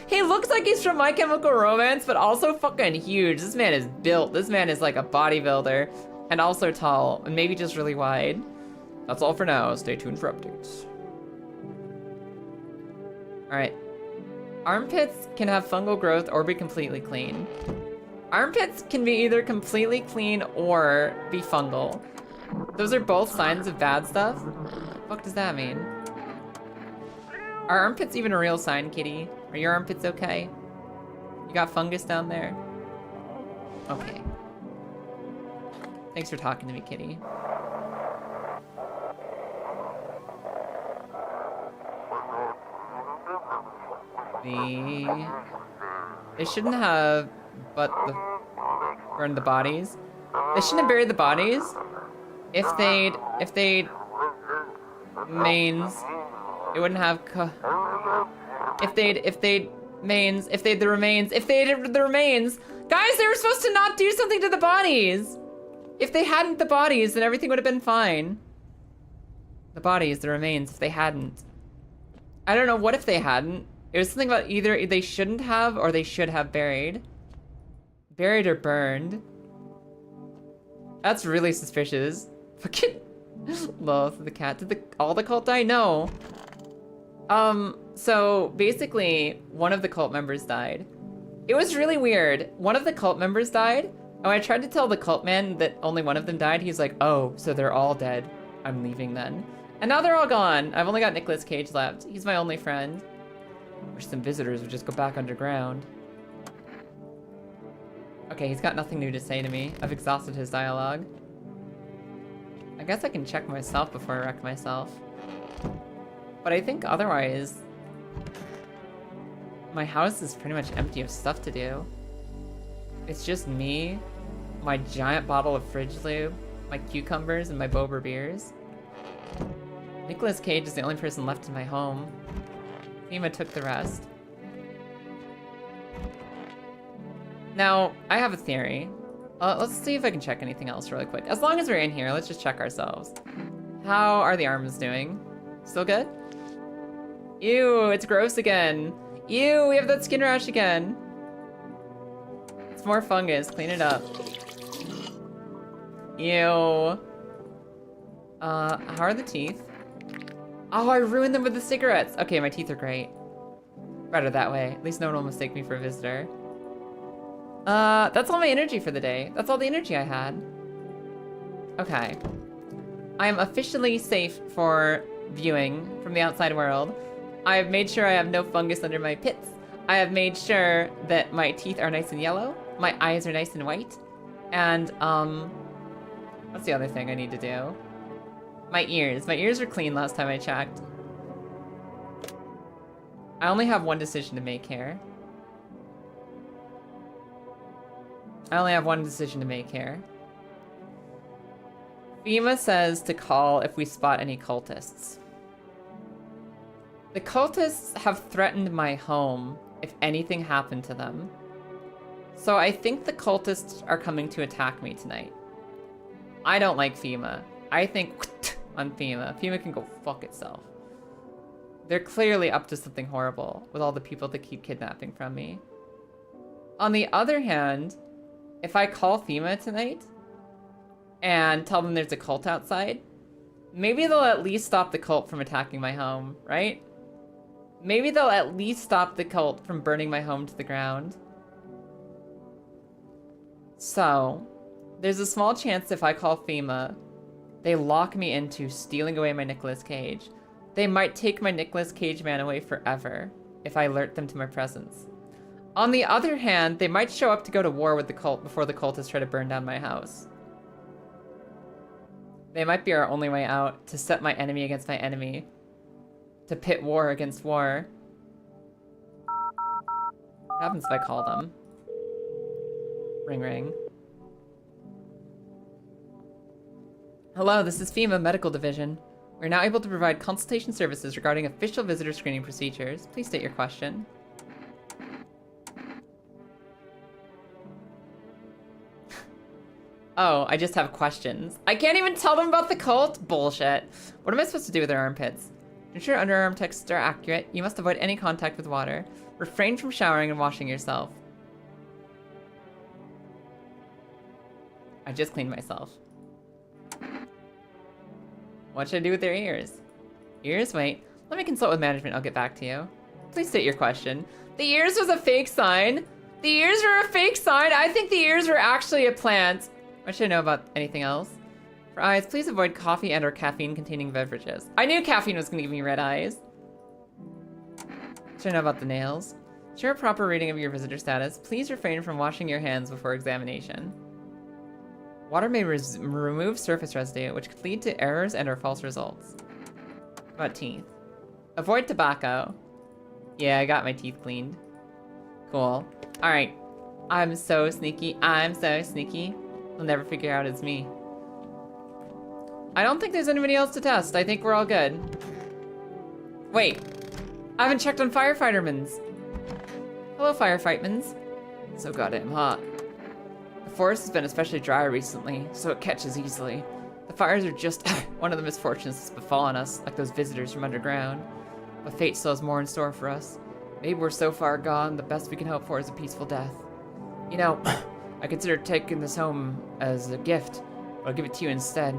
He looks like he's from My Chemical Romance, but also fucking huge. This man is built. This man is like a bodybuilder, and also tall, and maybe just really wide. That's all for now. Stay tuned for updates. All right. Armpits can have fungal growth or be completely clean. Armpits can be either completely clean or be fungal. Those are both signs of bad stuff. What the fuck does that mean? Are armpits even a real sign, kitty? Are your armpits okay? You got fungus down there? Okay. Thanks for talking to me, kitty. They shouldn't have burned the bodies. They shouldn't have buried the bodies. If they'd mains, it wouldn't have if they'd the remains. Guys, they were supposed to not do something to the bodies. If they hadn't the bodies, then everything would have been fine. The bodies, the remains, if they hadn't. I don't know, what if they hadn't? It was something about either they shouldn't have or they should have buried. Buried or burned. That's really suspicious. Fucking love the cat. Did all the cult die? No. So basically, one of the cult members died. It was really weird. One of the cult members died, and when I tried to tell the cult man that only one of them died, he's like, oh, so they're all dead. I'm leaving then. And now they're all gone. I've only got Nicolas Cage left. He's my only friend. Wish some visitors would just go back underground. Okay, he's got nothing new to say to me. I've exhausted his dialogue. I guess I can check myself before I wreck myself. But I think otherwise, my house is pretty much empty of stuff to do. It's just me, my giant bottle of fridge lube, my cucumbers, and my Bober beers. Nicolas Cage is the only person left in my home. FEMA took the rest. Now, I have a theory. Let's see if I can check anything else really quick. As long as we're in here, let's just check ourselves. How are the arms doing? Still good? Ew, it's gross again. Ew, we have that skin rash again. It's more fungus, clean it up. Ew. How are the teeth? Oh, I ruined them with the cigarettes. Okay, my teeth are great. Better that way. At least no one will mistake me for a visitor. That's all my energy for the day. That's all the energy I had. Okay. I am officially safe for viewing from the outside world. I have made sure I have no fungus under my pits. I have made sure that my teeth are nice and yellow. My eyes are nice and white. And, what's the other thing I need to do? My ears. My ears were clean last time I checked. I only have one decision to make here. FEMA says to call if we spot any cultists. The cultists have threatened my home if anything happened to them. So I think the cultists are coming to attack me tonight. I don't like FEMA. I think on FEMA. FEMA can go fuck itself. They're clearly up to something horrible with all the people that keep kidnapping from me. On the other hand, if I call FEMA tonight and tell them there's a cult outside, maybe they'll at least stop the cult from attacking my home, right? Maybe they'll at least stop the cult from burning my home to the ground. So, there's a small chance if I call FEMA, they lock me into stealing away my Nicolas Cage. They might take my Nicolas Cage man away forever if I alert them to my presence. On the other hand, they might show up to go to war with the cult before the cultists try to burn down my house. They might be our only way out to set my enemy against my enemy. To pit war against war. What happens if I call them? Ring ring. Hello, this is FEMA Medical Division. We're now able to provide consultation services regarding official visitor screening procedures. Please state your question. Oh, I just have questions. I can't even tell them about the cult? Bullshit. What am I supposed to do with their armpits? To ensure underarm texts are accurate, you must avoid any contact with water. Refrain from showering and washing yourself. I just cleaned myself. What should I do with their ears? Ears? Wait. Let me consult with management. I'll get back to you. Please state your question. The ears was a fake sign? The ears were a fake sign? I think the ears were actually a plant. What should I know about anything else? For eyes, please avoid coffee and or caffeine-containing beverages. I knew caffeine was going to give me red eyes. What should I know about the nails? Ensure a proper reading of your visitor status. Please refrain from washing your hands before examination. Water may remove surface residue, which could lead to errors and or false results. What about teeth? Avoid tobacco. Yeah, I got my teeth cleaned. Cool. Alright. I'm so sneaky. I'm so sneaky. They'll never figure out it's me. I don't think there's anybody else to test. I think we're all good. Wait. I haven't checked on firefightermans. Hello, firefightermans. So goddamn hot. The forest has been especially dry recently, so it catches easily. The fires are just one of the misfortunes that's befallen us, like those visitors from underground. But fate still has more in store for us. Maybe we're so far gone, the best we can hope for is a peaceful death. You know, I consider taking this home as a gift, but I'll give it to you instead.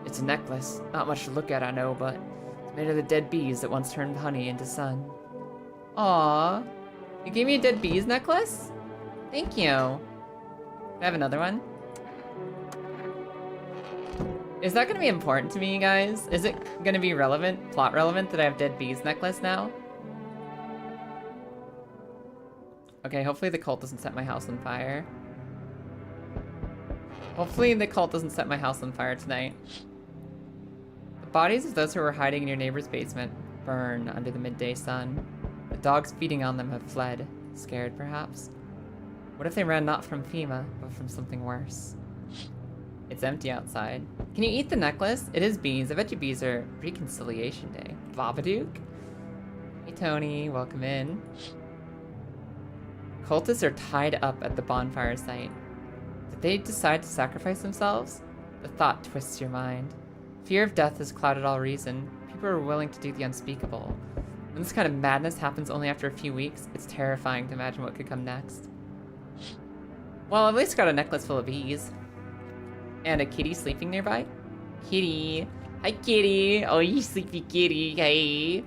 It's a necklace. Not much to look at, I know, but it's made of the dead bees that once turned honey into sun. Aw. You gave me a dead bees necklace? Thank you. I have another one. Is that gonna be important to me, you guys? Is it gonna be relevant, plot relevant, that I have dead bees necklace now? Okay, hopefully the cult doesn't set my house on fire. Hopefully the cult doesn't set my house on fire tonight. The bodies of those who were hiding in your neighbor's basement burn under the midday sun. The dogs feeding on them have fled, scared perhaps. What if they ran not from FEMA, but from something worse? It's empty outside. Can you eat the necklace? It is bees. I bet you bees are Reconciliation Day. Babadook? Hey Tony, welcome in. Cultists are tied up at the bonfire site. Did they decide to sacrifice themselves? The thought twists your mind. Fear of death has clouded all reason. People are willing to do the unspeakable. When this kind of madness happens only after a few weeks, it's terrifying to imagine what could come next. Well, at least got a necklace full of bees. And a kitty sleeping nearby. Kitty. Hi, kitty. Oh, you sleepy kitty. Hey.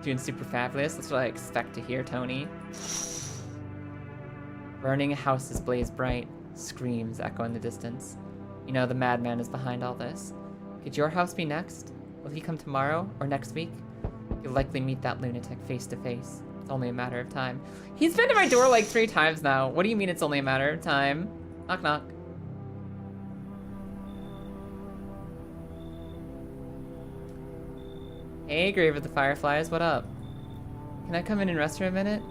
Doing super fabulous. That's what I expect to hear, Tony. Burning houses blaze bright. Screams echo in the distance. You know the madman is behind all this. Could your house be next? Will he come tomorrow or next week? You'll likely meet that lunatic face to face. It's only a matter of time. He's been to my door like 3 times now. What do you mean it's only a matter of time? Knock knock. Hey, Grave of the Fireflies, what up? Can I come in and rest for a minute?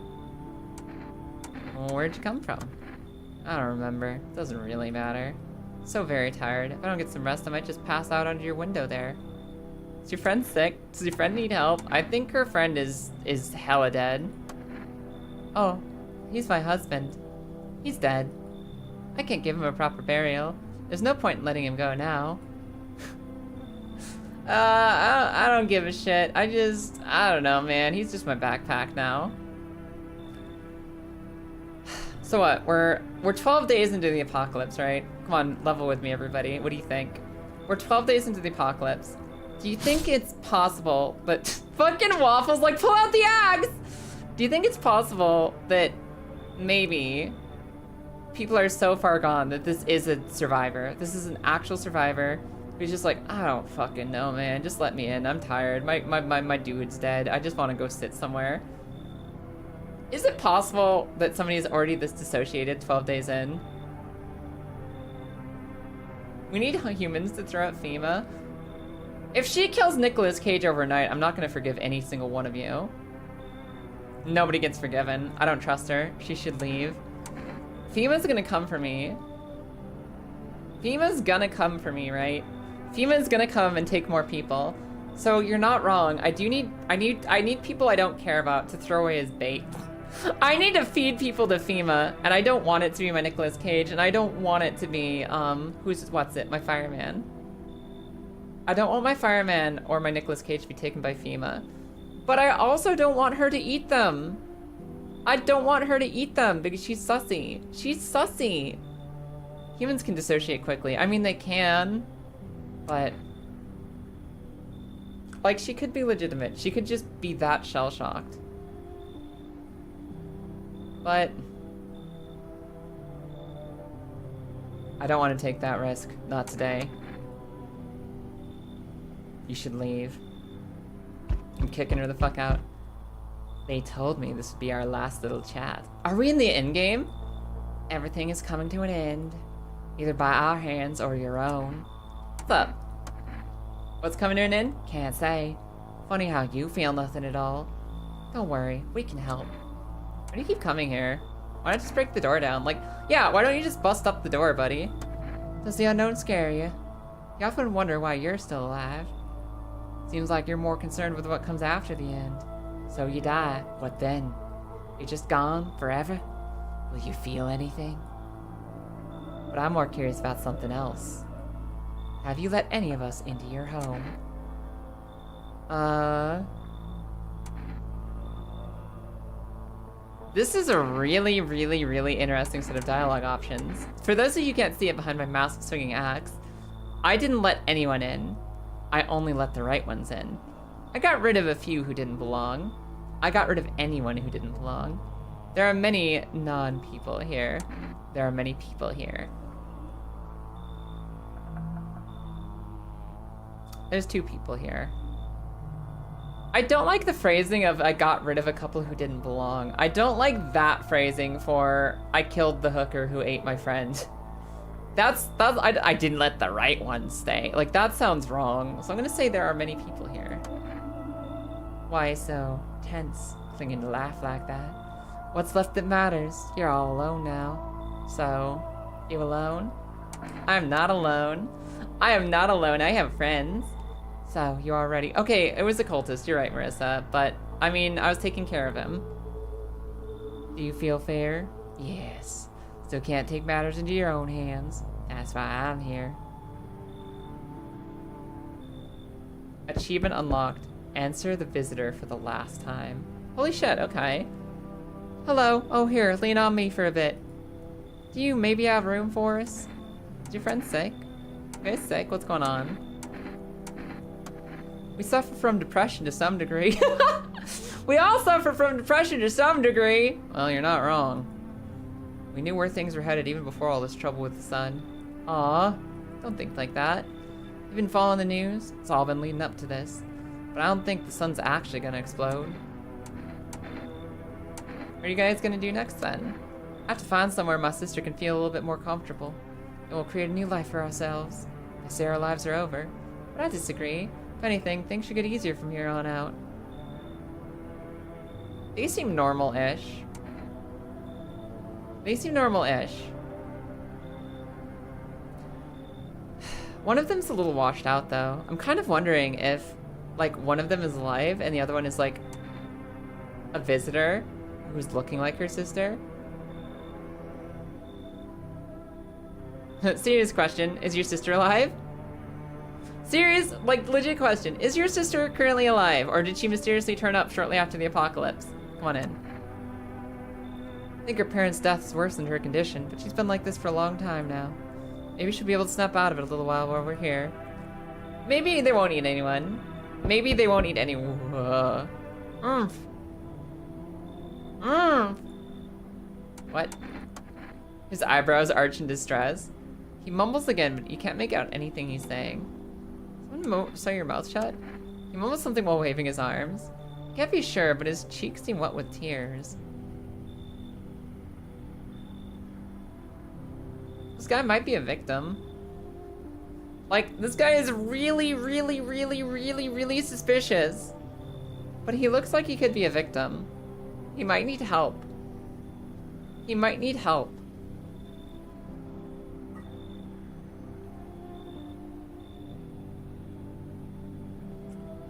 Well, where'd you come from? I don't remember. Doesn't really matter. So very tired. If I don't get some rest, I might just pass out under your window there. Is your friend sick? Does your friend need help? I think her friend is hella dead. Oh, he's my husband. He's dead. I can't give him a proper burial. There's no point in letting him go now. I don't give a shit. I don't know, man. He's just my backpack now. So what? We're 12 days into the apocalypse, right? Come on, level with me, everybody. What do you think? We're 12 days into the apocalypse. Do you think it's possible that fucking Waffles like pull out the axe? Do you think it's possible that maybe people are so far gone that this is a survivor? This is an actual survivor who's just like, I don't fucking know, man. Just let me in. I'm tired. My dude's dead. I just want to go sit somewhere. Is it possible that somebody's already this dissociated 12 days in? We need humans to throw out FEMA. If she kills Nicolas Cage overnight, I'm not gonna forgive any single one of you. Nobody gets forgiven. I don't trust her. She should leave. FEMA's gonna come for me. FEMA's gonna come for me, right? FEMA's gonna come and take more people. So you're not wrong. I need people I don't care about to throw away as bait. I need to feed people to FEMA, and I don't want it to be my Nicolas Cage, and I don't want it to be, my fireman. I don't want my fireman or my Nicolas Cage to be taken by FEMA. But I also don't want her to eat them. I don't want her to eat them because she's sussy. She's sussy. Humans can dissociate quickly. I mean, they can, but like, she could be legitimate. She could just be that shell-shocked. But I don't want to take that risk. Not today. You should leave. I'm kicking her the fuck out. They told me this would be our last little chat. Are we in the end game? Everything is coming to an end. Either by our hands or your own. What's up? What's coming to an end? Can't say. Funny how you feel nothing at all. Don't worry, we can help. Why do you keep coming here? Why not just break the door down? Like, yeah, why don't you just bust up the door, buddy? Does the unknown scare you? You often wonder why you're still alive. Seems like you're more concerned with what comes after the end. So you die, what then? You're just gone forever? Will you feel anything? But I'm more curious about something else. Have you let any of us into your home? This is a really, really, really interesting set of dialogue options. For those of you who can't see it behind my massive swinging axe, I didn't let anyone in. I only let the right ones in. I got rid of a few who didn't belong. I got rid of anyone who didn't belong. There are many non-people here. There are many people here. There's 2 people here. I don't like the phrasing of I got rid of a couple who didn't belong. I don't like that phrasing for I killed the hooker who ate my friend. I didn't let the right one stay. Like, that sounds wrong. So I'm gonna say there are many people here. Why so tense, clinging to laugh like that? What's left that matters? You're all alone now. So, you alone? I'm not alone. I am not alone. I have friends. So, you already... Okay, it was a cultist. You're right, Marissa. But, I mean, I was taking care of him. Do you feel fair? Yes. Still can't take matters into your own hands. That's why I'm here. Achievement unlocked. Answer the visitor for the last time. Holy shit, okay. Hello. Oh, here, lean on me for a bit. Do you maybe have room for us? Is your friend sick? You guys sick? What's going on? We suffer from depression to some degree. We all suffer from depression to some degree. Well, you're not wrong. We knew where things were headed even before all this trouble with the sun. Aw, don't think like that. You've been following the news? It's all been leading up to this. But I don't think the sun's actually gonna explode. What are you guys gonna do next then? I have to find somewhere my sister can feel a little bit more comfortable. And we'll create a new life for ourselves. They say our lives are over. But I disagree. If anything, things should get easier from here on out. They seem normal-ish. They seem normal-ish. One of them's a little washed out, though. I'm kind of wondering if, like, one of them is alive and the other one is, like, a visitor who's looking like her sister. Serious question. Is your sister alive? Serious, like, legit question. Is your sister currently alive, or did she mysteriously turn up shortly after the apocalypse? Come on in. I think her parents' death has worsened her condition, but she's been like this for a long time now. Maybe she'll be able to snap out of it a little while we're here. Maybe they won't eat anyone. Maybe they won't eat anyone. What? His eyebrows arch in distress. He mumbles again, but you can't make out anything he's saying. Someone sew your mouth shut? He mumbles something while waving his arms. Can't be sure, but his cheeks seem wet with tears. This guy might be a victim. Like, this guy is really, really, really, really, really suspicious. But he looks like he could be a victim. He might need help. He might need help.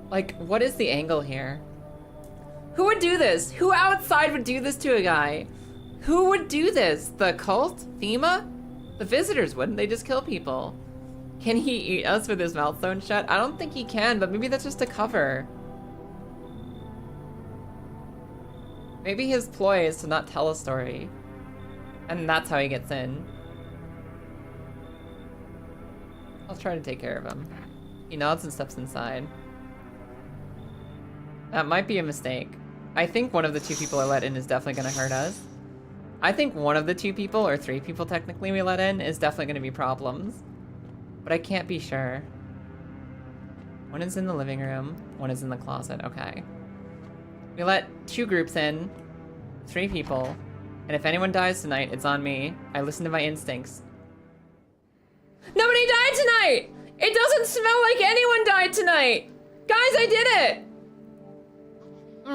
Like, what is the angle here? Who would do this? Who outside would do this to a guy? Who would do this? The cult? FEMA? The visitors wouldn't. They just kill people. Can he eat us with his mouth sewn shut? I don't think he can, but maybe that's just a cover. Maybe his ploy is to not tell a story. And that's how he gets in. I'll try to take care of him. He nods and steps inside. That might be a mistake. I think one of the 2 people I let in is definitely gonna hurt us. I think one of the 2 people, or 3 people technically we let in, is definitely gonna be problems. But I can't be sure. One is in the living room, one is in the closet, okay. We let 2 groups in, 3 people, and if anyone dies tonight, it's on me. I listen to my instincts. Nobody died tonight! It doesn't smell like anyone died tonight! Guys, I did it!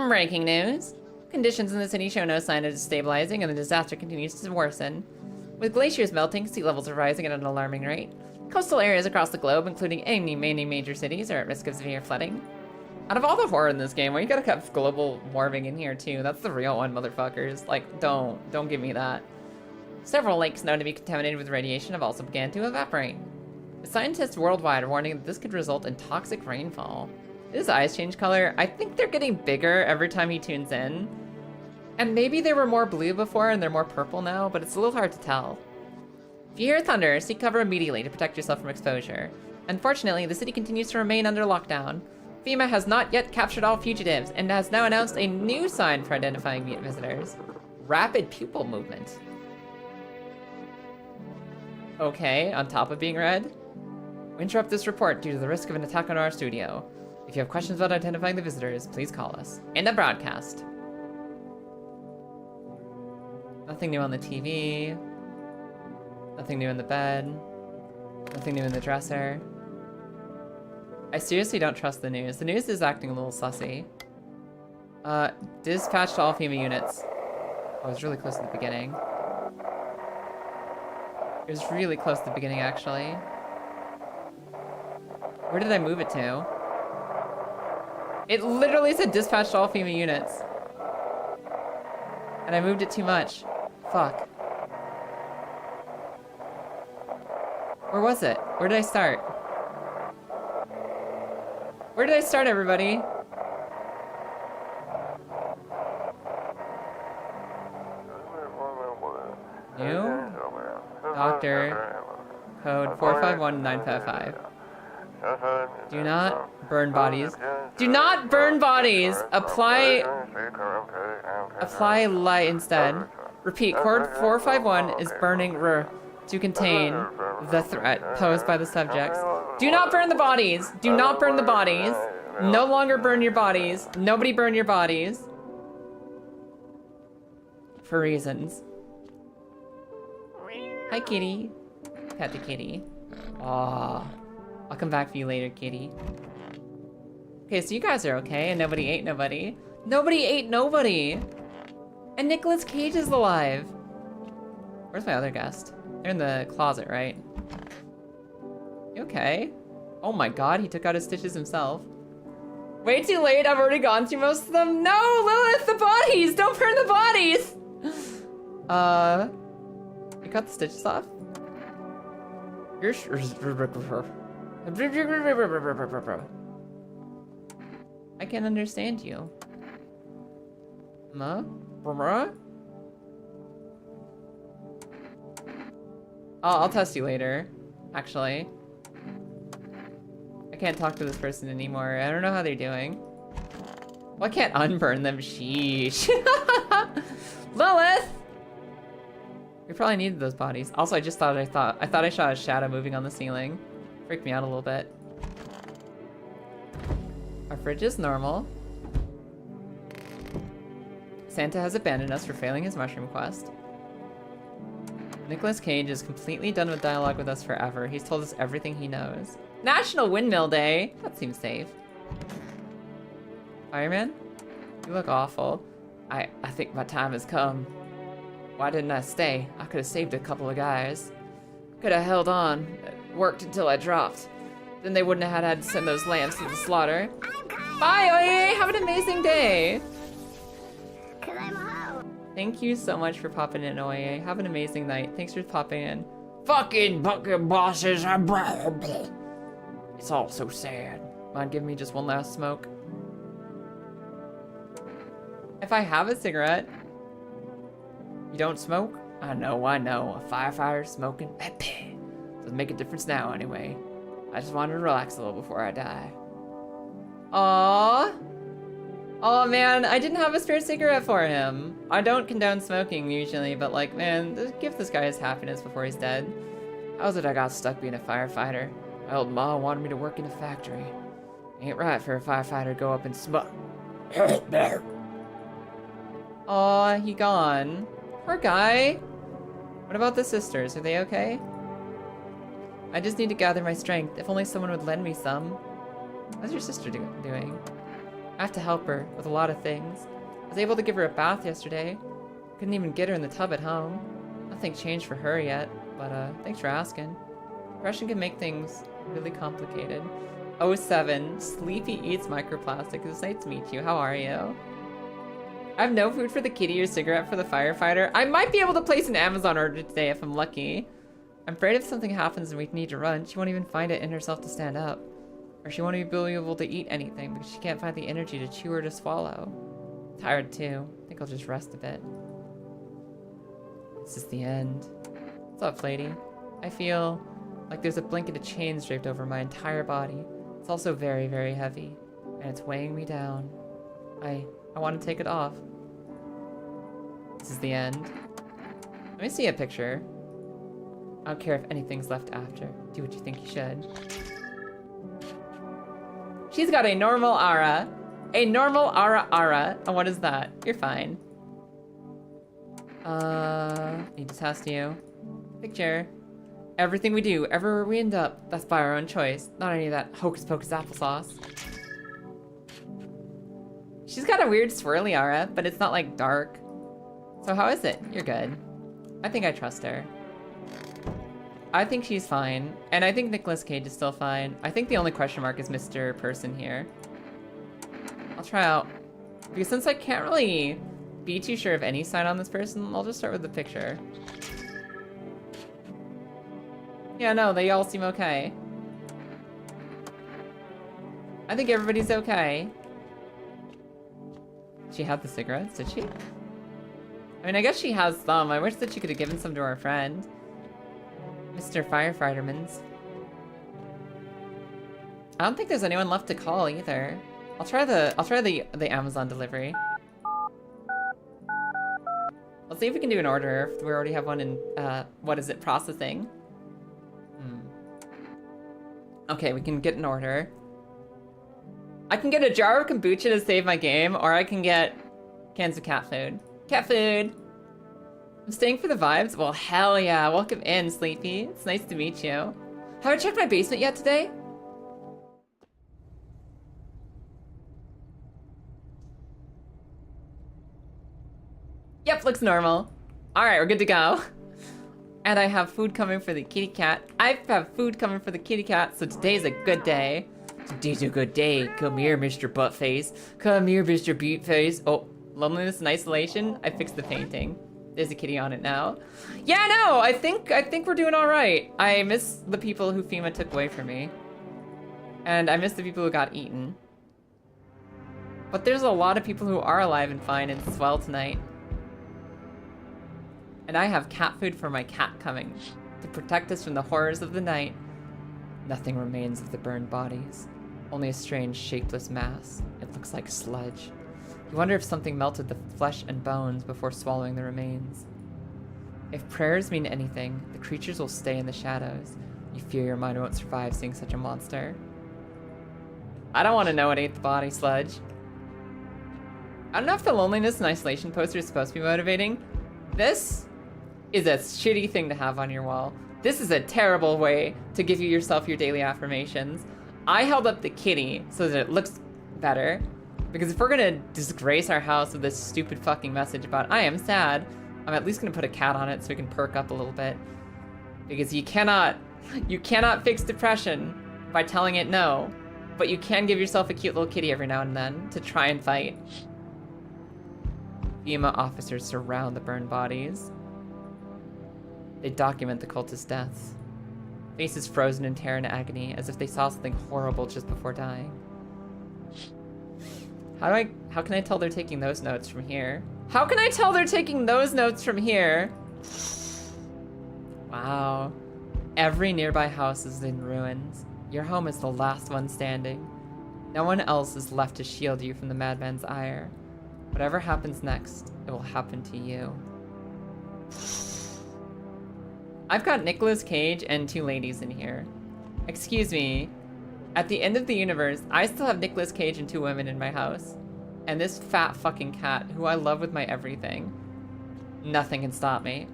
Breaking news. Conditions in the city show no sign of stabilizing and the disaster continues to worsen. With glaciers melting, sea levels are rising at an alarming rate. Coastal areas across the globe, including many major cities, are at risk of severe flooding. Out of all the horror in this game, why you gotta cut global warming in here too? That's the real one, motherfuckers. Like, don't give me that. Several lakes known to be contaminated with radiation have also begun to evaporate. The scientists worldwide are warning that this could result in toxic rainfall. Did his eyes change color? I think they're getting bigger every time he tunes in. And maybe they were more blue before and they're more purple now, but it's a little hard to tell. If you hear thunder, seek cover immediately to protect yourself from exposure. Unfortunately, the city continues to remain under lockdown. FEMA has not yet captured all fugitives and has now announced a new sign for identifying visitors. Rapid pupil movement. Okay, on top of being red. We interrupt this report due to the risk of an attack on our studio. If you have questions about identifying the visitors, please call us. In the broadcast. Nothing new on the TV. Nothing new in the bed. Nothing new in the dresser. I seriously don't trust the news. The news is acting a little sussy. Dispatch to all FEMA units. Oh, I was really close at the beginning. It was really close at the beginning, actually. Where did I move it to? It literally said dispatch to all FEMA units. And I moved it too much. Fuck. Where was it? Where did I start? Where did I start, everybody? New? Doctor. Code 451955. Do not burn bodies. Do not burn bodies! Apply light instead. Repeat, code 451 is burning to contain the threat posed by the subjects. Do not burn the bodies! Do not burn the bodies! No longer burn your bodies. Nobody burn your bodies. For reasons. Hi, kitty. Pet the kitty. Aw. I'll come back for you later, kitty. Okay, so you guys are okay, and nobody ate nobody. Nobody ate nobody! And Nicolas Cage is alive! Where's my other guest? They're in the closet, right? You okay? Oh my god, he took out his stitches himself. Way too late, I've already gone through most of them. No, Lilith, the bodies! Don't burn the bodies! You cut the stitches off? I can't understand you. Huh? I'll test you later, actually. I can't talk to this person anymore. I don't know how they're doing. Well, I can't unburn them. Sheesh. Lilith! We probably needed those bodies. Also, I thought I shot a shadow moving on the ceiling. Freaked me out a little bit. Our fridge is normal. Santa has abandoned us for failing his mushroom quest. Nicolas Cage is completely done with dialogue with us forever. He's told us everything he knows. National Windmill Day! That seems safe. Fireman? You look awful. I think my time has come. Why didn't I stay? I could have saved a couple of guys. Could have held on. Worked until I dropped. Then they wouldn't have had to send those lambs to the slaughter. Bye, Oye! Have an amazing day! Thank you so much for popping in, Oye. Have an amazing night. Thanks for popping in. Fucking bucket bosses! It's all so sad. Mind giving me just one last smoke? If I have a cigarette... You don't smoke? I know. A firefighter smoking. Doesn't make a difference now, anyway. I just wanted to relax a little before I die. Aww. Oh man, I didn't have a spare cigarette for him. I don't condone smoking usually, but like, man, give this guy his happiness before he's dead. How's it I got stuck being a firefighter? My old ma wanted me to work in a factory. Ain't right for a firefighter to go up and smoke. Aw, he gone. Poor guy. What about the sisters? Are they okay? I just need to gather my strength. If only someone would lend me some. How's your sister doing? I have to help her with a lot of things. I was able to give her a bath yesterday. Couldn't even get her in the tub at home. Nothing changed for her yet, but thanks for asking. Depression can make things really complicated. 07, Sleepy eats microplastic. It's nice to meet you. How are you? I have no food for the kitty or cigarette for the firefighter. I might be able to place an Amazon order today if I'm lucky. I'm afraid if something happens and we need to run, she won't even find it in herself to stand up. Or she won't even be able to eat anything because she can't find the energy to chew or to swallow. Tired too. I think I'll just rest a bit. This is the end. What's up, lady? I feel like there's a blanket of chains draped over my entire body. It's also very, very heavy. And it's weighing me down. I want to take it off. This is the end. Let me see a picture. I don't care if anything's left after. Do what you think you should. She's got a normal aura. A normal aura. And what is that? You're fine. Need to test you. Picture. Everything we do, everywhere we end up, that's by our own choice. Not any of that hocus pocus applesauce. She's got a weird swirly aura, but it's not like dark. So how is it? You're good. I think I trust her. I think she's fine. And I think Nicolas Cage is still fine. I think the only question mark is Mr. Person here. I'll try out. Because since I can't really be too sure of any sign on this person, I'll just start with the picture. Yeah, no, they all seem okay. I think everybody's okay. She had the cigarettes, did she? I mean, I guess she has some. I wish that she could have given some to our friend. Mr. Firefighterman's. I don't think there's anyone left to call either. I'll try the Amazon delivery. Let's see if we can do an order if we already have one in what is it, processing. Okay, we can get an order. I can get a jar of kombucha to save my game, or I can get cans of cat food. Cat food! I'm staying for the vibes? Well, hell yeah. Welcome in, Sleepy. It's nice to meet you. Have I checked my basement yet today? Yep, looks normal. Alright, we're good to go. And I have food coming for the kitty cat. I have food coming for the kitty cat, so today's a good day. Today's a good day. Come here, Mr. Buttface. Come here, Mr. Beatface. Oh, loneliness and isolation. I fixed the painting. There's a kitty on it now. Yeah, no, I think we're doing all right. I miss the people who FEMA took away from me. And I miss the people who got eaten. But there's a lot of people who are alive and fine and swell tonight. And I have cat food for my cat coming to protect us from the horrors of the night. Nothing remains of the burned bodies. Only a strange, shapeless mass. It looks like sludge. You wonder if something melted the flesh and bones before swallowing the remains. If prayers mean anything, the creatures will stay in the shadows. You fear your mind won't survive seeing such a monster. I don't want to know what ate the body, sludge. I don't know if the loneliness and isolation poster is supposed to be motivating. This is a shitty thing to have on your wall. This is a terrible way to give yourself your daily affirmations. I held up the kitty so that it looks better. Because if we're gonna disgrace our house with this stupid fucking message about I am sad, I'm at least gonna put a cat on it so we can perk up a little bit. Because you cannot fix depression by telling it no, but you can give yourself a cute little kitty every now and then to try and fight. FEMA officers surround the burned bodies. They document the cultist deaths. Faces frozen in terror and agony, as if they saw something horrible just before dying. How can I tell they're taking those notes from here? How can I tell they're taking those notes from here? Wow. Every nearby house is in ruins. Your home is the last one standing. No one else is left to shield you from the madman's ire. Whatever happens next, it will happen to you. I've got Nicolas Cage and two ladies in here. Excuse me. At the end of the universe, I still have Nicolas Cage and two women in my house. And this fat fucking cat, who I love with my everything. Nothing can stop me.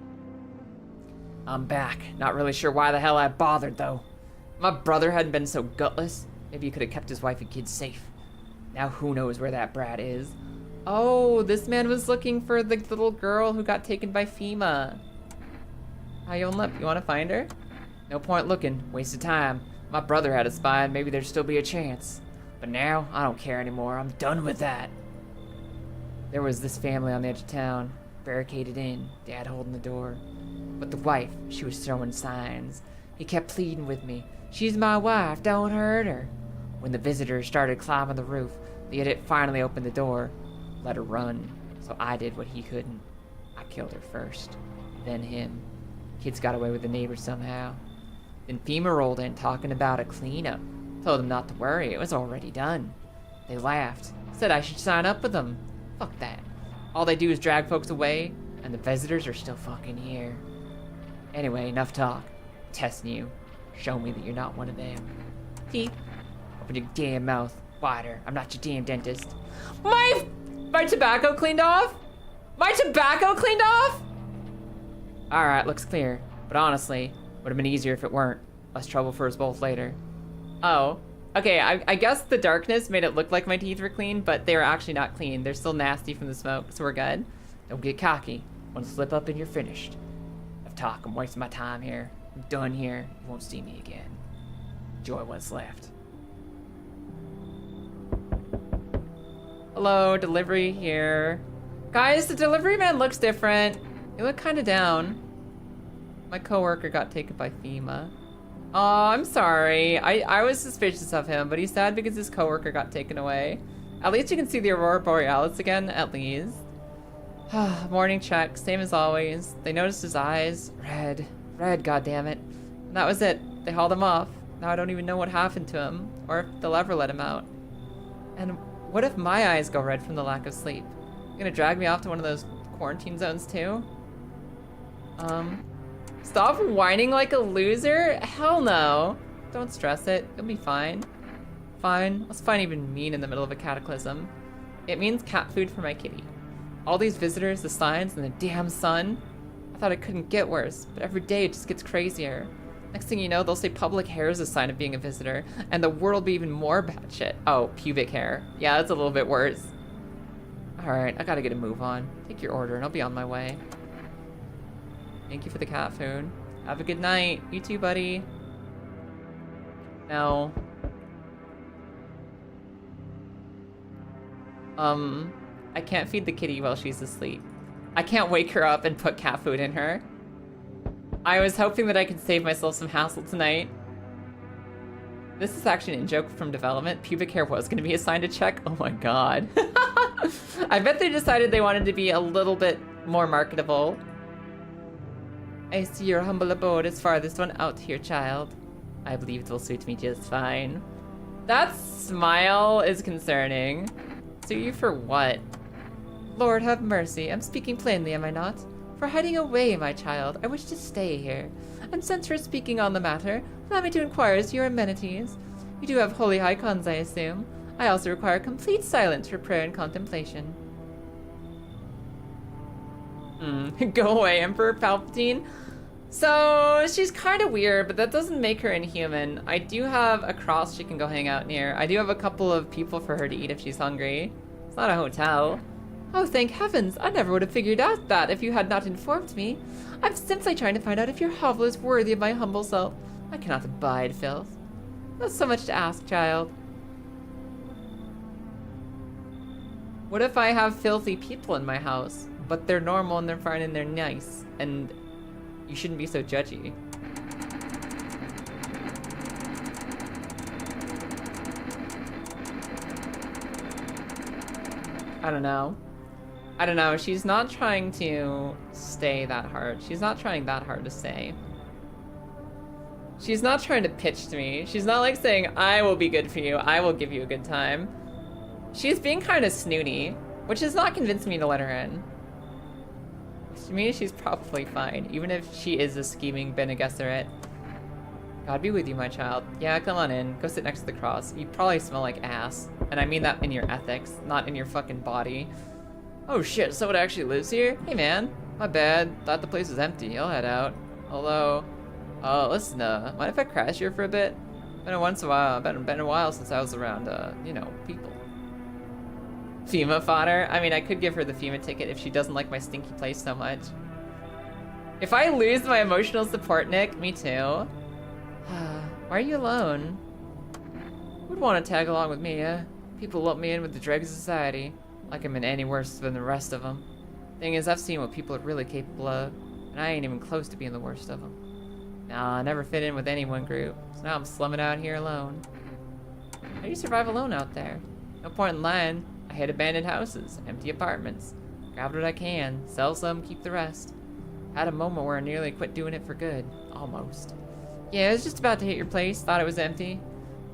I'm back. Not really sure why the hell I bothered, though. If my brother hadn't been so gutless, maybe he could have kept his wife and kids safe. Now who knows where that brat is. Oh, this man was looking for the little girl who got taken by FEMA. How you holding up? You want to find her? No point looking. Waste of time. My brother had a spy and maybe there'd still be a chance. But now, I don't care anymore. I'm done with that. There was this family on the edge of town, barricaded in, Dad holding the door. But the wife, she was throwing signs. He kept pleading with me. She's my wife, don't hurt her. When the visitors started climbing the roof, the idiot finally opened the door. Let her run. So I did what he couldn't. I killed her first. Then him. Kids got away with the neighbors somehow. Then FEMA rolled in talking about a cleanup. Told them not to worry, it was already done. They laughed. Said I should sign up with them. Fuck that. All they do is drag folks away, and the visitors are still fucking here. Anyway, enough talk. Testing you. Show me that you're not one of them. Teeth. Open your damn mouth wider. I'm not your damn dentist. My tobacco cleaned off? My tobacco cleaned off? Alright, looks clear. But honestly, would have been easier if it weren't. Less trouble for us both later. Oh. Okay, I guess the darkness made it look like my teeth were clean, but they were actually not clean. They're still nasty from the smoke, so we're good. Don't get cocky. One slip up and you're finished. I've talked. I'm wasting my time here. I'm done here. You won't see me again. Enjoy what's left. Hello, delivery here. Guys, the delivery man looks different. You look kind of down. My coworker got taken by FEMA. Oh, I'm sorry. I was suspicious of him, but he's sad because his coworker got taken away. At least you can see the Aurora Borealis again, at least. Morning check, same as always. They noticed his eyes. Red, goddammit. And that was it. They hauled him off. Now I don't even know what happened to him, or if they'll ever let him out. And what if my eyes go red from the lack of sleep? You gonna drag me off to one of those quarantine zones too? Stop whining like a loser? Hell no. Don't stress it. You'll be fine. Fine. What's fine even mean in the middle of a cataclysm? It means cat food for my kitty. All these visitors, the signs, and the damn sun. I thought it couldn't get worse, but every day it just gets crazier. Next thing you know, they'll say public hair is a sign of being a visitor, and the word will be even more batshit. Oh, pubic hair. Yeah, that's a little bit worse. Alright, I gotta get a move on. Take your order and I'll be on my way. Thank you for the cat food. Have a good night. You too, buddy. No. I can't feed the kitty while she's asleep. I can't wake her up and put cat food in her. I was hoping that I could save myself some hassle tonight. This is actually an in-joke from development. Pubic hair was gonna be assigned a check. Oh my god. I bet they decided they wanted to be a little bit more marketable. I see your humble abode is farthest one out here, child. I believe it will suit me just fine. That smile is concerning. Suit you for what? Lord have mercy, I'm speaking plainly, am I not? For hiding away, my child, I wish to stay here. And since we're speaking on the matter, allow me to inquire as to your amenities. You do have holy icons, I assume. I also require complete silence for prayer and contemplation. Go away, Emperor Palpatine. So, she's kind of weird, but that doesn't make her inhuman. I do have a cross she can go hang out near. I do have a couple of people for her to eat if she's hungry. It's not a hotel. Oh, thank heavens! I never would have figured out that if you had not informed me. I'm simply trying to find out if your hovel is worthy of my humble self. I cannot abide filth. Not so much to ask, child. What if I have filthy people in my house, but they're normal and they're fine and they're nice, and you shouldn't be so judgy? I don't know. I don't know. She's not trying to stay that hard. She's not trying that hard to stay. She's not trying to pitch to me. She's not like saying, I will be good for you. I will give you a good time. She's being kind of snooty, which has not convinced me to let her in. To me, she's probably fine, even if she is a scheming Bene Gesserit. God be with you, my child. Yeah, come on in. Go sit next to the cross. You probably smell like ass. And I mean that in your ethics, not in your fucking body. Oh shit, someone actually lives here? Hey man, my bad. Thought the place was empty. I'll head out. Hello. Oh, listen, mind if I crash here for a bit? Been a while since I was around, you know, people. FEMA fodder? I mean, I could give her the FEMA ticket if she doesn't like my stinky place so much. If I lose my emotional support, Nick, me too. Why are you alone? Would want to tag along with me, yeah? People lump me in with the dregs of society, like I'm in any worse than the rest of them. Thing is, I've seen what people are really capable of, and I ain't even close to being the worst of them. Nah, I never fit in with any one group, so now I'm slumming out here alone. How do you survive alone out there? No point in lying. I hit abandoned houses, empty apartments. Grab what I can, sell some, keep the rest. Had a moment where I nearly quit doing it for good. Almost. Yeah, I was just about to hit your place, thought it was empty.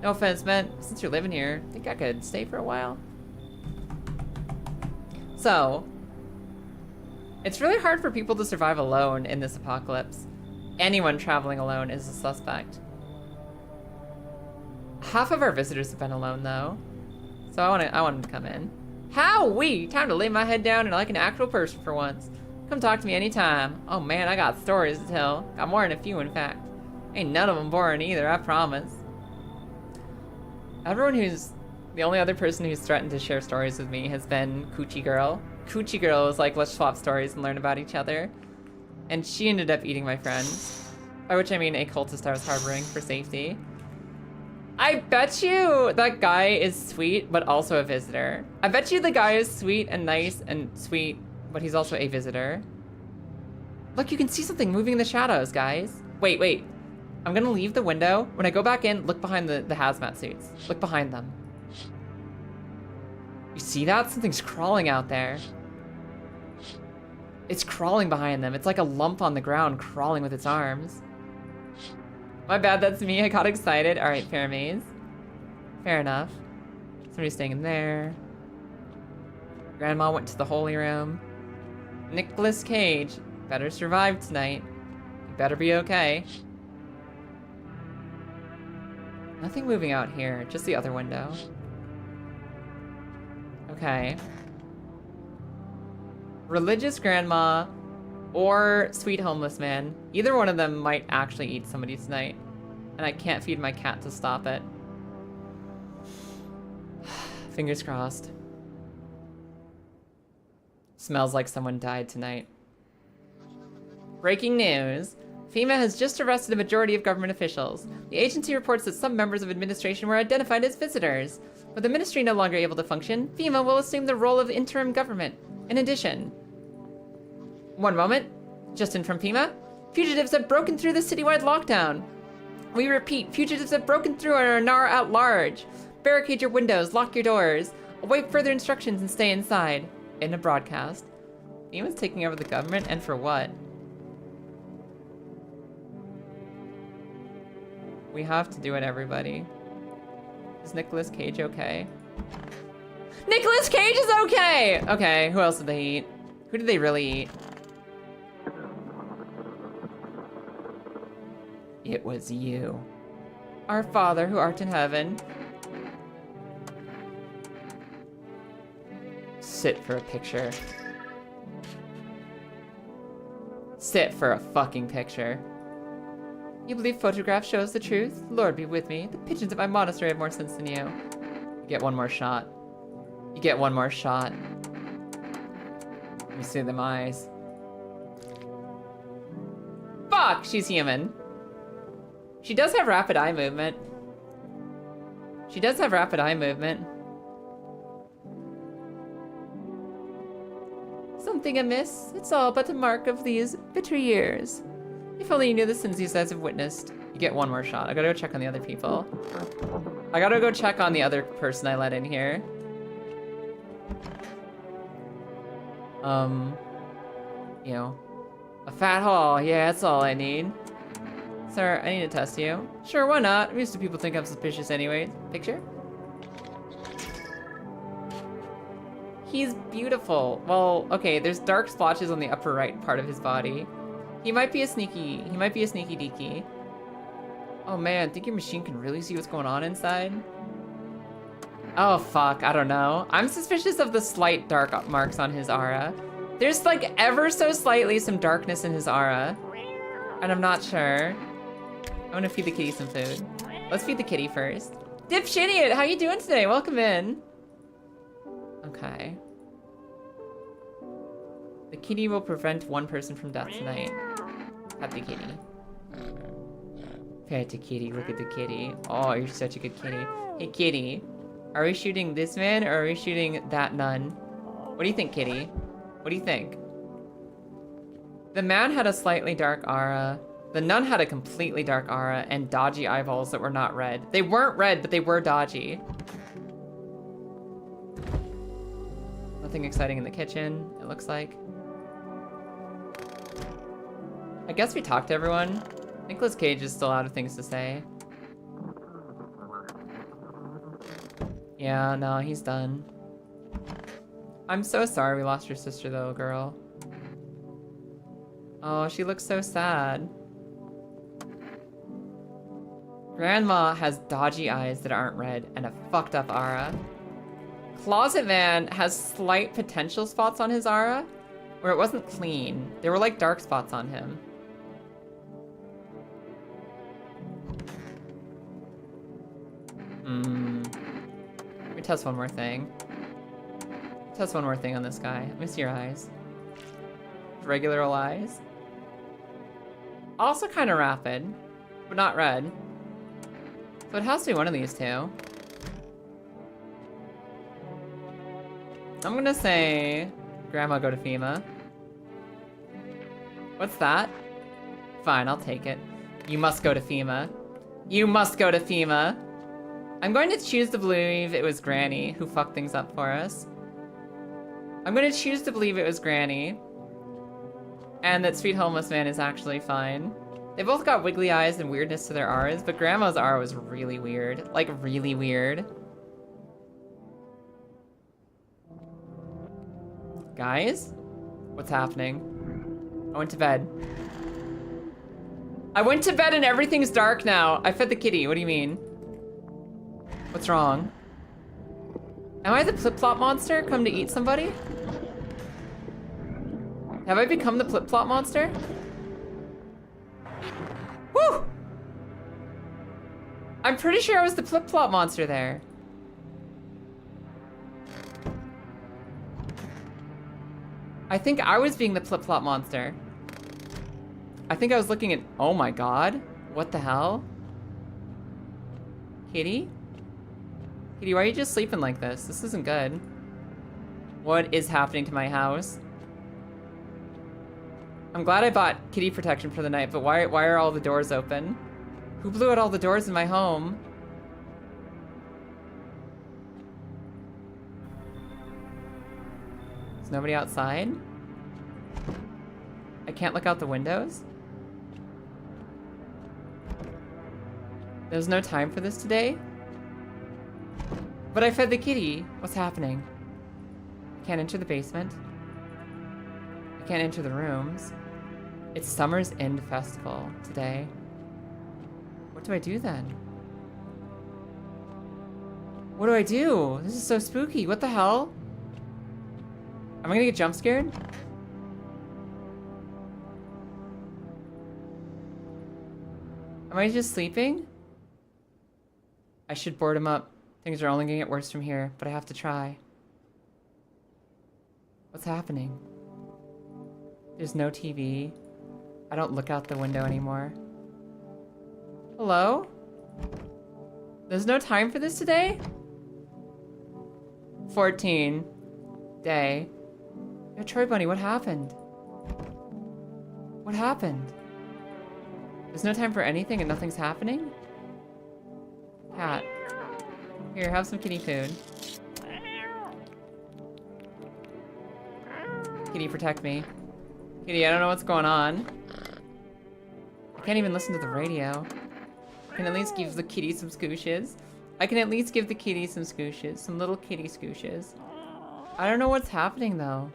No offense, man. Since you're living here, think I could stay for a while? So, it's really hard for people to survive alone in this apocalypse. Anyone traveling alone is a suspect. Half of our visitors have been alone, though. So I want them to come in. Howee! Time to lay my head down and like an actual person for once. Come talk to me anytime. Oh man, I got stories to tell. Got more than a few, in fact. Ain't none of them boring either, I promise. The only other person who's threatened to share stories with me has been Coochie Girl. Coochie Girl was like, let's swap stories and learn about each other. And she ended up eating my friend. By which I mean a cultist I was harboring for safety. I bet you that guy is sweet, but also a visitor. I bet you the guy is sweet and nice and sweet, but he's also a visitor. Look, you can see something moving in the shadows, guys. Wait. I'm gonna leave the window. When I go back in, look behind the hazmat suits. Look behind them. You see that? Something's crawling out there. It's crawling behind them. It's like a lump on the ground crawling with its arms. My bad, that's me. I got excited. All right, fair maze. Fair enough. Somebody's staying in there. Grandma went to the holy room. Nicolas Cage, better survive tonight. You better be okay. Nothing moving out here, just the other window. Okay. Religious grandma or sweet homeless man. Either one of them might actually eat somebody tonight. And I can't feed my cat to stop it. Fingers crossed. Smells like someone died tonight. Breaking news. FEMA has just arrested a majority of government officials. The agency reports that some members of administration were identified as visitors. With the ministry no longer able to function, FEMA will assume the role of interim government. In addition, one moment, just in from FEMA, fugitives have broken through the citywide lockdown. We repeat, fugitives have broken through and are now at large. Barricade your windows, lock your doors, await further instructions and stay inside. In a broadcast. FEMA's taking over the government, and for what? We have to do it, everybody. Is Nicolas Cage okay? Nicolas Cage is okay! Okay, who else did they eat? Who did they really eat? It was you. Our Father who art in heaven. Sit for a picture. Sit for a fucking picture. You believe photograph shows the truth? Lord be with me. The pigeons at my monastery have more sense than you. You get one more shot. You get one more shot. Let me see them eyes. Fuck! She's human. She does have rapid eye movement. She does have rapid eye movement. Something amiss? It's all but a mark of these bitter years. If only you knew the sins these eyes have witnessed. You get one more shot. I gotta go check on the other people. I gotta go check on the other person I let in here. You know, a fat haul. Yeah, that's all I need. Sir, I need to test you. Sure, why not? I'm used to people think I'm suspicious anyway. Picture? He's beautiful. Well, okay, there's dark splotches on the upper right part of his body. He might be a sneaky deaky. Oh man, think your machine can really see what's going on inside? Oh fuck, I don't know. I'm suspicious of the slight dark marks on his aura. There's like ever so slightly some darkness in his aura. And I'm not sure. I'm gonna feed the kitty some food. Let's feed the kitty first. Dipshitiot, how you doing today? Welcome in. Okay. The kitty will prevent one person from death tonight. Pet the kitty. Pet the kitty, look at the kitty. Oh, you're such a good kitty. Hey kitty, are we shooting this man or are we shooting that nun? What do you think, kitty? What do you think? The man had a slightly dark aura. The nun had a completely dark aura and dodgy eyeballs that were not red. They weren't red, but they were dodgy. Nothing exciting in the kitchen, it looks like. I guess we talked to everyone. Nicolas Cage is still out of things to say. Yeah, no, he's done. I'm so sorry we lost your sister though, girl. Oh, she looks so sad. Grandma has dodgy eyes that aren't red and a fucked up aura. Closet Man has slight potential spots on his aura, where it wasn't clean. There were like dark spots on him. Let me test one more thing. Test one more thing on this guy. Let me see your eyes. Regular old eyes. Also kind of rapid, but not red. So it has to be one of these two. I'm gonna say Grandma go to FEMA. What's that? Fine, I'll take it. You must go to FEMA. You must go to FEMA. I'm going to choose to believe it was Granny who fucked things up for us. I'm going to choose to believe it was Granny. And that Sweet Homeless Man is actually fine. They both got wiggly eyes and weirdness to their auras, but Grandma's aura was really weird. Like, really weird. Guys? What's happening? I went to bed. I went to bed and everything's dark now. I fed the kitty. What do you mean? What's wrong? Am I the Plip-Plop monster come to eat somebody? Have I become the Plip-Plop monster? Woo! I'm pretty sure I was the Plip-Plop monster there. I think I was being the Plip-Plop monster. I think I was looking at... Oh my god. What the hell? Kitty? Kitty, why are you just sleeping like this? This isn't good. What is happening to my house? I'm glad I bought kitty protection for the night, but why are all the doors open? Who blew out all the doors in my home? Is nobody outside? I can't look out the windows? There's no time for this today? But I fed the kitty. What's happening? I can't enter the basement. I can't enter the rooms. It's Summer's End Festival today. What do I do then? What do I do? This is so spooky. What the hell? Am I gonna get jump scared? Am I just sleeping? I should board him up. Things are only gonna get worse from here, but I have to try. What's happening? There's no TV. I don't look out the window anymore. Hello? There's no time for this today? 14. Day. Yo, Troy Bunny, what happened? What happened? There's no time for anything and nothing's happening? Cat. Here, have some kitty food. Kitty, protect me. Kitty, I don't know what's going on. I can't even listen to the radio. I can at least give the kitty some scooshes. I can at least give the kitty some scooshes. Some little kitty scooshes. I don't know what's happening, though.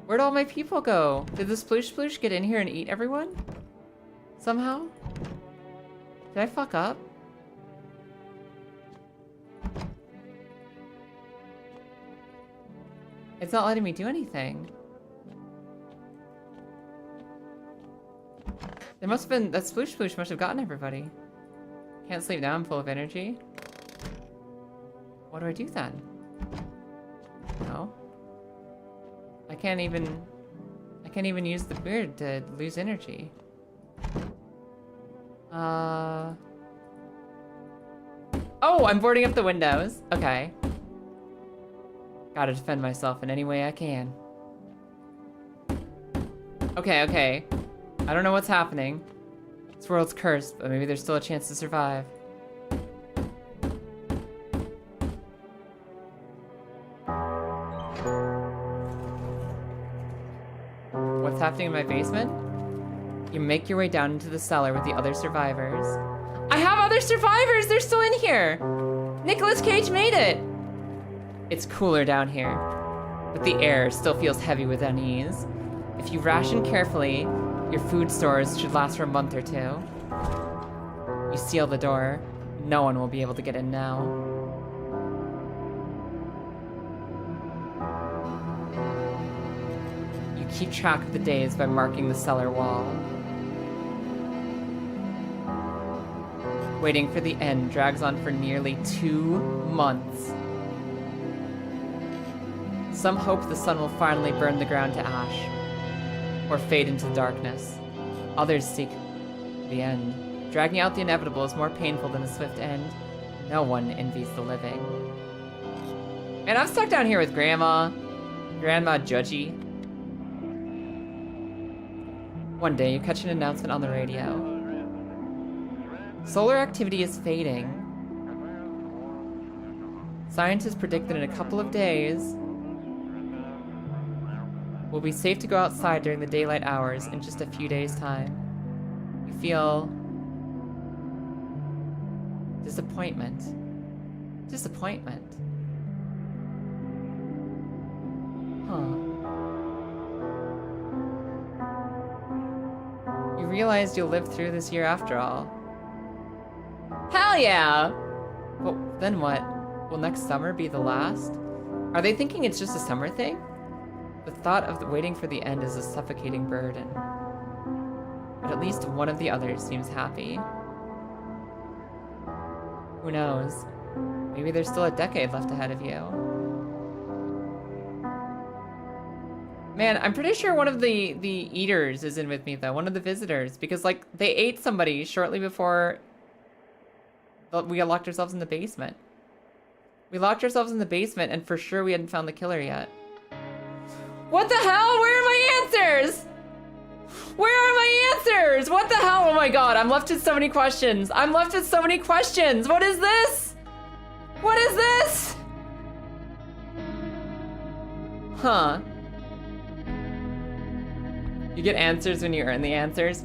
Where'd all my people go? Did the sploosh sploosh get in here and eat everyone? Somehow? Did I fuck up? It's not letting me do anything. There must have been... That sploosh sploosh must have gotten everybody. Can't sleep now, I'm full of energy. What do I do then? No. I can't even use the beard to lose energy. Oh, I'm boarding up the windows. Okay. Gotta defend myself in any way I can. Okay, okay. I don't know what's happening. This world's cursed, but maybe there's still a chance to survive. What's happening in my basement? You make your way down into the cellar with the other survivors. I have other survivors! They're still in here! Nicolas Cage made it! It's cooler down here, but the air still feels heavy with unease. If you ration carefully, your food stores should last for a month or two. You seal the door. No one will be able to get in now. You keep track of the days by marking the cellar wall. Waiting for the end drags on for nearly 2 months. Some hope the sun will finally burn the ground to ash, or fade into darkness. Others seek the end. Dragging out the inevitable is more painful than a swift end. No one envies the living. And I'm stuck down here with Grandma Judgy. One day you catch an announcement on the radio. Solar activity is fading. Scientists predict that in a couple of days, we'll be safe to go outside during the daylight hours in just a few days' time. You feel disappointment. Disappointment. Huh. You realize you'll live through this year after all. Hell yeah! But then what? Will next summer be the last? Are they thinking it's just a summer thing? The thought of waiting for the end is a suffocating burden. But at least one of the others seems happy. Who knows? Maybe there's still a decade left ahead of you. Man, I'm pretty sure one of the eaters is in with me though, one of the visitors, because like they ate somebody shortly before we locked ourselves in the basement. We locked ourselves in the basement and for sure we hadn't found the killer yet. What the hell? Where are my answers? Where are my answers? What the hell? Oh my god, I'm left with so many questions. I'm left with so many questions. What is this? What is this? Huh. You get answers when you earn the answers.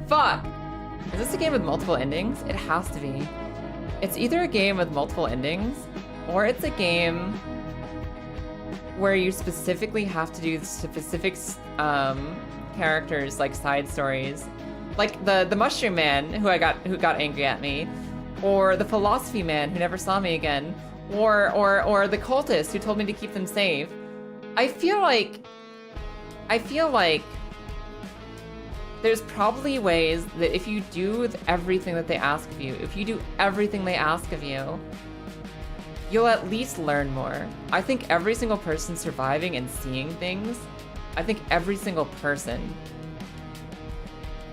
Fuck. Is this a game with multiple endings? It has to be. It's either a game with multiple endings, or it's a game where you specifically have to do specific characters, like side stories, like the mushroom man who got angry at me, or the philosophy man who never saw me again, or the cultist who told me to keep them safe. I feel like there's probably ways that if you do everything that they ask of you, if you do everything they ask of you, you'll at least learn more. I think every single person surviving and seeing things, I think every single person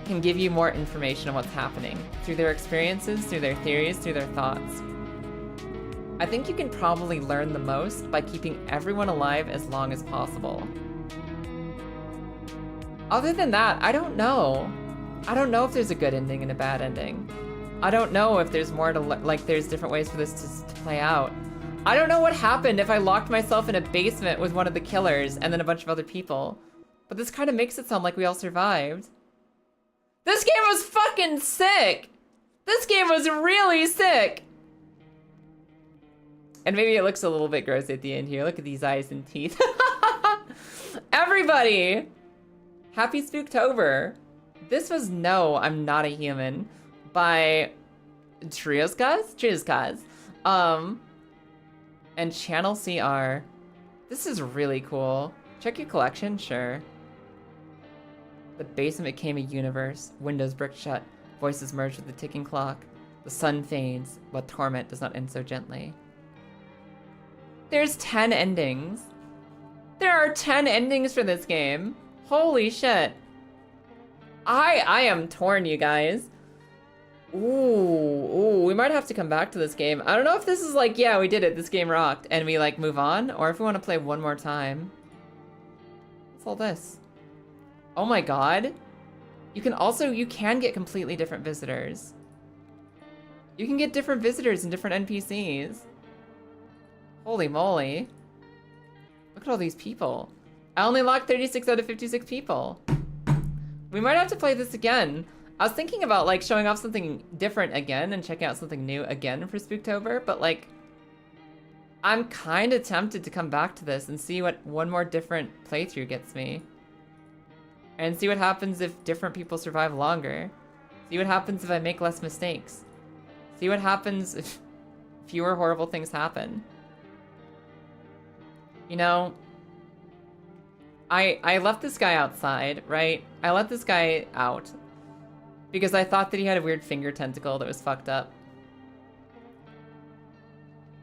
can give you more information on what's happening through their experiences, through their theories, through their thoughts. I think you can probably learn the most by keeping everyone alive as long as possible. Other than that, I don't know. I don't know if there's a good ending and a bad ending. I don't know if there's more to, like, there's different ways for this to play out. I don't know what happened if I locked myself in a basement with one of the killers and then a bunch of other people. But this kind of makes it sound like we all survived. This game was fucking sick! This game was really sick! And maybe it looks a little bit gross at the end here. Look at these eyes and teeth. Everybody! Happy Spooktober. This was No, I'm Not a Human by Trioscaz? And Channel CR. This is really cool. Check your collection, sure. The basement became a universe. Windows bricked shut. Voices merged with the ticking clock. The sun fades, but torment does not end so gently. There's 10 endings. There are 10 endings for this game. Holy shit. I am torn, you guys. Ooh, we might have to come back to this game. I don't know if this is like, yeah, we did it, this game rocked, and we like move on, or if we want to play one more time. What's all this? Oh my god. You can get completely different visitors. You can get different visitors and different NPCs. Holy moly. Look at all these people. I only locked 36 out of 56 people. We might have to play this again. I was thinking about like showing off something different again and checking out something new again for Spooktober, but like, I'm kind of tempted to come back to this and see what one more different playthrough gets me. And see what happens if different people survive longer. See what happens if I make less mistakes. See what happens if fewer horrible things happen. You know, I left this guy outside, right? I let this guy out because I thought that he had a weird finger tentacle that was fucked up.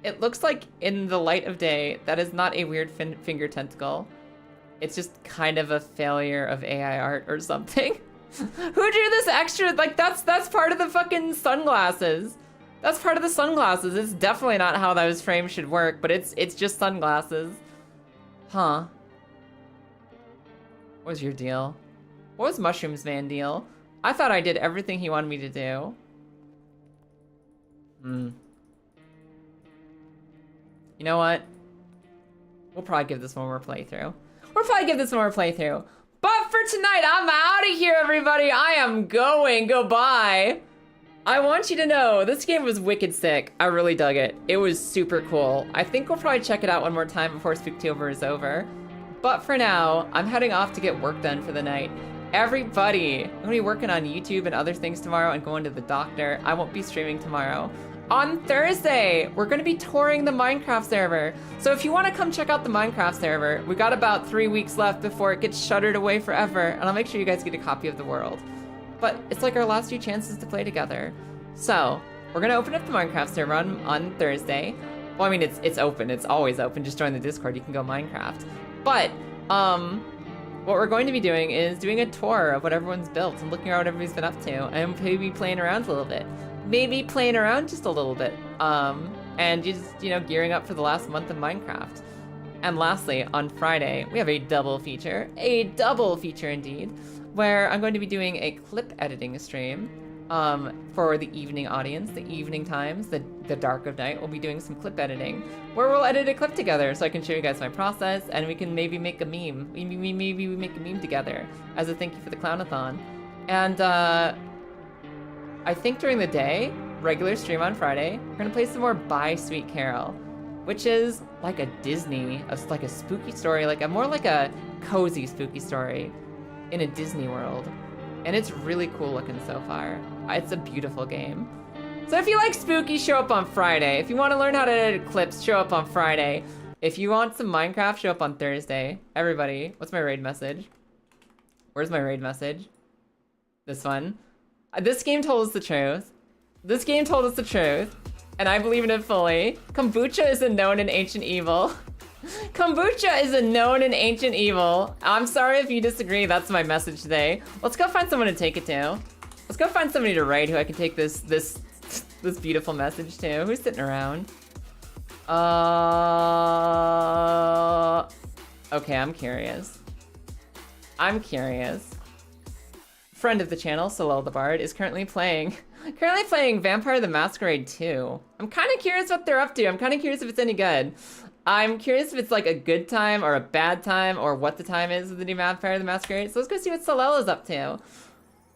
It looks like in the light of day, that is not a weird finger tentacle. It's just kind of a failure of AI art or something. Who drew this extra? Like, that's part of the fucking sunglasses. That's part of the sunglasses. It's definitely not how those frames should work, but it's just sunglasses. Huh. What was your deal? What was Mushrooms Man deal? I thought I did everything he wanted me to do. You know what? We'll probably give this one more playthrough. But for tonight, I'm out of here, everybody. I am going. Goodbye. I want you to know, this game was wicked sick. I really dug it. It was super cool. I think we'll probably check it out one more time before Spooktober is over. But for now, I'm heading off to get work done for the night. Everybody, I'm gonna be working on YouTube and other things tomorrow and going to the doctor. I won't be streaming tomorrow. On Thursday, we're gonna be touring the Minecraft server. So if you wanna come check out the Minecraft server, we got about 3 weeks left before it gets shuttered away forever, and I'll make sure you guys get a copy of the world. But it's like our last few chances to play together. So, we're gonna open up the Minecraft server on Thursday. Well, I mean, it's open, it's always open, just join the Discord, you can go Minecraft. But, what we're going to be doing is doing a tour of what everyone's built and looking around what everybody's been up to, and maybe playing around a little bit. Maybe playing around just a little bit, and just, you know, gearing up for the last month of Minecraft. And lastly, on Friday, we have a double feature indeed, where I'm going to be doing a clip editing stream, for the evening audience, the evening times, the dark of night. We'll be doing some clip editing, where we'll edit a clip together so I can show you guys my process, and we can maybe make a meme. Maybe we make a meme together as a thank you for the Clownathon. And, I think during the day, regular stream on Friday, we're gonna play some more Bye Sweet Carol, which is like a Disney, like a spooky story, more like a cozy spooky story in a Disney world. And it's really cool looking so far. It's a beautiful game. So if you like spooky, show up on Friday. If you want to learn how to edit clips, show up on Friday. If you want some Minecraft, show up on Thursday. Everybody, what's my raid message? Where's my raid message? This one. This game told us the truth. This game told us the truth, and I believe in it fully. Kombucha is a known and ancient evil. Kombucha is a known and ancient evil. I'm sorry if you disagree, that's my message today. Let's go find someone to take it to. Let's go find somebody to raid who I can take this beautiful message to. Who's sitting around? Okay, I'm curious. Friend of the channel, Solel the Bard, is currently playing Vampire the Masquerade 2. I'm kind of curious what they're up to. I'm kind of curious if it's any good. I'm curious if it's like a good time or a bad time or what the time is of the new Vampire the Masquerade. So let's go see what Solel is up to.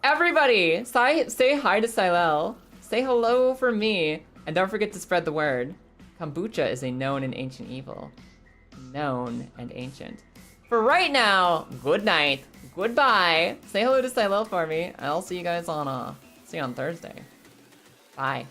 Everybody, say hi to Solel. Say hello for me. And don't forget to spread the word. Kombucha is a known and ancient evil. Known and ancient. For right now, good night. Goodbye. Say hello to Solel for me. And I'll see you guys on Thursday. Bye.